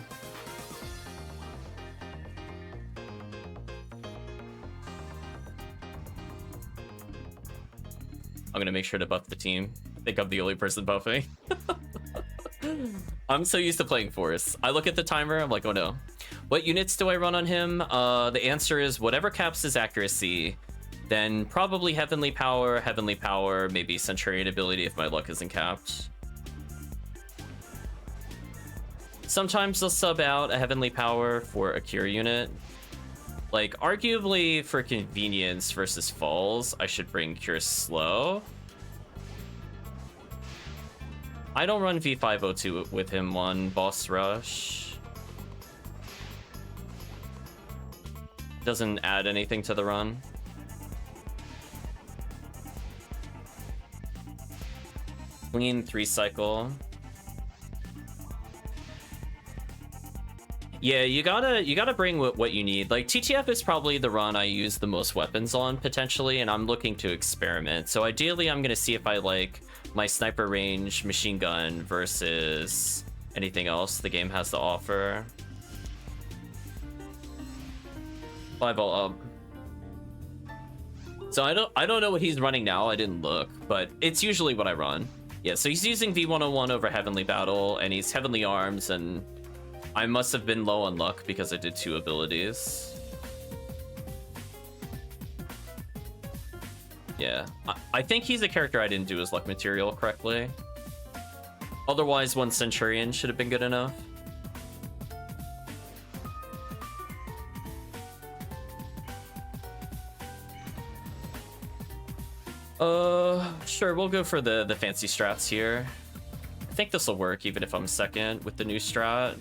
I'm gonna make sure to buff the team. I think I'm the only person buffing. I'm so used to playing Force. I look at the timer, I'm like, oh no. What units do I run on him? The answer is whatever caps his accuracy, then probably Heavenly Power, maybe Centurion ability if my luck isn't capped. Sometimes they'll sub out a Heavenly Power for a Cure unit. Like, arguably for convenience versus falls, I should bring Cure Slow. I don't run V502 with him on Boss Rush. Doesn't add anything to the run. Clean 3 cycle. Yeah, you gotta bring what you need. Like, TTF is probably the run I use the most weapons on, potentially, and I'm looking to experiment. So ideally, I'm gonna see if I like my sniper range machine gun versus anything else the game has to offer. 5 all up. So I don't know what he's running now, I didn't look, but it's usually what I run. Yeah, so he's using V101 over Heavenly Battle, and he's Heavenly Arms, and I must have been low on luck because I did 2 abilities. Yeah, I think he's a character I didn't do his luck material correctly. Otherwise, 1 Centurion should have been good enough. Sure, we'll go for the fancy strats here. I think this will work even if I'm second with the new strat.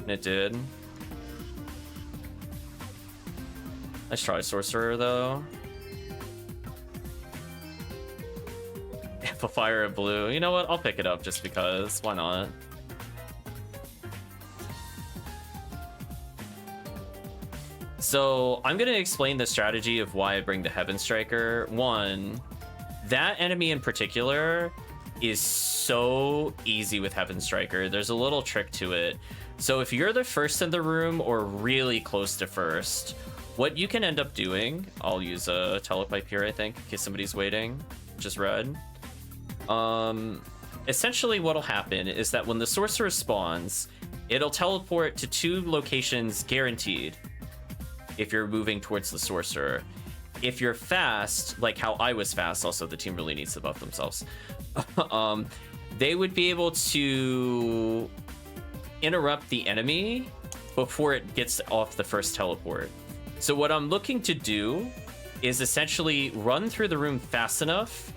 It did. Nice try, Sorcerer, though. Amplifier of blue. You know what? I'll pick it up just because. Why not? So I'm going to explain the strategy of why I bring the Heaven Striker. One, that enemy in particular is so easy with Heaven Striker. There's a little trick to it. So if you're the first in the room or really close to first, What you can end up doing, I'll use a telepipe here, I think, in case somebody's waiting, just red. Essentially what'll happen is that when the sorcerer spawns, it'll teleport to 2 locations guaranteed if you're moving towards the sorcerer. If you're fast, like how I was fast, also the team really needs to buff themselves, they would be able to interrupt the enemy before it gets off the first teleport. So what I'm looking to do is essentially run through the room fast enough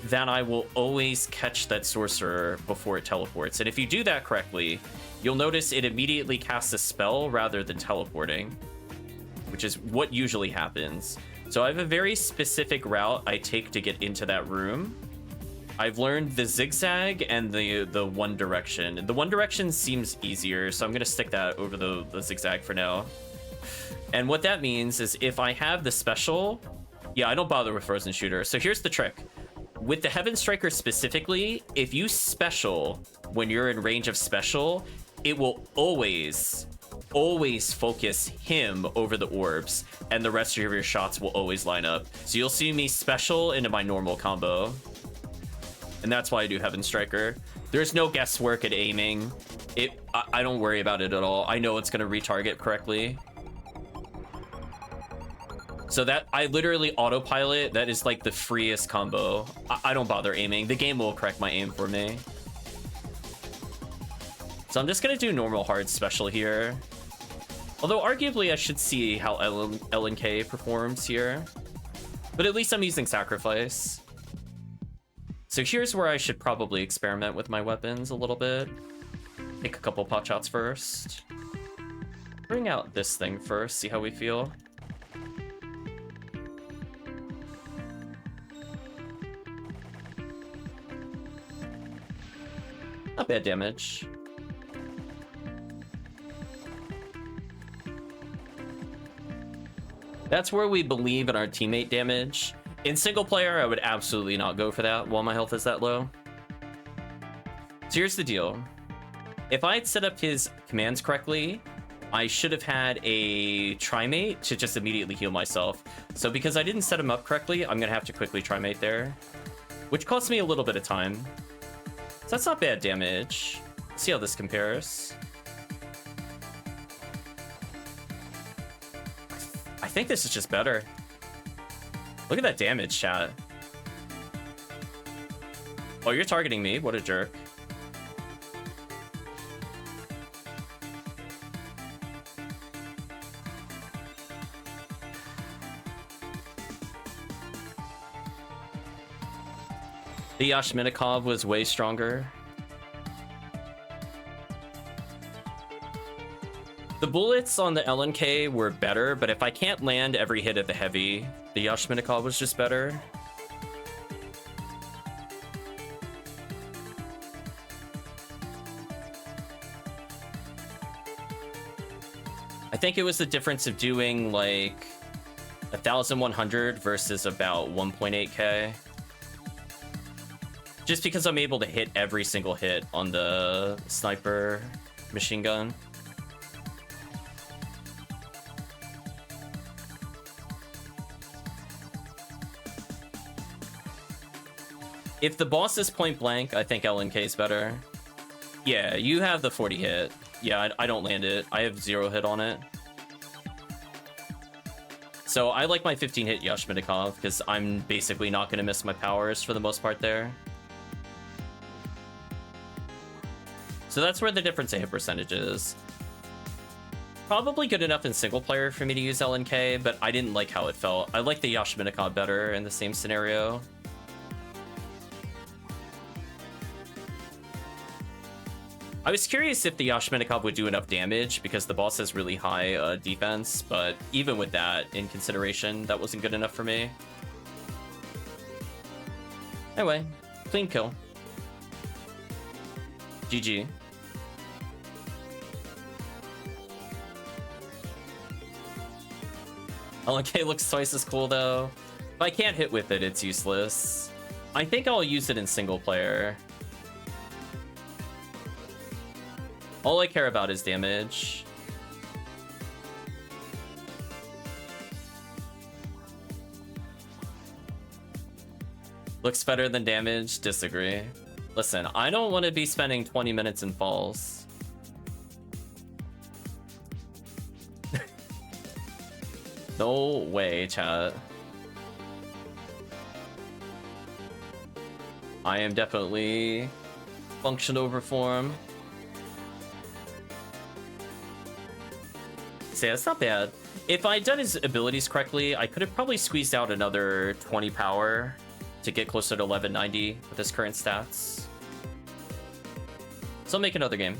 that I will always catch that sorcerer before it teleports. And if you do that correctly, you'll notice it immediately casts a spell rather than teleporting, which is what usually happens. So I have a very specific route I take to get into that room. I've learned the zigzag and the one direction. The one direction seems easier, so I'm gonna stick that over the zigzag for now. And what that means is if I have the special, yeah, I don't bother with Frozen Shooter. So here's the trick. With the Heaven Striker specifically, if you special when you're in range of special, it will always focus him over the orbs, and the rest of your shots will always line up. So you'll see me special into my normal combo. And that's why I do Heaven Striker. There's no guesswork at aiming. I don't worry about it at all. I know it's gonna retarget correctly. So that I literally autopilot. That is like the freest combo. I don't bother aiming. The game will correct my aim for me. So I'm just gonna do normal hard special here. Although arguably I should see how LNK performs here. But at least I'm using Sacrifice. So here's where I should probably experiment with my weapons a little bit. Take a couple pot shots first. Bring out this thing first, see how we feel. Not bad damage. That's where we believe in our teammate damage. In single player, I would absolutely not go for that while my health is that low. So here's the deal. If I had set up his commands correctly, I should have had a trimate to just immediately heal myself. So because I didn't set him up correctly, I'm gonna have to quickly trimate there, which costs me a little bit of time. So that's not bad damage. Let's see how this compares. I think this is just better. Look at that damage, chat. Oh, you're targeting me? What a jerk. The Yashminikov was way stronger. The bullets on the LNK were better, but if I can't land every hit at the heavy, the Yashminikov was just better. I think it was the difference of doing like 1,100 versus about 1.8k. Just because I'm able to hit every single hit on the sniper machine gun. If the boss is point blank, I think LNK is better. Yeah, you have the 40 hit. Yeah, I don't land it. I have 0 hit on it. So I like my 15 hit Yashminikov because I'm basically not going to miss my powers for the most part there. So that's where the difference in hit percentage is. Probably good enough in single player for me to use LNK, but I didn't like how it felt. I like the Yashminikov better in the same scenario. I was curious if the Yashminikov would do enough damage because the boss has really high defense, but even with that in consideration, that wasn't good enough for me. Anyway, clean kill. GG. LNK looks twice as cool though. If I can't hit with it, it's useless. I think I'll use it in single player. All I care about is damage. Looks better than damage. Disagree. Listen, I don't want to be spending 20 minutes in falls. No way, chat. I am definitely function over form. So yeah, it's not bad. If I'd done his abilities correctly, I could have probably squeezed out another 20 power to get closer to 1190 with his current stats. So I'll make another game.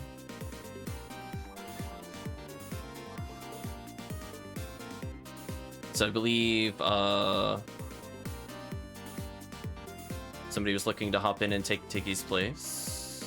So I believe somebody was looking to hop in and take Tiggy's place.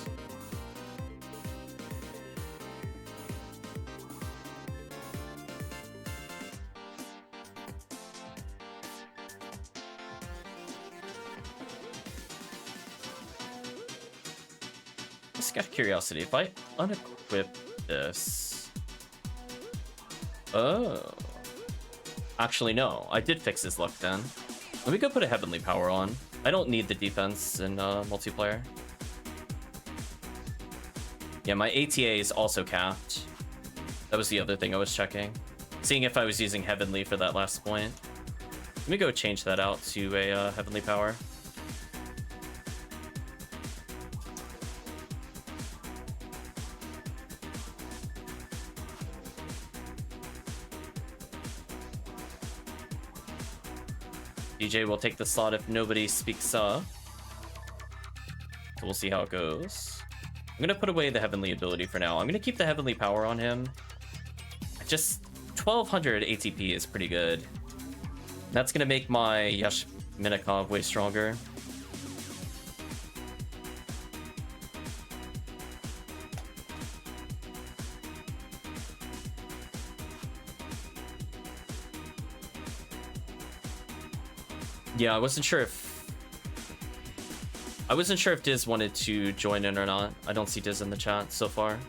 Just out of curiosity, if I unequip this... Oh. Actually, no. I did fix his luck then. Let me go put a Heavenly Power on. I don't need the defense in multiplayer. Yeah, my ATA is also capped. That was the other thing I was checking. Seeing if I was using Heavenly for that last point. Let me go change that out to a Heavenly Power. DJ will take the slot if nobody speaks up. So we'll see how it goes. I'm gonna put away the Heavenly ability for now. I'm gonna keep the Heavenly Power on him. Just 1200 ATP is pretty good. That's gonna make my Yash Minikov way stronger. Yeah, I wasn't sure if Diz wanted to join in or not. I don't see Diz in the chat so far.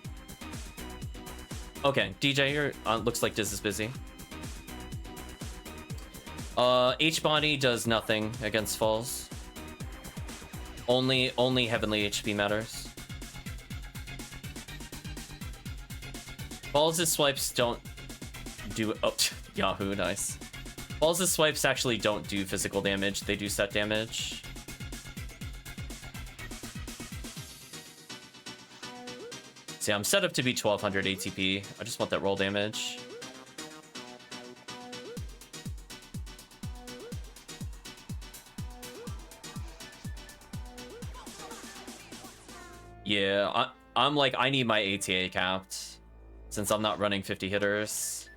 Okay, DJ, you're looks like Diz is busy. H-body does nothing against falls. Only Heavenly HP matters. Falls' swipes don't do... Oh, Yahoo, nice. Falls' swipes actually don't do physical damage, they do set damage. See, I'm set up to be 1200 ATP. I just want that roll damage. Yeah, I'm like, I need my ATA capped since I'm not running 50 hitters.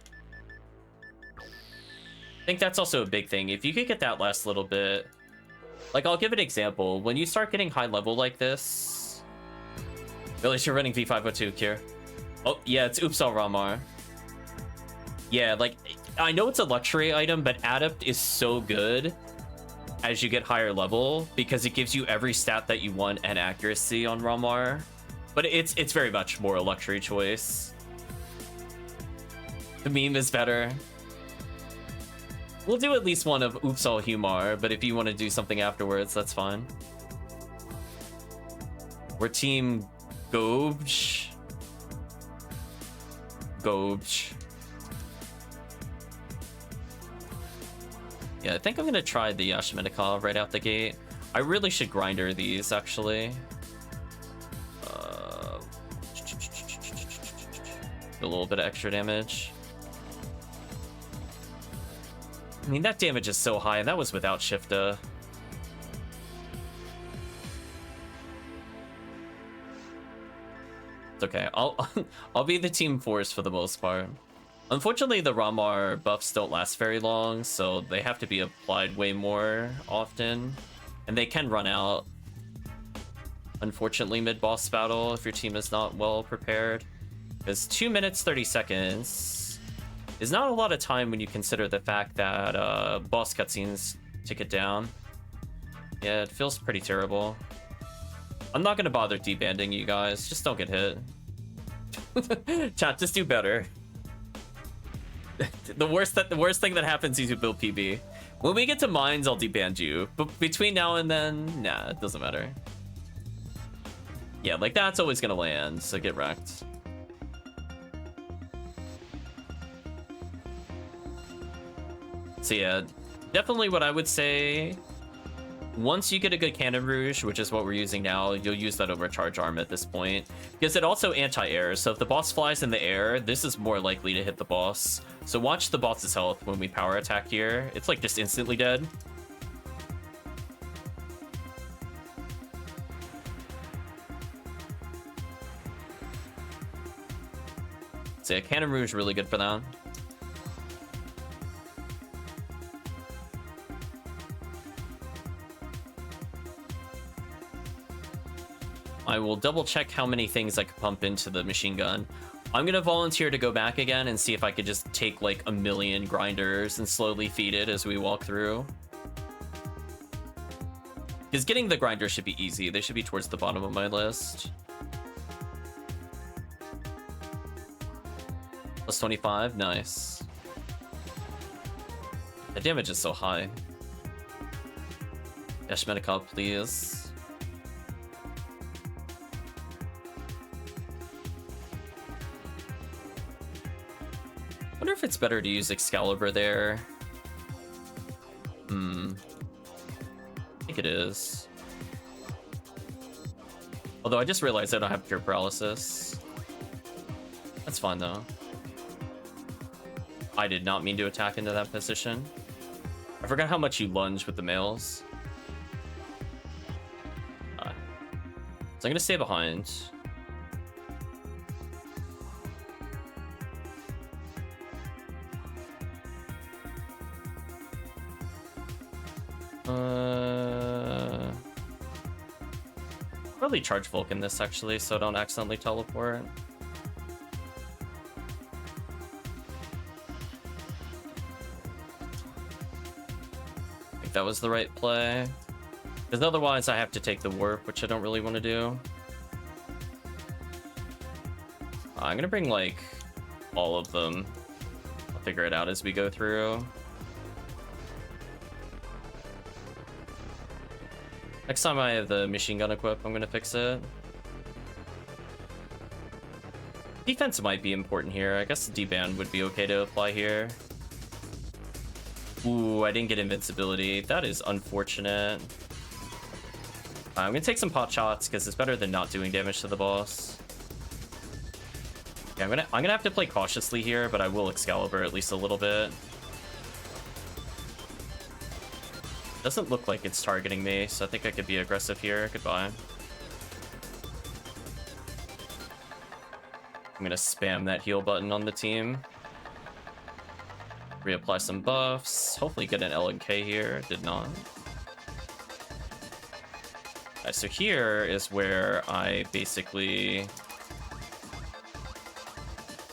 I think that's also a big thing. If you could get that last little bit, like, I'll give an example. When you start getting high level like this, at least you're running V502, Kier. Oh, yeah, it's Oops All Ramar. Yeah, like, I know it's a luxury item, but Adept is so good as you get higher level because it gives you every stat that you want and accuracy on Ramar. But it's very much more a luxury choice. The meme is better. We'll do at least one of Oops All Humar, but if you want to do something afterwards, that's fine. We're team Gobj. Yeah, I think I'm gonna try the Yashminikov right out the gate. I really should grinder these, actually. A little bit of extra damage. I mean, that damage is so high, and that was without Shifta. It's okay. I'll be the team force for the most part. Unfortunately, the Ramar buffs don't last very long, so they have to be applied way more often. And they can run out, unfortunately, mid-boss battle if your team is not well prepared. Because 2 minutes, 30 seconds is not a lot of time when you consider the fact that boss cutscenes tick it down. Yeah, it feels pretty terrible. I'm not gonna bother debanding you guys, just don't get hit. Chat, just do better. The worst thing that happens is you build PB. When we get to mines, I'll deband you. But between now and then, nah, it doesn't matter. Yeah, like that's always gonna land, so get wrecked. So yeah, definitely what I would say, once you get a good Cannon Rouge, which is what we're using now, you'll use that over Charge Arm at this point. Because it also anti-air, so if the boss flies in the air, this is more likely to hit the boss. So watch the boss's health when we power attack here. It's like just instantly dead. So yeah, Cannon Rouge really good for that. I will double check how many things I could pump into the machine gun. I'm gonna volunteer to go back again and see if I could just take like a million grinders and slowly feed it as we walk through. Because getting the grinders should be easy. They should be towards the bottom of my list. Plus 25, nice. The damage is so high. Dash Medical, please. I wonder if it's better to use Excalibur there. I think it is. Although I just realized I don't have Pure Paralysis. That's fine though. I did not mean to attack into that position. I forgot how much you lunge with the males. So I'm gonna stay behind. Probably charge Vulcan this actually, so don't accidentally teleport. I think that was the right play. Because otherwise I have to take the warp, which I don't really want to do. I'm gonna bring like all of them. I'll figure it out as we go through. Next time I have the machine gun equip, I'm gonna fix it. Defense might be important here. I guess the D-band would be okay to apply here. Ooh, I didn't get invincibility. That is unfortunate. I'm gonna take some pot shots because it's better than not doing damage to the boss. Yeah, I'm gonna have to play cautiously here, but I will Excalibur at least a little bit. Doesn't look like it's targeting me, so I think I could be aggressive here. Goodbye. I'm gonna spam that heal button on the team. Reapply some buffs. Hopefully get an L and K here. Did not. Alright, so here is where I basically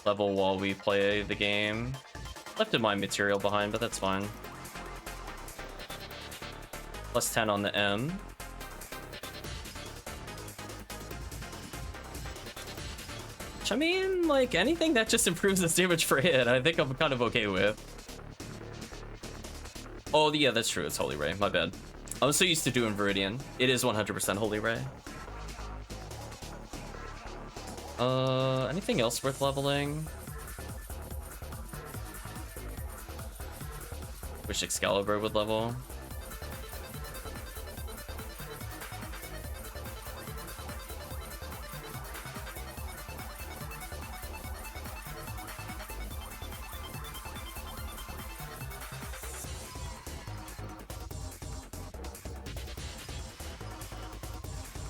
level while we play the game. Left my material behind, but that's fine. Plus 10 on the M. Which, I mean, like, anything that just improves this damage per hit, I think I'm kind of okay with. Oh, yeah, that's true. It's Holy Ray. My bad. I'm so used to doing Viridian. It is 100% Holy Ray. Anything else worth leveling? Wish Excalibur would level.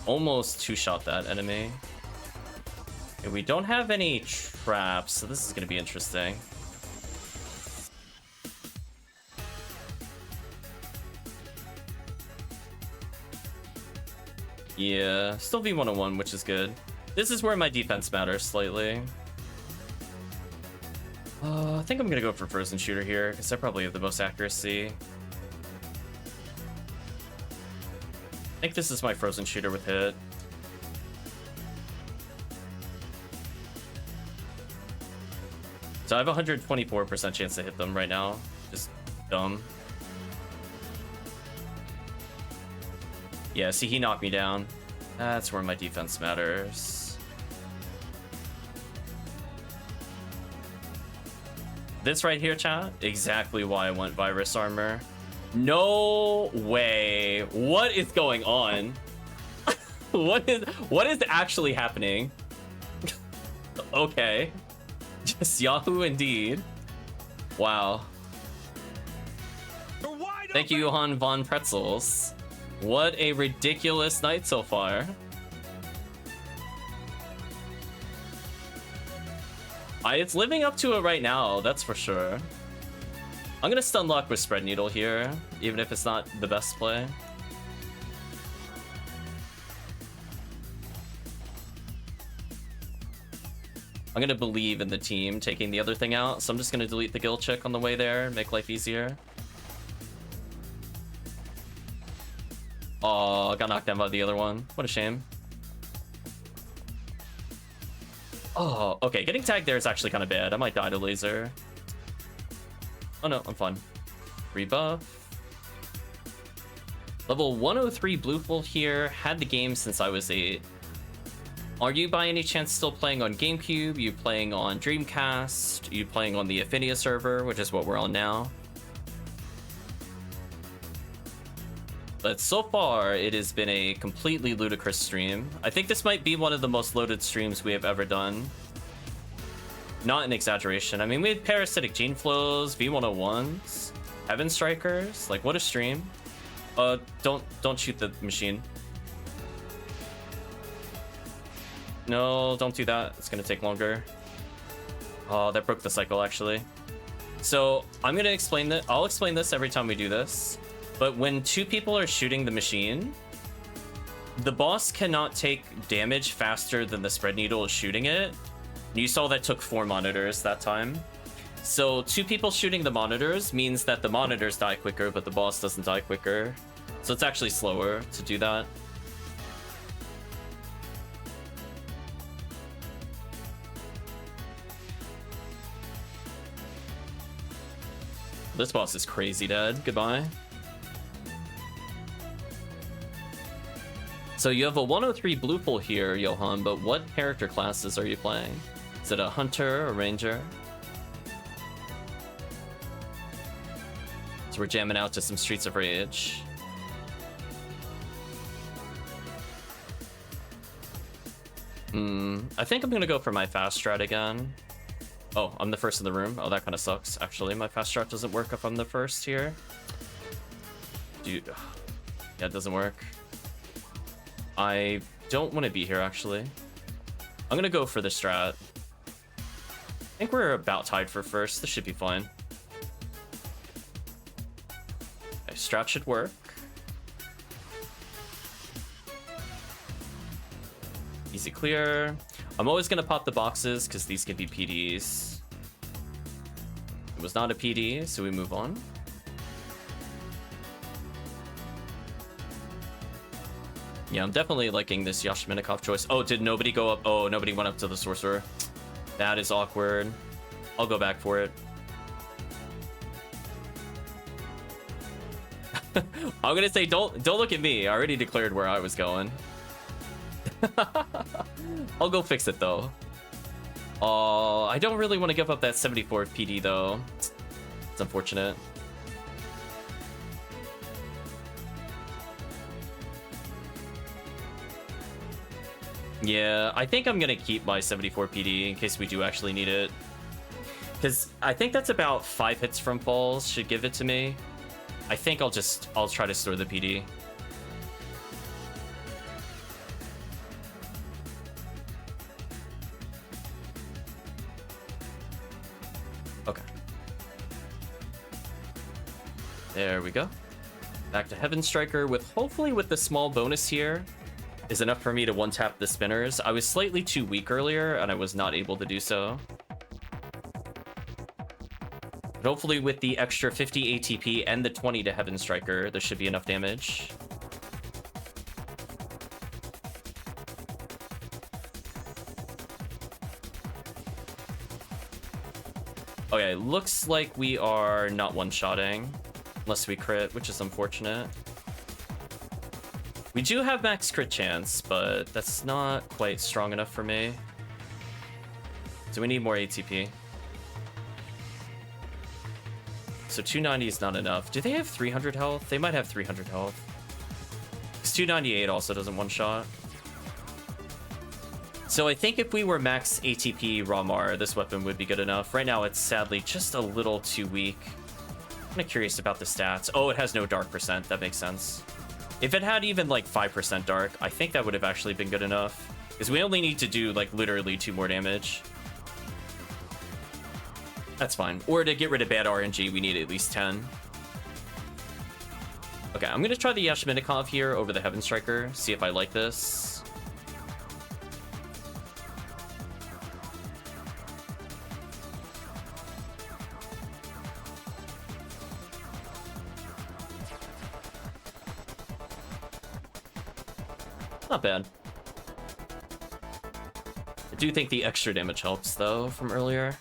Almost two-shot that enemy. Okay, we don't have any traps, so this is going to be interesting. Yeah, still V101, which is good. This is where my defense matters slightly. I think I'm going to go for Frozen Shooter here, because I probably have the most accuracy. I think this is my Frozen Shooter with hit. So I have a 124% chance to hit them right now. Just dumb. Yeah, see, he knocked me down. That's where my defense matters. This right here, chat, exactly why I went virus armor. No way. What is going on? What is actually happening? Okay. Just Yahoo indeed. Wow. Thank you, Johann von Pretzels. What a ridiculous night so far. It's living up to it right now, that's for sure. I'm gonna stun lock with Spread Needle here, even if it's not the best play. I'm gonna believe in the team taking the other thing out, so I'm just gonna delete the guild check on the way there, make life easier. Oh, got knocked down by the other one. What a shame. Oh, okay. Getting tagged there is actually kind of bad. I might die to laser. Oh no, I'm fine. Rebuff. Level 103 Blueful here. Had the game since I was 8. Are you by any chance still playing on GameCube? You playing on Dreamcast? You playing on the Ephinea server, which is what we're on now? But so far, it has been a completely ludicrous stream. I think this might be one of the most loaded streams we have ever done. Not an exaggeration. I mean, we had Parasitic Gene Flows, V101s, Heaven Strikers. Like, what a stream. Don't shoot the machine. No, don't do that. It's gonna take longer. Oh, that broke the cycle, actually. So, I'm gonna explain that. I'll explain this every time we do this. But when 2 people are shooting the machine, the boss cannot take damage faster than the Spread Needle is shooting it. You saw that took 4 monitors that time. So 2 people shooting the monitors means that the monitors die quicker, but the boss doesn't die quicker. So it's actually slower to do that. This boss is crazy dead. Goodbye. So you have a 103 Blueful here, Johan, but what character classes are you playing? Is it a hunter or ranger? So we're jamming out to some Streets of Rage. I think I'm gonna go for my fast strat again. Oh, I'm the first in the room. Oh, that kind of sucks. Actually, my fast strat doesn't work if I'm the first here. Dude, yeah, it doesn't work. I don't want to be here, actually. I'm gonna go for the strat. I think we're about tied for first. This should be fine. Okay, strat should work. Easy clear. I'm always gonna pop the boxes because these can be PDs. It was not a PD, so we move on. Yeah, I'm definitely liking this Yashminikov choice. Oh, did nobody go up? Oh, nobody went up to the sorcerer. That is awkward. I'll go back for it. I'm gonna say don't look at me. I already declared where I was going. I'll go fix it though. Oh, I don't really want to give up that 74 PD though. It's unfortunate. Yeah, I think I'm gonna keep my 74 PD in case we do actually need it. Because I think that's about 5 hits from falls should give it to me. I think I'll try to store the PD. Okay. There we go. Back to Heaven Striker with hopefully with the small bonus here is enough for me to one-tap the spinners. I was slightly too weak earlier and I was not able to do so. But hopefully with the extra 50 ATP and the 20 to Heaven Striker, there should be enough damage. Okay, looks like we are not one-shotting. Unless we crit, which is unfortunate. We do have max crit chance, but that's not quite strong enough for me. So we need more ATP. So 290 is not enough. Do they have 300 health? They might have 300 health. Because 298 also doesn't one-shot. So I think if we were max ATP Ramar, this weapon would be good enough. Right now, it's sadly just a little too weak. I'm kind of curious about the stats. Oh, it has no dark percent. That makes sense. If it had even like 5% dark, I think that would have actually been good enough. Because we only need to do like literally 2 more damage. That's fine. Or to get rid of bad RNG, we need at least 10. Okay, I'm going to try the Yashminikov here over the Heaven Striker. See if I like this. Not bad. I do think the extra damage helps, though, from earlier.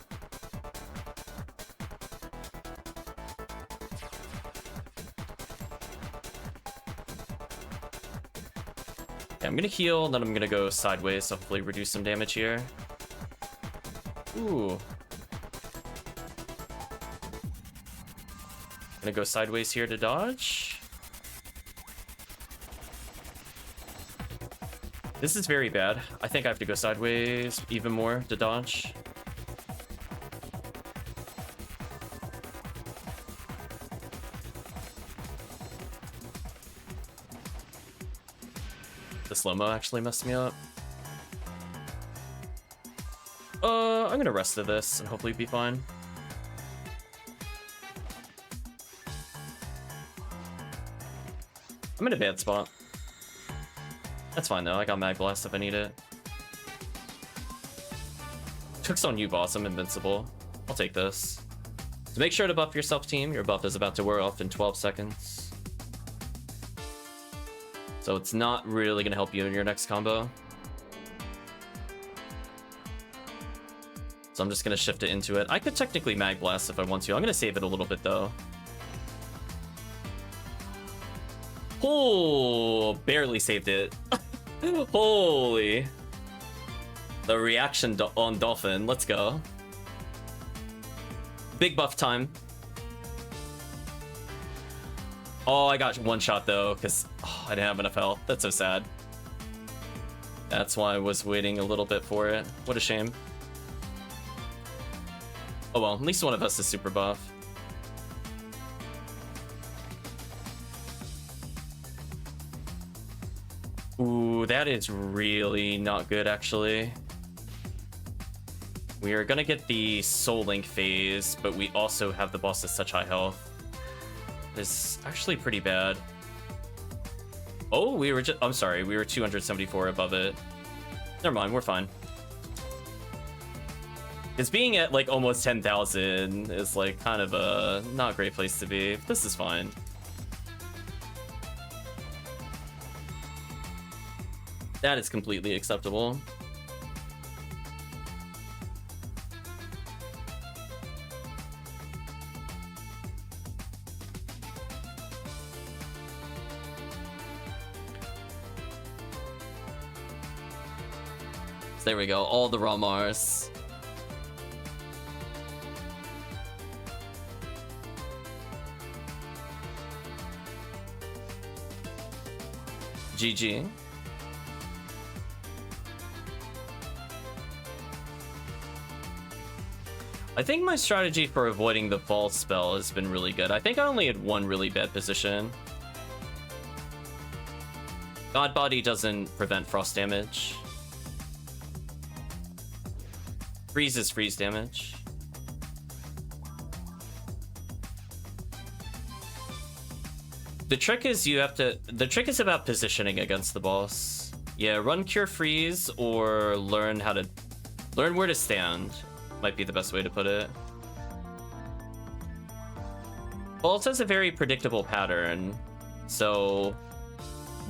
Okay, I'm gonna heal, and then I'm gonna go sideways, so hopefully reduce some damage here. Ooh. Gonna go sideways here to dodge. This is very bad. I think I have to go sideways even more to dodge. The slow-mo actually messed me up. I'm gonna rest to this and hopefully be fine. I'm in a bad spot. That's fine though, I got Mag Blast if I need it. Took's on you, boss, I'm invincible. I'll take this. So make sure to buff yourself, team. Your buff is about to wear off in 12 seconds. So it's not really gonna help you in your next combo. So I'm just gonna shift it into it. I could technically Mag Blast if I want to. I'm gonna save it a little bit though. Oh, barely saved it. Holy. The reaction on Dolphin. Let's go. Big buff time. Oh, I got one shot though, because I didn't have enough health. That's so sad. That's why I was waiting a little bit for it. What a shame. Oh well, at least one of us is super buff. Ooh, that is really not good, actually. We are gonna get the Soul Link phase, but we also have the boss at such high health. It's actually pretty bad. Oh, we were I'm sorry, we were 274 above it. Never mind, we're fine. Because being at like almost 10,000 is like kind of a not great place to be. This is fine. That is completely acceptable. So there we go, all the raw Mars. GG. I think my strategy for avoiding the fall spell has been really good. I think I only had one really bad position. God Body doesn't prevent frost damage. Freeze is freeze damage. The trick is the trick is about positioning against the boss. Yeah, run Cure Freeze or learn where to stand. Might be the best way to put it. Falls has a very predictable pattern. So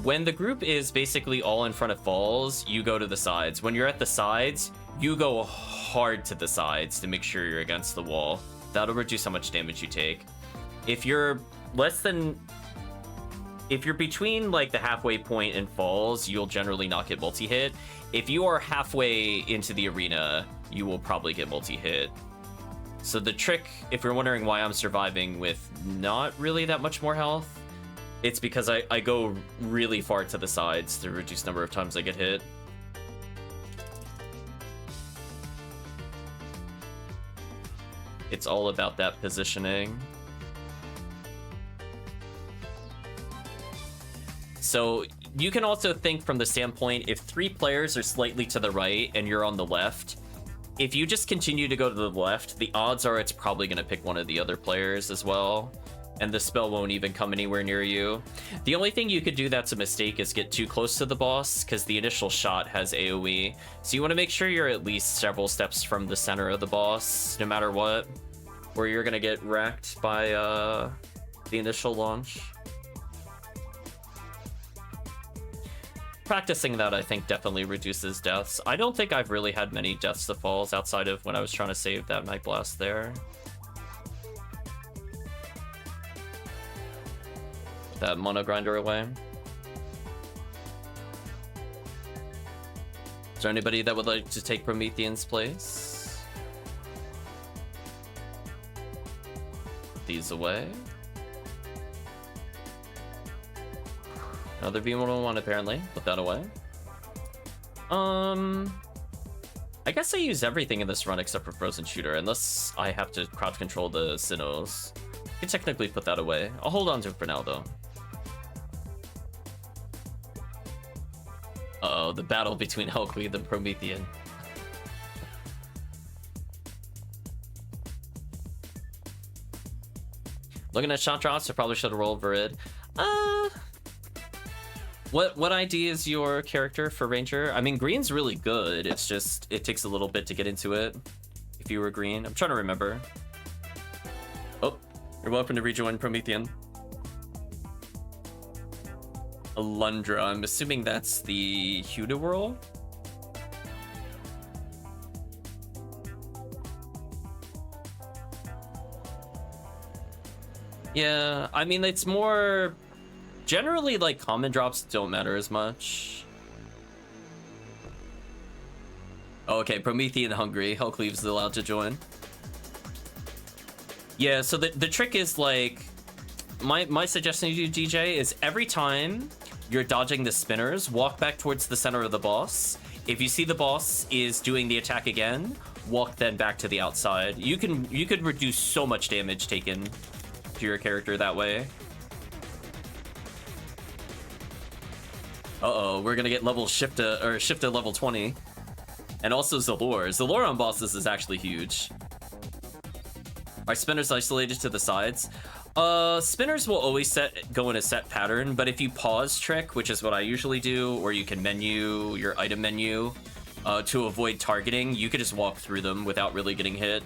when the group is basically all in front of Falls, you go to the sides. When you're at the sides, you go hard to the sides to make sure you're against the wall. That'll reduce how much damage you take. If you're between like the halfway point and falls, you'll generally not get multi-hit. If you are halfway into the arena, you will probably get multi-hit. So the trick, if you're wondering why I'm surviving with not really that much more health, it's because I go really far to the sides to reduce number of times I get hit. It's all about that positioning. So you can also think from the standpoint, if 3 players are slightly to the right and you're on the left, if you just continue to go to the left, the odds are it's probably going to pick one of the other players as well, and the spell won't even come anywhere near you. The only thing you could do that's a mistake is get too close to the boss, because the initial shot has AoE. So you want to make sure you're at least several steps from the center of the boss, no matter what, or you're going to get wrecked by the initial launch. Practicing that, I think, definitely reduces deaths. I don't think I've really had many deaths to falls outside of when I was trying to save that Night Blast there. That Mono Grinder away. Is there anybody that would like to take Promethean's place? These away. Another V101 apparently. Put that away. I guess I use everything in this run except for Frozen Shooter, unless I have to crowd control the Sinnohs. I can technically put that away. I'll hold on to it for now though. Uh-oh, the battle between HellCleave and Promethean. Looking at shot drops, I probably should have rolled Virid. What ID is your character for Ranger? I mean, green's really good. It's just, it takes a little bit to get into it. If you were green. I'm trying to remember. Oh, you're welcome to rejoin Promethean. Alundra, I'm assuming that's the Hudawhirl? Yeah, I mean, it's more... Generally, like, common drops don't matter as much. Oh, okay, Promethean hungry. HellCleave's allowed to join. Yeah, so the trick is, like... My suggestion to you, DJ, is every time you're dodging the spinners, walk back towards the center of the boss. If you see the boss is doing the attack again, walk then back to the outside. You could reduce so much damage taken to your character that way. Uh-oh, we're gonna get level shift to level 20. And also Zalor. Zalor on bosses is actually huge. Are spinners isolated to the sides? Spinners will always go in a set pattern, but if you pause trick, which is what I usually do, or you can menu your item menu to avoid targeting, you could just walk through them without really getting hit.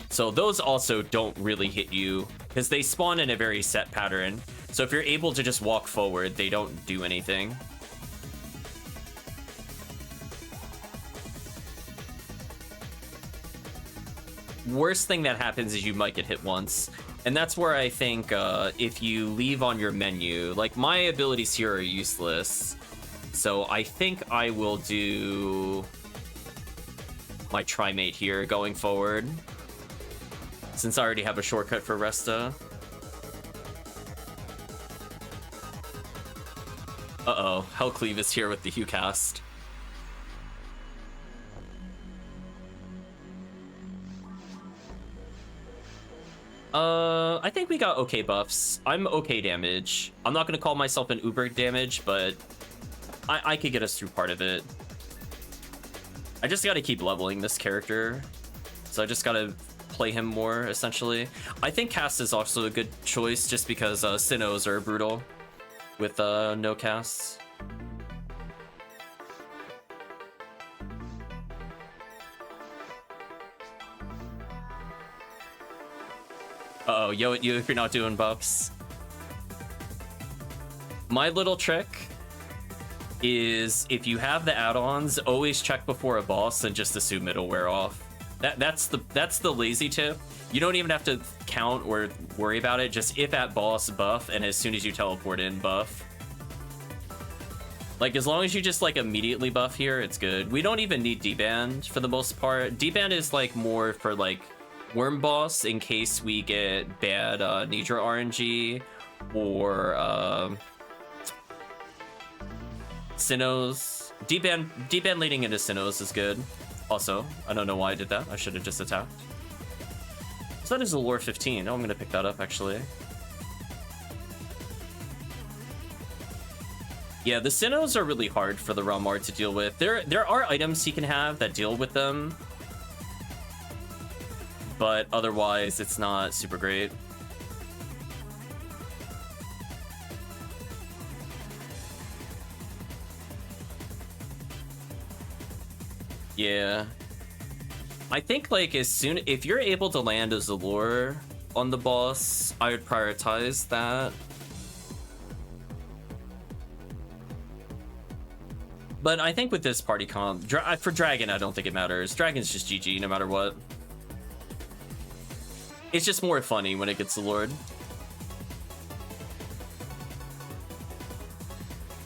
So those also don't really hit you, because they spawn in a very set pattern. So if you're able to just walk forward, they don't do anything. Worst thing that happens is you might get hit once. And that's where I think if you leave on your menu, like my abilities here are useless. So I think I will do my Trimate here going forward, since I already have a shortcut for Resta. Uh-oh, HellCleave is here with the Hucast. I think we got okay buffs. I'm okay damage. I'm not gonna call myself an uber damage, but I could get us through part of it. I just gotta keep leveling this character. So I just gotta play him more, essentially. I think cast is also a good choice, just because Sinnohs are brutal with no casts. Uh-oh, yo, you if you're not doing buffs. My little trick is if you have the add-ons, always check before a boss and just assume it'll wear off. That's the lazy tip. You don't even have to count or worry about it. Just if at boss, buff, and as soon as you teleport in, buff. Like, as long as you just, like, immediately buff here, it's good. We don't even need D-Band for the most part. D-Band is, like, more for, like, Worm Boss in case we get bad Nidra RNG or Sinnohs. D-Band leading into Sinnohs is good. Also, I don't know why I did that. I should have just attacked. So that is a lore 15. Oh, I'm gonna pick that up, actually. Yeah, the Sinnohs are really hard for the Ramar to deal with. There are items he can have that deal with them, but otherwise it's not super great. Yeah. I think, like, if you're able to land a Zalor on the boss, I would prioritize that. But I think with this party comp, for Dragon, I don't think it matters. Dragon's just GG no matter what. It's just more funny when it gets the Lord.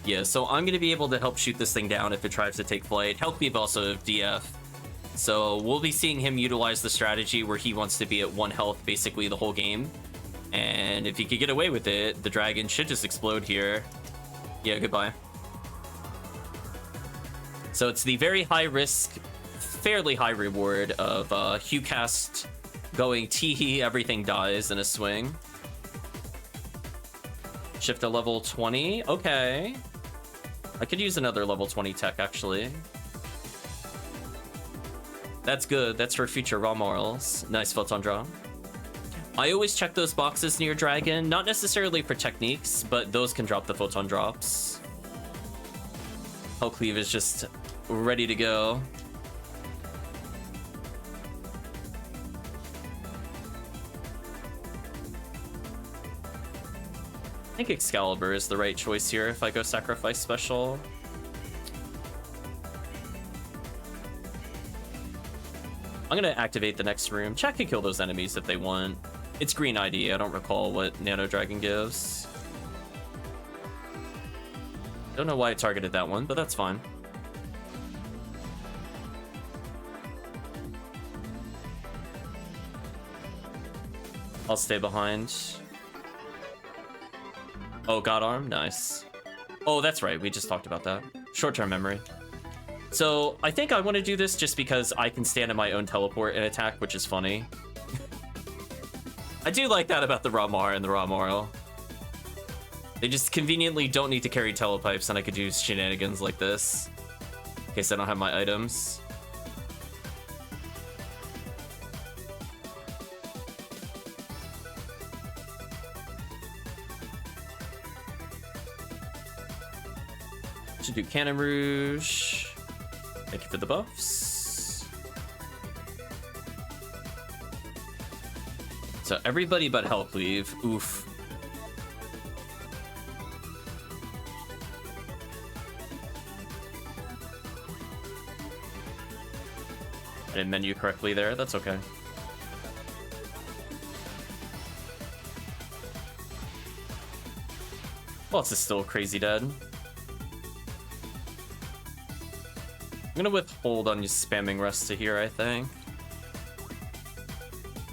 Yeah, so I'm going to be able to help shoot this thing down if it tries to take flight. HellCleave also DF. So we'll be seeing him utilize the strategy where he wants to be at 1 health basically the whole game. And if he could get away with it, the dragon should just explode here. Yeah, goodbye. So it's the very high risk, fairly high reward of HuCast going Tiggy, everything dies in a swing. Shift to level 20, okay. I could use another level 20 tech, actually. That's good, that's for future raw morals. Nice photon draw. I always check those boxes near Dragon, not necessarily for techniques, but those can drop the photon drops. HellCleave is just ready to go. I think Excalibur is the right choice here if I go sacrifice special. I'm gonna activate the next room. Chat can kill those enemies if they want. It's green ID, I don't recall what Nano Dragon gives. Don't know why I targeted that one, but that's fine. I'll stay behind. Oh, God Arm, nice. Oh, that's right, we just talked about that. Short-term memory. So I think I want to do this just because I can stand in my own teleport and attack, which is funny. I do like that about the Ramar and the Ramar. They just conveniently don't need to carry telepipes, and I could do shenanigans like this in case I don't have my items. Should do Cannon Rouge. Thank you for the buffs. So everybody but HellCleave. Oof. I didn't menu correctly there. That's okay. Boss is still crazy dead. I'm gonna withhold on just spamming Resta here, I think.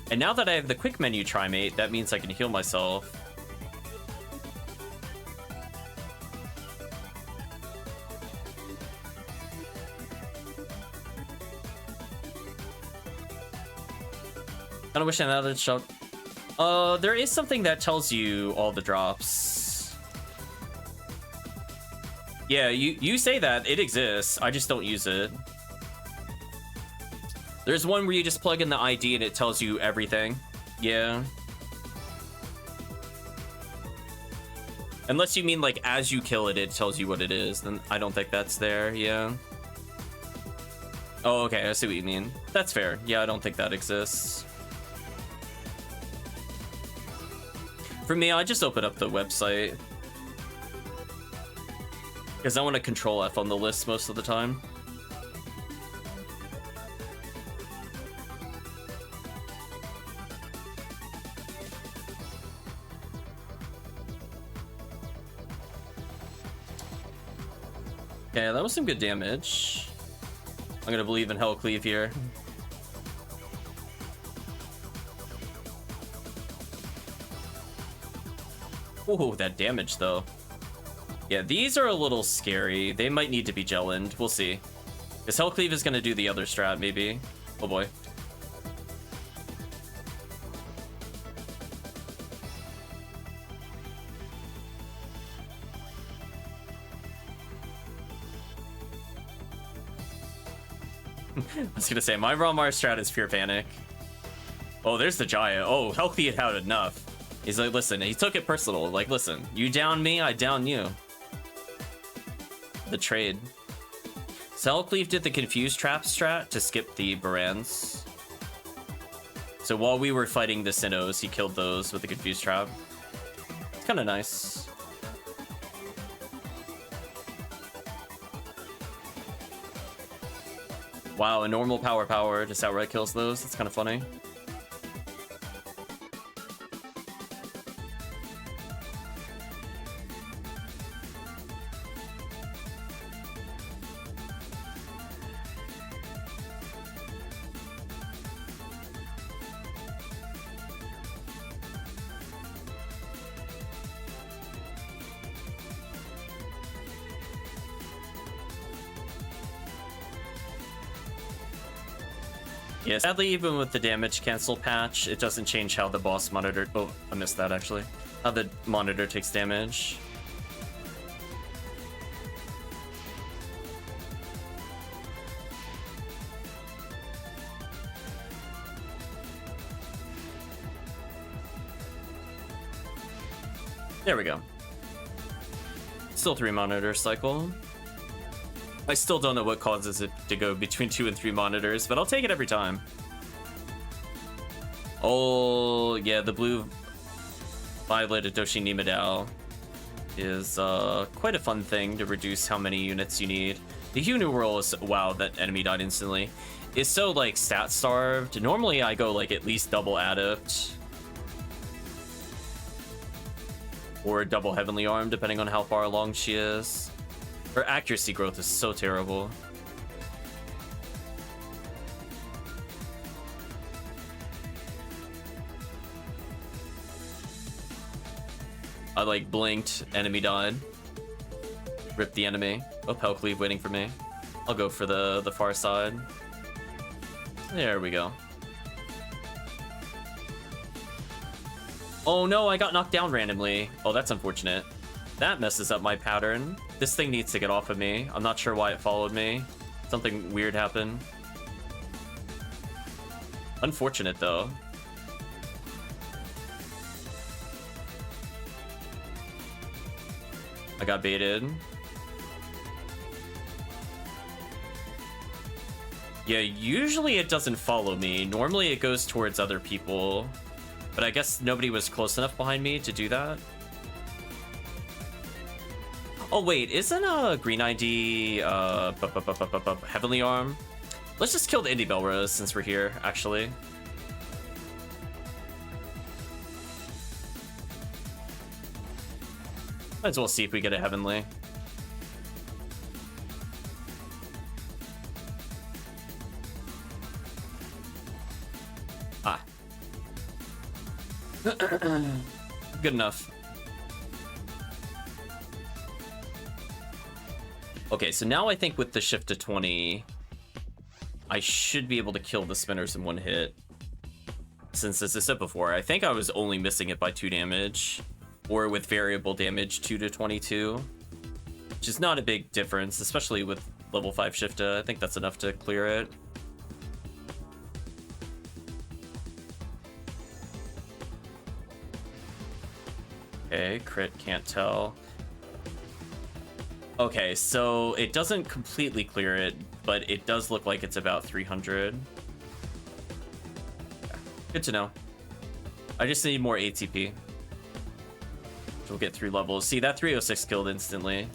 And now that I have the quick menu Trimate, that means I can heal myself. Kinda wish I had another shot. There is something that tells you all the drops. Yeah, you say that, it exists, I just don't use it. There's one where you just plug in the ID and it tells you everything. Yeah. Unless you mean like as you kill it, it tells you what it is, then I don't think that's there, yeah. Oh, okay, I see what you mean. That's fair. Yeah, I don't think that exists. For me, I just open up the website. Because I want to control F on the list most of the time. Okay, that was some good damage. I'm gonna believe in HellCleave here. Oh, that damage though. Yeah, these are a little scary. They might need to be gel-end. We'll see. Because HellCleave is gonna do the other strat, maybe. Oh boy. I was gonna say, my raw Mars strat is Pure Panic. Oh, there's the Giant. Oh, HellCleave had enough. He's like, listen, he took it personal. Like, listen, you down me, I down you. The trade. So HellCleave did the Confused Trap strat to skip the Barans. So while we were fighting the Sinnohs, he killed those with the Confused Trap. It's kind of nice. Wow, a normal power just outright kills those. That's kind of funny. Yeah, sadly, even with the damage cancel patch, it doesn't change how the boss monitor... Oh, I missed that, actually. How the monitor takes damage. There we go. Still 3 monitor cycle. I still don't know what causes it to go between 2 and 3 monitors, but I'll take it every time. Oh, yeah, the blue Violet Adoshi Nimedao is quite a fun thing to reduce how many units you need. The Hue New World is, wow, that enemy died instantly, is so, like, stat starved. Normally I go, like, at least double Adept. Or double Heavenly Arm, depending on how far along she is. Her accuracy growth is so terrible. I like blinked, enemy died. Ripped the enemy. Oh, HellCleave waiting for me. I'll go for the far side. There we go. Oh no, I got knocked down randomly. Oh, that's unfortunate. That messes up my pattern. This thing needs to get off of me. I'm not sure why it followed me. Something weird happened. Unfortunate, though. I got baited. Yeah, usually it doesn't follow me. Normally it goes towards other people. But I guess nobody was close enough behind me to do that. Oh wait, isn't a green ID Heavenly Arm? Let's just kill the Indie Belrose since we're here, actually. Might as well see if we get a Heavenly. Ah. Good enough. Okay, so now I think with the shift to 20, I should be able to kill the spinners in one hit. Since, as I said before, I think I was only missing it by 2 damage, or with variable damage 2 to 22, which is not a big difference, especially with level 5 Shifta. I think that's enough to clear it. Okay, crit, can't tell. Okay, so it doesn't completely clear it, but it does look like it's about 300. Good to know. I just need more ATP. We'll get 3 levels. See, that 306 killed instantly.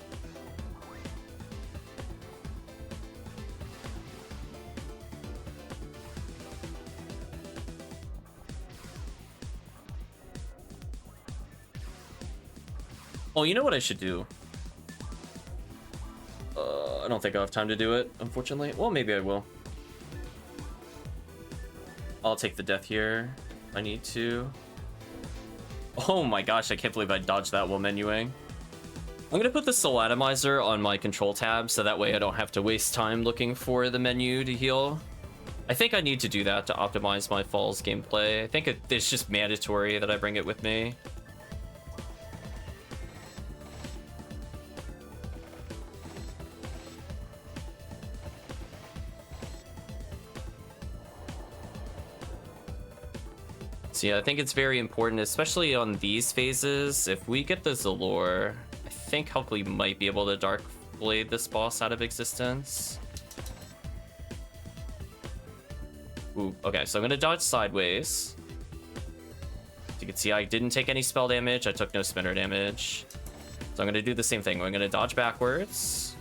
Oh, you know what I should do? don't think I'll have time to do it, unfortunately. Well, maybe I will. I'll take the death here if I need to. Oh my gosh, I can't believe I dodged that while menuing. I'm gonna put the Soul Atomizer on my control tab so that way I don't have to waste time looking for the menu to heal. I think I need to do that to optimize my Falls gameplay. I think it's just mandatory that I bring it with me. So yeah, I think it's very important, especially on these phases. If we get the Zalor, I think HellCleave might be able to Dark Blade this boss out of existence. Ooh, okay, so I'm gonna dodge sideways. As you can see, I didn't take any spell damage, I took no spinner damage. So I'm gonna do the same thing. I'm gonna dodge backwards.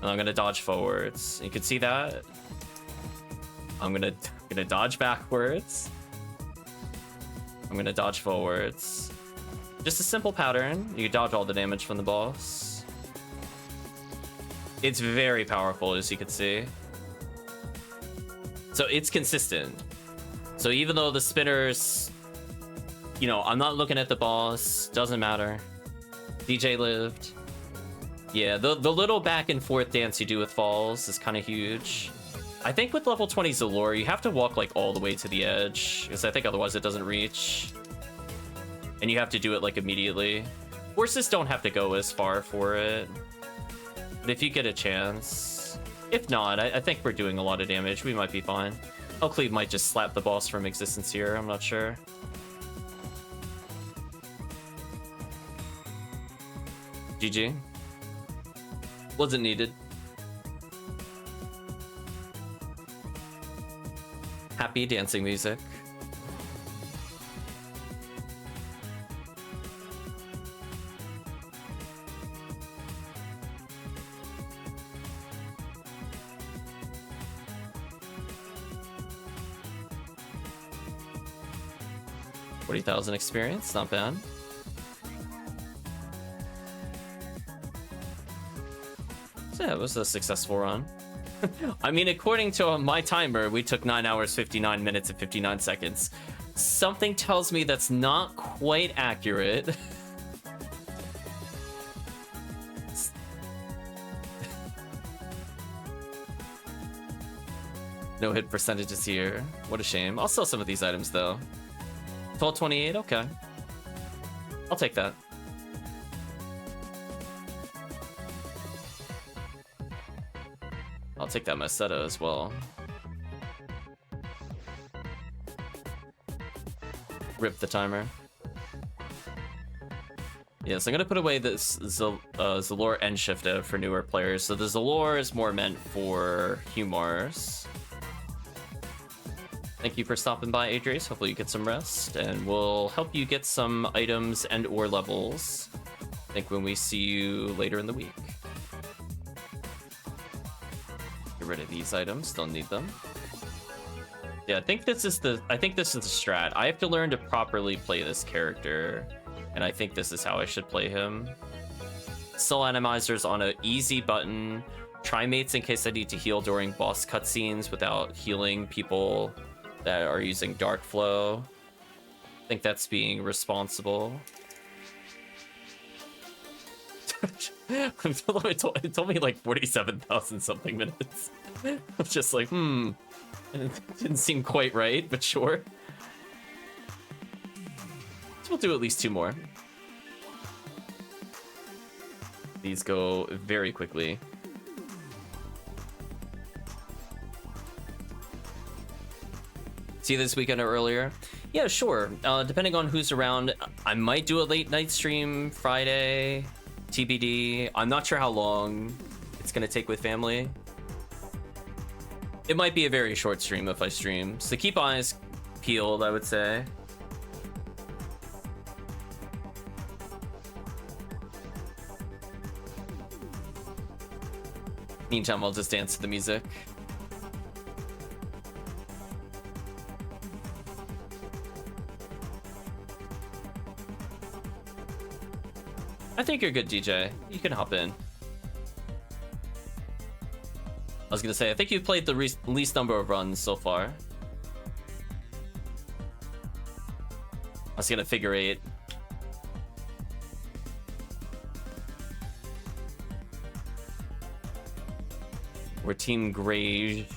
And I'm gonna dodge forwards. You can see that. I'm gonna dodge backwards. I'm gonna dodge forwards. Just a simple pattern. You dodge all the damage from the boss. It's very powerful, as you can see. So it's consistent. So even though the spinners, you know, I'm not looking at the boss, doesn't matter. DJ lived. Yeah, the little back and forth dance you do with Falls is kind of huge. I think with level 20 Zalor, you have to walk like all the way to the edge, because I think otherwise it doesn't reach. And you have to do it like immediately. Horses don't have to go as far for it. But if you get a chance. If not, I think we're doing a lot of damage. We might be fine. HellCleave might just slap the boss from existence here, I'm not sure. GG. Wasn't needed. Happy dancing music. $40,000 experience, not bad. So yeah, it was a successful run. I mean, according to my timer, we took 9 hours, 59 minutes, and 59 seconds. Something tells me that's not quite accurate. No hit percentages here. What a shame. I'll sell some of these items, though. 1228, okay. I'll take that. I'll take that Macedo as well. Rip the timer. Yeah, so I'm gonna put away this Zalor and Shifta for newer players. So the Zalor is more meant for Humars. Thank you for stopping by, Adrius. Hopefully you get some rest, and we'll help you get some items and or levels, I think, when we see you later in the week. Get rid of these items, don't need them. Yeah, I think this is the strat. I have to learn to properly play this character, and I think this is how I should play him. Soul Atomizers on an easy button. Trimates in case I need to heal during boss cutscenes without healing people that are using Dark Flow. I think that's being responsible. It told me like 47,000 something minutes. I was just like, and it didn't seem quite right, but sure. So we'll do at least 2 more. These go very quickly. See this weekend or earlier? Yeah, sure. Depending on who's around, I might do a late night stream Friday. TBD. I'm not sure how long it's gonna take with family. It might be a very short stream if I stream, so keep eyes peeled, I would say. Meantime, I'll just dance to the music. I think you're good, DJ. You can hop in. I was gonna say, I think you played the least number of runs so far. I was gonna figure 8. We're Team Grey.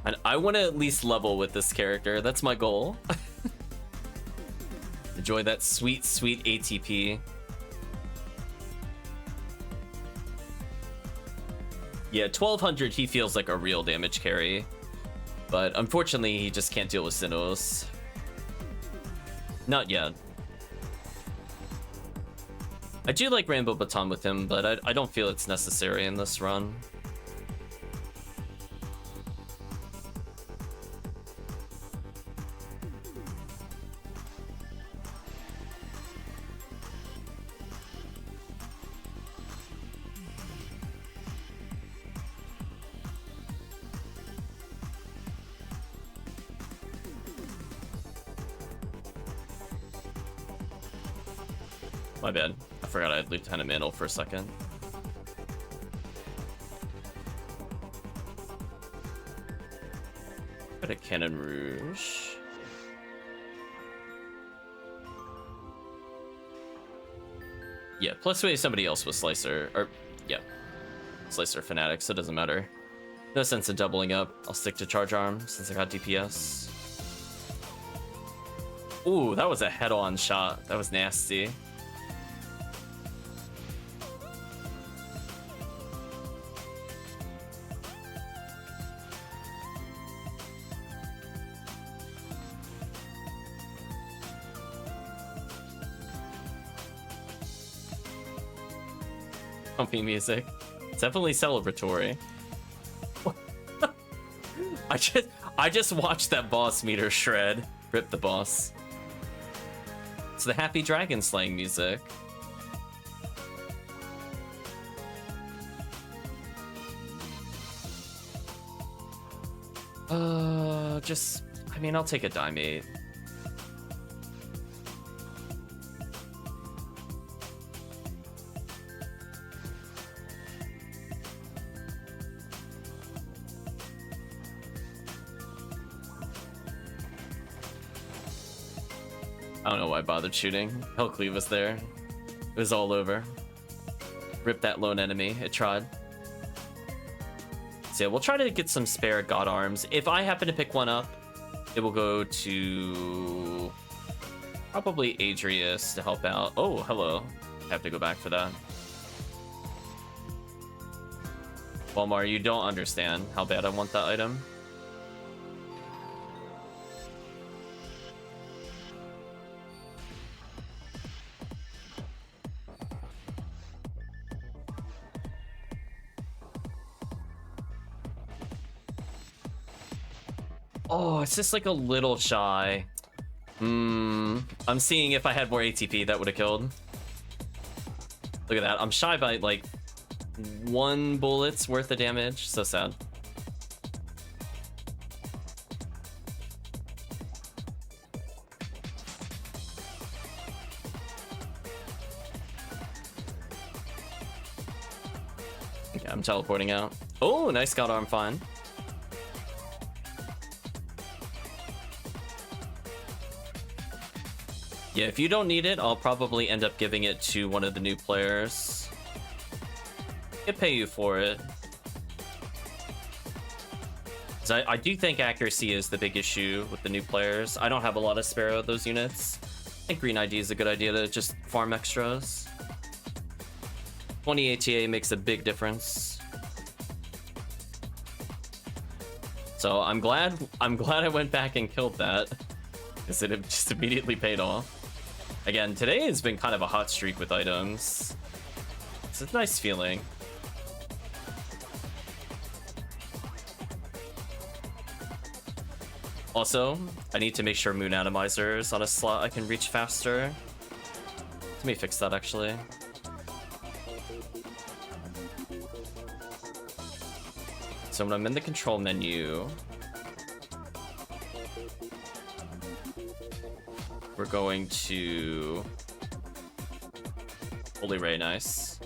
And I want to at least level with this character. That's my goal. Enjoy that sweet, sweet ATP. Yeah, 1200, he feels like a real damage carry. But unfortunately, he just can't deal with Sinnohs. Not yet. I do like Rainbow Baton with him, but I don't feel it's necessary in this run. My bad. I forgot I had Lieutenant Mantle for a second. Got a Cannon Rouge. Yeah, plus maybe somebody else with Slicer. Or, yeah. Slicer Fanatic, so it doesn't matter. No sense in doubling up. I'll stick to Charge Arm since I got DPS. Ooh, that was a head-on shot. That was nasty. Pumpy music. It's definitely celebratory. I just watched that boss meter shred. Rip the boss. It's the happy dragon slaying music. I mean, I'll take a Dimate. I don't know why I bothered shooting. HellCleave was there. It was all over. Rip that lone enemy. It tried. So yeah, we'll try to get some spare God Arms. If I happen to pick one up, it will go to probably Adrius to help out. Oh, hello. I have to go back for that. Walmart, you don't understand how bad I want that item. Oh, it's just like a little shy. I'm seeing if I had more ATP, that would have killed. Look at that. I'm shy by like 1 bullet's worth of damage. So sad. Okay, I'm teleporting out. Oh, nice God Arm find. Yeah, if you don't need it, I'll probably end up giving it to one of the new players. I'll pay you for it. I do think accuracy is the big issue with the new players. I don't have a lot of spare of those units. I think green ID is a good idea to just farm extras. 20 ATA makes a big difference. So I'm glad I went back and killed that, because it just immediately paid off. Again, today has been kind of a hot streak with items. It's a nice feeling. Also, I need to make sure Moon Atomizer is on a slot I can reach faster. Let me fix that, actually. So when I'm in the control menu, we're going to Holy Ray, nice.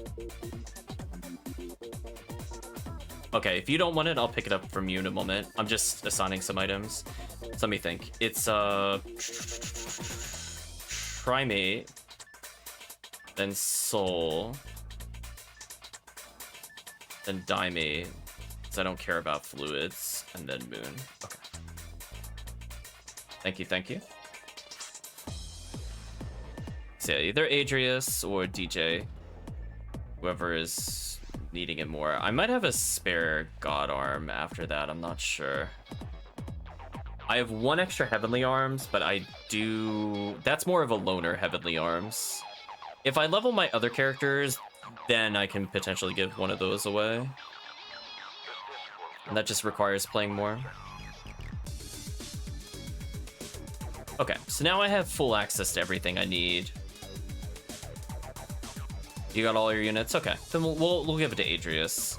Okay, if you don't want it, I'll pick it up from you in a moment. I'm just assigning some items. So let me think. It's Primate, then Soul, then Dimate, because I don't care about fluids, and then Moon. Okay. Thank you, thank you. So yeah, either Adrius or DJ, whoever is needing it more. I might have a spare God Arm after that, I'm not sure. I have one extra Heavenly Arms, but that's more of a loner Heavenly Arms. If I level my other characters, then I can potentially give one of those away. And that just requires playing more. Okay, so now I have full access to everything I need. You got all your units? Okay, then we'll give it to Adrius.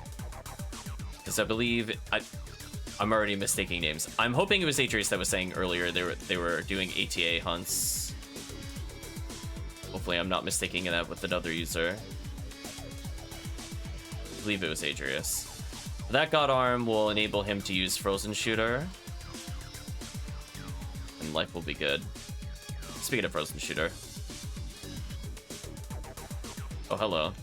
Because I believe I'm already mistaking names. I'm hoping it was Adrius that was saying earlier they were doing ATA hunts. Hopefully I'm not mistaking that with another user. I believe it was Adrius. That God Arm will enable him to use Frozen Shooter. And life will be good. Speaking of Frozen Shooter. Oh, hello.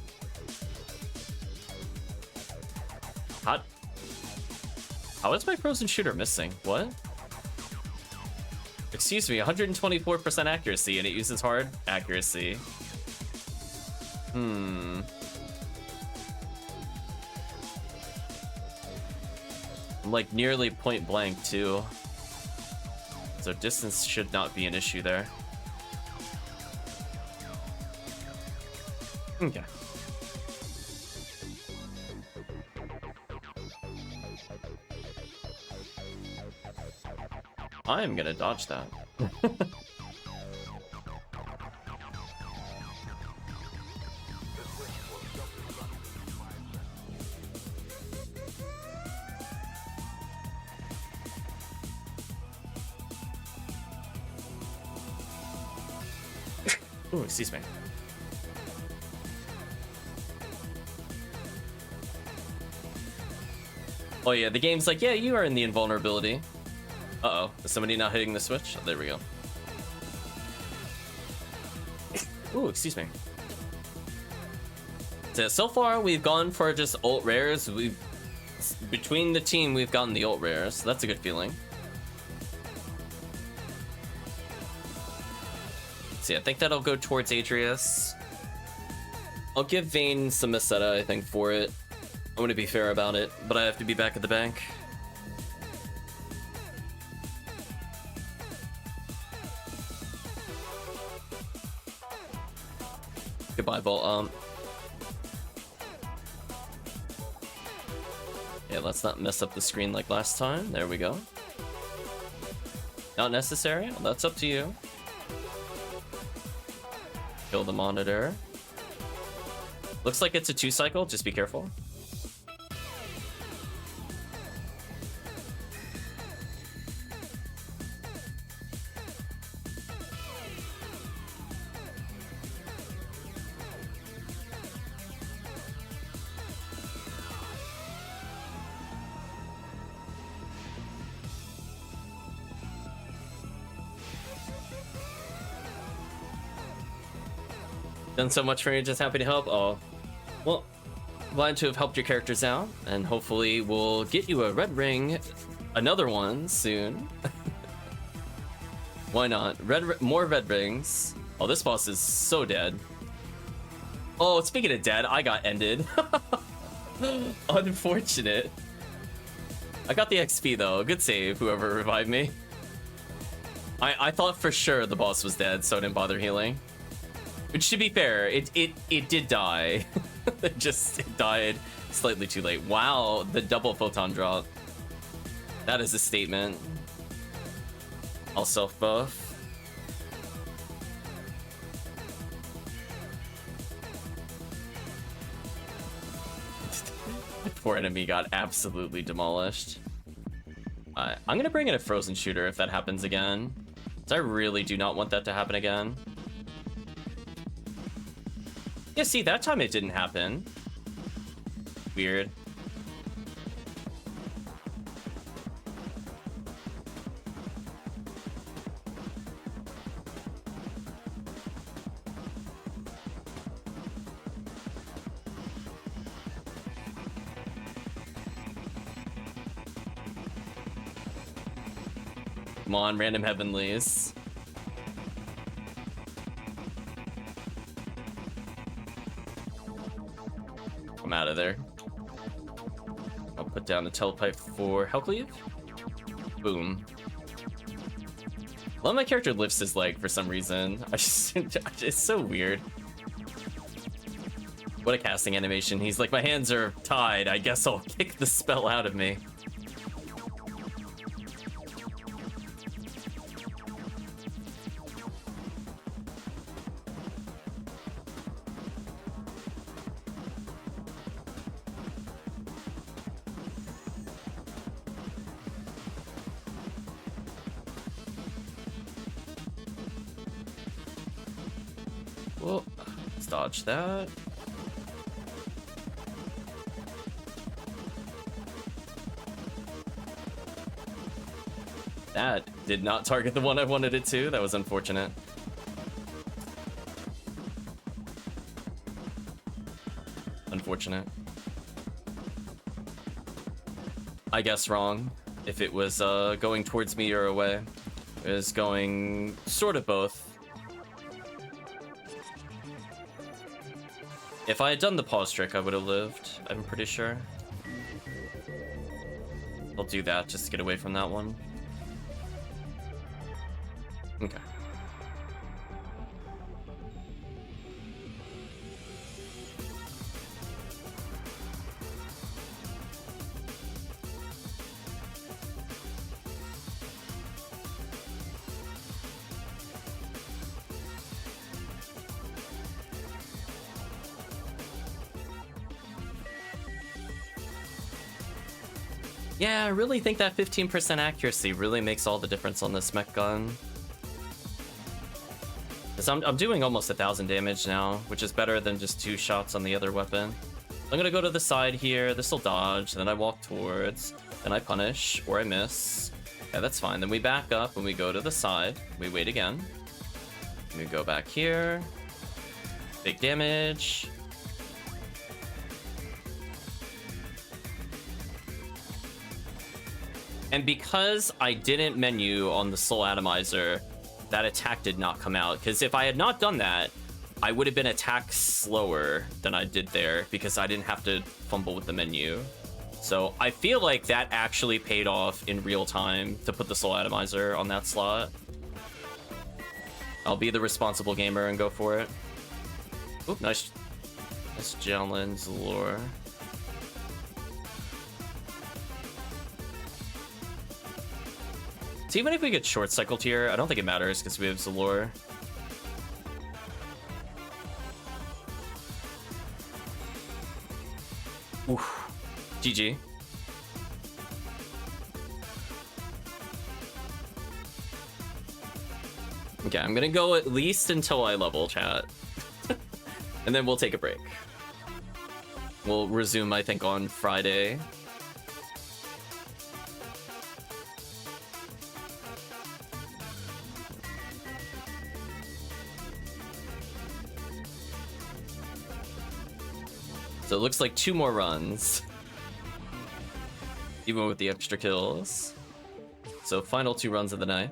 How is my Frozen Shooter missing? What? Excuse me, 124% accuracy, and it uses hard accuracy. I'm like nearly point blank too. So distance should not be an issue there. Okay. I am gonna dodge that. Ooh, excuse me. Oh yeah, the game's like, yeah, you are in the invulnerability. Uh-oh, is somebody not hitting the switch? Oh, there we go. Ooh, excuse me. So far, we've gone for just ult rares. Between the team, we've gotten the ult rares. So that's a good feeling. So yeah, I think that'll go towards Adrius. I'll give Vayne some Meseta, I think, for it. I'm gonna be fair about it, but I have to be back at the bank. Goodbye, Bolt. Yeah, let's not mess up the screen like last time. There we go. Not necessary? Well, that's up to you. Kill the monitor. Looks like it's a 2-cycle, just be careful. Done so much for me, just happy to help. Oh, well, glad to have helped your characters out, and hopefully we'll get you a red ring, another one soon. Why not? More red rings. Oh, this boss is so dead. Oh, speaking of dead, I got ended. Unfortunate. I got the XP though. Good save, whoever revived me. I thought for sure the boss was dead, so I didn't bother healing. Which, to be fair, it did die. It died slightly too late. Wow, the double photon drop. That is a statement. I'll self buff. Poor enemy got absolutely demolished. I'm gonna bring in a frozen shooter if that happens again. So I really do not want that to happen again. Yeah, see, that time it didn't happen. Weird. Come on, random heavenlies. I'm out of there. I'll put down the telepipe for HellCleave. Boom. Love my character lifts his leg for some reason. It's so weird. What a casting animation. He's like, my hands are tied. I guess I'll kick the spell out of me. Well, let's dodge that. That did not target the one I wanted it to. That was unfortunate. Unfortunate. I guess wrong. If it was going towards me or away. It was going sort of both. If I had done the pause trick, I would have lived, I'm pretty sure. I'll do that just to get away from that one. Okay. Yeah, I really think that 15% accuracy really makes all the difference on this mech gun. Because I'm doing almost 1,000 damage now, which is better than just 2 shots on the other weapon. I'm gonna go to the side here, this'll dodge, then I walk towards, then I punish, or I miss. Yeah, that's fine. Then we back up and we go to the side, we wait again. We go back here, big damage. And because I didn't menu on the Soul Atomizer, that attack did not come out. Because if I had not done that, I would have been attacked slower than I did there because I didn't have to fumble with the menu. So I feel like that actually paid off in real time to put the Soul Atomizer on that slot. I'll be the responsible gamer and go for it. Oop, nice Jalen's lore. So even if we get short cycled here, I don't think it matters because we have Zalor. Oof. GG. Okay, I'm gonna go at least until I level, chat. And then we'll take a break. We'll resume, I think, on Friday. So it looks like 2 more runs. Even with the extra kills. So final 2 runs of the night.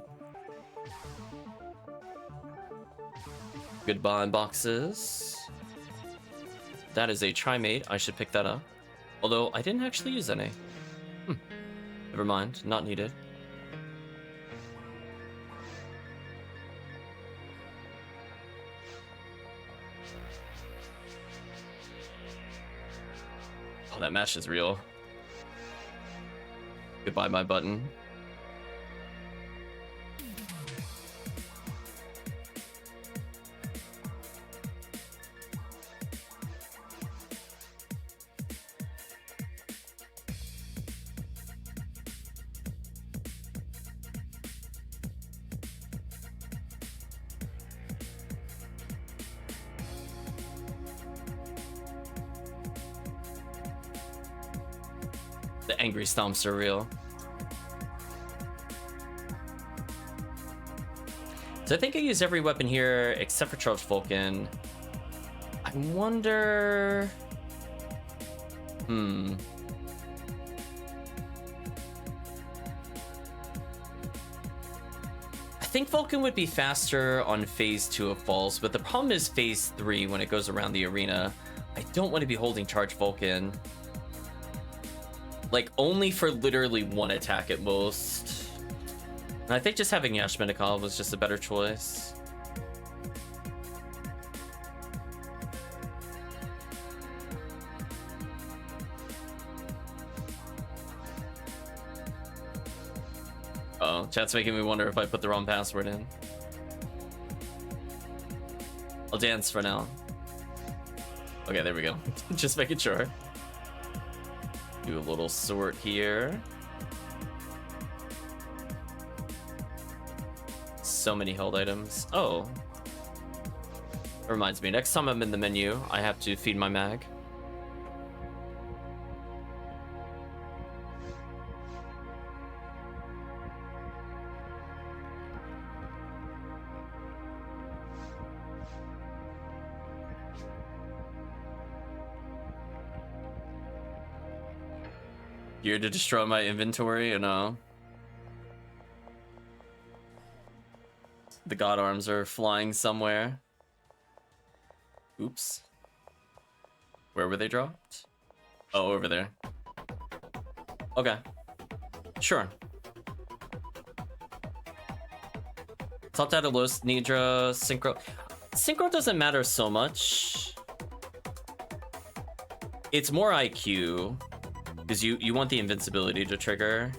Goodbye boxes. That is a Trimate. I should pick that up. Although I didn't actually use any. Never mind. Not needed. Oh, that mesh is real. Goodbye, my button. The angry stomps are real. So I think I use every weapon here except for Charged Vulcan. I wonder... think Vulcan would be faster on phase 2 of Falls, but the problem is phase 3 when it goes around the arena. I don't want to be holding charge Vulcan. Like, only for literally one attack at most. And I think just having Yashminikov was just a better choice. Oh, chat's making me wonder if I put the wrong password in. I'll dance for now. Okay, there we go. Just making sure. Do a little sort here. So many held items. Oh. That reminds me, next time I'm in the menu, I have to feed my mag. Here to destroy my inventory, and the god arms are flying somewhere. Oops. Where were they dropped? Oh, over there. Okay. Sure. Top data, low Nidra, synchro. Synchro doesn't matter so much. It's more IQ. Because you want the invincibility to trigger.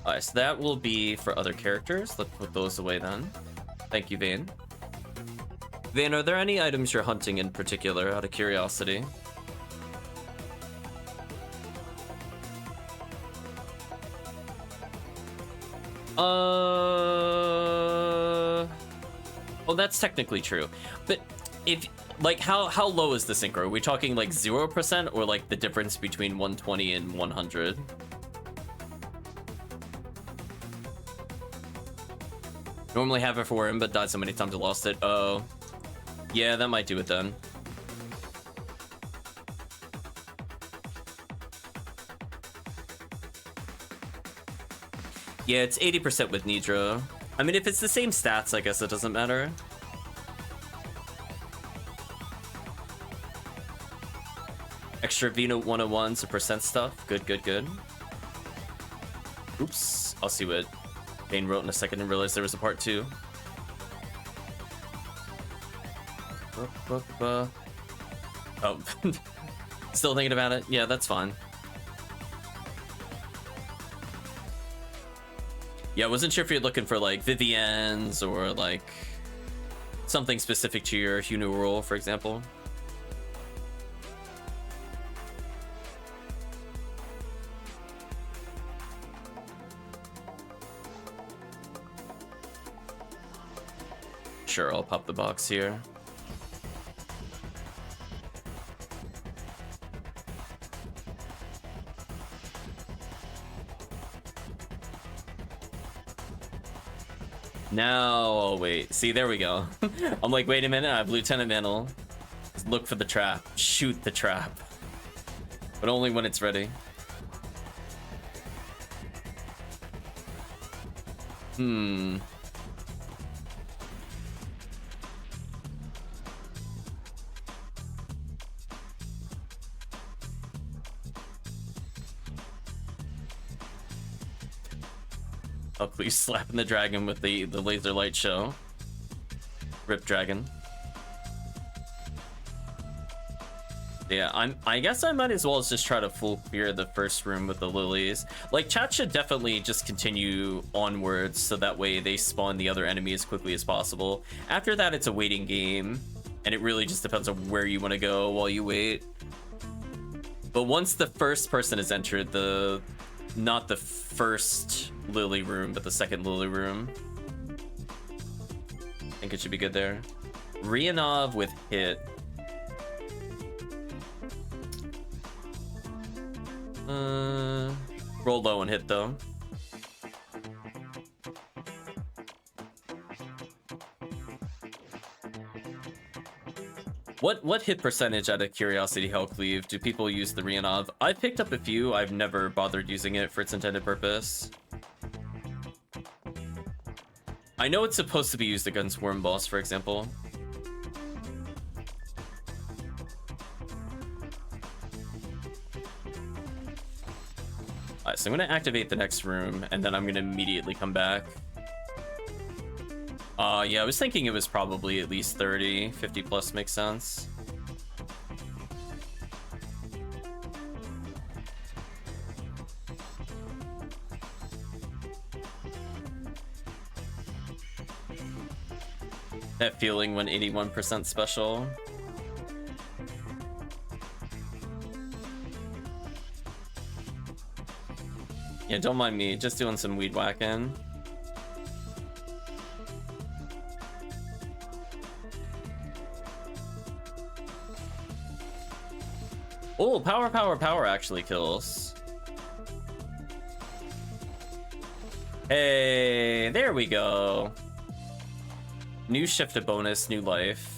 Alright, so that will be for other characters. Let's put those away then. Thank you, Vayne. Vayne, are there any items you're hunting in particular, out of curiosity? Well, that's technically true. But if... Like, how low is the synchro? Are we talking like 0% or like the difference between 120 and 100? Normally have it for him, but died so many times I lost it. Oh. Yeah, that might do it then. Yeah, it's 80% with Nidra. I mean, if it's the same stats, I guess it doesn't matter. Extra V-Note 101, so percent stuff. Good, good, good. Oops. I'll see what Bane wrote in a second and realized there was a part 2. Oh. Still thinking about it? Yeah, that's fine. Yeah, I wasn't sure if you're looking for like Vivienne's or like something specific to your Hunu role, for example. Sure, I'll pop the box here. Now, oh wait, see, there we go. I'm like, wait a minute, I have Lieutenant Mantle. Look for the trap, shoot the trap. But only when it's ready. Oh, please slapping the dragon with the laser light show. Rip dragon. Yeah, I guess I might as well just try to full clear the first room with the lilies. Like, chat should definitely just continue onwards so that way they spawn the other enemy as quickly as possible. After that, it's a waiting game, and it really just depends on where you want to go while you wait. But once the first person is entered, not the first lily room, but the second lily room, I think it should be good there. Ryanov with hit. Roll low and hit though. What hit percentage, out of curiosity, HellCleave, do people use the Ryanov? I've picked up a few. I've never bothered using it for its intended purpose. I know it's supposed to be used against Worm Boss, for example. Alright, so I'm gonna activate the next room, and then I'm gonna immediately come back. Yeah, I was thinking it was probably at least 30. 50 plus makes sense. That feeling when 81% special. Yeah, don't mind me, just doing some weed whacking. Oh, power actually kills. Hey, there we go. New shift to bonus, new life.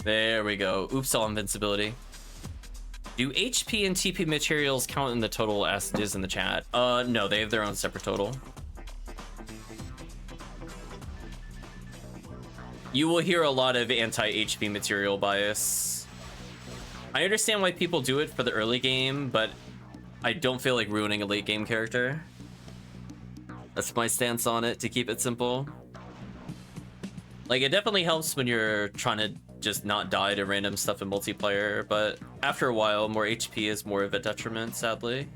There we go. Oops, all invincibility. Do HP and TP materials count in the total as it is in the chat? No, they have their own separate total. You will hear a lot of anti-HP material bias. I understand why people do it for the early game, but I don't feel like ruining a late game character. That's my stance on it, to keep it simple. Like, it definitely helps when you're trying to just not die to random stuff in multiplayer, but after a while, more HP is more of a detriment, sadly.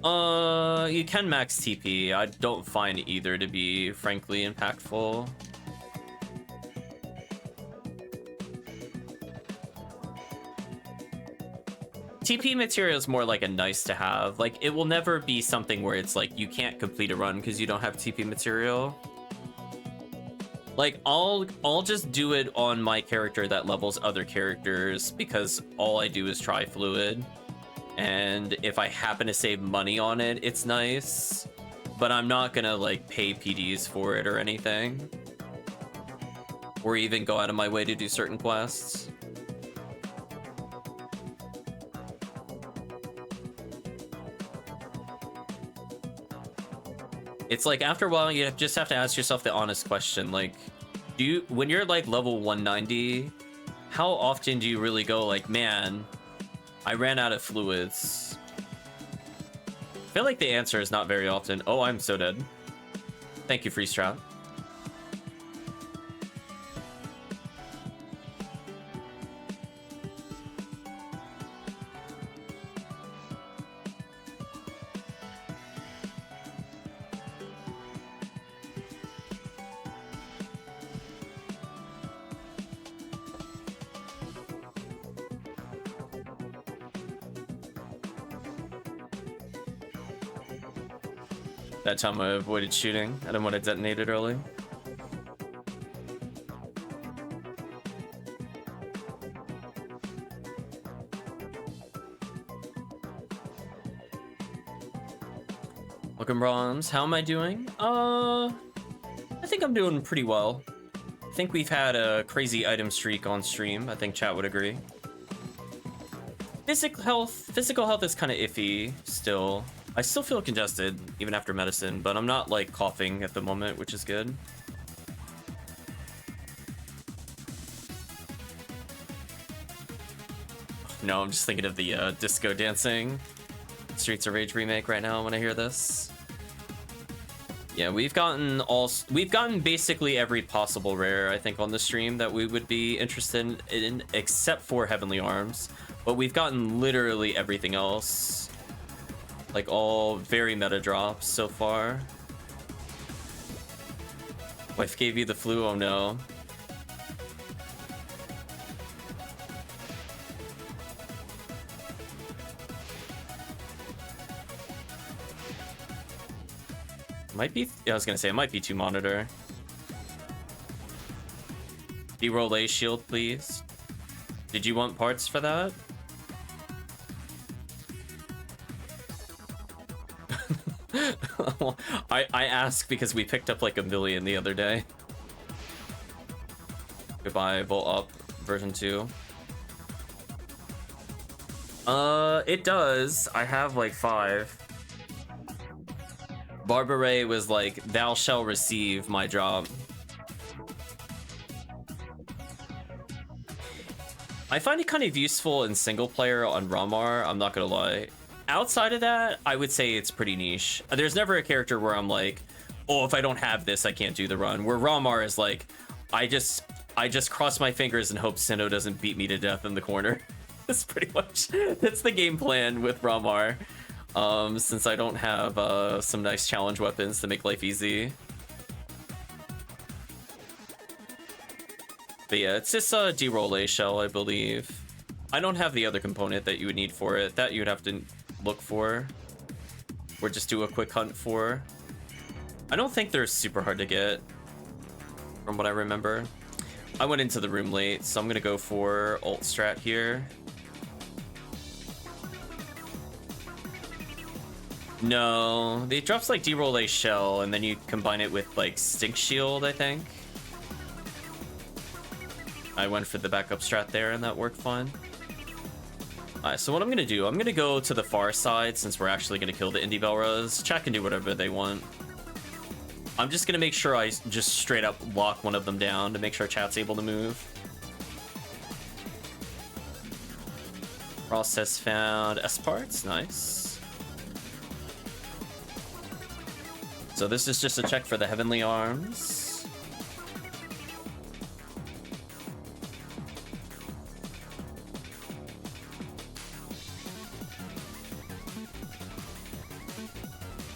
You can max TP. I don't find either to be, frankly, impactful. TP material is more like a nice to have. Like, it will never be something where it's like you can't complete a run because you don't have TP material. Like, I'll just do it on my character that levels other characters because all I do is try fluid. And if I happen to save money on it, it's nice. But I'm not gonna, like, pay PDs for it or anything. Or even go out of my way to do certain quests. It's like, after a while, you just have to ask yourself the honest question, like, when you're like level 190, how often do you really go like, man, I ran out of fluids? I feel like the answer is not very often. Oh, I'm so dead. Thank you, Freeze Trap. That time I avoided shooting. I didn't want to detonate it early. Welcome, Brahms. How am I doing? I think I'm doing pretty well. I think we've had a crazy item streak on stream. I think chat would agree. Physical health is kind of iffy still. I still feel congested, even after medicine, but I'm not, like, coughing at the moment, which is good. No, I'm just thinking of the disco dancing Streets of Rage remake right now when I hear this. Yeah, we've gotten basically every possible rare, I think, on the stream that we would be interested in, except for Heavenly Arms. But we've gotten literally everything else. Like, all very meta drops so far. Wife gave you the flu, oh no. Might be, yeah, I was gonna say, it might be 2 monitor. D-roll A shield, please. Did you want parts for that? I ask because we picked up like 1 million the other day. Goodbye, Bolt Up version 2. It does. I have like 5. Barbara was like, thou shall receive my drop. I find it kind of useful in single player on Ramar, I'm not gonna lie. Outside of that, I would say it's pretty niche. There's never a character where I'm like, oh, if I don't have this, I can't do the run. Where Ramar is like, I just cross my fingers and hope Sinnoh doesn't beat me to death in the corner. That's pretty much, that's the game plan with Ramar. Since I don't have some nice challenge weapons to make life easy. But yeah, it's just a D-roll A shell, I believe. I don't have the other component that you would need for it. That you would have to look for. Or just do a quick hunt for. I don't think they're super hard to get. From what I remember. I went into the room late, so I'm gonna go for ult strat here. No, it drops like D-roll A shell, and then you combine it with like stink shield, I think. I went for the backup strat there, and that worked fine. Alright, so what I'm gonna do, I'm gonna go to the far side since we're actually gonna kill the Indie Belras. Chat can do whatever they want. I'm just gonna make sure I just straight up lock one of them down to make sure chat's able to move. Process found S parts, nice. So this is just a check for the Heavenly Arms.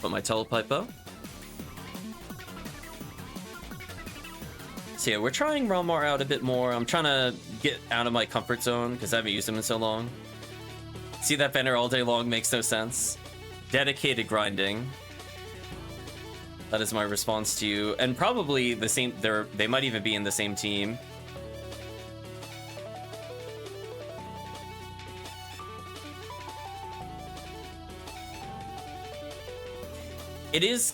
Put my telepipe up. So yeah, we're trying Realmar out a bit more. I'm trying to get out of my comfort zone because I haven't used him in so long. See that banner all day long makes no sense. Dedicated grinding. That is my response to you. And probably the same, they might even be in the same team. It is,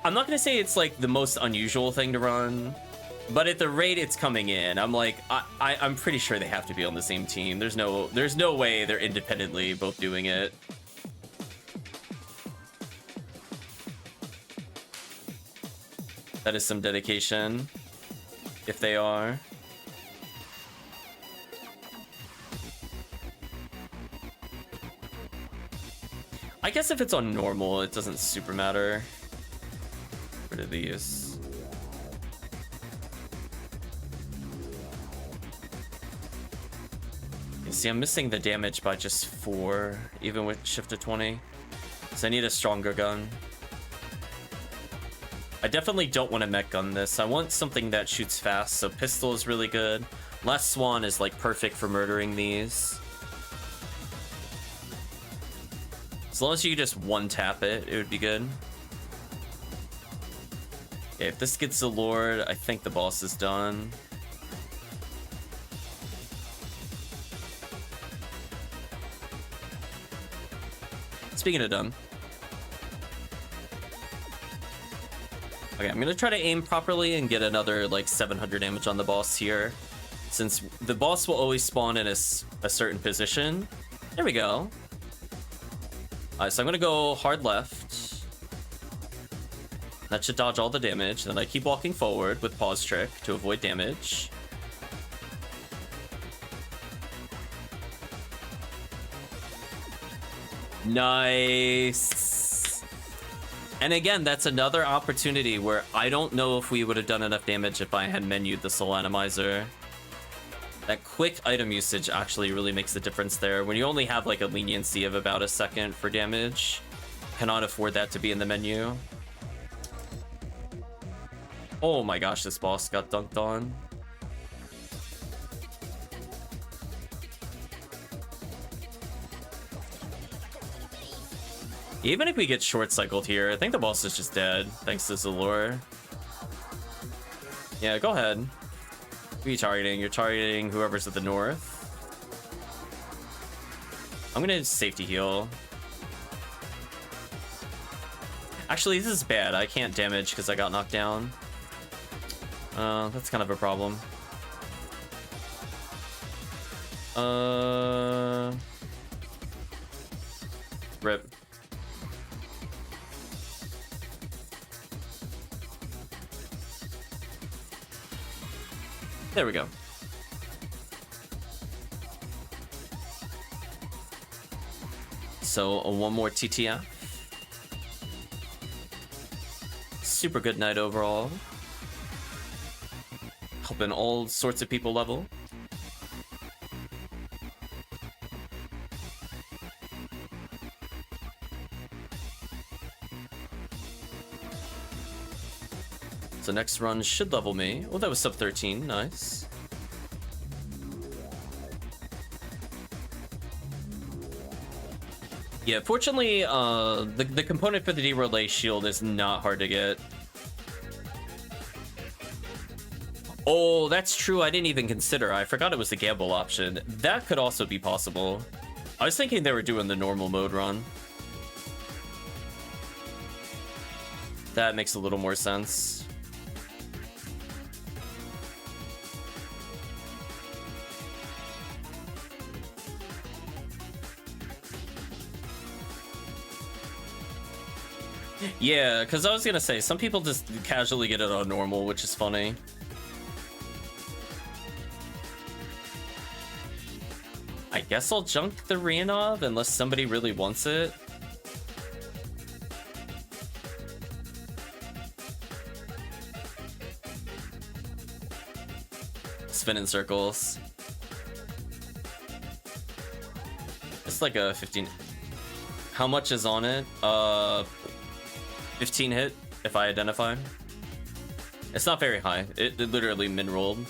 I'm not gonna say it's like the most unusual thing to run, but at the rate it's coming in, I'm like, I'm pretty sure they have to be on the same team. There's no way they're independently both doing it. That is some dedication, if they are. I guess if it's on normal, it doesn't super matter. Get rid of these. You see, I'm missing the damage by just 4, even with shift to 20. So I need a stronger gun. I definitely don't want to mech gun this. I want something that shoots fast, so pistol is really good. Last Swan is like perfect for murdering these. As long as you just one-tap it, it would be good. Okay, if this gets the Lord, I think the boss is done. Speaking of done. Okay, I'm gonna try to aim properly and get another like 700 damage on the boss here. Since the boss will always spawn in a certain position. There we go. So I'm gonna go hard left. That should dodge all the damage. Then I keep walking forward with pause trick to avoid damage. Nice. And again, that's another opportunity where I don't know if we would have done enough damage if I had menued the Soul Atomizer. That quick item usage actually really makes the difference there. When you only have like a leniency of about a second for damage, cannot afford that to be in the menu. Oh my gosh, this boss got dunked on. Even if we get short cycled here, I think the boss is just dead, thanks to Zalor. Yeah, go ahead. Who are you targeting? You're targeting whoever's at the north. I'm gonna safety heal. Actually, this is bad. I can't damage because I got knocked down. That's kind of a problem. Rip. There we go. So one more TTF. Super good night overall. Helping all sorts of people level. So next run should level me. Oh, that was sub 13. Nice. Yeah, fortunately, the component for the D-Relay shield is not hard to get. Oh, that's true. I didn't even consider. I forgot it was the gamble option. That could also be possible. I was thinking they were doing the normal mode run. That makes a little more sense. Yeah, because I was gonna say, some people just casually get it on normal, which is funny. I guess I'll junk the Rianov unless somebody really wants it. Spin in circles. It's like a 15. How much is on it? 15 hit if I identify. It's not very high. It literally min-rolled.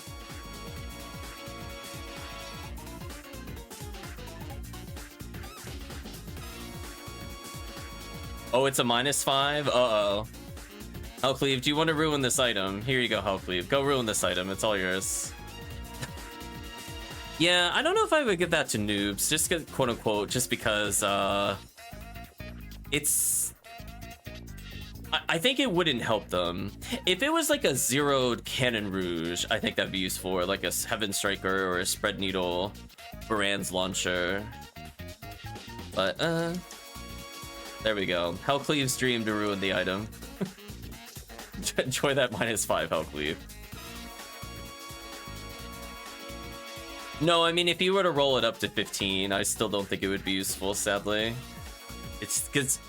Oh, it's a -5? Uh-oh. HellCleave, do you want to ruin this item? Here you go, HellCleave. Go ruin this item. It's all yours. Yeah, I don't know if I would give that to noobs, just quote-unquote, just because, it's... I think it wouldn't help them. If it was like a zeroed Cannon Rouge, I think that'd be useful, or like a Heaven Striker or a Spread Needle Baran's Launcher. But, there we go. HellCleave's dream to ruin the item. Enjoy that -5, HellCleave. No, I mean, if you were to roll it up to 15, I still don't think it would be useful, sadly. It's because...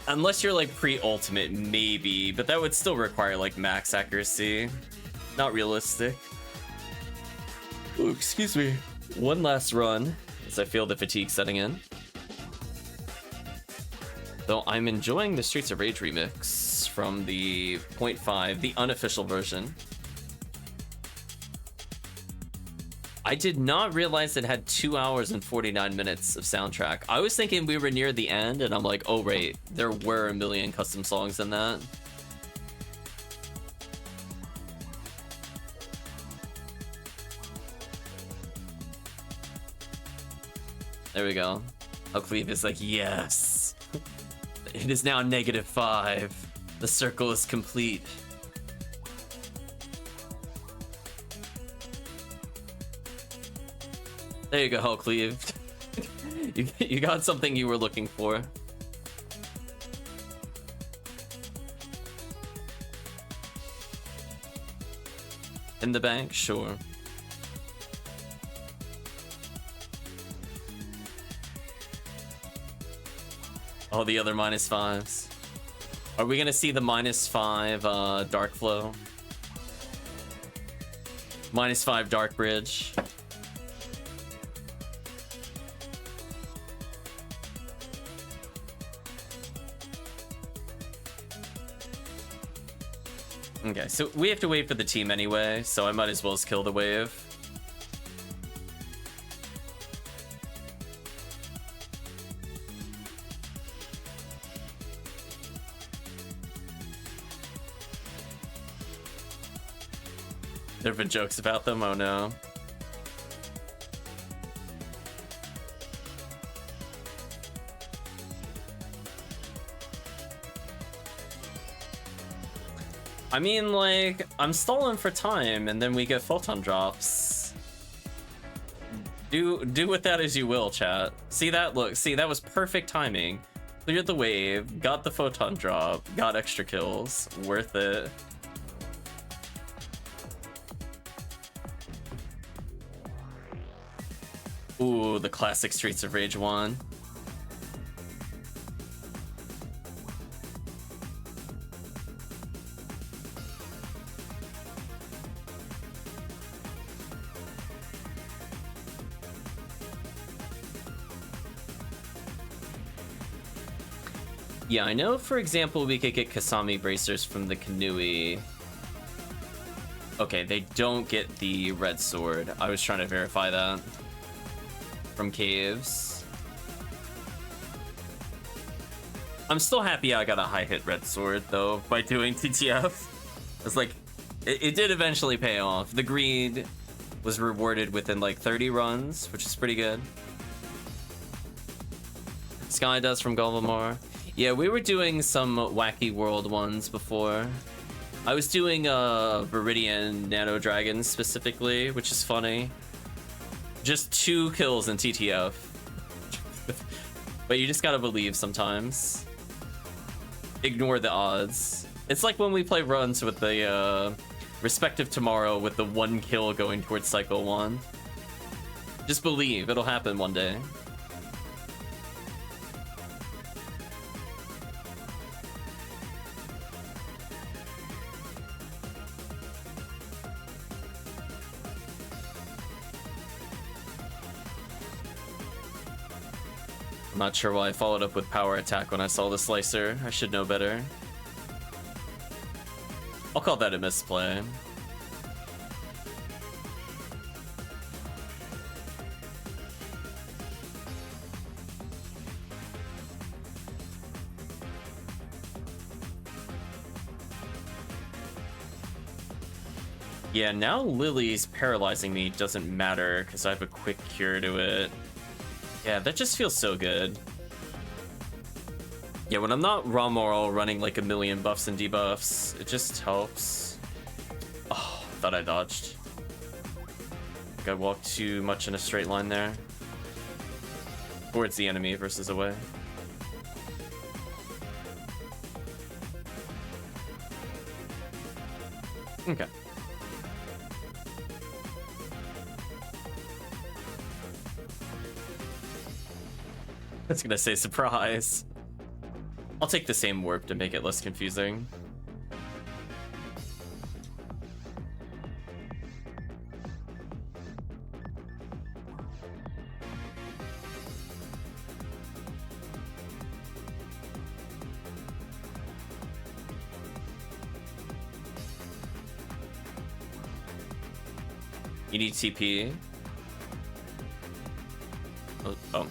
Unless you're like pre-ultimate, maybe, but that would still require like max accuracy. Not realistic. Ooh, excuse me. One last run as I feel the fatigue setting in. Though I'm enjoying the Streets of Rage remix from the 0.5, the unofficial version. I did not realize it had 2 hours and 49 minutes of soundtrack. I was thinking we were near the end, and I'm like, oh, right, there were a million custom songs in that. There we go. HellCleave is like, yes. It is now -5. The circle is complete. There you go, HellCleave. you got something you were looking for. In the bank? Sure. Oh, the other -5s. Are we gonna see the -5 Dark Flow? -5 Dark Bridge. Okay, so we have to wait for the team anyway, so I might as well just kill the wave. There have been jokes about them? Oh no. I mean, like, I'm stalling for time, and then we get photon drops. Do with that as you will, chat. See that? Look, see, that was perfect timing. Cleared the wave, got the photon drop, got extra kills. Worth it. Ooh, the classic Streets of Rage 1. Yeah, I know, for example, we could get Kasami bracers from the Kanui. Okay, they don't get the red sword. I was trying to verify that. From caves. I'm still happy I got a high hit red sword, though, by doing TTF. It's like, it did eventually pay off. The greed was rewarded within like 30 runs, which is pretty good. Sky Dust from Golvamar. Yeah, we were doing some wacky world ones before. I was doing Viridian Nano Dragons specifically, which is funny. Just 2 kills in TTF. But you just gotta believe sometimes. Ignore the odds. It's like when we play runs with the respective tomorrow with the 1 kill going towards cycle 1. Just believe, it'll happen one day. I'm not sure why I followed up with power attack when I saw the slicer. I should know better. I'll call that a misplay. Yeah, now Lily's paralyzing me doesn't matter because I have a quick cure to it. Yeah, that just feels so good. Yeah, when I'm not raw moral running like a million buffs and debuffs, it just helps. Oh, I thought I dodged. I think I walked too much in a straight line there. Towards the enemy versus away. Okay. I was gonna say surprise. I'll take the same warp to make it less confusing. You need TP. Oh. Uh-oh.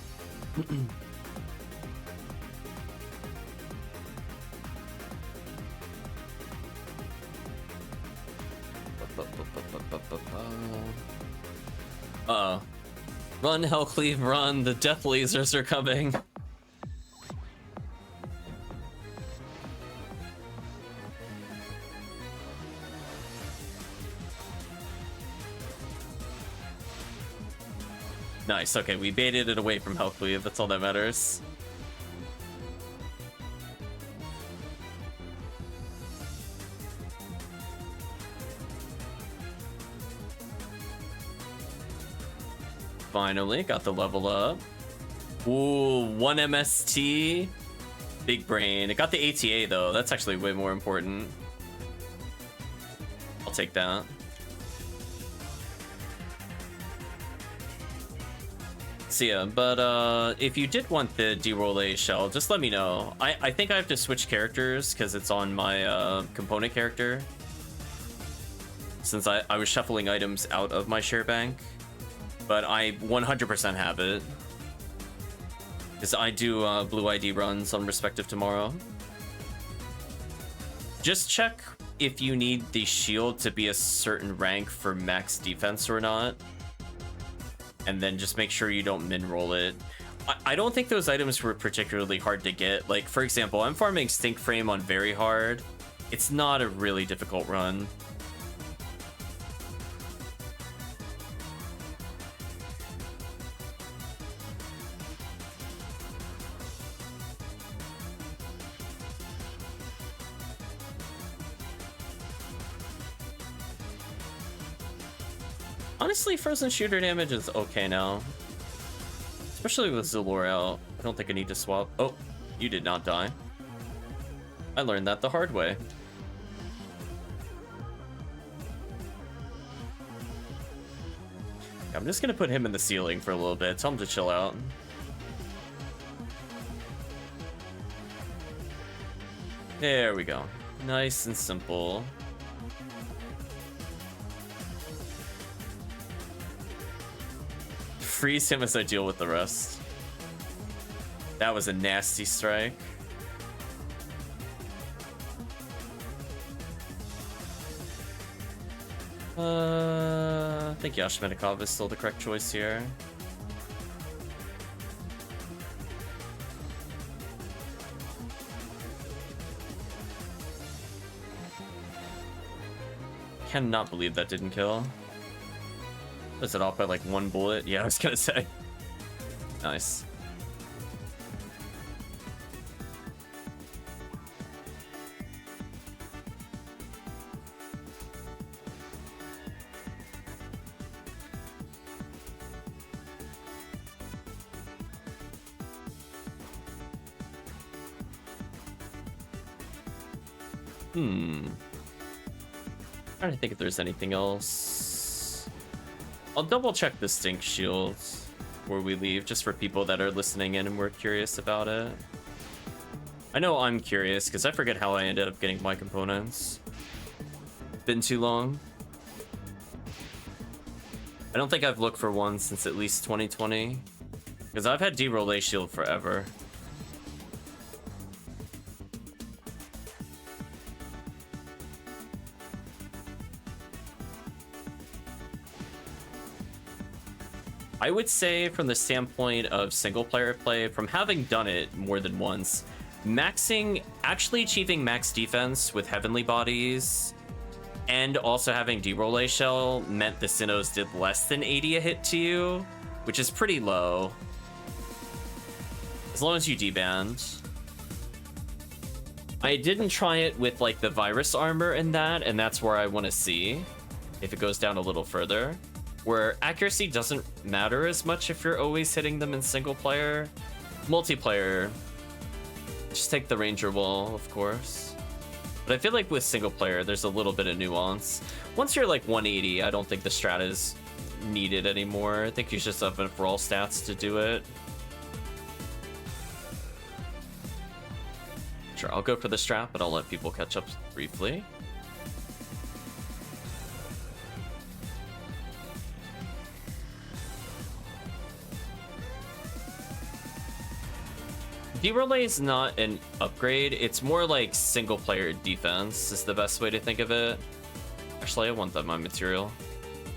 Run, HellCleave, run! The death lasers are coming! Nice, okay, we baited it away from HellCleave, that's all that matters. Finally, got the level up. Ooh, 1 MST. Big brain. It got the ATA though, that's actually way more important. I'll take that. See ya, but if you did want the D-roll A shell, just let me know. I think I have to switch characters because it's on my component character. Since I was shuffling items out of my share bank. But I 100% have it. Because I do blue ID runs on respective tomorrow. Just check if you need the shield to be a certain rank for max defense or not. And then just make sure you don't min roll it. I don't think those items were particularly hard to get. Like, for example, I'm farming Stink Frame on very hard. It's not a really difficult run. Honestly, frozen shooter damage is okay now. Especially with Zalor out. I don't think I need to swap. Oh, you did not die. I learned that the hard way. I'm just gonna put him in the ceiling for a little bit. Tell him to chill out. There we go. Nice and simple. Freeze him as I deal with the rest. That was a nasty strike. I think Yashmenikov is still the correct choice here. Cannot believe that didn't kill. Was it off by like one bullet? Yeah, I was gonna say. Nice. Trying to think if there's anything else. I'll double check the stink shields before we leave, just for people that are listening in and were curious about it. I know I'm curious because I forget how I ended up getting my components. Been too long. I don't think I've looked for one since at least 2020, because I've had D-Relay shield forever. I would say from the standpoint of single player play, from having done it more than once, actually achieving max defense with heavenly bodies and also having D-Relay shell meant the Sinnohs did less than 80 a hit to you, which is pretty low. As long as you deband. I didn't try it with like the virus armor and that's where I want to see if it goes down a little further. Where accuracy doesn't matter as much if you're always hitting them in single player. Multiplayer, just take the Ranger Wall, of course. But I feel like with single player, there's a little bit of nuance. Once you're like 180, I don't think the strat is needed anymore. I think you just have enough raw stats to do it. Sure, I'll go for the strat, but I'll let people catch up briefly. D-Relay is not an upgrade, it's more like single player defense is the best way to think of it. Actually, I want that my material.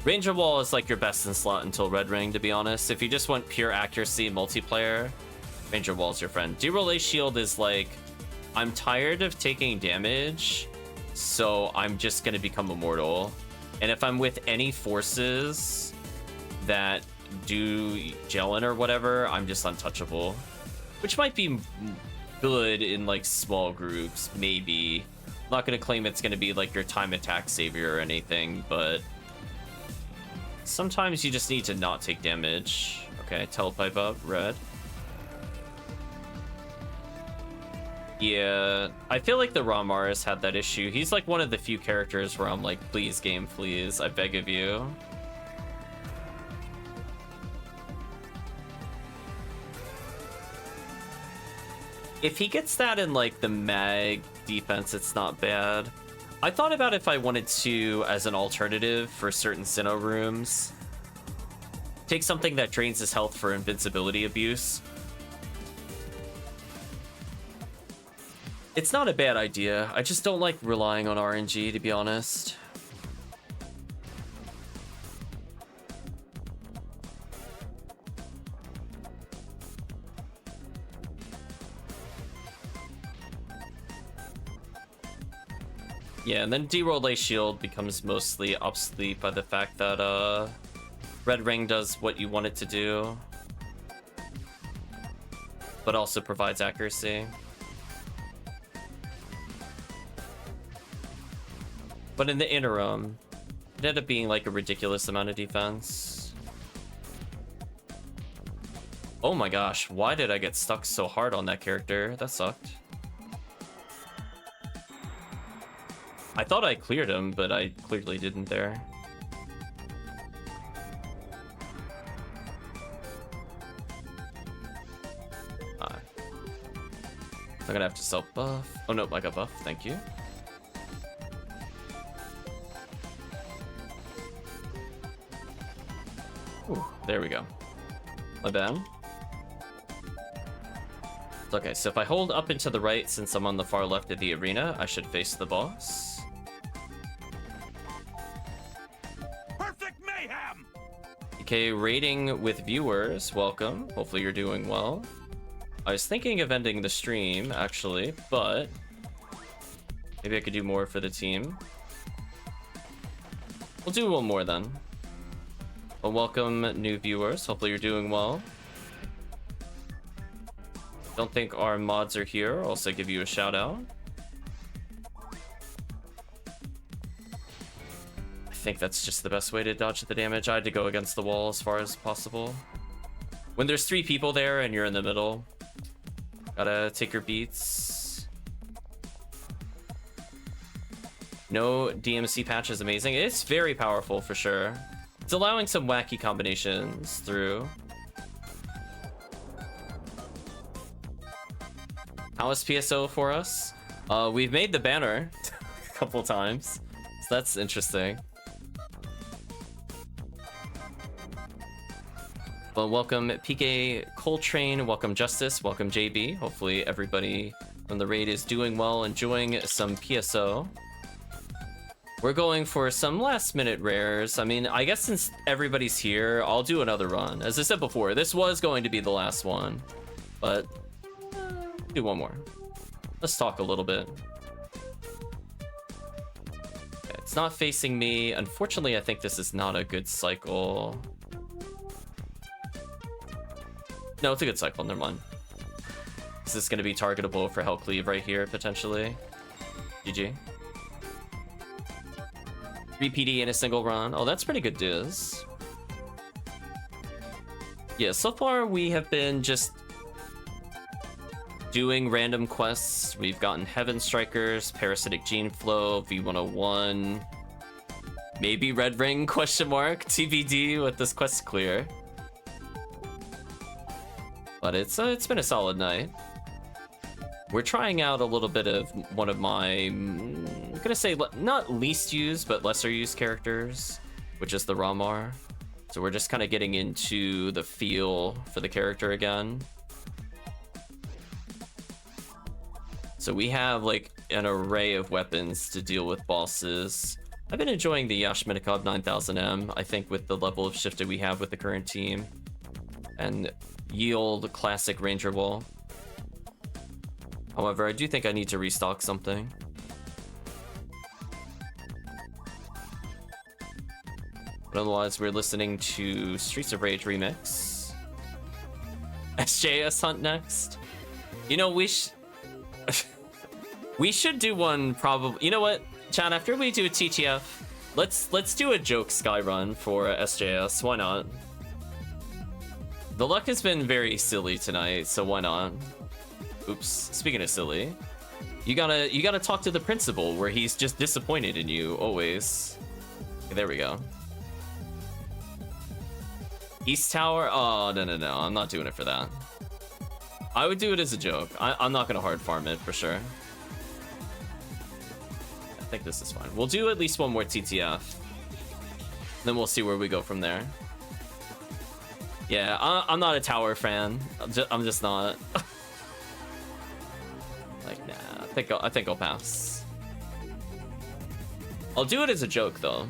Ranger Wall is like your best in slot until Red Ring, to be honest. If you just want pure accuracy multiplayer, Ranger Wall is your friend. D-Relay shield is like, I'm tired of taking damage, so I'm just gonna become immortal. And if I'm with any forces that do gelin or whatever, I'm just untouchable. Which might be good in like small groups, maybe. I'm not gonna claim it's gonna be like your time attack savior or anything, but sometimes you just need to not take damage. Okay, telepipe up, red. Yeah, I feel like the Ramaris had that issue. He's like one of the few characters where I'm like, please game, please, I beg of you. If he gets that in like the mag defense, it's not bad. I thought about if I wanted to, as an alternative for certain Sinnoh rooms, take something that drains his health for invincibility abuse. It's not a bad idea. I just don't like relying on RNG, to be honest. Yeah, and then D-Relay Shield becomes mostly obsolete by the fact that Red Ring does what you want it to do, but also provides accuracy. But in the interim, it ended up being like a ridiculous amount of defense. Oh my gosh, why did I get stuck so hard on that character? That sucked. I thought I cleared him, but I clearly didn't there. I'm gonna have to self-buff. Oh no, I got buff, thank you. Ooh, there we go. My bad. Okay, so if I hold up and to the right, since I'm on the far left of the arena, I should face the boss.
Perfect mayhem!
Okay, raiding with viewers, welcome. Hopefully you're doing well. I was thinking of ending the stream, actually, but maybe I could do more for the team. We'll do one more then. Well, welcome new viewers. Hopefully you're doing well. Don't think our mods are here. I'll also give you a shout out. I think that's just the best way to dodge the damage. I had to go against the wall as far as possible. When there's 3 people there and you're in the middle, gotta take your beats. No DMC patch is amazing. It's very powerful for sure. It's allowing some wacky combinations through. How is PSO for us? We've made the banner a couple times, so that's interesting. Well, welcome PK Coltrane, welcome Justice, welcome JB. Hopefully everybody from the raid is doing well, enjoying some PSO. We're going for some last minute rares. I mean, I guess since everybody's here, I'll do another run. As I said before, this was going to be the last one, but do one more. Let's talk a little bit. Okay, it's not facing me. Unfortunately, I think this is not a good cycle. No, it's a good cycle, never mind. Is this gonna be targetable for HellCleave right here, potentially? GG. 3 PD in a single run. Oh, that's pretty good diz. Yeah, so far we have been just doing random quests. We've gotten Heaven Strikers, Parasitic Gene Flow, V101, maybe Red Ring, question mark, TBD with this quest clear. But it's been a solid night. We're trying out a little bit of one of my, I'm gonna say not least used, but lesser used characters, which is the Ramar. So we're just kind of getting into the feel for the character again. So we have like an array of weapons to deal with bosses. I've been enjoying the Yashminikov 9000M, I think, with the level of shifted we have with the current team. And yield classic Ranger Wall. However, I do think I need to restock something. But otherwise, we're listening to Streets of Rage Remix. SJS Hunt next. You know, we should do one probably. You know what, Chad? After we do a TTF, let's do a joke sky run for SJS. Why not? The luck has been very silly tonight, so why not? Oops. Speaking of silly, you gotta talk to the principal, where he's just disappointed in you always. Okay, there we go. East Tower. Oh no! I'm not doing it for that. I would do it as a joke. I'm not gonna hard farm it for sure. I think this is fine. We'll do at least one more TTF. Then we'll see where we go from there. Yeah, I'm not a tower fan. I'm just not. Like, nah. I think I'll pass. I'll do it as a joke though.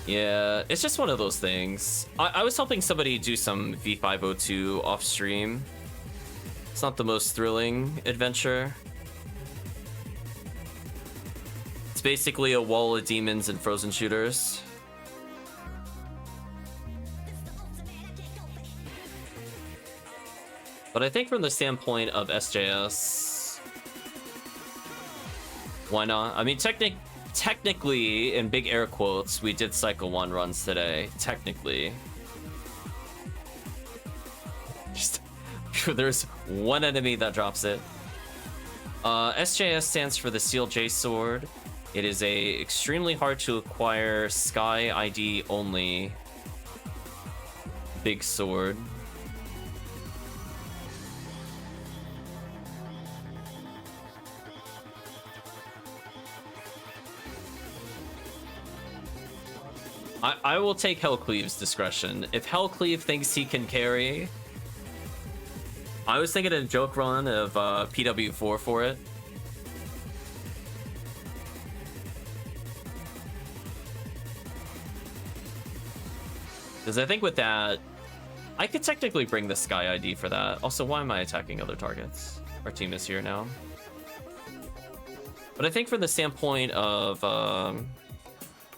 Yeah, it's just one of those things. I was helping somebody do some V502 off stream, It's not the most thrilling adventure. It's basically a wall of demons and frozen shooters. But I think from the standpoint of SJS, why not? I mean, technically, in big air quotes, we did Cycle 1 runs today. Technically. Just, there's one enemy that drops it. SJS stands for the Seal J Sword. It is a extremely hard to acquire Sky ID only big sword. I will take HellCleave's discretion. If HellCleave thinks he can carry... I was thinking a joke run of PW4 for it. Because I think with that, I could technically bring the Sky ID for that. Also, why am I attacking other targets? Our team is here now. But I think from the standpoint of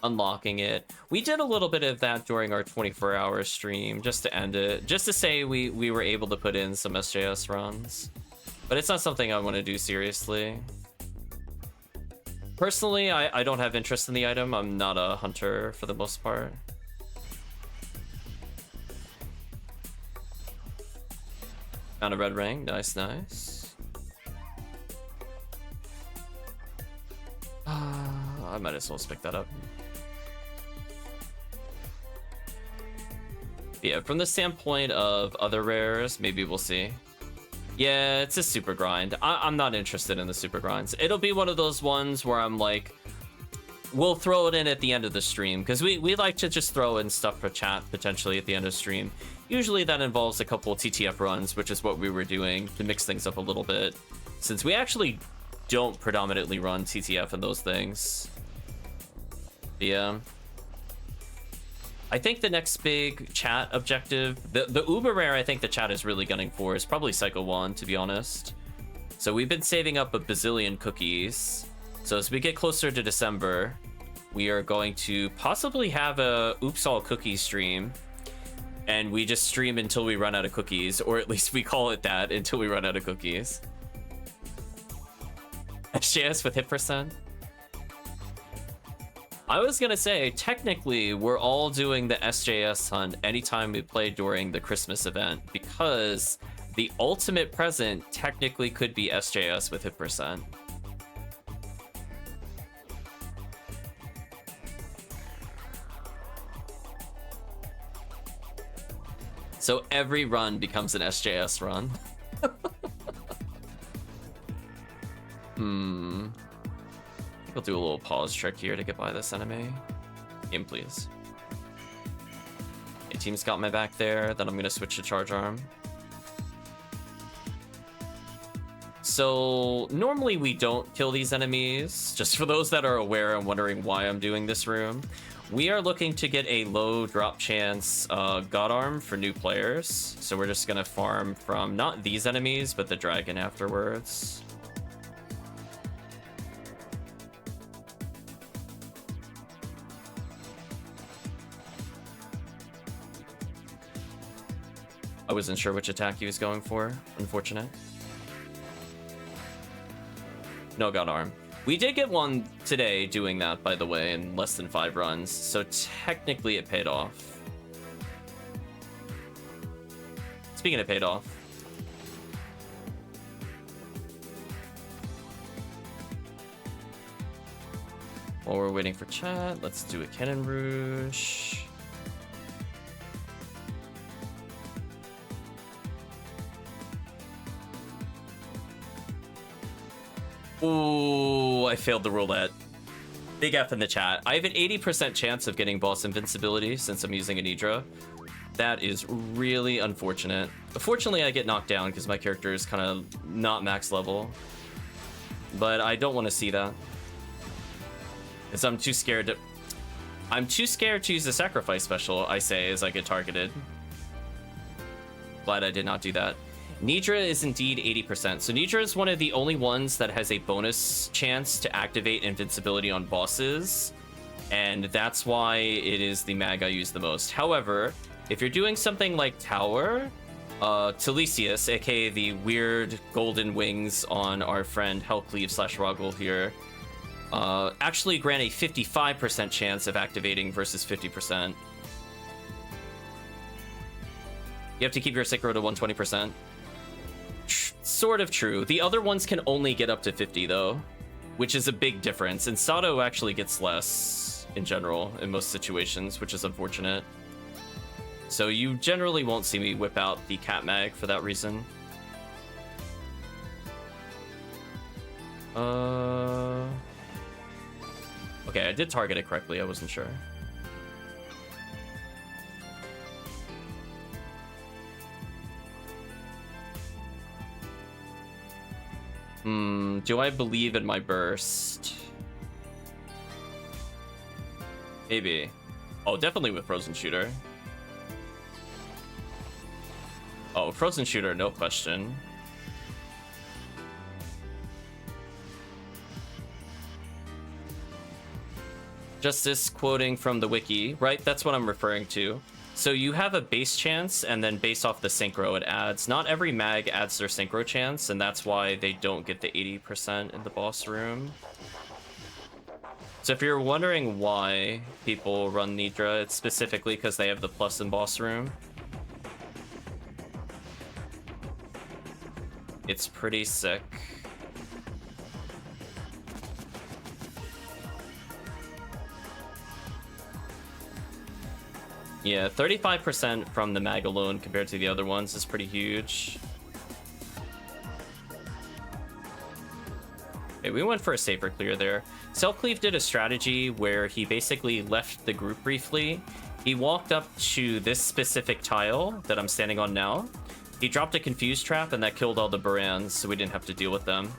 unlocking it, we did a little bit of that during our 24-hour stream, just to end it. Just to say we were able to put in some SJS runs. But it's not something I want to do seriously. Personally, I don't have interest in the item. I'm not a hunter for the most part. Found a red ring. Nice, nice. I might as well pick that up. Yeah, from the standpoint of other rares, maybe we'll see. Yeah, it's a super grind. I'm not interested in the super grinds. It'll be one of those ones where I'm like, we'll throw it in at the end of the stream, because we like to just throw in stuff for chat potentially at the end of stream. Usually that involves a couple of TTF runs, which is what we were doing to mix things up a little bit, since we actually don't predominantly run TTF and those things. Yeah. I think the next big chat objective, the uber rare I think the chat is really gunning for is probably Cycle 1, to be honest. So we've been saving up a bazillion cookies. So as we get closer to December, we are going to possibly have a Oops All Cookies stream. And we just stream until we run out of cookies, or at least we call it that until we run out of cookies. SJS with hit percent. I was gonna say, technically, we're all doing the SJS hunt anytime we play during the Christmas event, because the ultimate present technically could be SJS with hit percent. So every run becomes an SJS run. We'll do a little pause trick here to get by this enemy. Game, please. Okay, team's got my back there. Then I'm gonna switch to charge arm. So normally we don't kill these enemies. Just for those that are aware and wondering why I'm doing this room, we are looking to get a low drop chance God Arm for new players. So we're just gonna farm from not these enemies, but the dragon afterwards. I wasn't sure which attack he was going for. Unfortunate. No God Arm. We did get one today doing that, by the way, in less than 5 runs. So technically it paid off. Speaking of paid off. While we're waiting for chat, let's do a Cannon Rouge. Ooh, I failed the roulette. Big F in the chat. I have an 80% chance of getting boss invincibility since I'm using Anidra. That is really unfortunate. Fortunately, I get knocked down because my character is kind of not max level. But I don't want to see that. Because I'm too scared to... I'm too scared to use the sacrifice special, I say, as I get targeted. Glad I did not do that. Nidra is indeed 80%. So Nidra is one of the only ones that has a bonus chance to activate invincibility on bosses, and that's why it is the mag I use the most. However, if you're doing something like Tower, Tilicius, aka the weird golden wings on our friend HellCleave / Roggle here, actually grant a 55% chance of activating versus 50%. You have to keep your synchro to 120%. Sort of true. The other ones can only get up to 50 though, which is a big difference. And Sato actually gets less in general in most situations, which is unfortunate. So you generally won't see me whip out the cat mag for that reason. Okay, I did target it correctly. I wasn't sure. Do I believe in my burst? Maybe. Oh, definitely with Frozen Shooter. Oh, Frozen Shooter, no question. Justice quoting from the wiki, right? That's what I'm referring to. So you have a base chance, and then based off the synchro, it adds. Not every mag adds their synchro chance, and that's why they don't get the 80% in the boss room. So if you're wondering why people run Nidra, it's specifically because they have the plus in boss room. It's pretty sick. Yeah, 35% from the mag alone compared to the other ones is pretty huge. Okay, we went for a safer clear there. HellCleave did a strategy where he basically left the group briefly. He walked up to this specific tile that I'm standing on now. He dropped a confuse trap and that killed all the Barans, so we didn't have to deal with them.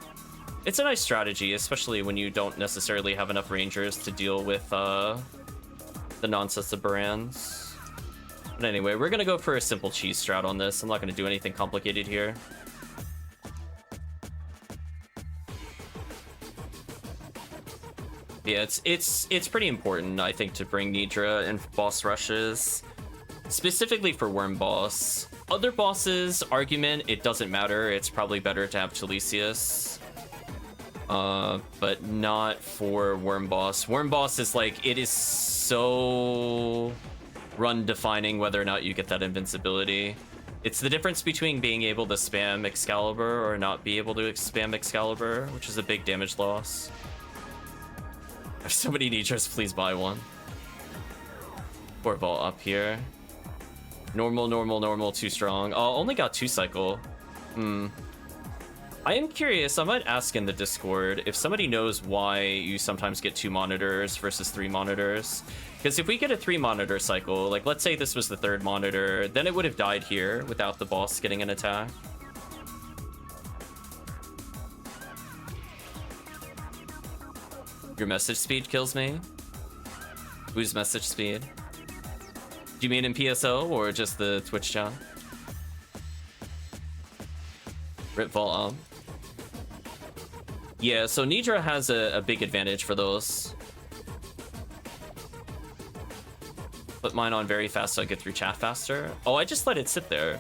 It's a nice strategy, especially when you don't necessarily have enough rangers to deal with the nonsense of Barans. But anyway, we're gonna go for a simple cheese strat on this. I'm not gonna do anything complicated here. Yeah, it's pretty important, I think, to bring Nidra in boss rushes, specifically for Worm Boss. Other bosses, argument, it doesn't matter. It's probably better to have Tilicius, but not for Worm Boss. Worm Boss is like, it is so run defining whether or not you get that invincibility. It's the difference between being able to spam Excalibur or not be able to spam Excalibur, which is a big damage loss. If somebody needs yours, please buy one. Port Vault up here. Normal, normal, normal, too strong. Oh, only got 2 cycle. I am curious, I might ask in the Discord if somebody knows why you sometimes get 2 monitors versus 3 monitors. Because if we get a 3 monitor cycle, like let's say this was the 3rd monitor, then it would have died here without the boss getting an attack. Your message speed kills me? Whose message speed? Do you mean in PSO or just the Twitch chat? Rip Vault up. Yeah, so Nidra has a big advantage for those. Put mine on very fast so I get through chat faster. Oh, I just let it sit there.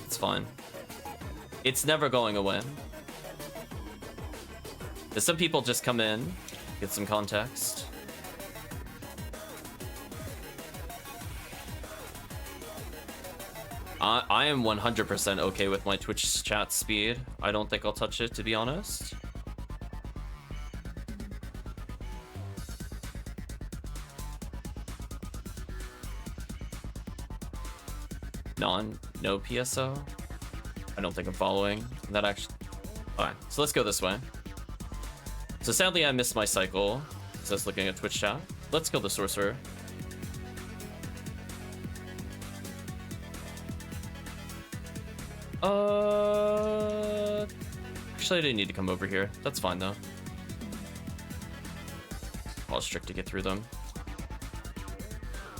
It's fine. It's never going away. There's some people just come in, get some context. I am 100% okay with my Twitch chat speed. I don't think I'll touch it, to be honest. No PSO? I don't think I'm following that actually. Alright, so let's go this way. So sadly I missed my cycle, because I was looking at Twitch chat. Let's kill the sorcerer. Actually, I didn't need to come over here. That's fine though. Pause strict to get through them.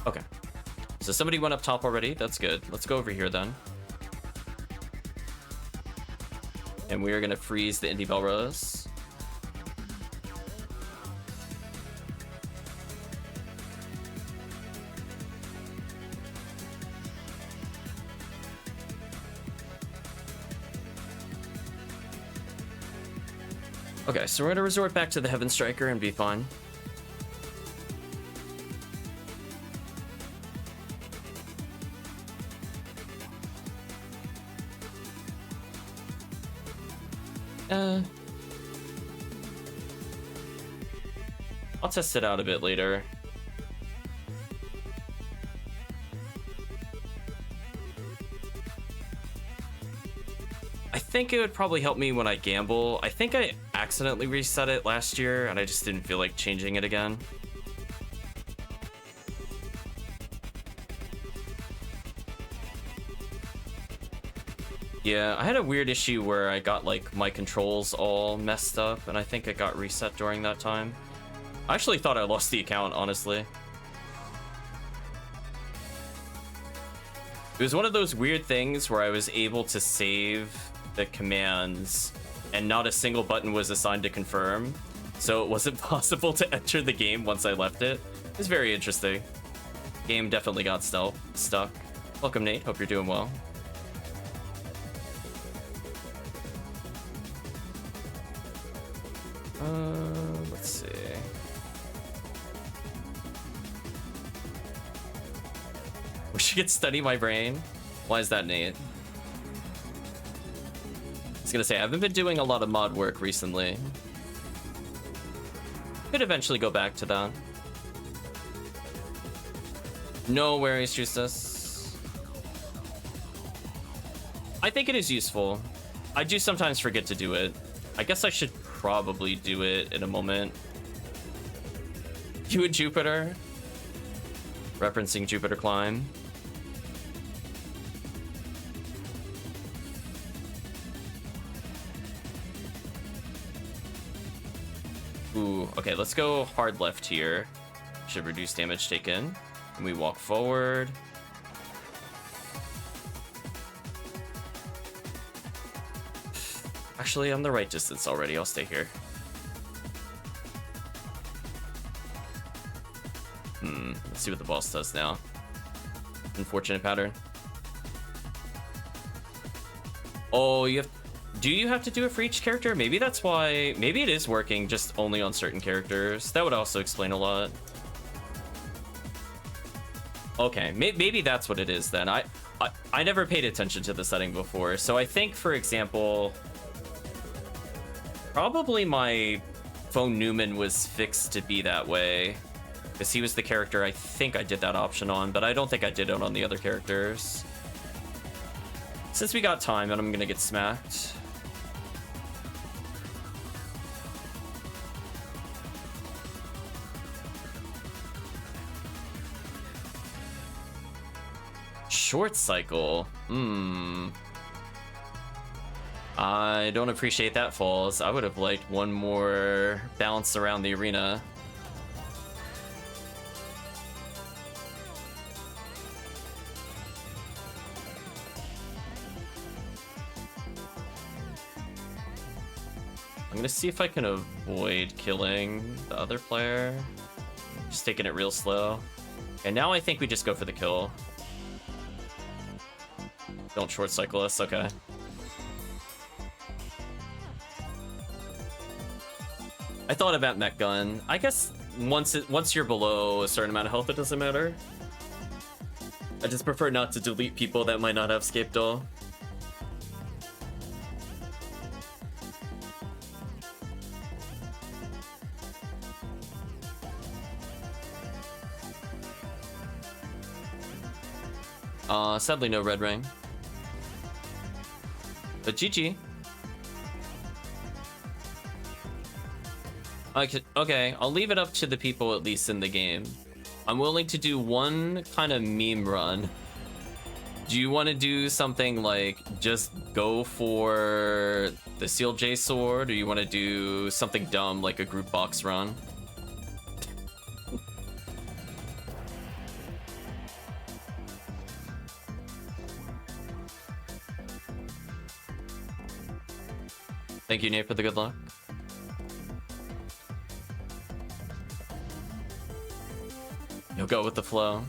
Okay. So somebody went up top already. That's good. Let's go over here then. And we are gonna freeze the Indie Belrose. Okay, so we're gonna resort back to the Heaven Striker and be fine. I'll test it out a bit later. I think it would probably help me when I gamble. I think I accidentally reset it last year and I just didn't feel like changing it again. Yeah, I had a weird issue where I got like my controls all messed up and I think it got reset during that time. I actually thought I lost the account, honestly. It was one of those weird things where I was able to save the commands and not a single button was assigned to confirm, so it wasn't possible to enter the game once I left it. It was very interesting. Game definitely got stuck. Welcome, Nate. Hope you're doing well. Let's see. We should get Study My Brain. Why is that, Nate? I was gonna say, I haven't been doing a lot of mod work recently. Could eventually go back to that. No worries, Justus. I think it is useful. I do sometimes forget to do it. I guess I should probably do it in a moment. You and Jupiter? Referencing Jupiter Climb. Ooh, okay, let's go hard left here. Should reduce damage taken. And we walk forward. Actually, I'm the right distance already. I'll stay here. Let's see what the boss does now. Unfortunate pattern. Oh, do you have to do it for each character? Maybe that's why. Maybe it is working just only on certain characters. That would also explain a lot. Okay, maybe that's what it is then. I never paid attention to the setting before, so I think, for example, probably my Phone Newman was fixed to be that way, because he was the character I think I did that option on, but I don't think I did it on the other characters. Since we got time, and I'm gonna get smacked. Short cycle. I don't appreciate that, Falls. I would have liked one more bounce around the arena. I'm gonna see if I can avoid killing the other player. Just taking it real slow. And now I think we just go for the kill. Don't short cycle us, okay. I thought about mech gun. I guess once you're below a certain amount of health, it doesn't matter. I just prefer not to delete people that might not have Scapedoll. Sadly no red ring. But GG. Okay, I'll leave it up to the people at least in the game. I'm willing to do one kind of meme run. Do you want to do something like just go for the Seal J sword, or you want to do something dumb like a group box run? Thank you, Nate, for the good luck. You'll go with the flow.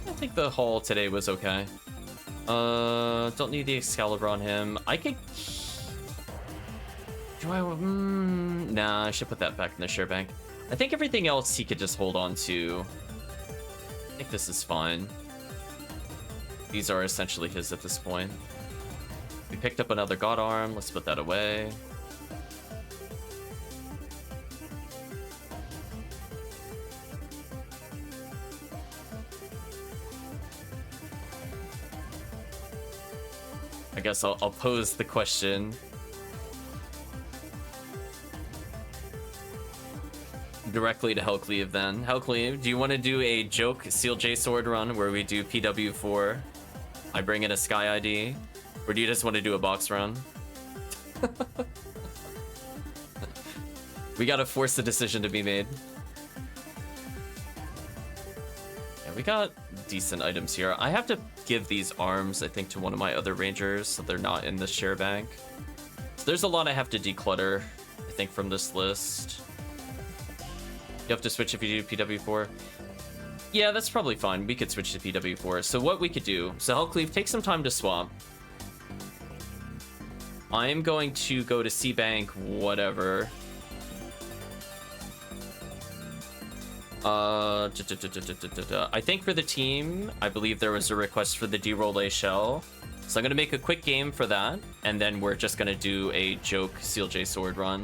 I think the haul today was okay. Don't need the Excalibur on him. I could... Do I... Nah, I should put that back in the share bank. I think everything else he could just hold on to. I think this is fine. These are essentially his at this point. We picked up another God Arm. Let's put that away. I guess I'll pose the question. Directly to HellCleave then. HellCleave, do you want to do a joke Seal J Sword run where we do PW4? I bring in a Sky ID? Or do you just want to do a box run? We gotta force the decision to be made. Yeah, we got decent items here. I have to give these arms, I think, to one of my other rangers so they're not in the share bank. So there's a lot I have to declutter, I think, from this list. You have to switch if you do PW4. Yeah, that's probably fine. We could switch to PW4. So what we could do, so HellCleave, take some time to swap. I am going to go to C-Bank, whatever. I think for the team, I believe there was a request for the D-Roll Shell. So I'm going to make a quick game for that, and then we're just going to do a joke Seal J Sword run.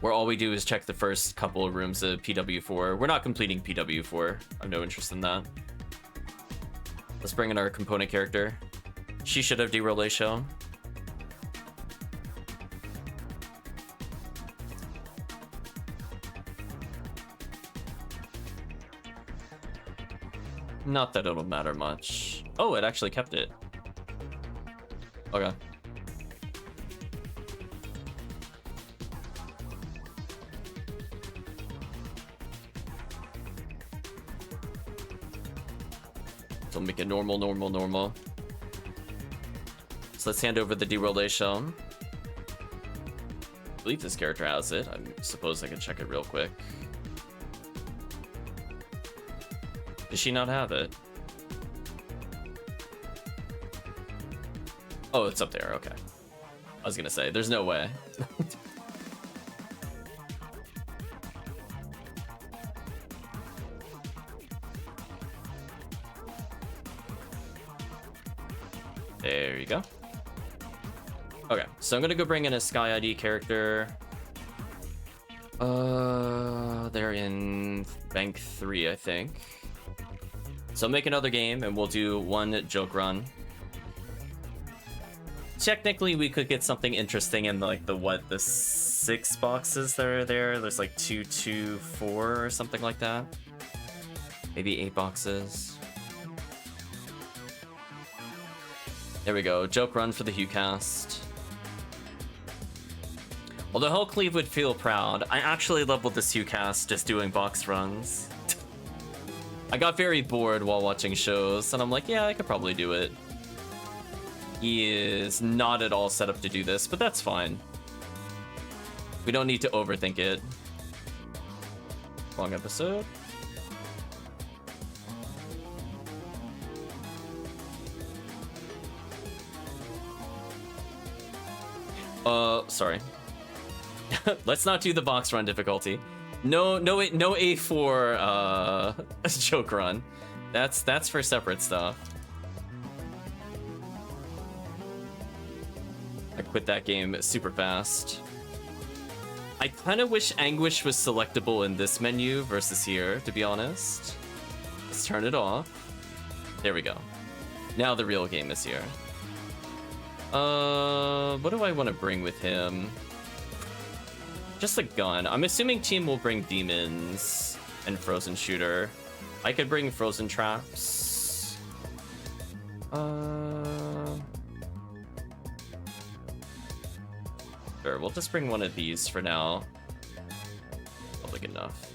Where all we do is check the first couple of rooms of PW4. We're not completing PW4. I have no interest in that. Let's bring in our component character. She should have D-Roll Shell. Not that it'll matter much. Oh, it actually kept it. Okay. So make it normal. So let's hand over the D-Roll Shell. I believe this character has it. I suppose I can check it real quick. Does she not have it? Oh, it's up there. Okay. I was gonna say, there's no way. There you go. Okay, so I'm gonna go bring in a Sky ID character. They're in bank 3, I think. So I'll make another game and we'll do one joke run. Technically, we could get something interesting in like the 6 boxes that are there. There's like 2, 2, 4 or something like that. Maybe 8 boxes. There we go. Joke run for the HuCast. Although HellCleave would feel proud, I actually leveled this HuCast just doing box runs. I got very bored while watching shows, and I'm like, yeah, I could probably do it. He is not at all set up to do this, but that's fine. We don't need to overthink it. Long episode. Sorry. Let's not do the box run difficulty. No A4 joke run. That's for separate stuff. I quit that game super fast. I kind of wish Anguish was selectable in this menu versus here, to be honest. Let's turn it off. There we go. Now the real game is here. What do I want to bring with him? Just a gun. I'm assuming team will bring demons and frozen shooter. I could bring frozen traps. Sure, we'll just bring one of these for now. Public enough.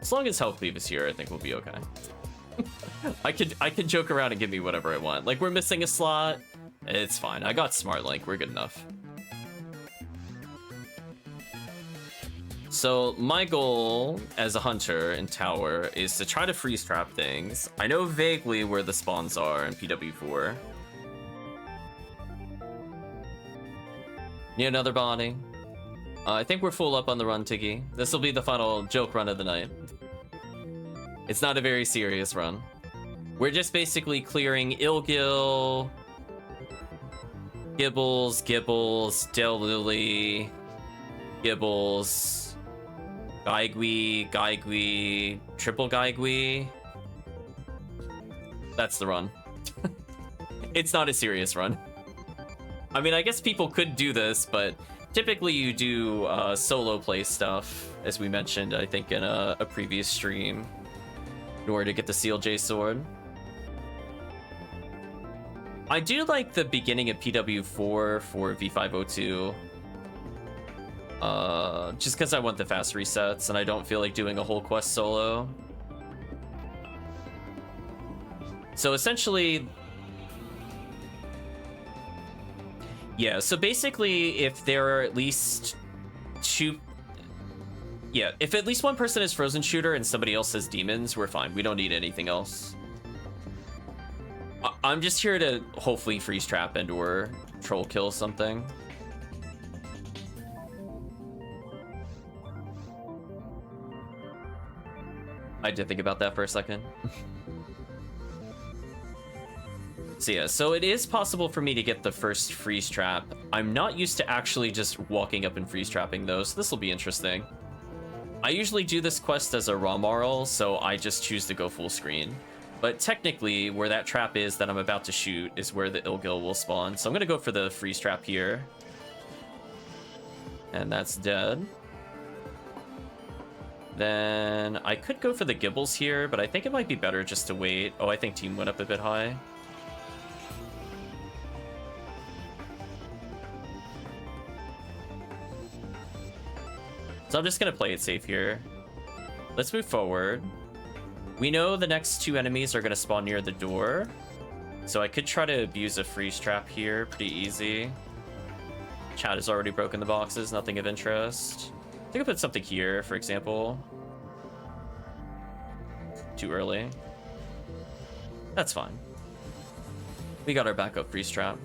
As long as HellCleave is here, I think we'll be okay. I could joke around and give me whatever I want. Like, we're missing a slot. It's fine. I got Smart Link. We're good enough. So my goal as a hunter in tower is to try to freeze trap things. I know vaguely where the spawns are in PW4. Need another body. I think we're full up on the run, Tiggy. This will be the final joke run of the night. It's not a very serious run. We're just basically clearing Ilgil, Gibbles, Delily, Gibbles, Gaigui, triple Gaigui. That's the run. It's not a serious run. I mean, I guess people could do this, but typically you do solo play stuff, as we mentioned, I think, in a previous stream, in order to get the CLJ sword. I do like the beginning of PW4 for V502. Just because I want the fast resets, and I don't feel like doing a whole quest solo. So essentially... Yeah, so basically, if there are at least two... Yeah, if at least one person is Frozen Shooter and somebody else has Demons, we're fine. We don't need anything else. I'm just here to hopefully freeze trap and or troll kill something. I did think about that for a second. So yeah, so it is possible for me to get the first freeze trap. I'm not used to actually just walking up and freeze trapping though, so this will be interesting. I usually do this quest as a Romarl, so I just choose to go full screen. But technically, where that trap is that I'm about to shoot is where the Ilgil will spawn. So I'm gonna go for the freeze trap here. And that's dead. Then I could go for the Gibbles here, but I think it might be better just to wait. Oh, I think team went up a bit high. So I'm just gonna play it safe here. Let's move forward. We know the next two enemies are gonna spawn near the door. So I could try to abuse a freeze trap here, pretty easy. Chat has already broken the boxes, nothing of interest. I think I'll put something here, for example. Too early. That's fine. We got our backup freeze trap.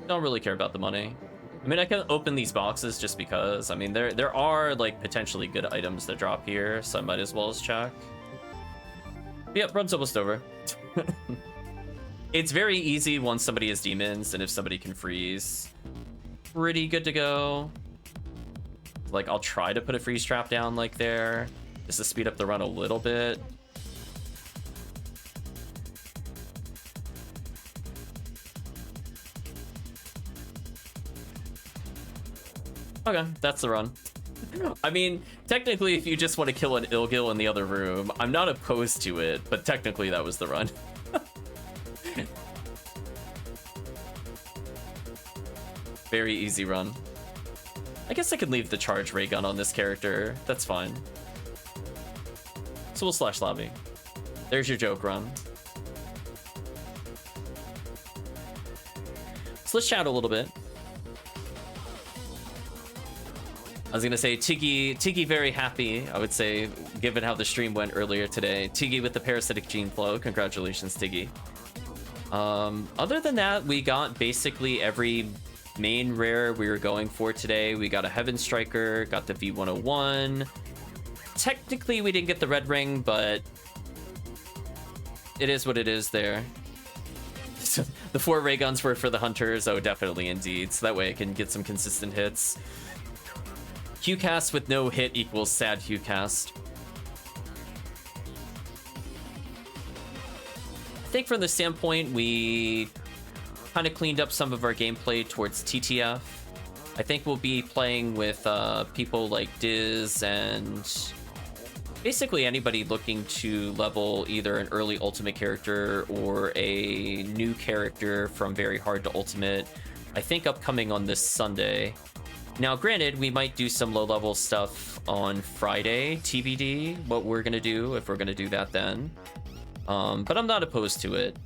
Don't really care about the money. I mean, I can open these boxes just because. I mean, there are, like, potentially good items that drop here, so I might as well as check. But yep, run's almost over. It's very easy once somebody has demons, and if somebody can freeze. Pretty good to go. Like, I'll try to put a freeze trap down, like, there, just to speed up the run a little bit. Okay, that's the run. I mean, technically, if you just want to kill an Ilgil in the other room, I'm not opposed to it, but technically that was the run. Very easy run. I guess I could leave the charge ray gun on this character. That's fine. So we'll slash lobby. There's your joke run. So let's chat a little bit. I was gonna say Tiggy very happy, I would say, given how the stream went earlier today. Tiggy with the parasitic gene flow. Congratulations, Tiggy. Other than that, we got basically every main rare we were going for today. We got a Heaven Striker, got the V101. Technically, we didn't get the red ring, but it is what it is there. So the 4 ray guns were for the hunters. Oh, definitely, indeed. So that way I can get some consistent hits. Qcast with no hit equals sad Qcast. I think from the standpoint, we kind of cleaned up some of our gameplay towards TTF. I think we'll be playing with people like Diz and basically anybody looking to level either an early ultimate character or a new character from very hard to ultimate. I think upcoming on this Sunday, Now, granted, we might do some low-level stuff on Friday, TBD, what we're gonna do, if we're gonna do that then. But I'm not opposed to it.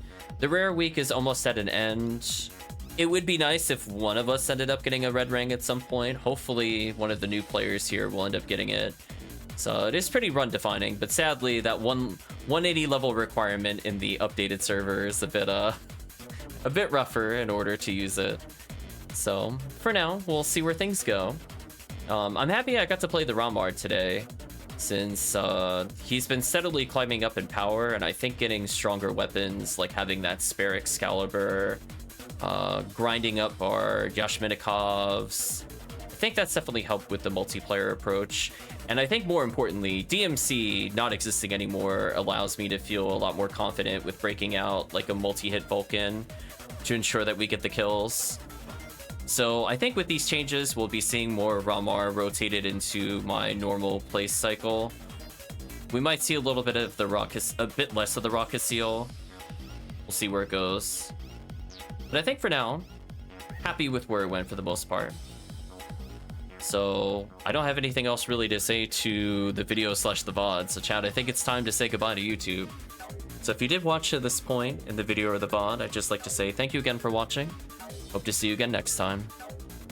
The rare week is almost at an end. It would be nice if one of us ended up getting a red ring at some point. Hopefully, one of the new players here will end up getting it. So it is pretty run defining, but sadly, that 180 level requirement in the updated server is a bit rougher in order to use it. So for now, we'll see where things go. I'm happy I got to play the Ramard today, since he's been steadily climbing up in power, and I think getting stronger weapons, like having that spare Excalibur, grinding up our Yashminikovs, I think that's definitely helped with the multiplayer approach. And I think more importantly, DMC not existing anymore allows me to feel a lot more confident with breaking out like a multi-hit Vulcan to ensure that we get the kills. So I think with these changes, we'll be seeing more Ramar rotated into my normal place cycle. We might see a little bit of the a bit less of the Rocket Seal. We'll see where it goes. But I think for now, happy with where it went for the most part. So I don't have anything else really to say to the video / the VOD. So chat, I think it's time to say goodbye to YouTube. So if you did watch to this point in the video or the VOD, I'd just like to say thank you again for watching. Hope to see you again next time.